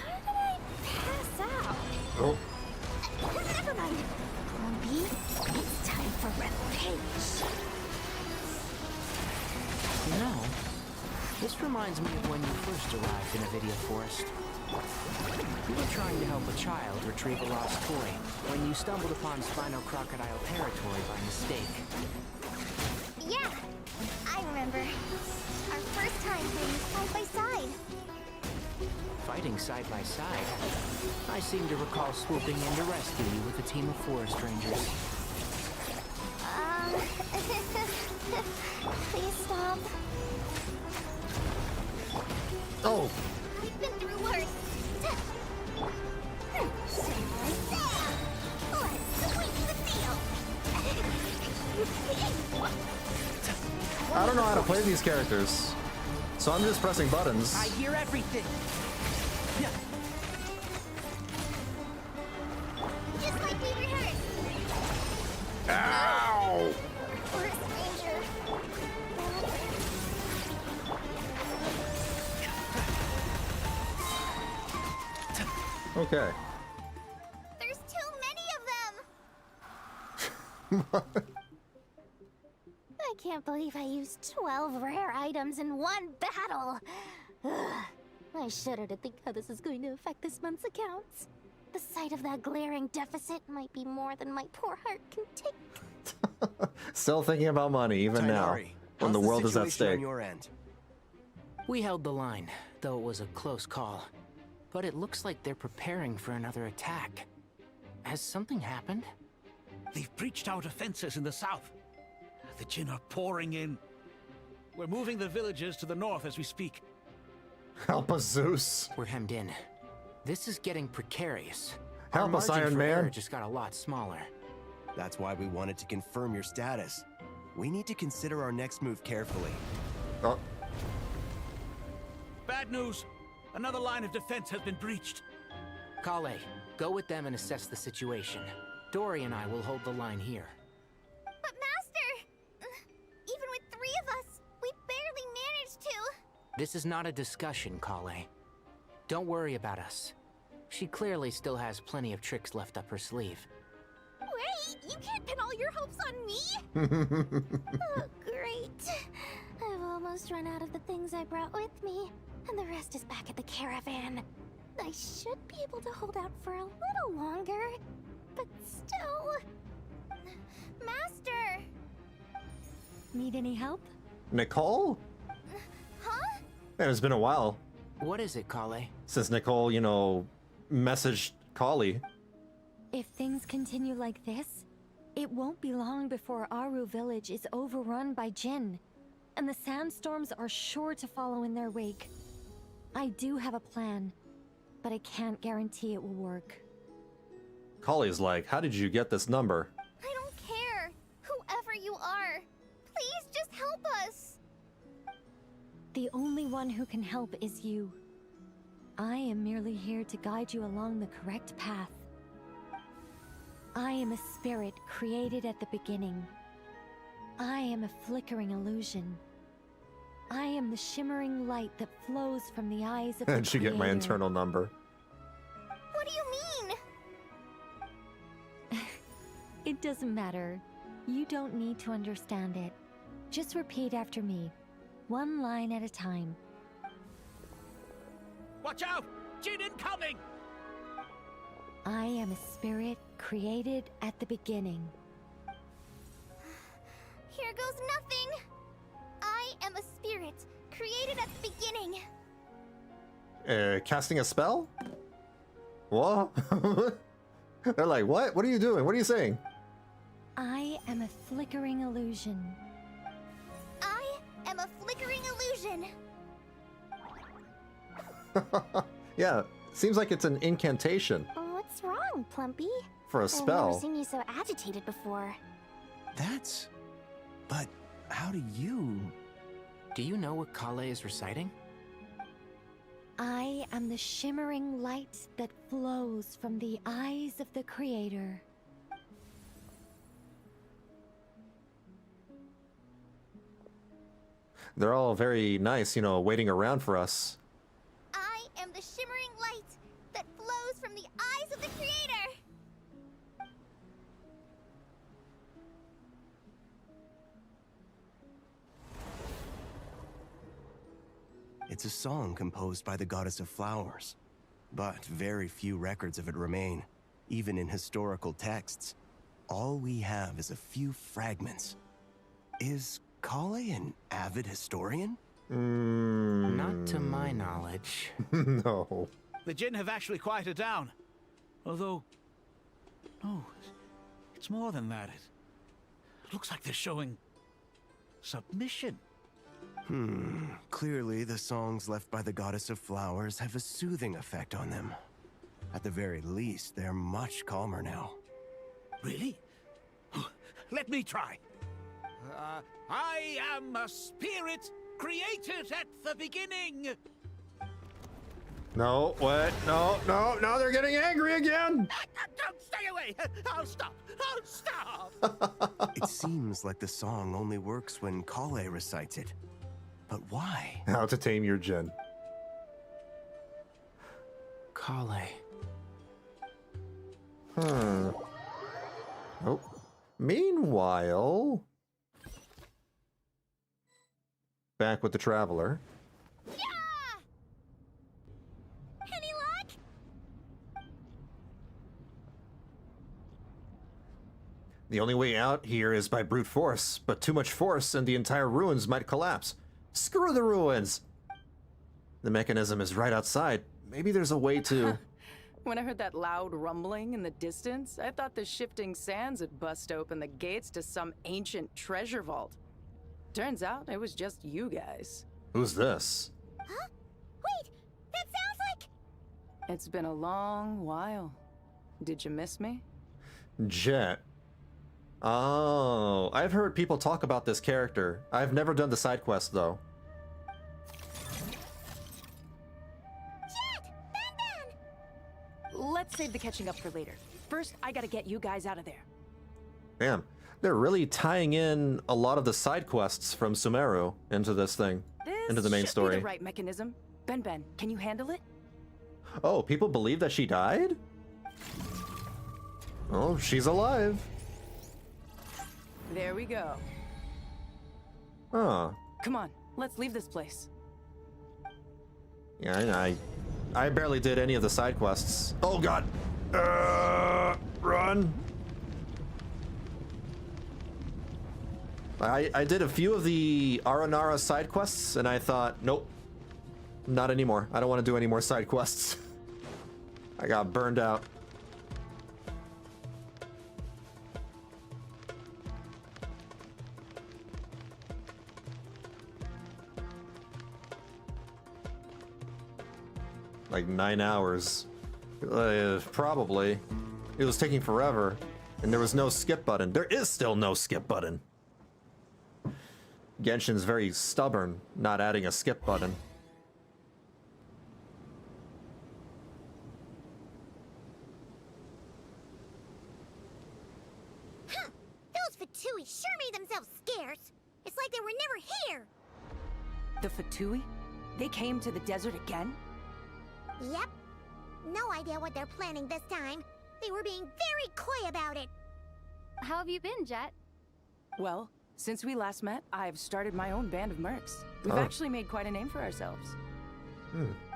How did I pass out? Oh. Never mind. Plumpy, it's time for revenge. You know, this reminds me of when you first arrived in Avidia Forest. You were trying to help a child retrieve a lost toy when you stumbled upon Spino Crocodile territory by mistake. Yeah, I remember. Our first time playing side by side. fighting side by side. I seem to recall swooping in to rescue you with a team of forest rangers. Please stop. Oh! I've been through worse. Let's sweep the field. I don't know how to play these characters, so I'm just pressing buttons. I hear everything. Just like we rehearsed. Ow! Forest ranger. Okay. There's too many of them. I can't believe I used 12 rare items in one battle. Ugh. I shudder to think how this is going to affect this month's accounts. The sight of that glaring deficit might be more than my poor heart can take. Still thinking about money even now, when the world is at stake. We held the line, though it was a close call. But it looks like they're preparing for another attack. Has something happened? They've breached our defenses in the south. The Jinn are pouring in. We're moving the villagers to the north as we speak. Help us, Zeus. We're hemmed in. This is getting precarious. Help us, Iron for Man. error just got a lot smaller. That's why we wanted to confirm your status. We need to consider our next move carefully. Oh. Bad news. Another line of defense has been breached. Kale, go with them and assess the situation. Dory and I will hold the line here. But Master! Even with 3 of us, we barely managed to. This is not a discussion, Kale. Don't worry about us. She clearly still has plenty of tricks left up her sleeve. Wait, you can't pin all your hopes on me? Oh, great. I've almost run out of the things I brought with me, and the rest is back at the caravan. I should be able to hold out for a little longer, but still... Master! Need any help? Nicole? Huh? Man, it's been a while. What is it, Kale? Since Nicole, messaged Kali. If things continue like this, it won't be long before Aru village is overrun by Jinn, and the sandstorms are sure to follow in their wake. I do have a plan, but I can't guarantee it will work. Kali's like, how did you get this number? I don't care. Whoever you are, please just help us. The only one who can help is you. I am merely here to guide you along the correct path. I am a spirit created at the beginning. I am a flickering illusion. I am the shimmering light that flows from the eyes of the And she get my Creator. internal number. What do you mean? It doesn't matter. You don't need to understand it. Just repeat after me, one line at a time. Watch out! Jinn incoming! I am a spirit created at the beginning. Here goes nothing. I am a spirit created at the beginning. Casting a spell? What? They're like, what? What are you doing? What are you saying? I am a flickering illusion. I am a flickering illusion. Yeah, seems like it's an incantation What's wrong, Plumpy? for a I've spell. never seen you so agitated before. But how do you... Do you know what Kale is reciting? I am the shimmering light that flows from the eyes of the Creator. They're all very nice, waiting around for us. I am the shimmering light that flows from the eyes of the Creator. It's a song composed by the goddess of flowers. But very few records of it remain, even in historical texts. All we have is a few fragments. Is Kale an avid historian? Not to my knowledge. No. The Jinn have actually quieted down. Although, no, it's more than that. It looks like they're showing submission. Clearly the songs left by the Goddess of Flowers have a soothing effect on them. At the very least, they're much calmer now. Really? Let me try. I am a spirit created at the beginning. No, what? No, no, now they're getting angry again! Don't stay away! I'll stop! I'll stop! It seems like the song only works when Kale recites it. But why? How to tame your Jinn. Kale. Oh. Meanwhile... Back with the Traveler. Yeah! Any luck? The only way out here is by brute force, but too much force and the entire ruins might collapse. Screw the ruins! The mechanism is right outside. Maybe there's a way to... When I heard that loud rumbling in the distance, I thought the shifting sands had bust open the gates to some ancient treasure vault. Turns out it was just you guys. Who's this? Huh? Wait, that sounds like... It's been a long while. Did you miss me? Jet. Oh, I've heard people talk about this character. I've never done the side quest though. Let's save the catching up for later. First, I gotta get you guys out of there. Damn, they're really tying in a lot of the side quests from Sumeru into this thing, into the main Should story. be the right mechanism. Ben, can you handle it? Oh, people believe that she died? Oh, she's alive. There we go. Huh. Come on, let's leave this place. Yeah, I barely did any of the side quests. Oh god. Run. I did a few of the Aranara side quests and I thought, nope, not anymore. I don't want to do any more side quests. I got burned out. Like 9 hours. Probably. It was taking forever. And there was no skip button. There is still no skip button. Genshin's very stubborn, not adding a skip button. Huh! Those Fatui sure made themselves scarce. It's like they were never here. The Fatui? They came to the desert again? Yep. No idea what they're planning this time. They were being very coy about it. How have you been, Jet? Well, since we last met, I've started my own band of mercs. We've actually made quite a name for ourselves.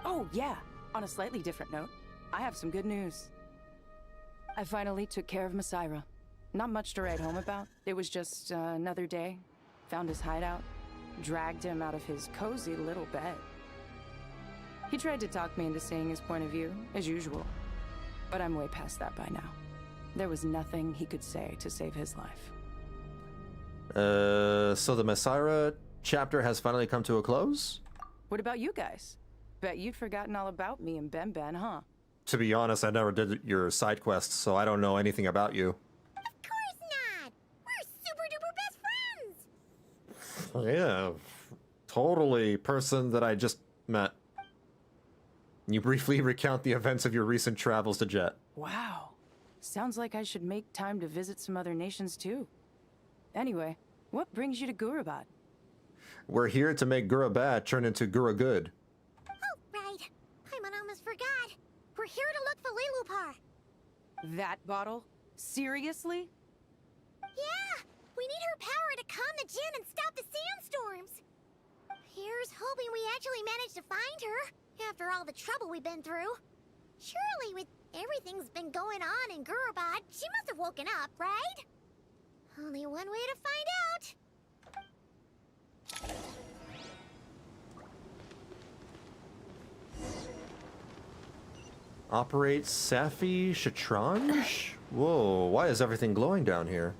Oh, yeah. On a slightly different note, I have some good news. I finally took care of Masaira. Not much to write home about. It was just another day. Found his hideout. Dragged him out of his cozy little bed. He tried to talk me into seeing his point of view, as usual. But I'm way past that by now. There was nothing he could say to save his life. So the Masaira chapter has finally come to a close? What about you guys? Bet you'd forgotten all about me and Ben, huh? To be honest, I never did your side quests, so I don't know anything about you. Of course not! We're super duper best friends! Yeah, totally person that I just met. You briefly recount the events of your recent travels to Jet. Wow. Sounds like I should make time to visit some other nations too. Anyway, what brings you to Gurabad? We're here to make Gurabad turn into Gura Good. Oh, right. I almost forgot. We're here to look for Lilupar. That bottle? Seriously? Yeah! We need her power to calm the Jinn and stop the sandstorms. Here's hoping we actually manage to find her, after all the trouble we've been through. Surely with everything's been going on in Gurabad, she must have woken up, right? Only one way to find out. Operate Safi Shatranj? Whoa, why is everything glowing down here?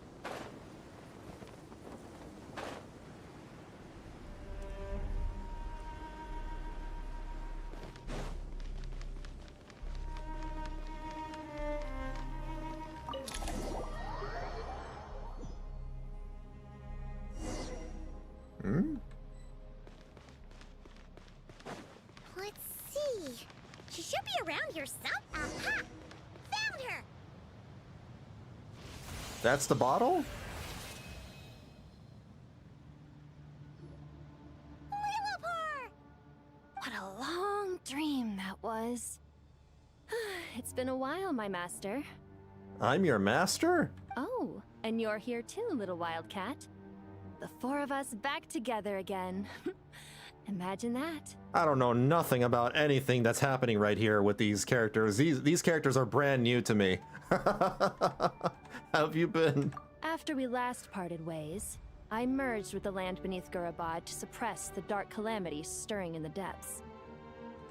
Let's see. She should be around here Aha! Found her! That's the bottle? What a long dream that was. It's been a while, my master. I'm your master? Oh, and you're here too, little wildcat. The four of us back together again. Imagine that. I don't know nothing about anything that's happening right here with these characters. These characters are brand new to me. How have you been? After we last parted ways, I merged with the land beneath Gurabad to suppress the dark calamity stirring in the depths.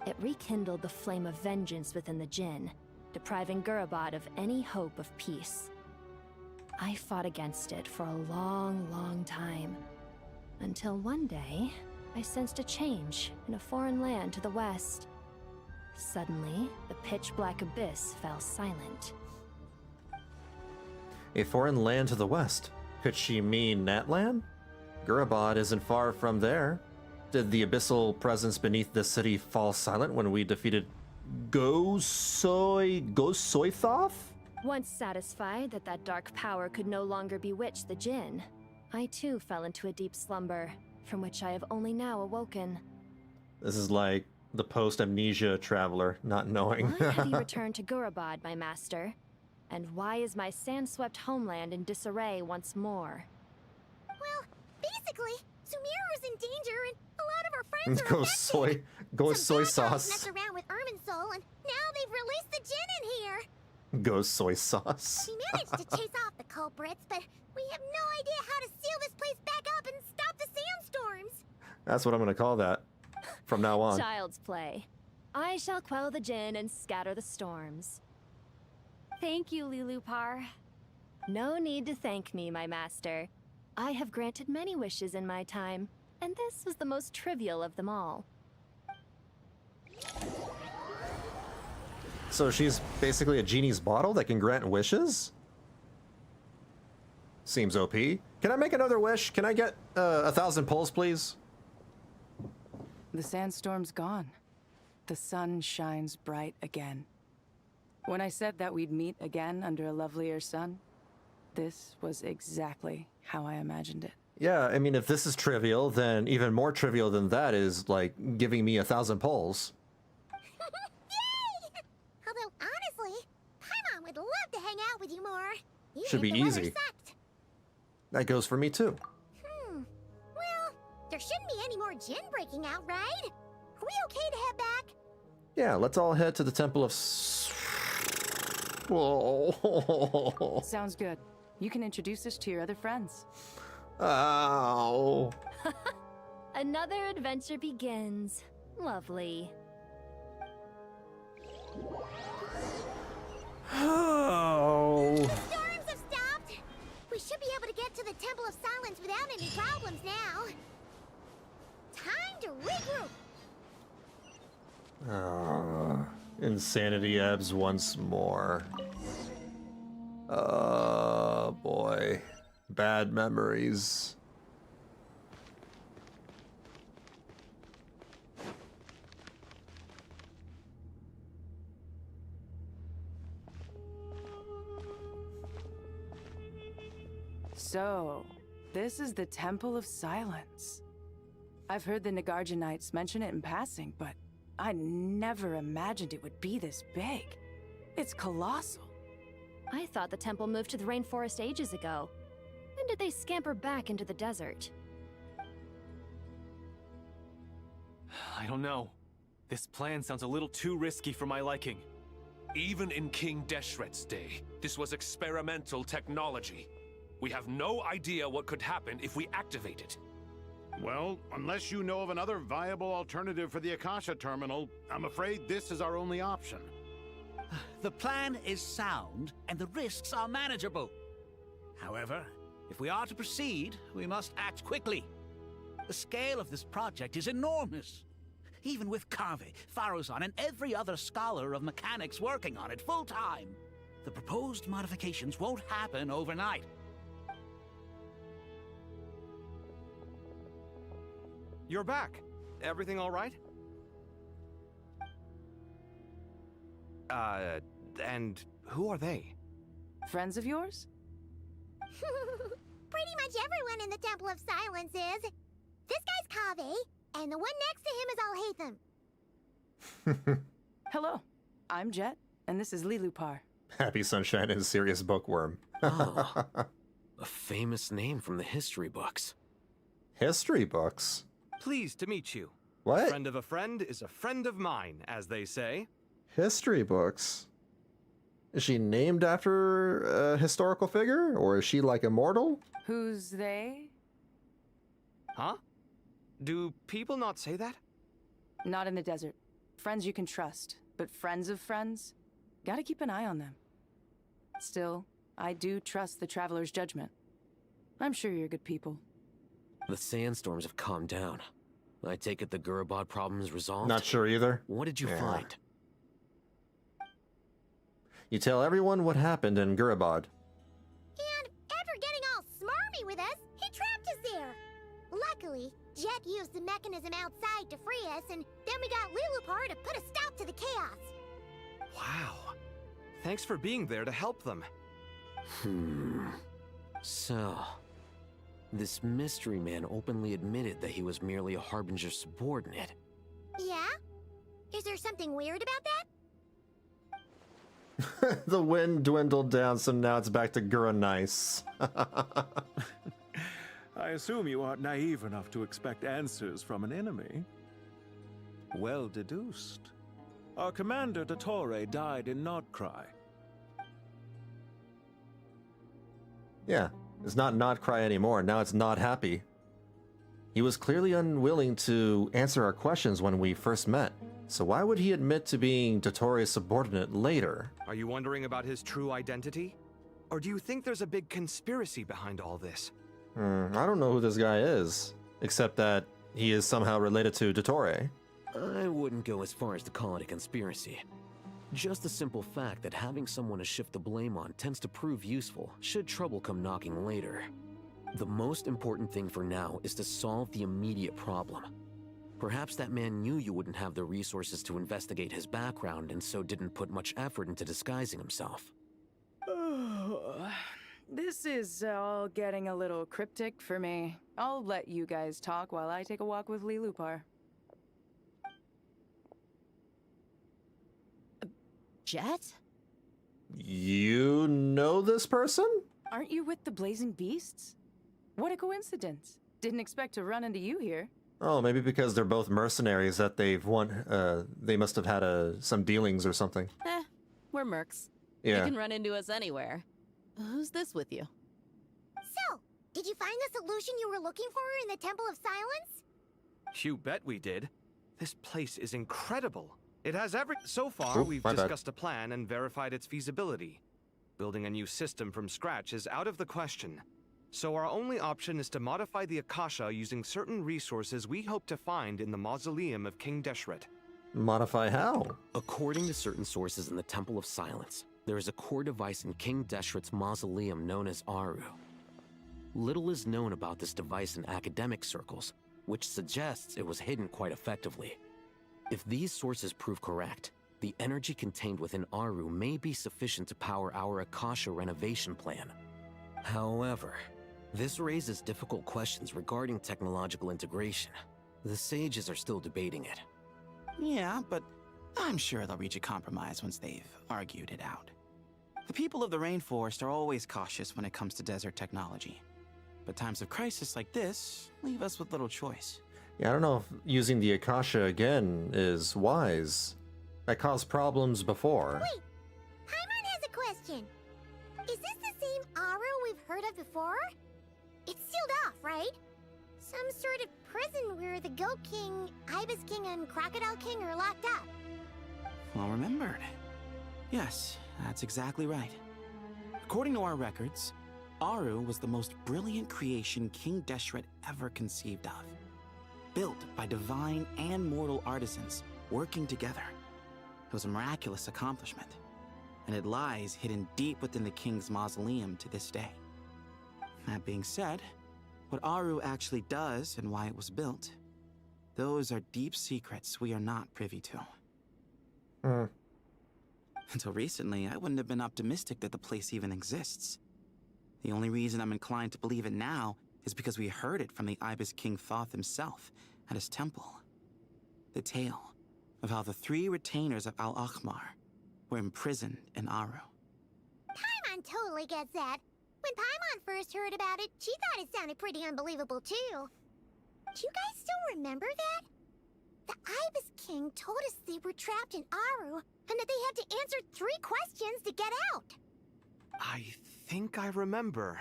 It rekindled the flame of vengeance within the Jinn, depriving Gurabad of any hope of peace. I fought against it for a long, long time, until one day, I sensed a change in a foreign land to the west. Suddenly, the pitch-black abyss fell silent. A foreign land to the west? Could she mean Natlan? Gurabad isn't far from there. Did the abyssal presence beneath the city fall silent when we defeated Gosoithoth? Once satisfied that that dark power could no longer bewitch the Jinn, I too fell into a deep slumber, from which I have only now awoken. This is like the post-amnesia traveler, not knowing. Why have you returned to Gurabad, my master? And why is my sand-swept homeland in disarray once more? Well, basically, Sumeru's in danger and a lot of our friends are affected. Soy sauce. Messed around with Irminsul and now they've released the Jinn in here. Goes soy sauce. We managed to chase off the culprits, but we have no idea how to seal this place back up and stop the sandstorms. That's what I'm gonna call that from now on. Child's play. I shall quell the Jinn and scatter the storms. Thank you, Lulupar. No need to thank me, my master. I have granted many wishes in my time, and this was the most trivial of them all. So she's basically a genie's bottle that can grant wishes? Seems OP. Can I make another wish? Can I get 1,000 pulls, please? The sandstorm's gone. The sun shines bright again. When I said that we'd meet again under a lovelier sun, this was exactly how I imagined it. Yeah, I mean, if this is trivial, then even more trivial than that is, like, giving me 1,000 pulls. Yay! Although, honestly, Paimon would love to hang out with you more. Even Should be if the weather easy. sucked. That goes for me, too. Well, there shouldn't be any more Jinn breaking out, right? Are we okay to head back? Yeah, let's all head to the Temple of... Whoa. Sounds good. You can introduce us to your other friends. Ow. Another adventure begins. Lovely. Oh. Storms have stopped. We should be able to get to the Temple of Silence without any problems now. Time to regroup. Insanity ebbs once more. Oh boy. Bad memories. So, this is the Temple of Silence. I've heard the Nagarjanites mention it in passing, but I never imagined it would be this big. It's colossal. I thought the temple moved to the rainforest ages ago. When did they scamper back into the desert? I don't know. This plan sounds a little too risky for my liking. Even in King Deshret's day, this was experimental technology. We have no idea what could happen if we activate it. Well, unless you know of another viable alternative for the Akasha terminal, I'm afraid this is our only option. The plan is sound, and the risks are manageable. However, if we are to proceed, we must act quickly. The scale of this project is enormous. Even with Carve, Faruzan, and every other scholar of mechanics working on it full-time, the proposed modifications won't happen overnight. You're back. Everything all right? And who are they? Friends of yours? Pretty much everyone in the Temple of Silence is. This guy's Kaveh, and the one next to him is Alhaitham. Hello, I'm Jet, and this is Lilupar. Happy Sunshine and Serious Bookworm. Oh, a famous name from the history books. History books? Pleased to meet you. What? A friend of a friend is a friend of mine, as they say. History books? Is she named after a historical figure? Or is she like immortal? Who's they? Huh? Do people not say that? Not in the desert. Friends you can trust, but friends of friends? Gotta keep an eye on them. Still, I do trust the Traveler's judgment. I'm sure you're good people. The sandstorms have calmed down. I take it the Gurabod problem is resolved? Not sure either. What did you find? You tell everyone what happened in Gurabod. And after getting all smarmy with us, he trapped us there. Luckily, Jet used the mechanism outside to free us, and then we got Lilupar to put a stop to the chaos. Wow. Thanks for being there to help them. So, this mystery man openly admitted that he was merely a Harbinger subordinate. Yeah? Is there something weird about that? The wind dwindled down, so now it's back to Gura nice. I assume you aren't naive enough to expect answers from an enemy. Well deduced. Our commander, Dottore, died in Notcry. Yeah, it's not cry anymore. Now it's not happy. He was clearly unwilling to answer our questions when we first met. So why would he admit to being Dottore's subordinate later? Are you wondering about his true identity? Or do you think there's a big conspiracy behind all this? I don't know who this guy is, except that he is somehow related to Dottore. I wouldn't go as far as to call it a conspiracy. Just the simple fact that having someone to shift the blame on tends to prove useful, should trouble come knocking later. The most important thing for now is to solve the immediate problem. Perhaps that man knew you wouldn't have the resources to investigate his background and so didn't put much effort into disguising himself. This is all getting a little cryptic for me. I'll let you guys talk while I take a walk with Lilupar. Jet? You know this person? Aren't you with the Blazing Beasts? What a coincidence. Didn't expect to run into you here. Oh, maybe because they're both mercenaries that they've won. They must have had some dealings or something. We're mercs. Yeah. You can run into us anywhere. Who's this with you? So, did you find the solution you were looking for in the Temple of Silence? You bet we did. This place is incredible. It has So far, we've my bad. discussed a plan and verified its feasibility. Building a new system from scratch is out of the question. So our only option is to modify the Akasha using certain resources we hope to find in the mausoleum of King Deshret. Modify how? According to certain sources in the Temple of Silence, there is a core device in King Deshret's mausoleum known as Aru. Little is known about this device in academic circles, which suggests it was hidden quite effectively. If these sources prove correct, the energy contained within Aru may be sufficient to power our Akasha renovation plan. However, this raises difficult questions regarding technological integration. The sages are still debating it. Yeah, but I'm sure they'll reach a compromise once they've argued it out. The people of the rainforest are always cautious when it comes to desert technology. But times of crisis like this leave us with little choice. Yeah, I don't know if using the Akasha again is wise. That caused problems before. Wait, Paimon has a question. Is this the same Aru we've heard of before? It's sealed off, right? Some sort of prison where the Goat King, Ibis King, and Crocodile King are locked up. Well remembered. Yes, that's exactly right. According to our records, Aru was the most brilliant creation King Deshret ever conceived of. Built by divine and mortal artisans working together. It was a miraculous accomplishment, and it lies hidden deep within the king's mausoleum to this day. That being said, what Aru actually does and why it was built, those are deep secrets we are not privy to. Until recently, I wouldn't have been optimistic that the place even exists. The only reason I'm inclined to believe it now is because we heard it from the Ibis King Thoth himself at his temple. The tale of how the 3 retainers of Al-Akhmar were imprisoned in Aru. Paimon totally gets that. When Paimon first heard about it, she thought it sounded pretty unbelievable too. Do you guys still remember that? The Ibis King told us they were trapped in Aru, and that they had to answer 3 questions to get out. I think I remember.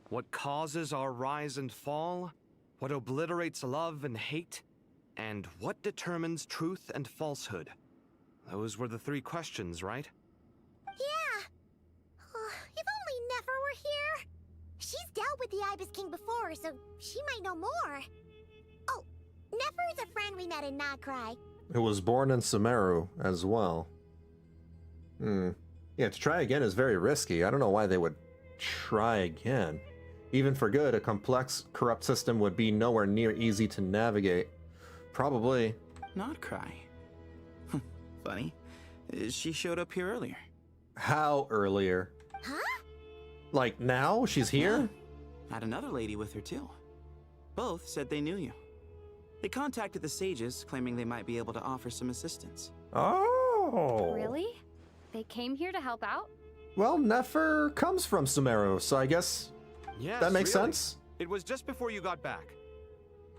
What causes our rise and fall? What obliterates love and hate? And what determines truth and falsehood? Those were the 3 questions, right? Yeah. If only Nefer were here. She's dealt with the Ibis King before, so she might know more. Oh, Nefer is a friend we met in Nokrai. Who was born in Sumeru as well. Yeah, to try again is very risky. I don't know why they would try again. Even for good, a complex, corrupt system would be nowhere near easy to navigate. Probably. Nokrai. Funny. She showed up here earlier. How earlier? Huh? Like now? She's here? Yeah. Had another lady with her too. Both said they knew you. They contacted the sages, claiming they might be able to offer some assistance. Oh. Really? They came here to help out? Well, Nefer comes from Sumeru, so I guess yes, that makes really. sense. It was just before you got back.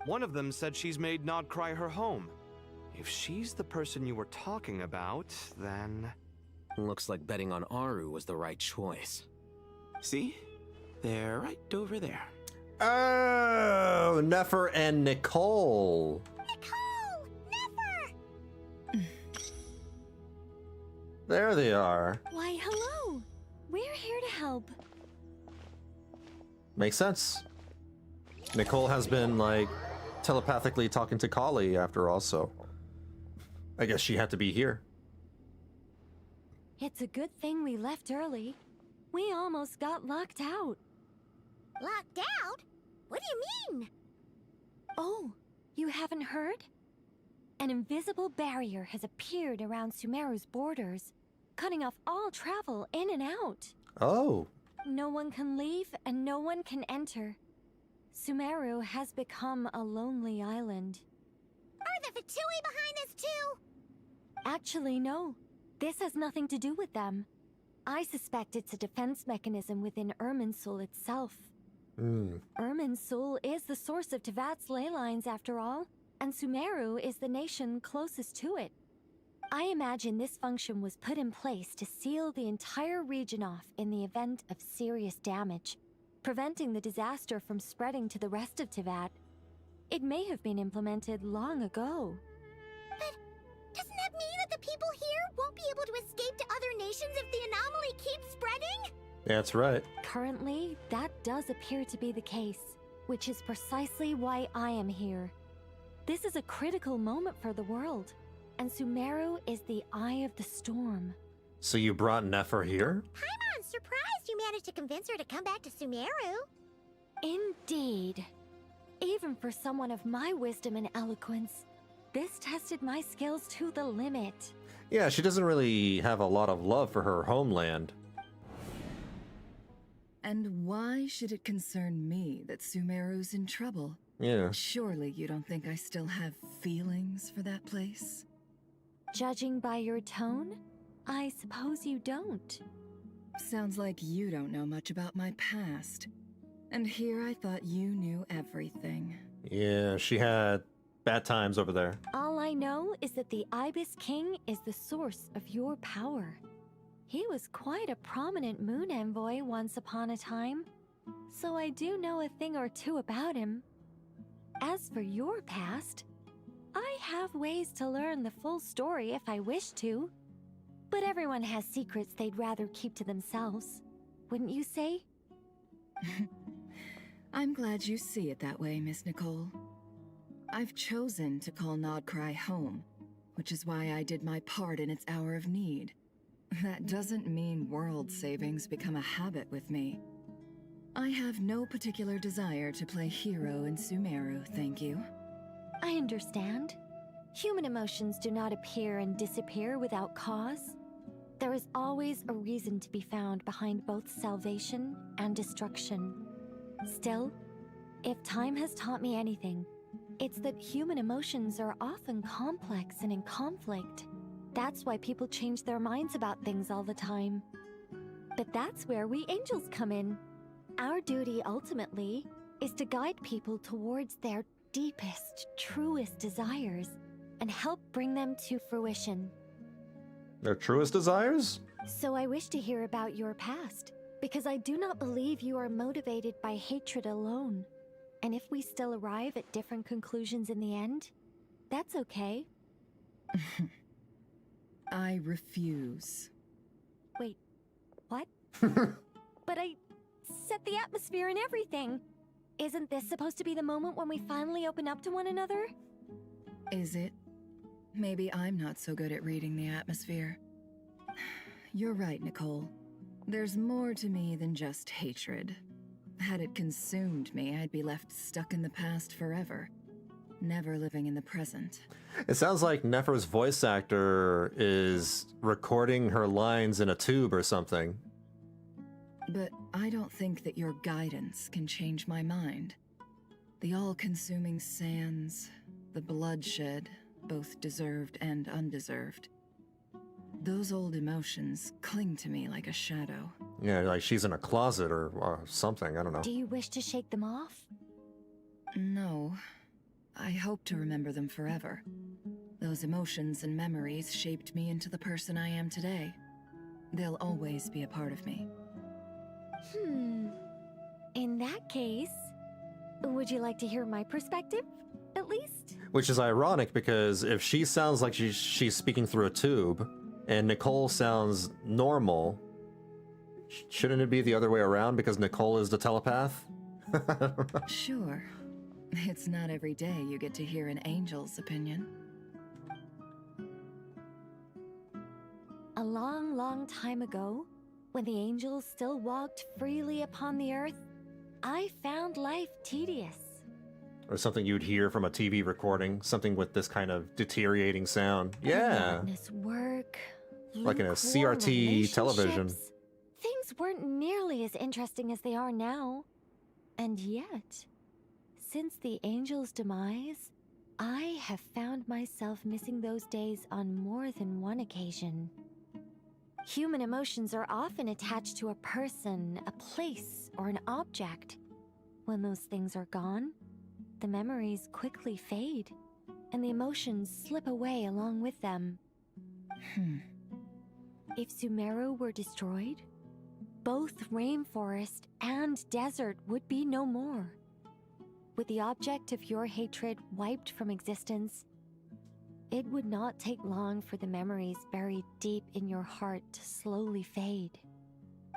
One of them said she's made Nodcry her home. If she's the person you were talking about, then... Looks like betting on Aru was the right choice. See? They're right over there. Oh, Nefer and Nicole. Nicole! Nefer! There they are. Why, hello. We're here to help. Makes sense. Nicole has been, like, telepathically talking to Kali after all, so I guess she had to be here. It's a good thing we left early. We almost got locked out. Locked out? What do you mean? Oh, you haven't heard? An invisible barrier has appeared around Sumeru's borders, cutting off all travel in and out. Oh. No one can leave and no one can enter. Sumeru has become a lonely island. Are the Fatui behind this too? Actually, no. This has nothing to do with them. I suspect it's a defense mechanism within Irminsul itself. Irminsul is the source of Tevat's ley lines after all, and Sumeru is the nation closest to it. I imagine this function was put in place to seal the entire region off in the event of serious damage, preventing the disaster from spreading to the rest of Tevat. It may have been implemented long ago. But doesn't that mean that the people here won't be able to escape to other nations if the anomaly keeps spreading? That's right. Currently, that does appear to be the case, which is precisely why I am here. This is a critical moment for the world, and Sumeru is the eye of the storm. So you brought Nefer here? Paimon's surprised you managed to convince her to come back to Sumeru. Indeed. Even for someone of my wisdom and eloquence, this tested my skills to the limit. Yeah, she doesn't really have a lot of love for her homeland. And why should it concern me that Sumeru's in trouble? Yeah. Surely you don't think I still have feelings for that place? Judging by your tone, I suppose you don't. Sounds like you don't know much about my past. And here I thought you knew everything. Yeah, she had bad times over there. All I know is that the Ibis King is the source of your power. He was quite a prominent moon envoy once upon a time, so I do know a thing or two about him. As for your past, I have ways to learn the full story if I wish to. But everyone has secrets they'd rather keep to themselves. Wouldn't you say? I'm glad you see it that way, Miss Nicole. I've chosen to call Nodcry home, which is why I did my part in its hour of need. That doesn't mean world savings become a habit with me. I have no particular desire to play hero in Sumeru, thank you. I understand. Human emotions do not appear and disappear without cause. There is always a reason to be found behind both salvation and destruction. Still, if time has taught me anything, it's that human emotions are often complex and in conflict. That's why people change their minds about things all the time. But that's where we angels come in. Our duty, ultimately, is to guide people towards their deepest, truest desires and help bring them to fruition. Their truest desires? So I wish to hear about your past, because I do not believe you are motivated by hatred alone. And if we still arrive at different conclusions in the end, that's okay. I refuse. Wait, what? But I set the atmosphere and everything. Isn't this supposed to be the moment when we finally open up to one another? Is it? Maybe I'm not so good at reading the atmosphere. You're right, Nicole. There's more to me than just hatred. Had it consumed me, I'd be left stuck in the past forever, never living in the present. It sounds like Nefer's voice actor is recording her lines in a tube or something. But I don't think that your guidance can change my mind. The all-consuming sands, the bloodshed, both deserved and undeserved. Those old emotions cling to me like a shadow. Yeah, like she's in a closet or something, I don't know. Do you wish to shake them off? No. I hope to remember them forever. Those emotions and memories shaped me into the person I am today. They'll always be a part of me. In that case, would you like to hear my perspective, at least? Which is ironic because if she sounds like she's speaking through a tube and Nicole sounds normal, shouldn't it be the other way around because Nicole is the telepath? Sure. It's not every day you get to hear an angel's opinion. A long, long time ago, when the angels still walked freely upon the earth, I found life tedious. Or something you'd hear from a TV recording, something with this kind of deteriorating sound. Yeah. Monotonous work, Like in a lukewarm CRT television. relationships. Things weren't nearly as interesting as they are now. And yet, since the angel's demise, I have found myself missing those days on more than one occasion. Human emotions are often attached to a person, a place, or an object. When those things are gone, the memories quickly fade, and the emotions slip away along with them. If Sumeru were destroyed, both rainforest and desert would be no more. With the object of your hatred wiped from existence, it would not take long for the memories buried deep in your heart to slowly fade.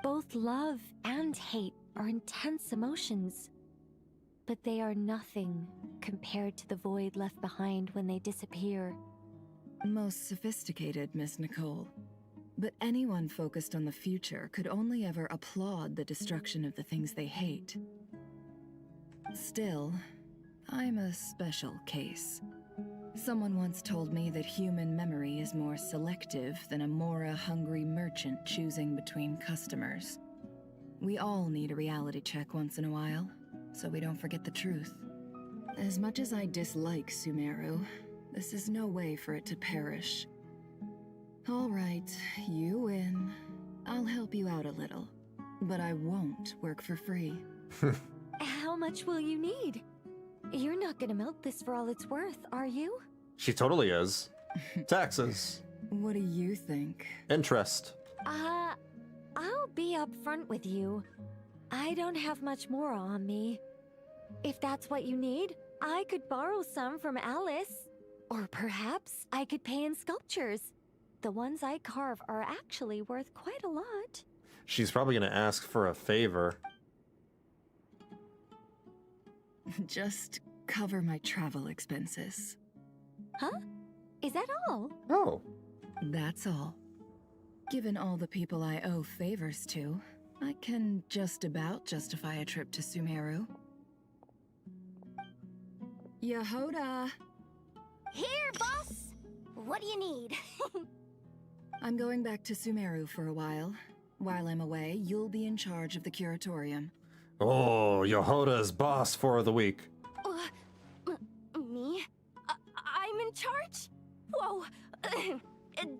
Both love and hate are intense emotions, but they are nothing compared to the void left behind when they disappear. Most sophisticated, Miss Nicole. But anyone focused on the future could only ever applaud the destruction of the things they hate. Still, I'm a special case. Someone once told me that human memory is more selective than a Mora-hungry merchant choosing between customers. We all need a reality check once in a while, so we don't forget the truth. As much as I dislike Sumeru, this is no way for it to perish. All right, you win. I'll help you out a little, but I won't work for free. How much will you need? You're not gonna milk this for all it's worth, are you? She totally is. Taxes. What do you think? Interest. I'll be upfront with you. I don't have much more on me. If that's what you need, I could borrow some from Alice. Or perhaps I could pay in sculptures. the ones I carve are actually worth quite a lot. She's probably gonna ask for a favor. Just cover my travel expenses. Huh? Is that all? Oh. That's all. Given all the people I owe favors to, I can just about justify a trip to Sumeru. Yehoda! Here, boss! What do you need? I'm going back to Sumeru for a while. While I'm away, you'll be in charge of the curatorium. Oh, Yehoda's boss for the week. Me? I'm in charge? Whoa!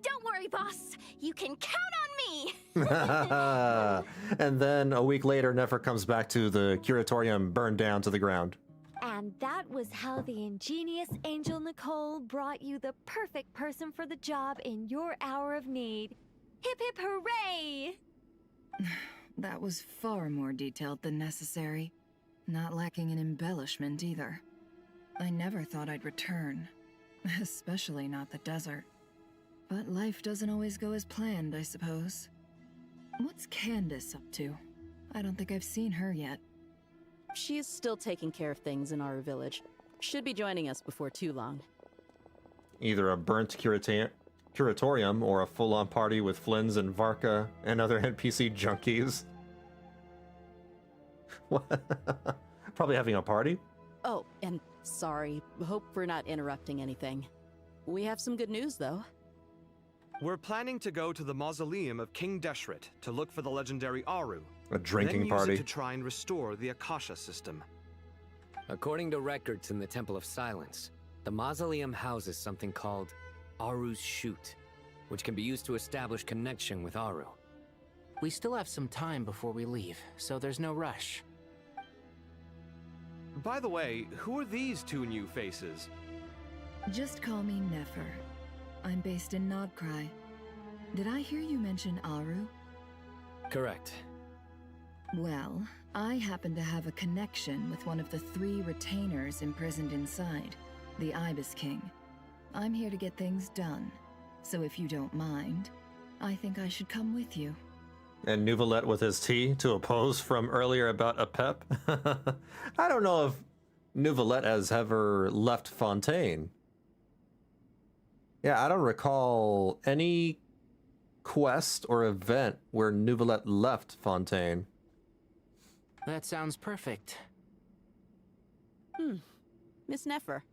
Don't worry, boss. You can count on me! And then a week later, Nefer comes back to the curatorium burned down to the ground. And that was how the ingenious Angel Nicole brought you the perfect person for the job in your hour of need. Hip hip hooray! That was far more detailed than necessary. Not lacking in embellishment either. I never thought I'd return. Especially not the desert. But life doesn't always go as planned, I suppose. What's Candace up to? I don't think I've seen her yet. She is still taking care of things in our village. Should be joining us before too long. Either a burnt curatorium or a full-on party with Flynn's and Varka and other NPC junkies. What? Probably having a party? Oh, and sorry. Hope we're not interrupting anything. We have some good news, though. We're planning to go to the mausoleum of King Deshret to look for the legendary Aru. A drinking then party. Use it to try and restore the Akasha system. According to records in the Temple of Silence, the mausoleum houses something called Aru's Chute, which can be used to establish connection with Aru. We still have some time before we leave, so there's no rush. By the way, who are these two new faces? Just call me Nefer. I'm based in Nodcry. Did I hear you mention Aru? Correct. Well, I happen to have a connection with one of the 3 retainers imprisoned inside, the Ibis King. I'm here to get things done, so if you don't mind, I think I should come with you. And Nuvalet with his tea to oppose from earlier about a pep. I don't know if Nuvalet has ever left Fontaine. Yeah, I don't recall any quest or event where Nuvalet left Fontaine. That sounds perfect. Miss Nefer,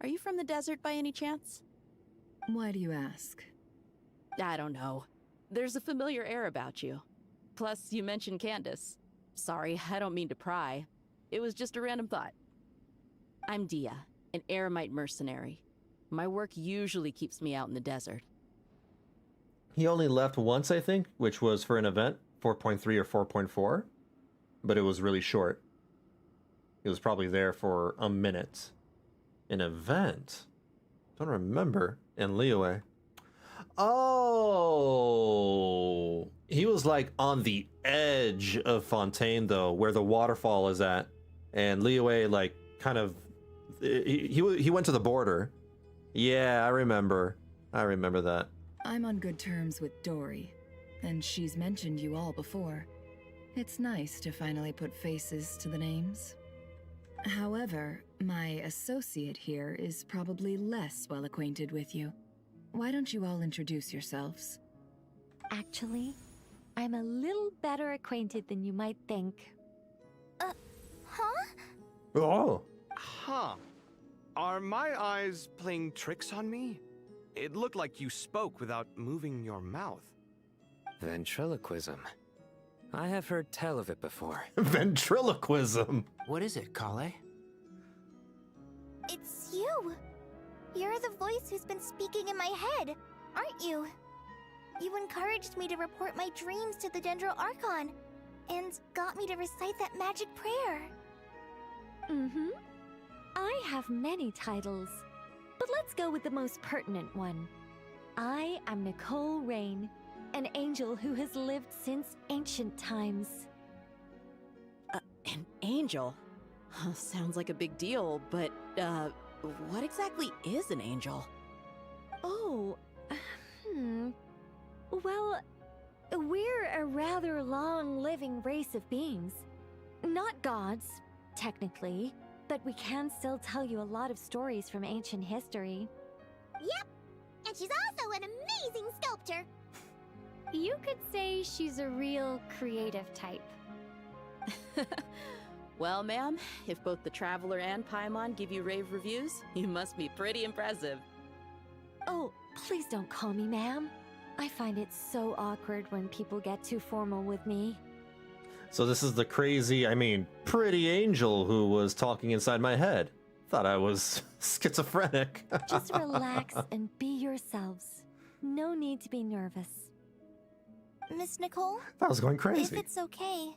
are you from the desert by any chance? Why do you ask? I don't know. There's a familiar air about you. Plus, you mentioned Candace. Sorry, I don't mean to pry. It was just a random thought. I'm Dia, an Eremite mercenary. My work usually keeps me out in the desert. He only left once, I think, which was for an event, 4.3 or 4.4, but it was really short. He was probably there for a minute. An event? Don't remember. In Liyue. Oh, he was like on the edge of Fontaine, though, where the waterfall is at, and Liyue like kind of he went to the border. Yeah, I remember that. I'm on good terms with Dory, and she's mentioned you all before. It's nice to finally put faces to the names. However, my associate here is probably less well acquainted with you. Why don't you all introduce yourselves? Actually, I'm a little better acquainted than you might think. Huh? Oh. Huh. Are my eyes playing tricks on me? It looked like you spoke without moving your mouth. Ventriloquism. I have heard tell of it before. Ventriloquism? What is it, Kale? It's you! You're the voice who's been speaking in my head, aren't you? You encouraged me to report my dreams to the Dendro Archon, and got me to recite that magic prayer. Mm-hmm. I have many titles, but let's go with the most pertinent one. I am Nicole Rain, an angel who has lived since ancient times. An angel? Sounds like a big deal, but, what exactly is an angel? Oh, Well, we're a rather long-living race of beings. Not gods, technically, but we can still tell you a lot of stories from ancient history. Yep, and she's also an amazing sculptor. You could say she's a real creative type. Well, ma'am, if both the Traveler and Paimon give you rave reviews, you must be pretty impressive. Oh, please don't call me ma'am. I find it so awkward when people get too formal with me. So this is the crazy, I mean, pretty angel who was talking inside my head. Thought I was schizophrenic. Just relax and be yourselves. No need to be nervous. Miss Nicole? I was going crazy. If it's okay,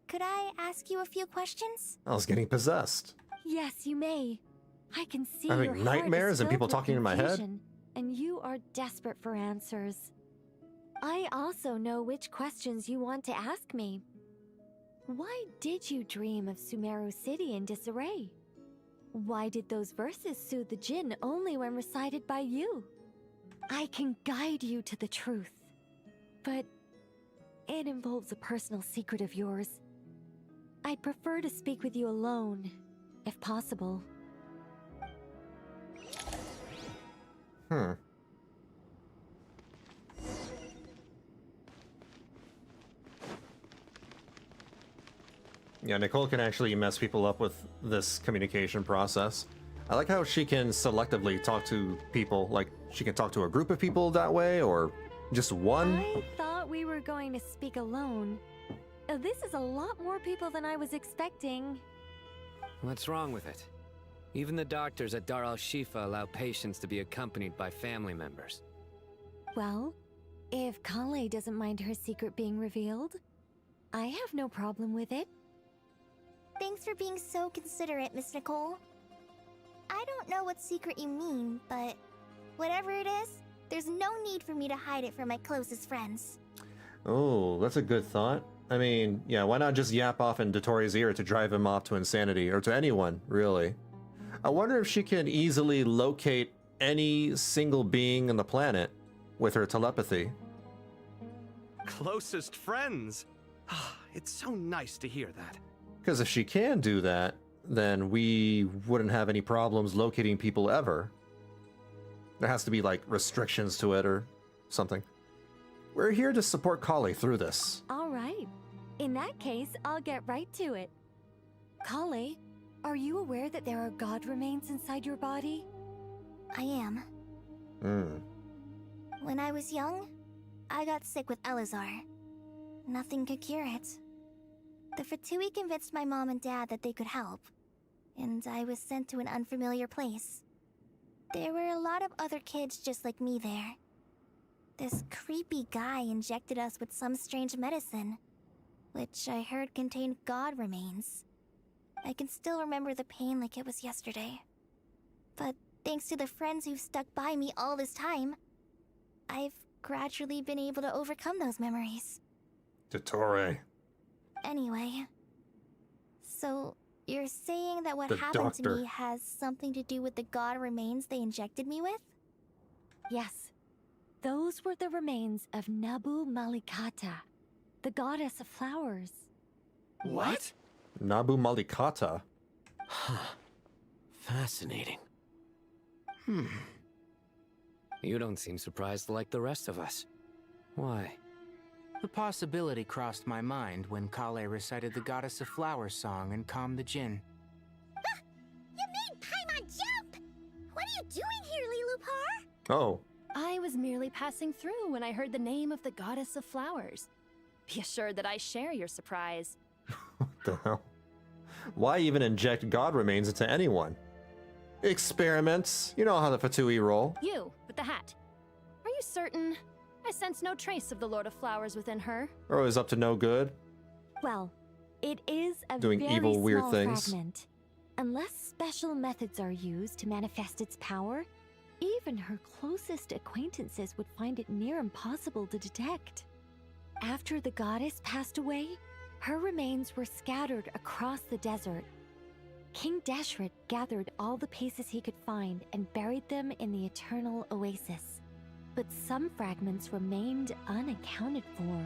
could I ask you a few questions? I was getting possessed. Yes, you may. I can see Having your heart nightmares is and people filled with talking in my head? confusion, and you are desperate for answers. I also know which questions you want to ask me. Why did you dream of Sumeru City in disarray? Why did those verses soothe the Jinn only when recited by you? I can guide you to the truth, but it involves a personal secret of yours. I'd prefer to speak with you alone, if possible. Yeah, Nicole can actually mess people up with this communication process. I like how she can selectively talk to people, like she can talk to a group of people that way, or just one. I thought we were going to speak alone. This is a lot more people than I was expecting. What's wrong with it? Even the doctors at Dar al-Shifa allow patients to be accompanied by family members. Well, if Kale doesn't mind her secret being revealed, I have no problem with it. Thanks for being so considerate, Miss Nicole. I don't know what secret you mean, but whatever it is, there's no need for me to hide it from my closest friends. Oh, that's a good thought. I mean, yeah, why not just yap off in Dottoro's ear to drive him off to insanity, or to anyone, really? I wonder if she can easily locate any single being on the planet with her telepathy. Closest friends? It's so nice to hear that. Because if she can do that, then we wouldn't have any problems locating people ever. There has to be, like, restrictions to it or something. We're here to support Kale through this. All right. In that case, I'll get right to it. Kale, are you aware that there are god remains inside your body? I am. When I was young, I got sick with Elazar. Nothing could cure it. The Fatui convinced my mom and dad that they could help, and I was sent to an unfamiliar place. There were a lot of other kids just like me there. This creepy guy injected us with some strange medicine, which I heard contained god remains. I can still remember the pain like it was yesterday. But thanks to the friends who've stuck by me all this time, I've gradually been able to overcome those memories. Dottore. Anyway, so you're saying that what The happened to doctor. me has something to do with the god remains they injected me with? Yes. Those were the remains of Nabu Malikata, the goddess of flowers. What? Nabu Malikata. Fascinating. You don't seem surprised like the rest of us. Why? The possibility crossed my mind when Kale recited the Goddess of Flowers song and calmed the Jinn. You made Paimon jump! What are you doing here, Lilupar? Oh. I was merely passing through when I heard the name of the Goddess of Flowers. Be assured that I share your surprise. What the hell? Why even inject god remains into anyone? Experiments. You know how the Fatui roll. You, with the hat. Are you certain? I sense no trace of the Lord of Flowers within her. Or always up to no good. Well, it is a Doing very evil, small weird things. fragment. Unless special methods are used to manifest its power, even her closest acquaintances would find it near impossible to detect. After the goddess passed away, her remains were scattered across the desert. King Deshret gathered all the pieces he could find and buried them in the eternal oasis. but some fragments remained unaccounted for.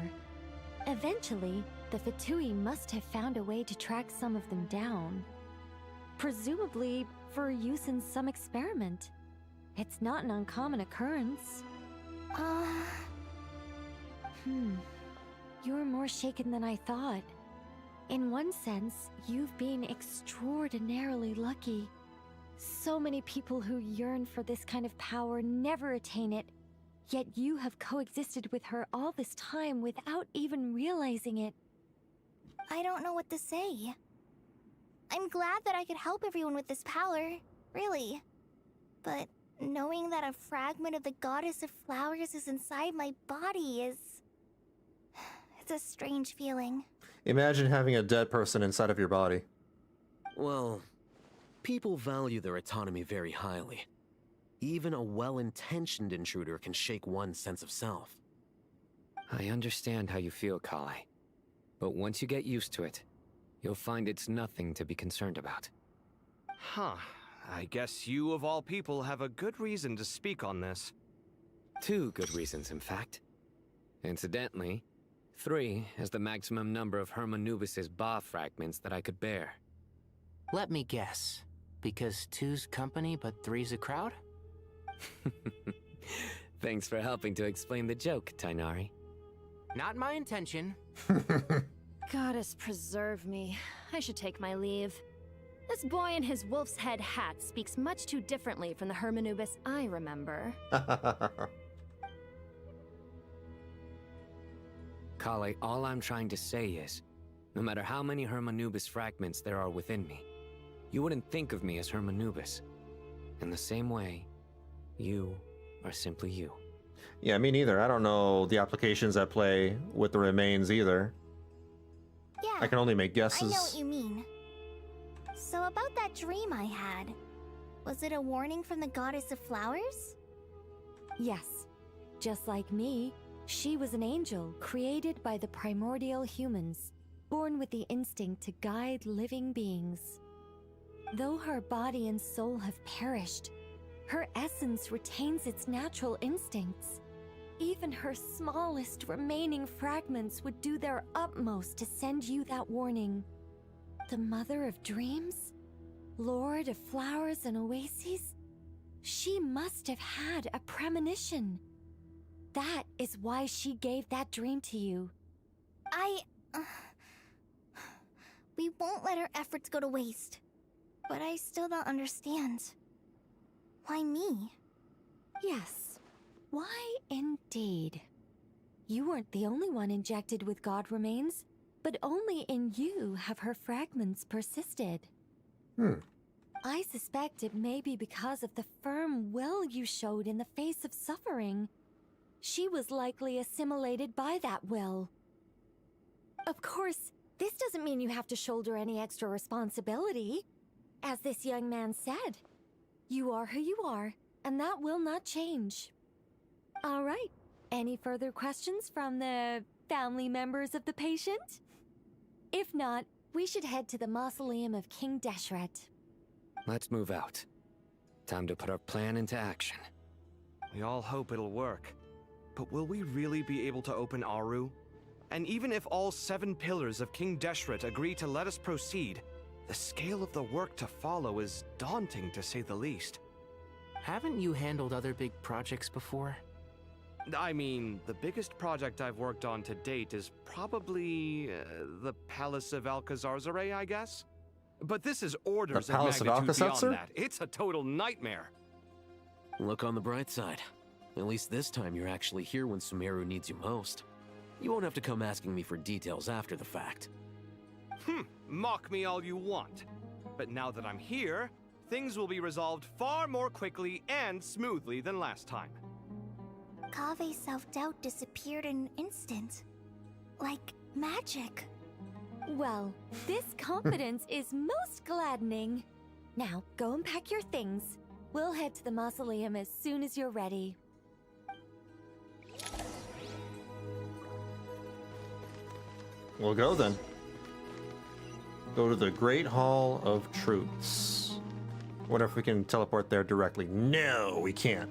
Eventually, the Fatui must have found a way to track some of them down. Presumably for use in some experiment. It's not an uncommon occurrence. You're more shaken than I thought. In one sense, you've been extraordinarily lucky. So many people who yearn for this kind of power never attain it, yet you have coexisted with her all this time without even realizing it. I don't know what to say. I'm glad that I could help everyone with this power, really. But knowing that a fragment of the Goddess of Flowers is inside my body is... it's a strange feeling. Imagine having a dead person inside of your body. Well, people value their autonomy very highly. Even a well-intentioned intruder can shake one's sense of self. I understand how you feel, Kale. But once you get used to it, you'll find it's nothing to be concerned about. Huh. I guess you, of all people, have a good reason to speak on this. 2 good reasons, in fact. Incidentally, 3 is the maximum number of Hermanubis's Ba fragments that I could bear. Let me guess. Because 2's company, but 3's a crowd? Thanks for helping to explain the joke, Tainari. Not my intention. Goddess preserve me. I should take my leave. This boy in his wolf's head hat speaks much too differently from the Hermanubis I remember. Kale, all I'm trying to say is, no matter how many Hermanubis fragments there are within me, you wouldn't think of me as Hermanubis. In the same way, you are simply you. Yeah, me neither. I don't know the applications at play with the remains either. Yeah, I can only make guesses. I know what you mean. So about that dream I had, was it a warning from the Goddess of Flowers? Yes. Just like me, she was an angel created by the primordial humans, born with the instinct to guide living beings. Though her body and soul have perished, her essence retains its natural instincts. Even her smallest remaining fragments would do their utmost to send you that warning. The Mother of Dreams? Lord of Flowers and Oases? She must have had a premonition. That is why she gave that dream to you. We won't let her efforts go to waste. But I still don't understand. Why me? Yes. Why indeed? You weren't the only one injected with God remains, but only in you have her fragments persisted. I suspect it may be because of the firm will you showed in the face of suffering. She was likely assimilated by that will. Of course, this doesn't mean you have to shoulder any extra responsibility. As this young man said, you are who you are, and that will not change. All right. Any further questions from the family members of the patient? If not, we should head to the mausoleum of King Deshret. Let's move out. Time to put our plan into action. We all hope it'll work. But will we really be able to open Aru? And even if all 7 pillars of King Deshret agree to let us proceed, the scale of the work to follow is daunting, to say the least. Haven't you handled other big projects before? I mean, the biggest project I've worked on to date is probably the Palace of Alcazarzaray, I guess? But this is orders of magnitude beyond that. It's a total nightmare. Look on the bright side. At least this time you're actually here when Sumeru needs you most. You won't have to come asking me for details after the fact. Mock me all you want. But now that I'm here, things will be resolved far more quickly and smoothly than last time. Kave's self-doubt disappeared in an instant. Like magic. Well, this confidence is most gladdening. Now, go and pack your things. We'll head to the mausoleum as soon as you're ready. We'll go then. Go to the Great Hall of Truths. Wonder if we can teleport there directly. No, we can't.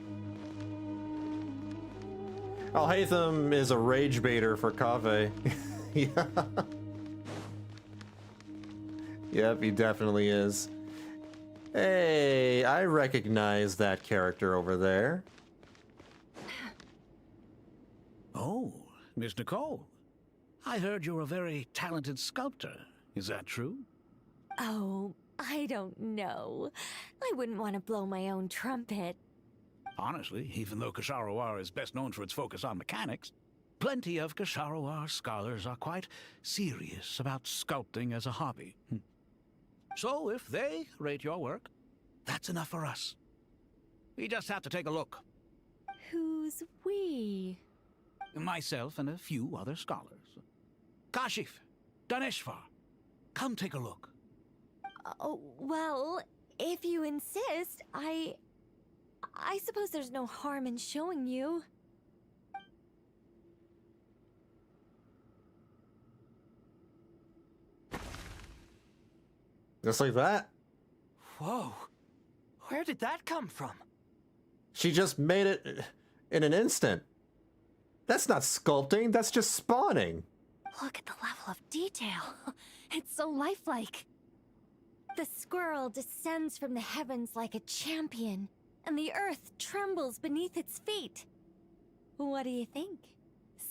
Alhaitham is a rage baiter for Kaveh. Yeah. Yep, he definitely is. Hey, I recognize that character over there. Oh, Miss Nicole. I heard you're a very talented sculptor. Is that true? Oh, I don't know. I wouldn't want to blow my own trumpet. Honestly, even though Kasharawar is best known for its focus on mechanics, plenty of Kasharawar scholars are quite serious about sculpting as a hobby. So if they rate your work, that's enough for us. We just have to take a look. Who's we? Myself and a few other scholars. Kashif, Daneshvar, come take a look. Oh, well, if you insist, I suppose there's no harm in showing you. Just like that. Whoa. Where did that come from? She just made it in an instant. That's not sculpting, that's just spawning. Look at the level of detail. It's so lifelike. The squirrel descends from the heavens like a champion, and the earth trembles beneath its feet. What do you think?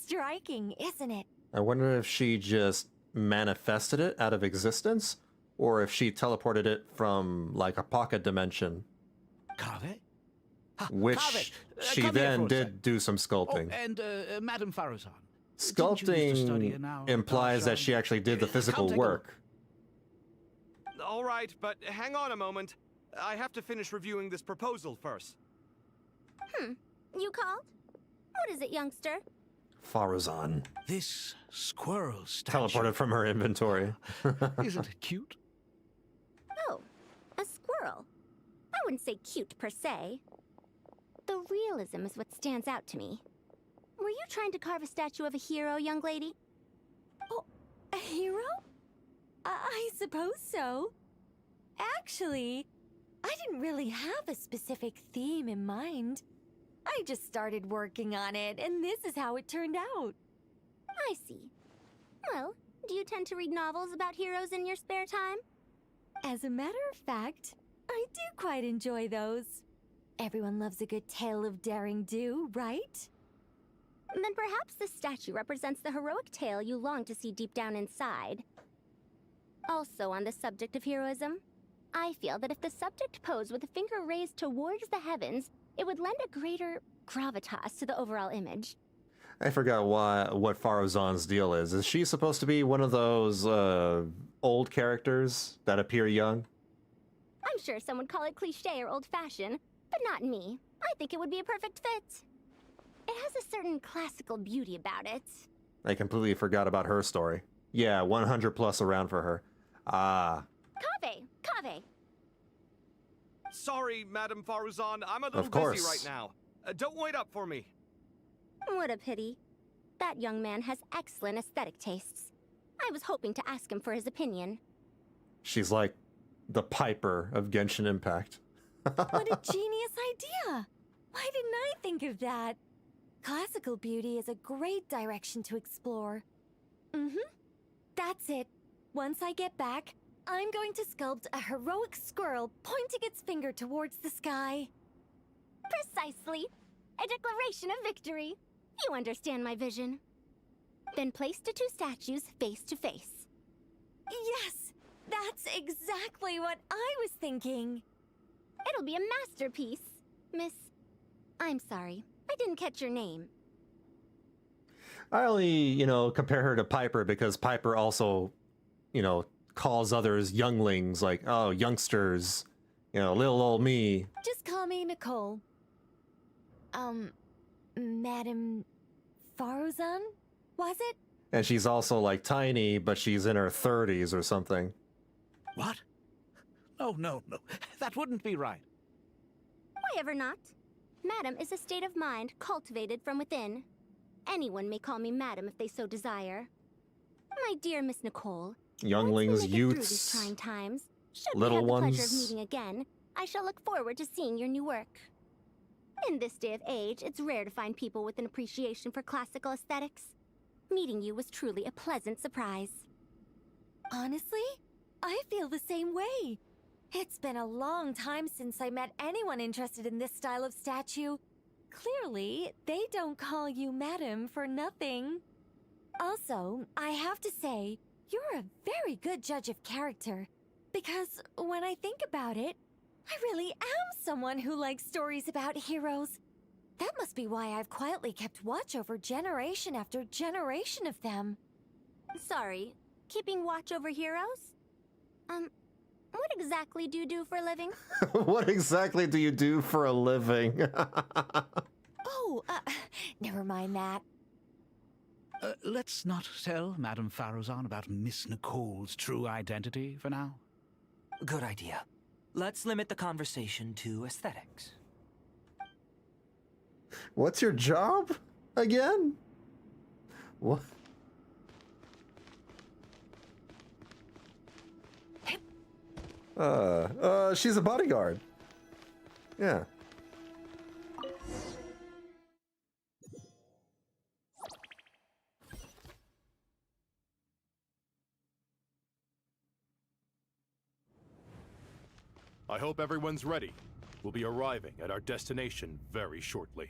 Striking, isn't it? I wonder if she just manifested it out of existence, or if she teleported it from, like, a pocket dimension. Kaveh? Which Kaveh, she come here then for a did sec. do some sculpting. Oh, and Madame Farazan. Sculpting implies that she actually did the physical take a work. All right, but hang on a moment. I have to finish reviewing this proposal first. You called? What is it, youngster? Farazan. This squirrel statue. Teleported from her inventory. Isn't it cute? Oh, a squirrel. I wouldn't say cute per se. The realism is what stands out to me. Were you trying to carve a statue of a hero, young lady? Oh, a hero? I suppose so. Actually, I didn't really have a specific theme in mind. I just started working on it, and this is how it turned out. I see. Well, do you tend to read novels about heroes in your spare time? As a matter of fact, I do quite enjoy those. Everyone loves a good tale of daring do, right? Then perhaps this statue represents the heroic tale you long to see deep down inside. Also on the subject of heroism, I feel that if the subject posed with a finger raised towards the heavens, it would lend a greater gravitas to the overall image. I forgot what Farazan's deal is. Is she supposed to be one of those old characters that appear young? I'm sure some would call it cliché or old-fashioned, but not me. I think it would be a perfect fit. It has a certain classical beauty about it. I completely forgot about her story. Yeah, 100 plus around for her. Ah. Kaveh! Sorry, Madame Faruzan, I'm a little Of course. busy right now. Don't wait up for me. What a pity. That young man has excellent aesthetic tastes. I was hoping to ask him for his opinion. She's like the Piper of Genshin Impact. What a genius idea! Why didn't I think of that? Classical beauty is a great direction to explore. That's it. Once I get back, I'm going to sculpt a heroic squirrel pointing its finger towards the sky. Precisely. A declaration of victory. You understand my vision. Then place the two statues face to face. Yes! That's exactly what I was thinking. It'll be a masterpiece. Miss... I'm sorry. I didn't catch your name. I only, compare her to Piper because Piper also, calls others younglings, like, oh, youngsters, little old me. Just call me Nicole. Madame Farazan? Was it? And she's also, like, tiny, but she's in her 30s or something. What? Oh, no. That wouldn't be right. Why ever not? Madam is a state of mind cultivated from within. Anyone may call me Madam if they so desire. My dear Miss Nicole, Younglings, once we make it through youths, these trying times, should little we have the pleasure of ones. meeting again, I shall look forward to seeing your new work. In this day of age, it's rare to find people with an appreciation for classical aesthetics. Meeting you was truly a pleasant surprise. Honestly, I feel the same way. It's been a long time since I met anyone interested in this style of statue. Clearly, they don't call you madam for nothing. Also, I have to say, you're a very good judge of character. Because when I think about it, I really am someone who likes stories about heroes. That must be why I've quietly kept watch over generation after generation of them. Sorry, keeping watch over heroes? What exactly do you do for a living? What exactly do you do for a living? Oh, never mind that. Let's not tell Madame Faruzan about Miss Nicole's true identity for now. Good idea. Let's limit the conversation to aesthetics. What's your job again? What? She's a bodyguard. Yeah. I hope everyone's ready. We'll be arriving at our destination very shortly.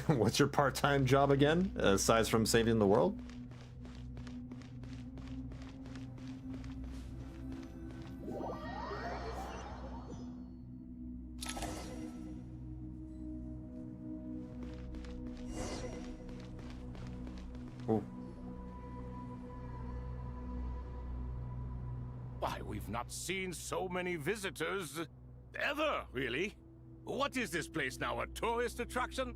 What's your part-time job again, aside from saving the world? Why, we've not seen so many visitors ever, really. What is this place now, a tourist attraction?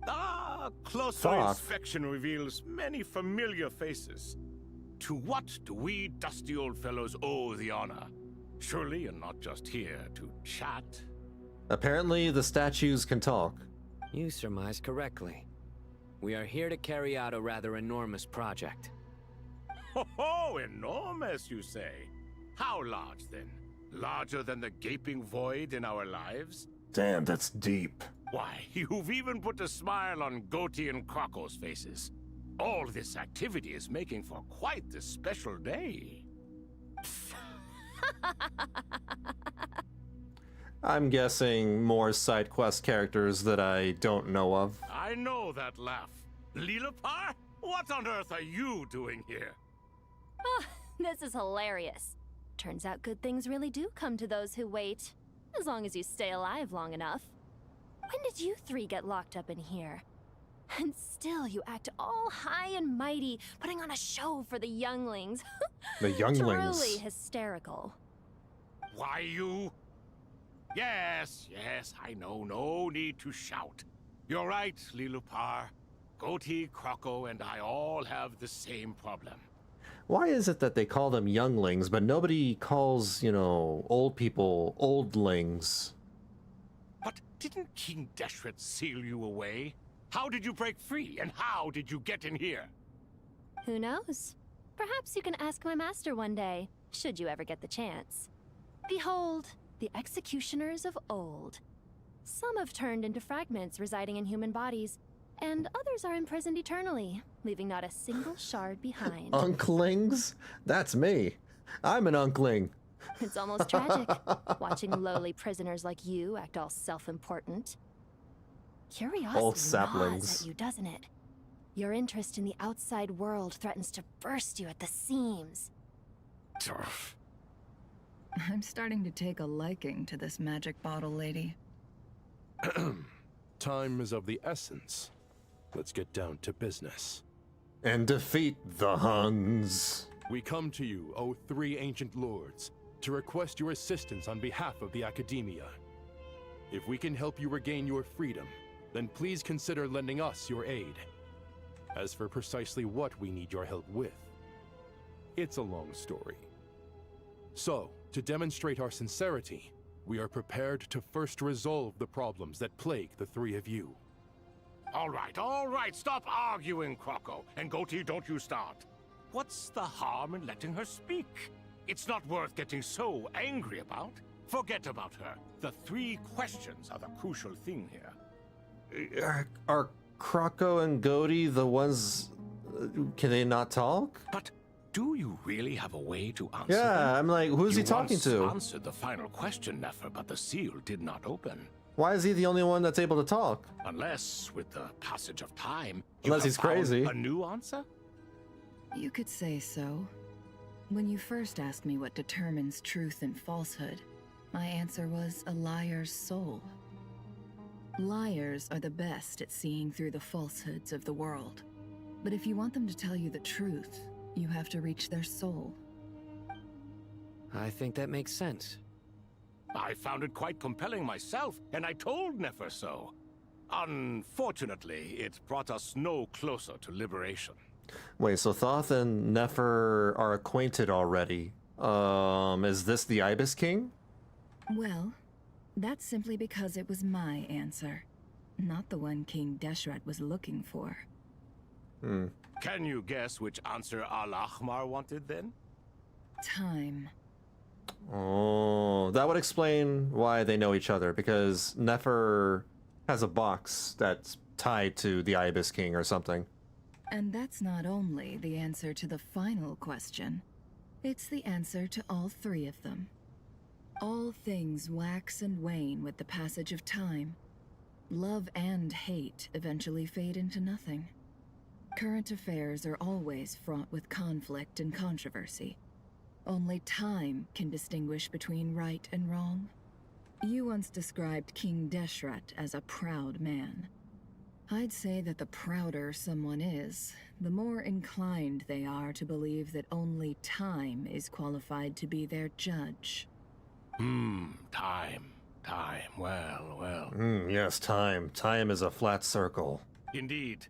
Ah, closer inspection reveals many familiar faces. To what do we dusty old fellows owe the honor? Surely you're not just here to chat. Apparently the statues can talk. You surmise correctly. We are here to carry out a rather enormous project. Ho, enormous, you say? How large, then? Larger than the gaping void in our lives? Damn, that's deep. Why, you've even put a smile on Goatee and Crocco's faces. All this activity is making for quite the special day. I'm guessing more side quest characters that I don't know of. I know that laugh. Lilapar? What on earth are you doing here? Oh, this is hilarious. Turns out good things really do come to those who wait. As long as you stay alive long enough. When did you three get locked up in here? And still you act all high and mighty, putting on a show for the younglings. The younglings. Truly hysterical. Why, you... Yes, I know. No need to shout. You're right, Lilupar. Goatee, Crocco, and I all have the same problem. Why is it that they call them younglings, but nobody calls, old people oldlings? But didn't King Deshret seal you away? How did you break free, and how did you get in here? Who knows? Perhaps you can ask my master one day, should you ever get the chance. Behold, the executioners of old. Some have turned into fragments residing in human bodies, and others are imprisoned eternally, leaving not a single shard behind. Unklings? That's me. I'm an unkling. It's almost tragic, watching lowly prisoners like you act all self-important. Curiosity gnaws at you, doesn't it? Your interest in the outside world threatens to burst you at the seams. I'm starting to take a liking to this magic bottle lady. Time is of the essence. Let's get down to business. And defeat the Huns. We come to you, O three ancient lords, to request your assistance on behalf of the Academia. If we can help you regain your freedom, then please consider lending us your aid. As for precisely what we need your help with, it's a long story. So, to demonstrate our sincerity, we are prepared to first resolve the problems that plague the three of you. All right, stop arguing, Crocco. And Goatee, don't you start. What's the harm in letting her speak? It's not worth getting so angry about. Forget about her. The 3 questions are the crucial thing here. Are Krako and Godi the ones... can they not talk? But do you really have a way to answer Yeah, them? I'm like, who's he talking to? You once answered the final question, Nefer, but the seal did not open. Why is he the only one that's able to talk? Unless, with the passage of time, Unless he's crazy. A new answer? You could say so. When you first asked me what determines truth and falsehood, my answer was a liar's soul. Liars are the best at seeing through the falsehoods of the world. But if you want them to tell you the truth, you have to reach their soul. I think that makes sense. I found it quite compelling myself, and I told Nefer so. Unfortunately, it brought us no closer to liberation. Wait, so Thoth and Nefer are acquainted already. Is this the Ibis King? Well, that's simply because it was my answer, not the one King Deshret was looking for. Can you guess which answer Al-Ahmar wanted then? Time. Oh, that would explain why they know each other, because Nefer has a box that's tied to the Ibis King or something. And that's not only the answer to the final question, it's the answer to all 3 of them. All things wax and wane with the passage of time. Love and hate eventually fade into nothing. Current affairs are always fraught with conflict and controversy. Only time can distinguish between right and wrong. You once described King Deshret as a proud man. I'd say that the prouder someone is, the more inclined they are to believe that only time is qualified to be their judge. Time. Well. Yes, time. Time is a flat circle. Indeed.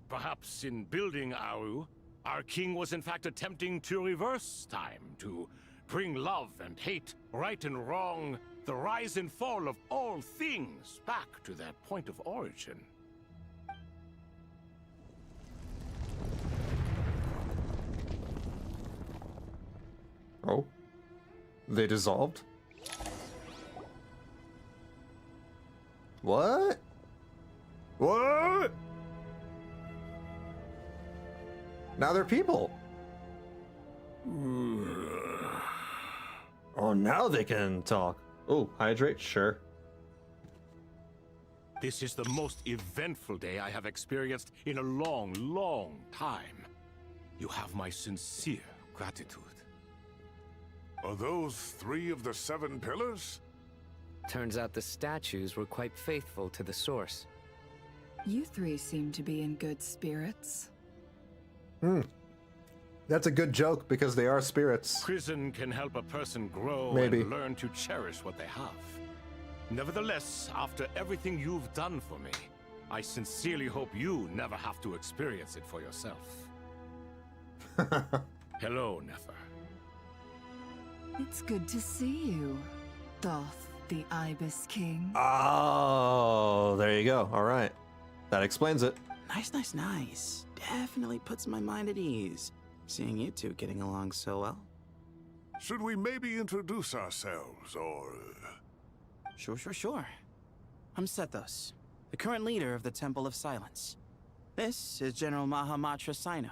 Perhaps in building Aru, our king was in fact attempting to reverse time, to bring love and hate, right and wrong, the rise and fall of all things back to their point of origin. Oh? They dissolved? What? What? Now they're people. Oh, now they can talk. Oh, hydrate? Sure. This is the most eventful day I have experienced in a long, long time. You have my sincere gratitude. Are those 3 of the 7 pillars? Turns out the statues were quite faithful to the source. You 3 seem to be in good spirits. That's a good joke because they are spirits. Prison can help a person grow Maybe. and learn to cherish what they have. Nevertheless, after everything you've done for me, I sincerely hope you never have to experience it for yourself. Hello, Nefer. It's good to see you, Thoth, the Ibis King. Oh, there you go. All right. That explains it. Nice. Definitely puts my mind at ease, seeing you 2 getting along so well. Should we maybe introduce ourselves, or... Sure. I'm Sethos, the current leader of the Temple of Silence. This is General Mahamatra Sino.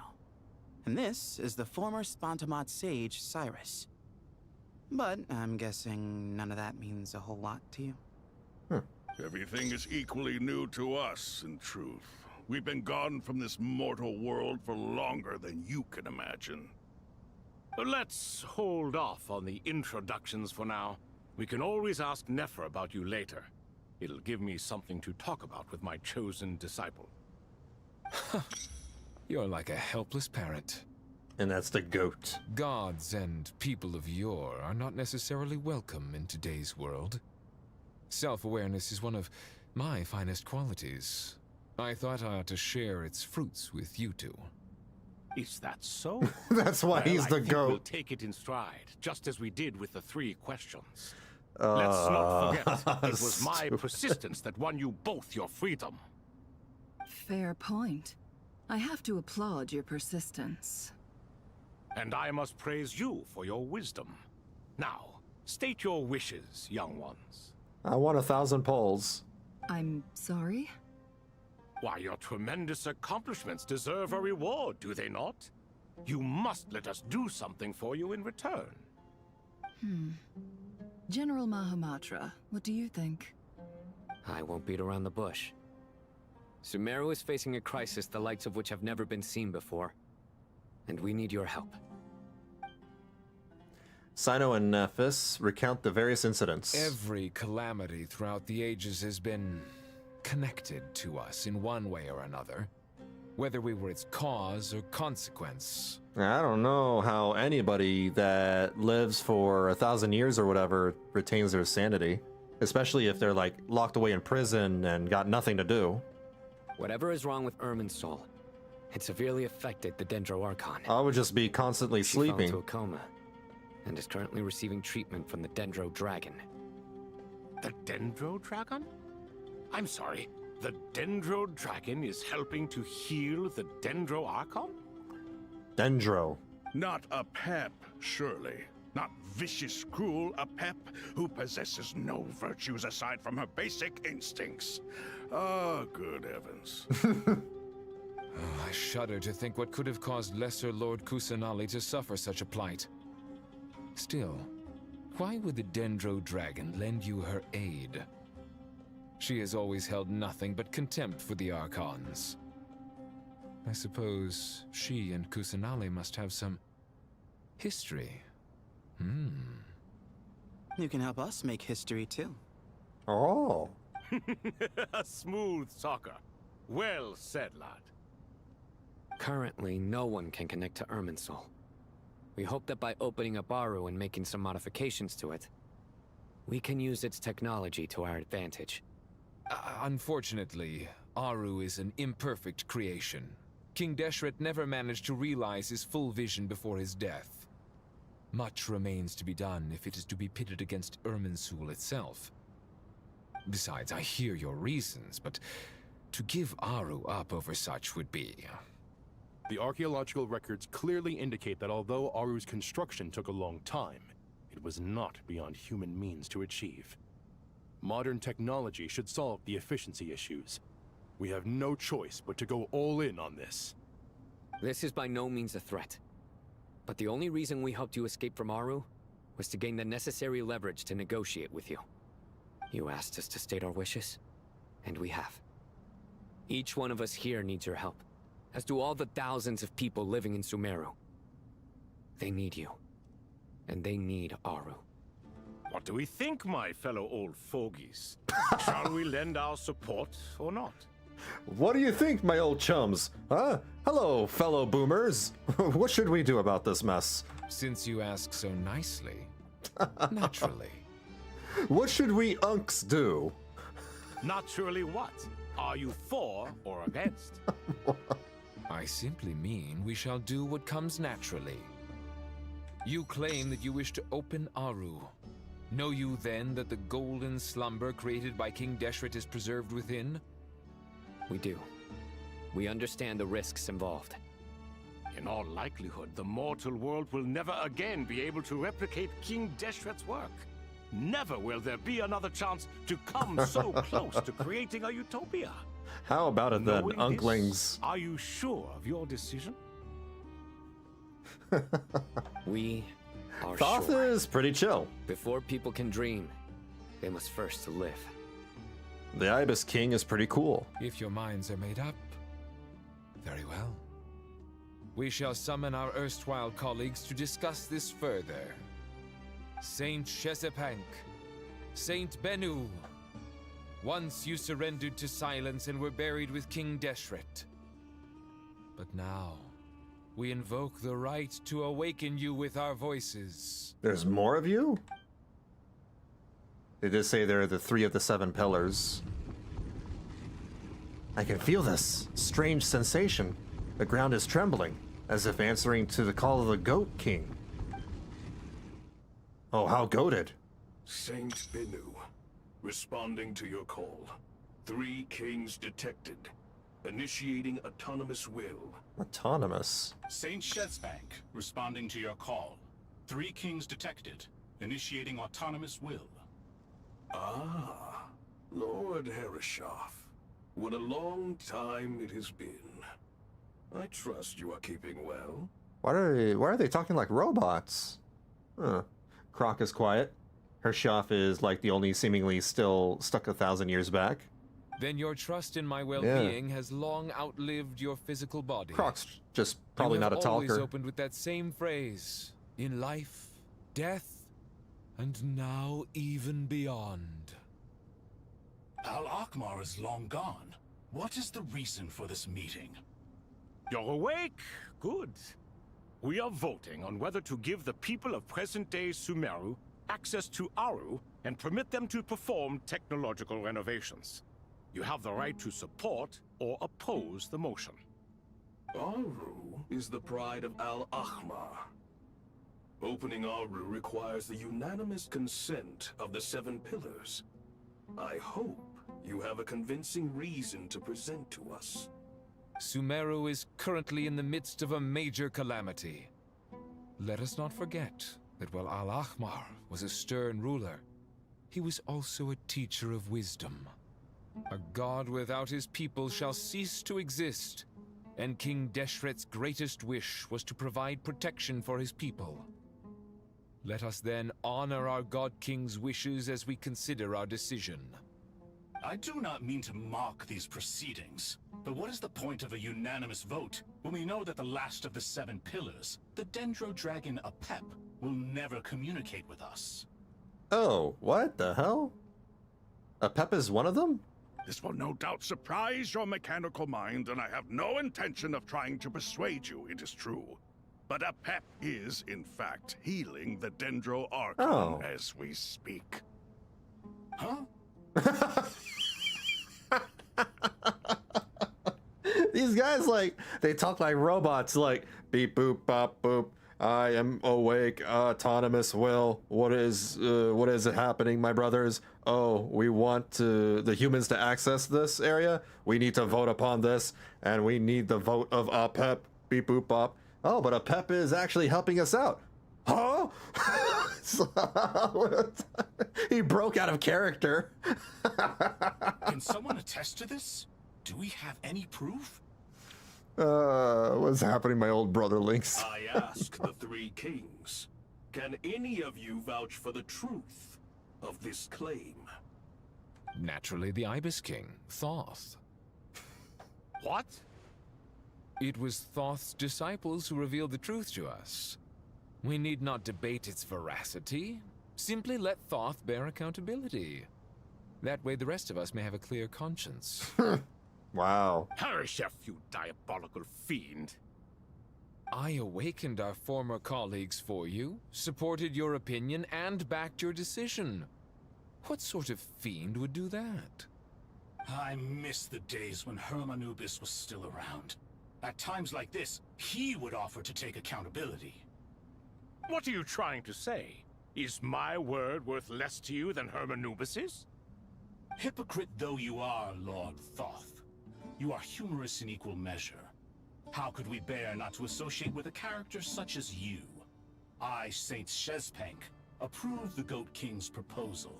And this is the former Spantamat sage, Cyrus. But I'm guessing none of that means a whole lot to you. Everything is equally new to us, in truth. We've been gone from this mortal world for longer than you can imagine. Let's hold off on the introductions for now. We can always ask Nefer about you later. It'll give me something to talk about with my chosen disciple. You're like a helpless parrot. And that's the goat. Gods and people of yore are not necessarily welcome in today's world. Self-awareness is one of my finest qualities. I thought I ought to share its fruits with you 2. Is that so? That's why he's the I think goat. We'll take it in stride, just as we did with the 3 questions. Let's not forget, it was my persistence that won you both your freedom. Fair point. I have to applaud your persistence. and I must praise you for your wisdom. Now, state your wishes, young ones. I want 1,000 poles. I'm sorry? Why, your tremendous accomplishments deserve a reward, do they not? You must let us do something for you in return. General Mahamatra, what do you think? I won't beat around the bush. Sumeru is facing a crisis the likes of which have never been seen before. And we need your help. Sino and Nephis recount the various incidents. Every calamity throughout the ages has been connected to us in one way or another, whether we were its cause or consequence. I don't know how anybody that lives for 1,000 years or whatever retains their sanity, especially if they're like locked away in prison and got nothing to do. Whatever is wrong with Irmin's soul, it severely affected the Dendro Archon. I would just be constantly She fell sleeping. into a coma and is currently receiving treatment from the Dendro Dragon. The Dendro Dragon? I'm sorry, the Dendro Dragon is helping to heal the Dendro Archon? Dendro. Not a pep, surely. Not vicious, cruel, a pep who possesses no virtues aside from her basic instincts. Ah, good heavens. I shudder to think what could have caused Lesser Lord Kusanali to suffer such a plight. Still, why would the Dendro Dragon lend you her aid? She has always held nothing but contempt for the Archons. I suppose she and Kusanali must have some history. You can help us make history too. Oh. A smooth talker. Well said, lad. Currently, no one can connect to Irminsul. We hope that by opening up Aru and making some modifications to it, we can use its technology to our advantage. Unfortunately, Aru is an imperfect creation. King Deshret never managed to realize his full vision before his death. Much remains to be done if it is to be pitted against Irminsul itself. Besides, I hear your reasons, but to give Aru up over such would be... The archaeological records clearly indicate that although Aru's construction took a long time, it was not beyond human means to achieve. Modern technology should solve the efficiency issues. We have no choice but to go all in on this. This is by no means a threat. But the only reason we helped you escape from Aru was to gain the necessary leverage to negotiate with you. You asked us to state our wishes, and we have. Each one of us here needs your help, as do all the thousands of people living in Sumeru. They need you, and they need Aru. What do we think, my fellow old fogies? Shall we lend our support or not? What do you think, my old chums? Hello, fellow boomers. What should we do about this mess? Since you ask so nicely, naturally. What should we unks do? Naturally what? Are you for or against? I simply mean we shall do what comes naturally. You claim that you wish to open Aru. Know you then that the golden slumber created by King Deshret is preserved within? We do. We understand the risks involved. In all likelihood, the mortal world will never again be able to replicate King Deshret's work. Never will there be another chance to come so close to creating a utopia. How about it then, Knowing unklings? This, are you sure of your decision? We are Thoth sure. is pretty chill. Before people can dream, they must first live. The Ibis King is pretty cool. If your minds are made up, very well. We shall summon our erstwhile colleagues to discuss this further. Saint Shesepank, Saint Bennu, once you surrendered to silence and were buried with King Deshret. But now, we invoke the right to awaken you with our voices. There's more of you? They did say they're the 3 of the 7 pillars. I can feel this strange sensation. The ground is trembling, as if answering to the call of the Goat King. Oh, how goated. Saint Bennu, responding to your call. 3 kings detected. Initiating autonomous will. Autonomous. Saint Shezbank, responding to your call. 3 kings detected. Initiating autonomous will. Ah, Lord Herreshoff. What a long time it has been. I trust you are keeping well. Why are they talking like robots? Huh. Croc is quiet. Hershoff is like the only seemingly still stuck 1,000 years back. Then your trust in my well-being has long outlived your physical body. Croc's just probably not a talker. You have always opened with that same phrase. In life, death, and now even beyond. Al-Akhmar is long gone. What is the reason for this meeting? You're awake? Good. We are voting on whether to give the people of present-day Sumeru access to Aru and permit them to perform technological renovations. You have the right to support or oppose the motion. Aru is the pride of Al-Akhmar. Opening Aru requires the unanimous consent of the 7 pillars. I hope you have a convincing reason to present to us. Sumeru is currently in the midst of a major calamity. Let us not forget that while Al-Akhmar was a stern ruler, he was also a teacher of wisdom. A god without his people shall cease to exist, and King Deshret's greatest wish was to provide protection for his people. Let us then honor our God King's wishes as we consider our decision. I do not mean to mock these proceedings, but what is the point of a unanimous vote when we know that the last of the 7 pillars, the Dendro Dragon Apep, will never communicate with us? Oh, what the hell? Apep is one of them? This will no doubt surprise your mechanical mind, and I have no intention of trying to persuade you it is true. But Apep is, in fact, healing the Dendro Archon as we speak. Huh? These guys, like, they talk like robots, like, beep, boop, bop, boop. I am awake, autonomous will. What is it happening, my brothers? Oh, we want the humans to access this area. We need to vote upon this, and we need the vote of Apep. Beep, boop, bop. Oh, but Apep is actually helping us out. Huh? He broke out of character. Can someone attest to this? Do we have any proof? What's happening, my old brother Lynx? I ask the 3 kings, can any of you vouch for the truth of this claim? Naturally, the Ibis King, Thoth. What? It was Thoth's disciples who revealed the truth to us. We need not debate its veracity. Simply let Thoth bear accountability. That way the rest of us may have a clear conscience. Wow. Herreshoff, you diabolical fiend. I awakened our former colleagues for you, supported your opinion, and backed your decision. What sort of fiend would do that? I miss the days when Hermanubis was still around. At times like this, he would offer to take accountability. What are you trying to say? Is my word worth less to you than Hermanubis's? Hypocrite though you are, Lord Thoth, you are humorous in equal measure. How could we bear not to associate with a character such as you? I, Saint Shezpank, approve the Goat King's proposal.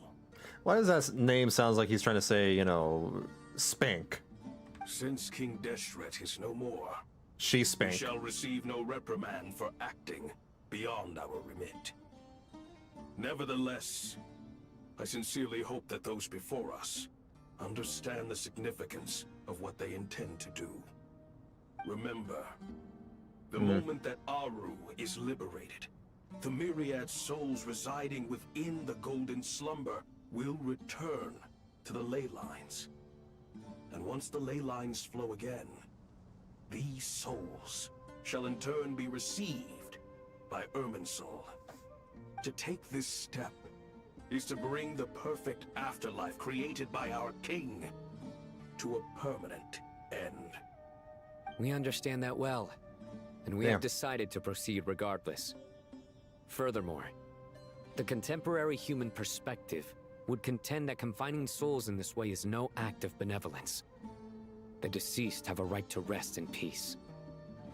Why does that name sound like he's trying to say, you know, spank? Since King Deshret is no more, she spank. We shall receive no reprimand for acting beyond our remit. Nevertheless, I sincerely hope that those before us understand the significance of what they intend to do. Remember, the moment that Aru is liberated, the myriad souls residing within the Golden Slumber will return to the ley lines. And once the ley lines flow again, these souls shall in turn be received by Irminsul. To take this step is to bring the perfect afterlife created by our king to a permanent end. We understand that well, and we have decided to proceed regardless. Furthermore, the contemporary human perspective would contend that confining souls in this way is no act of benevolence. The deceased have a right to rest in peace.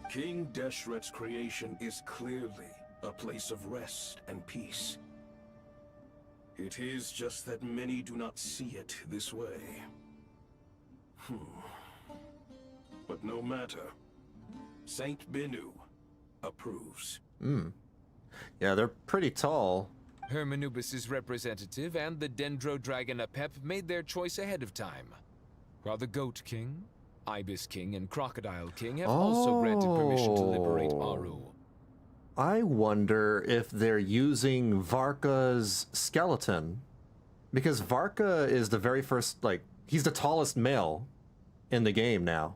King Deshret's creation is clearly a place of rest and peace. It is just that many do not see it this way. But no matter. Saint Benu approves. Yeah, they're pretty tall. Hermanubis' representative and the Dendro Dragon Apep made their choice ahead of time, while the Goat King, Ibis King, and Crocodile King have also granted permission to liberate Aru. I wonder if they're using Varka's skeleton, because Varka is the very first, like, he's the tallest male in the game now.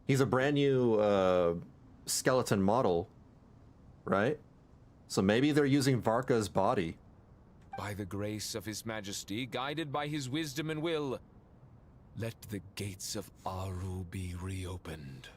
He's a brand new skeleton model, right? So maybe they're using Varka's body. By the grace of His Majesty, guided by his wisdom and will, let the gates of Aru be reopened.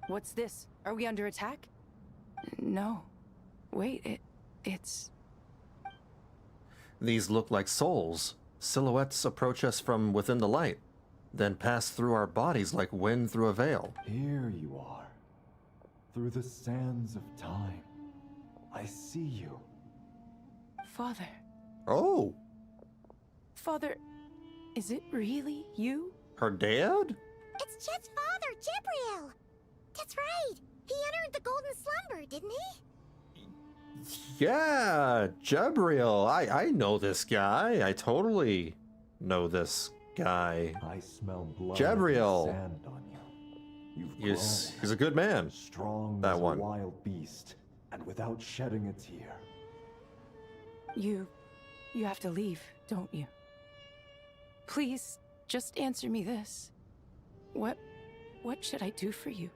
What's this? Are we under attack? No. Wait, it's... These look like souls. Silhouettes approach us from within the light, then pass through our bodies like wind through a veil. Here you are. Through the sands of time. I see you. Father. Oh! Father, is it really you? Her dad? It's Jet's father, Jibriel! That's right! He entered the Golden Slumber, didn't he? Yeah, Jabriel. I know this guy. I totally know this guy. I smell blood Jabriel. and sand on you. You've He's a good man. Strong that as one. A wild beast, and without shedding a tear. You have to leave, don't you? Please, just answer me this. What should I do for you?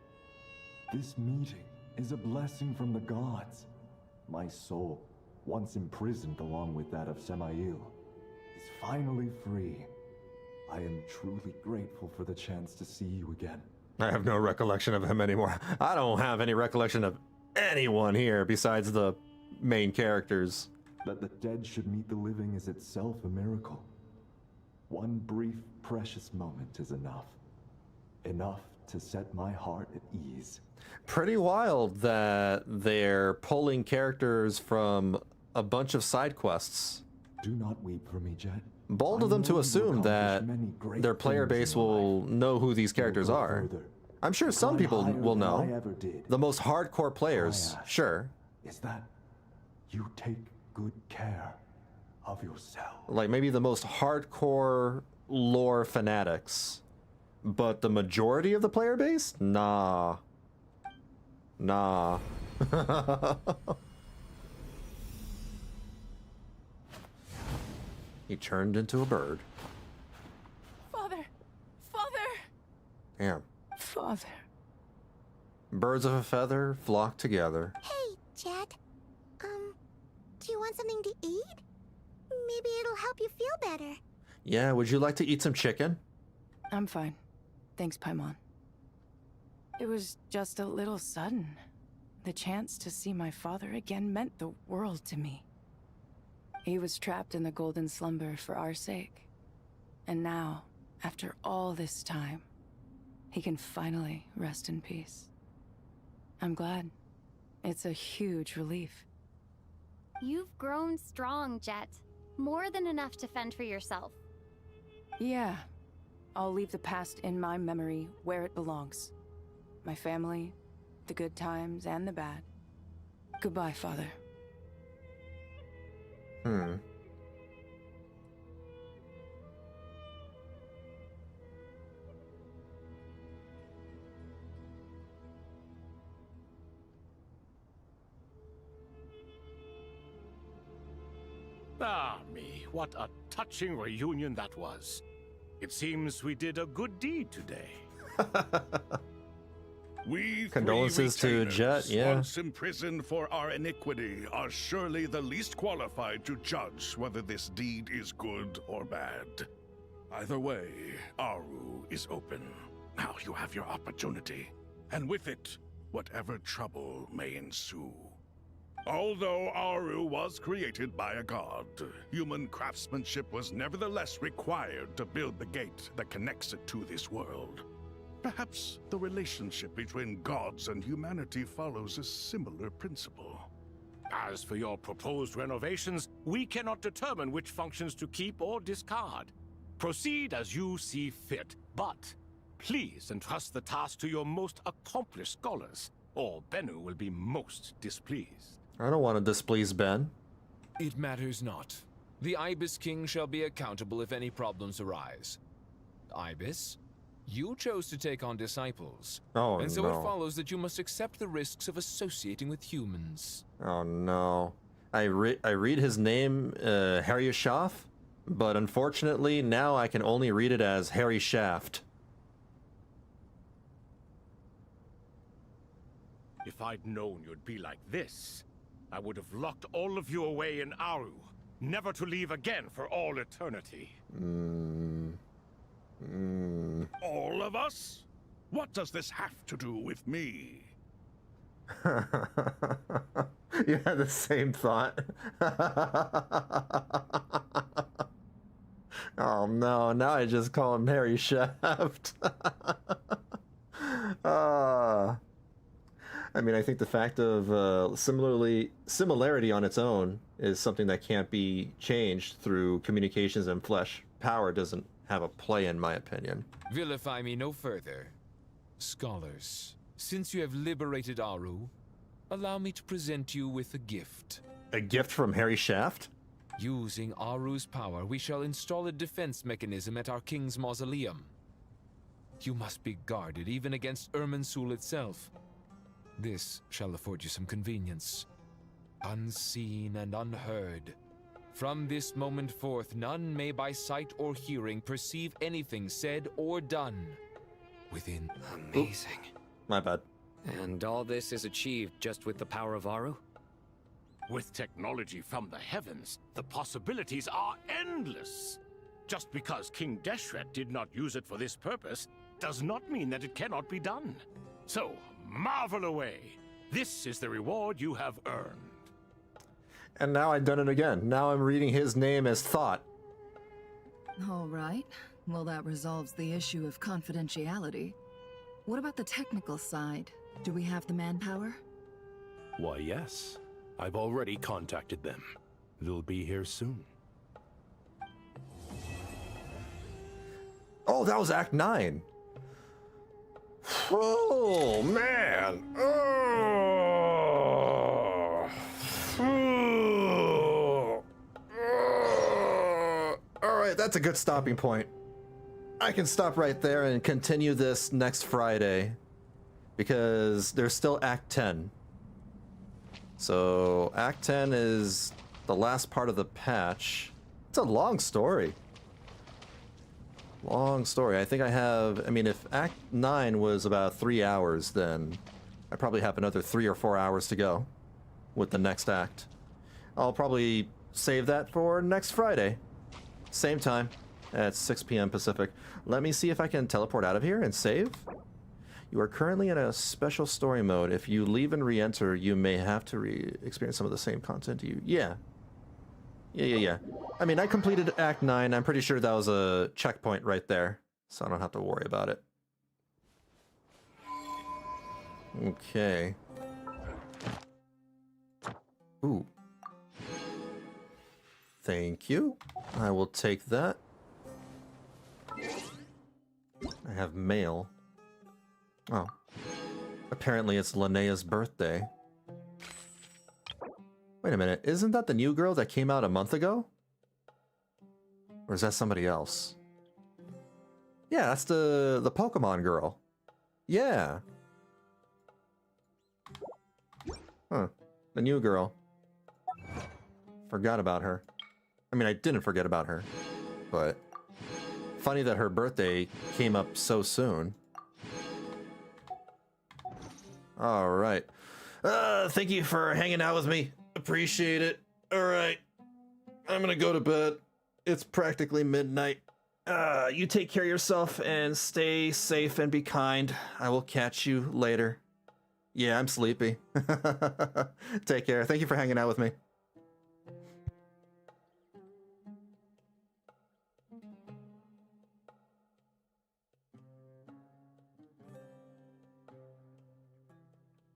This meeting is a blessing from the gods. My soul, once imprisoned along with that of Semail, is finally free. I am truly grateful for the chance to see you again. I have no recollection of him anymore. I don't have any recollection of anyone here besides the main characters. That the dead should meet the living is itself a miracle. One brief, precious moment is enough. Enough to set my heart at ease. Pretty wild that they're pulling characters from a bunch of side quests. Do not weep for me, Jet. Bold of them to assume that their player base will know who these characters are. I'm sure some people will know. The most hardcore players, sure. Is that you take good care of yourself. Like maybe the most hardcore lore fanatics. But the majority of the player base? Nah. Nah. He turned into a bird. Father! Father! Damn. Father. Birds of a feather flock together. Hey, Jet. Do you want something to eat? Maybe it'll help you feel better. Yeah, would you like to eat some chicken? I'm fine. Thanks, Paimon. It was just a little sudden. The chance to see my father again meant the world to me. He was trapped in the Golden Slumber for our sake. And now, after all this time, he can finally rest in peace. I'm glad. It's a huge relief. You've grown strong, Jet. More than enough to fend for yourself. Yeah. I'll leave the past in my memory where it belongs. My family, the good times and the bad. Goodbye, Father. Ah, me, what a touching reunion that was. It seems we did a good deed today. We Condolences three to Jet, retainers, yeah. once imprisoned for our iniquity, are surely the least qualified to judge whether this deed is good or bad. Either way, Aru is open. Now you have your opportunity, and with it, whatever trouble may ensue. Although Aru was created by a god, human craftsmanship was nevertheless required to build the gate that connects it to this world. Perhaps the relationship between gods and humanity follows a similar principle. As for your proposed renovations, we cannot determine which functions to keep or discard. Proceed as you see fit, but please entrust the task to your most accomplished scholars, or Bennu will be most displeased. I don't want to displease Ben. It matters not. The Ibis King shall be accountable if any problems arise. Ibis, you chose to take on disciples. Oh, and so no. it follows that you must accept the risks of associating with humans. Oh no. I read his name, Harry Schaff, but unfortunately now I can only read it as Harry Shaft. If I'd known you'd be like this, I would have locked all of you away in Aru, never to leave again for all eternity. All of us? What does this have to do with me? You had the same thought. Oh no, now I just call him Harry Shaft. I mean, I think the fact of similarity on its own is something that can't be changed through communications and flesh. Power doesn't have a play, in my opinion. Vilify me no further. Scholars, since you have liberated Aru, allow me to present you with a gift. A gift from Harry Shaft? Using Aru's power, we shall install a defense mechanism at our king's mausoleum. You must be guarded even against Irminsul itself. This shall afford you some convenience. Unseen and unheard. From this moment forth, none may by sight or hearing perceive anything said or done within. Amazing. My bad. And all this is achieved just with the power of Aru? With technology from the heavens, the possibilities are endless. Just because King Deshret did not use it for this purpose does not mean that it cannot be done. So, marvel away. This is the reward you have earned. And now I've done it again. Now I'm reading his name as Thought. All right. Well, that resolves the issue of confidentiality. What about the technical side? Do we have the manpower? Why, yes. I've already contacted them. They'll be here soon. Oh, that was Act 9. Oh, man. All right, that's a good stopping point. I can stop right there and continue this next Friday because there's still Act 10. So Act 10 is the last part of the patch. It's a long story. Long story. I think I mean, if Act 9 was about 3 hours, then I probably have another 3 or 4 hours to go with the next act. I'll probably save that for next Friday. Same time at 6 p.m. Pacific. Let me see if I can teleport out of here and save. You are currently in a special story mode. If you leave and re-enter, you may have to experience some of the same content Yeah. I mean, I completed Act 9. I'm pretty sure that was a checkpoint right there, so I don't have to worry about it. Okay. Ooh. Thank you. I will take that. I have mail. Oh. Apparently it's Linnea's birthday. Wait a minute, isn't that the new girl that came out a month ago? Or is that somebody else? Yeah, that's the Pokemon girl. Yeah. Huh. The new girl. Forgot about her. I mean, I didn't forget about her, but funny that her birthday came up so soon. All right. Thank you for hanging out with me. Appreciate it. All right. I'm gonna go to bed. It's practically midnight. You take care of yourself and stay safe and be kind. I will catch you later. Yeah, I'm sleepy. Take care. Thank you for hanging out with me.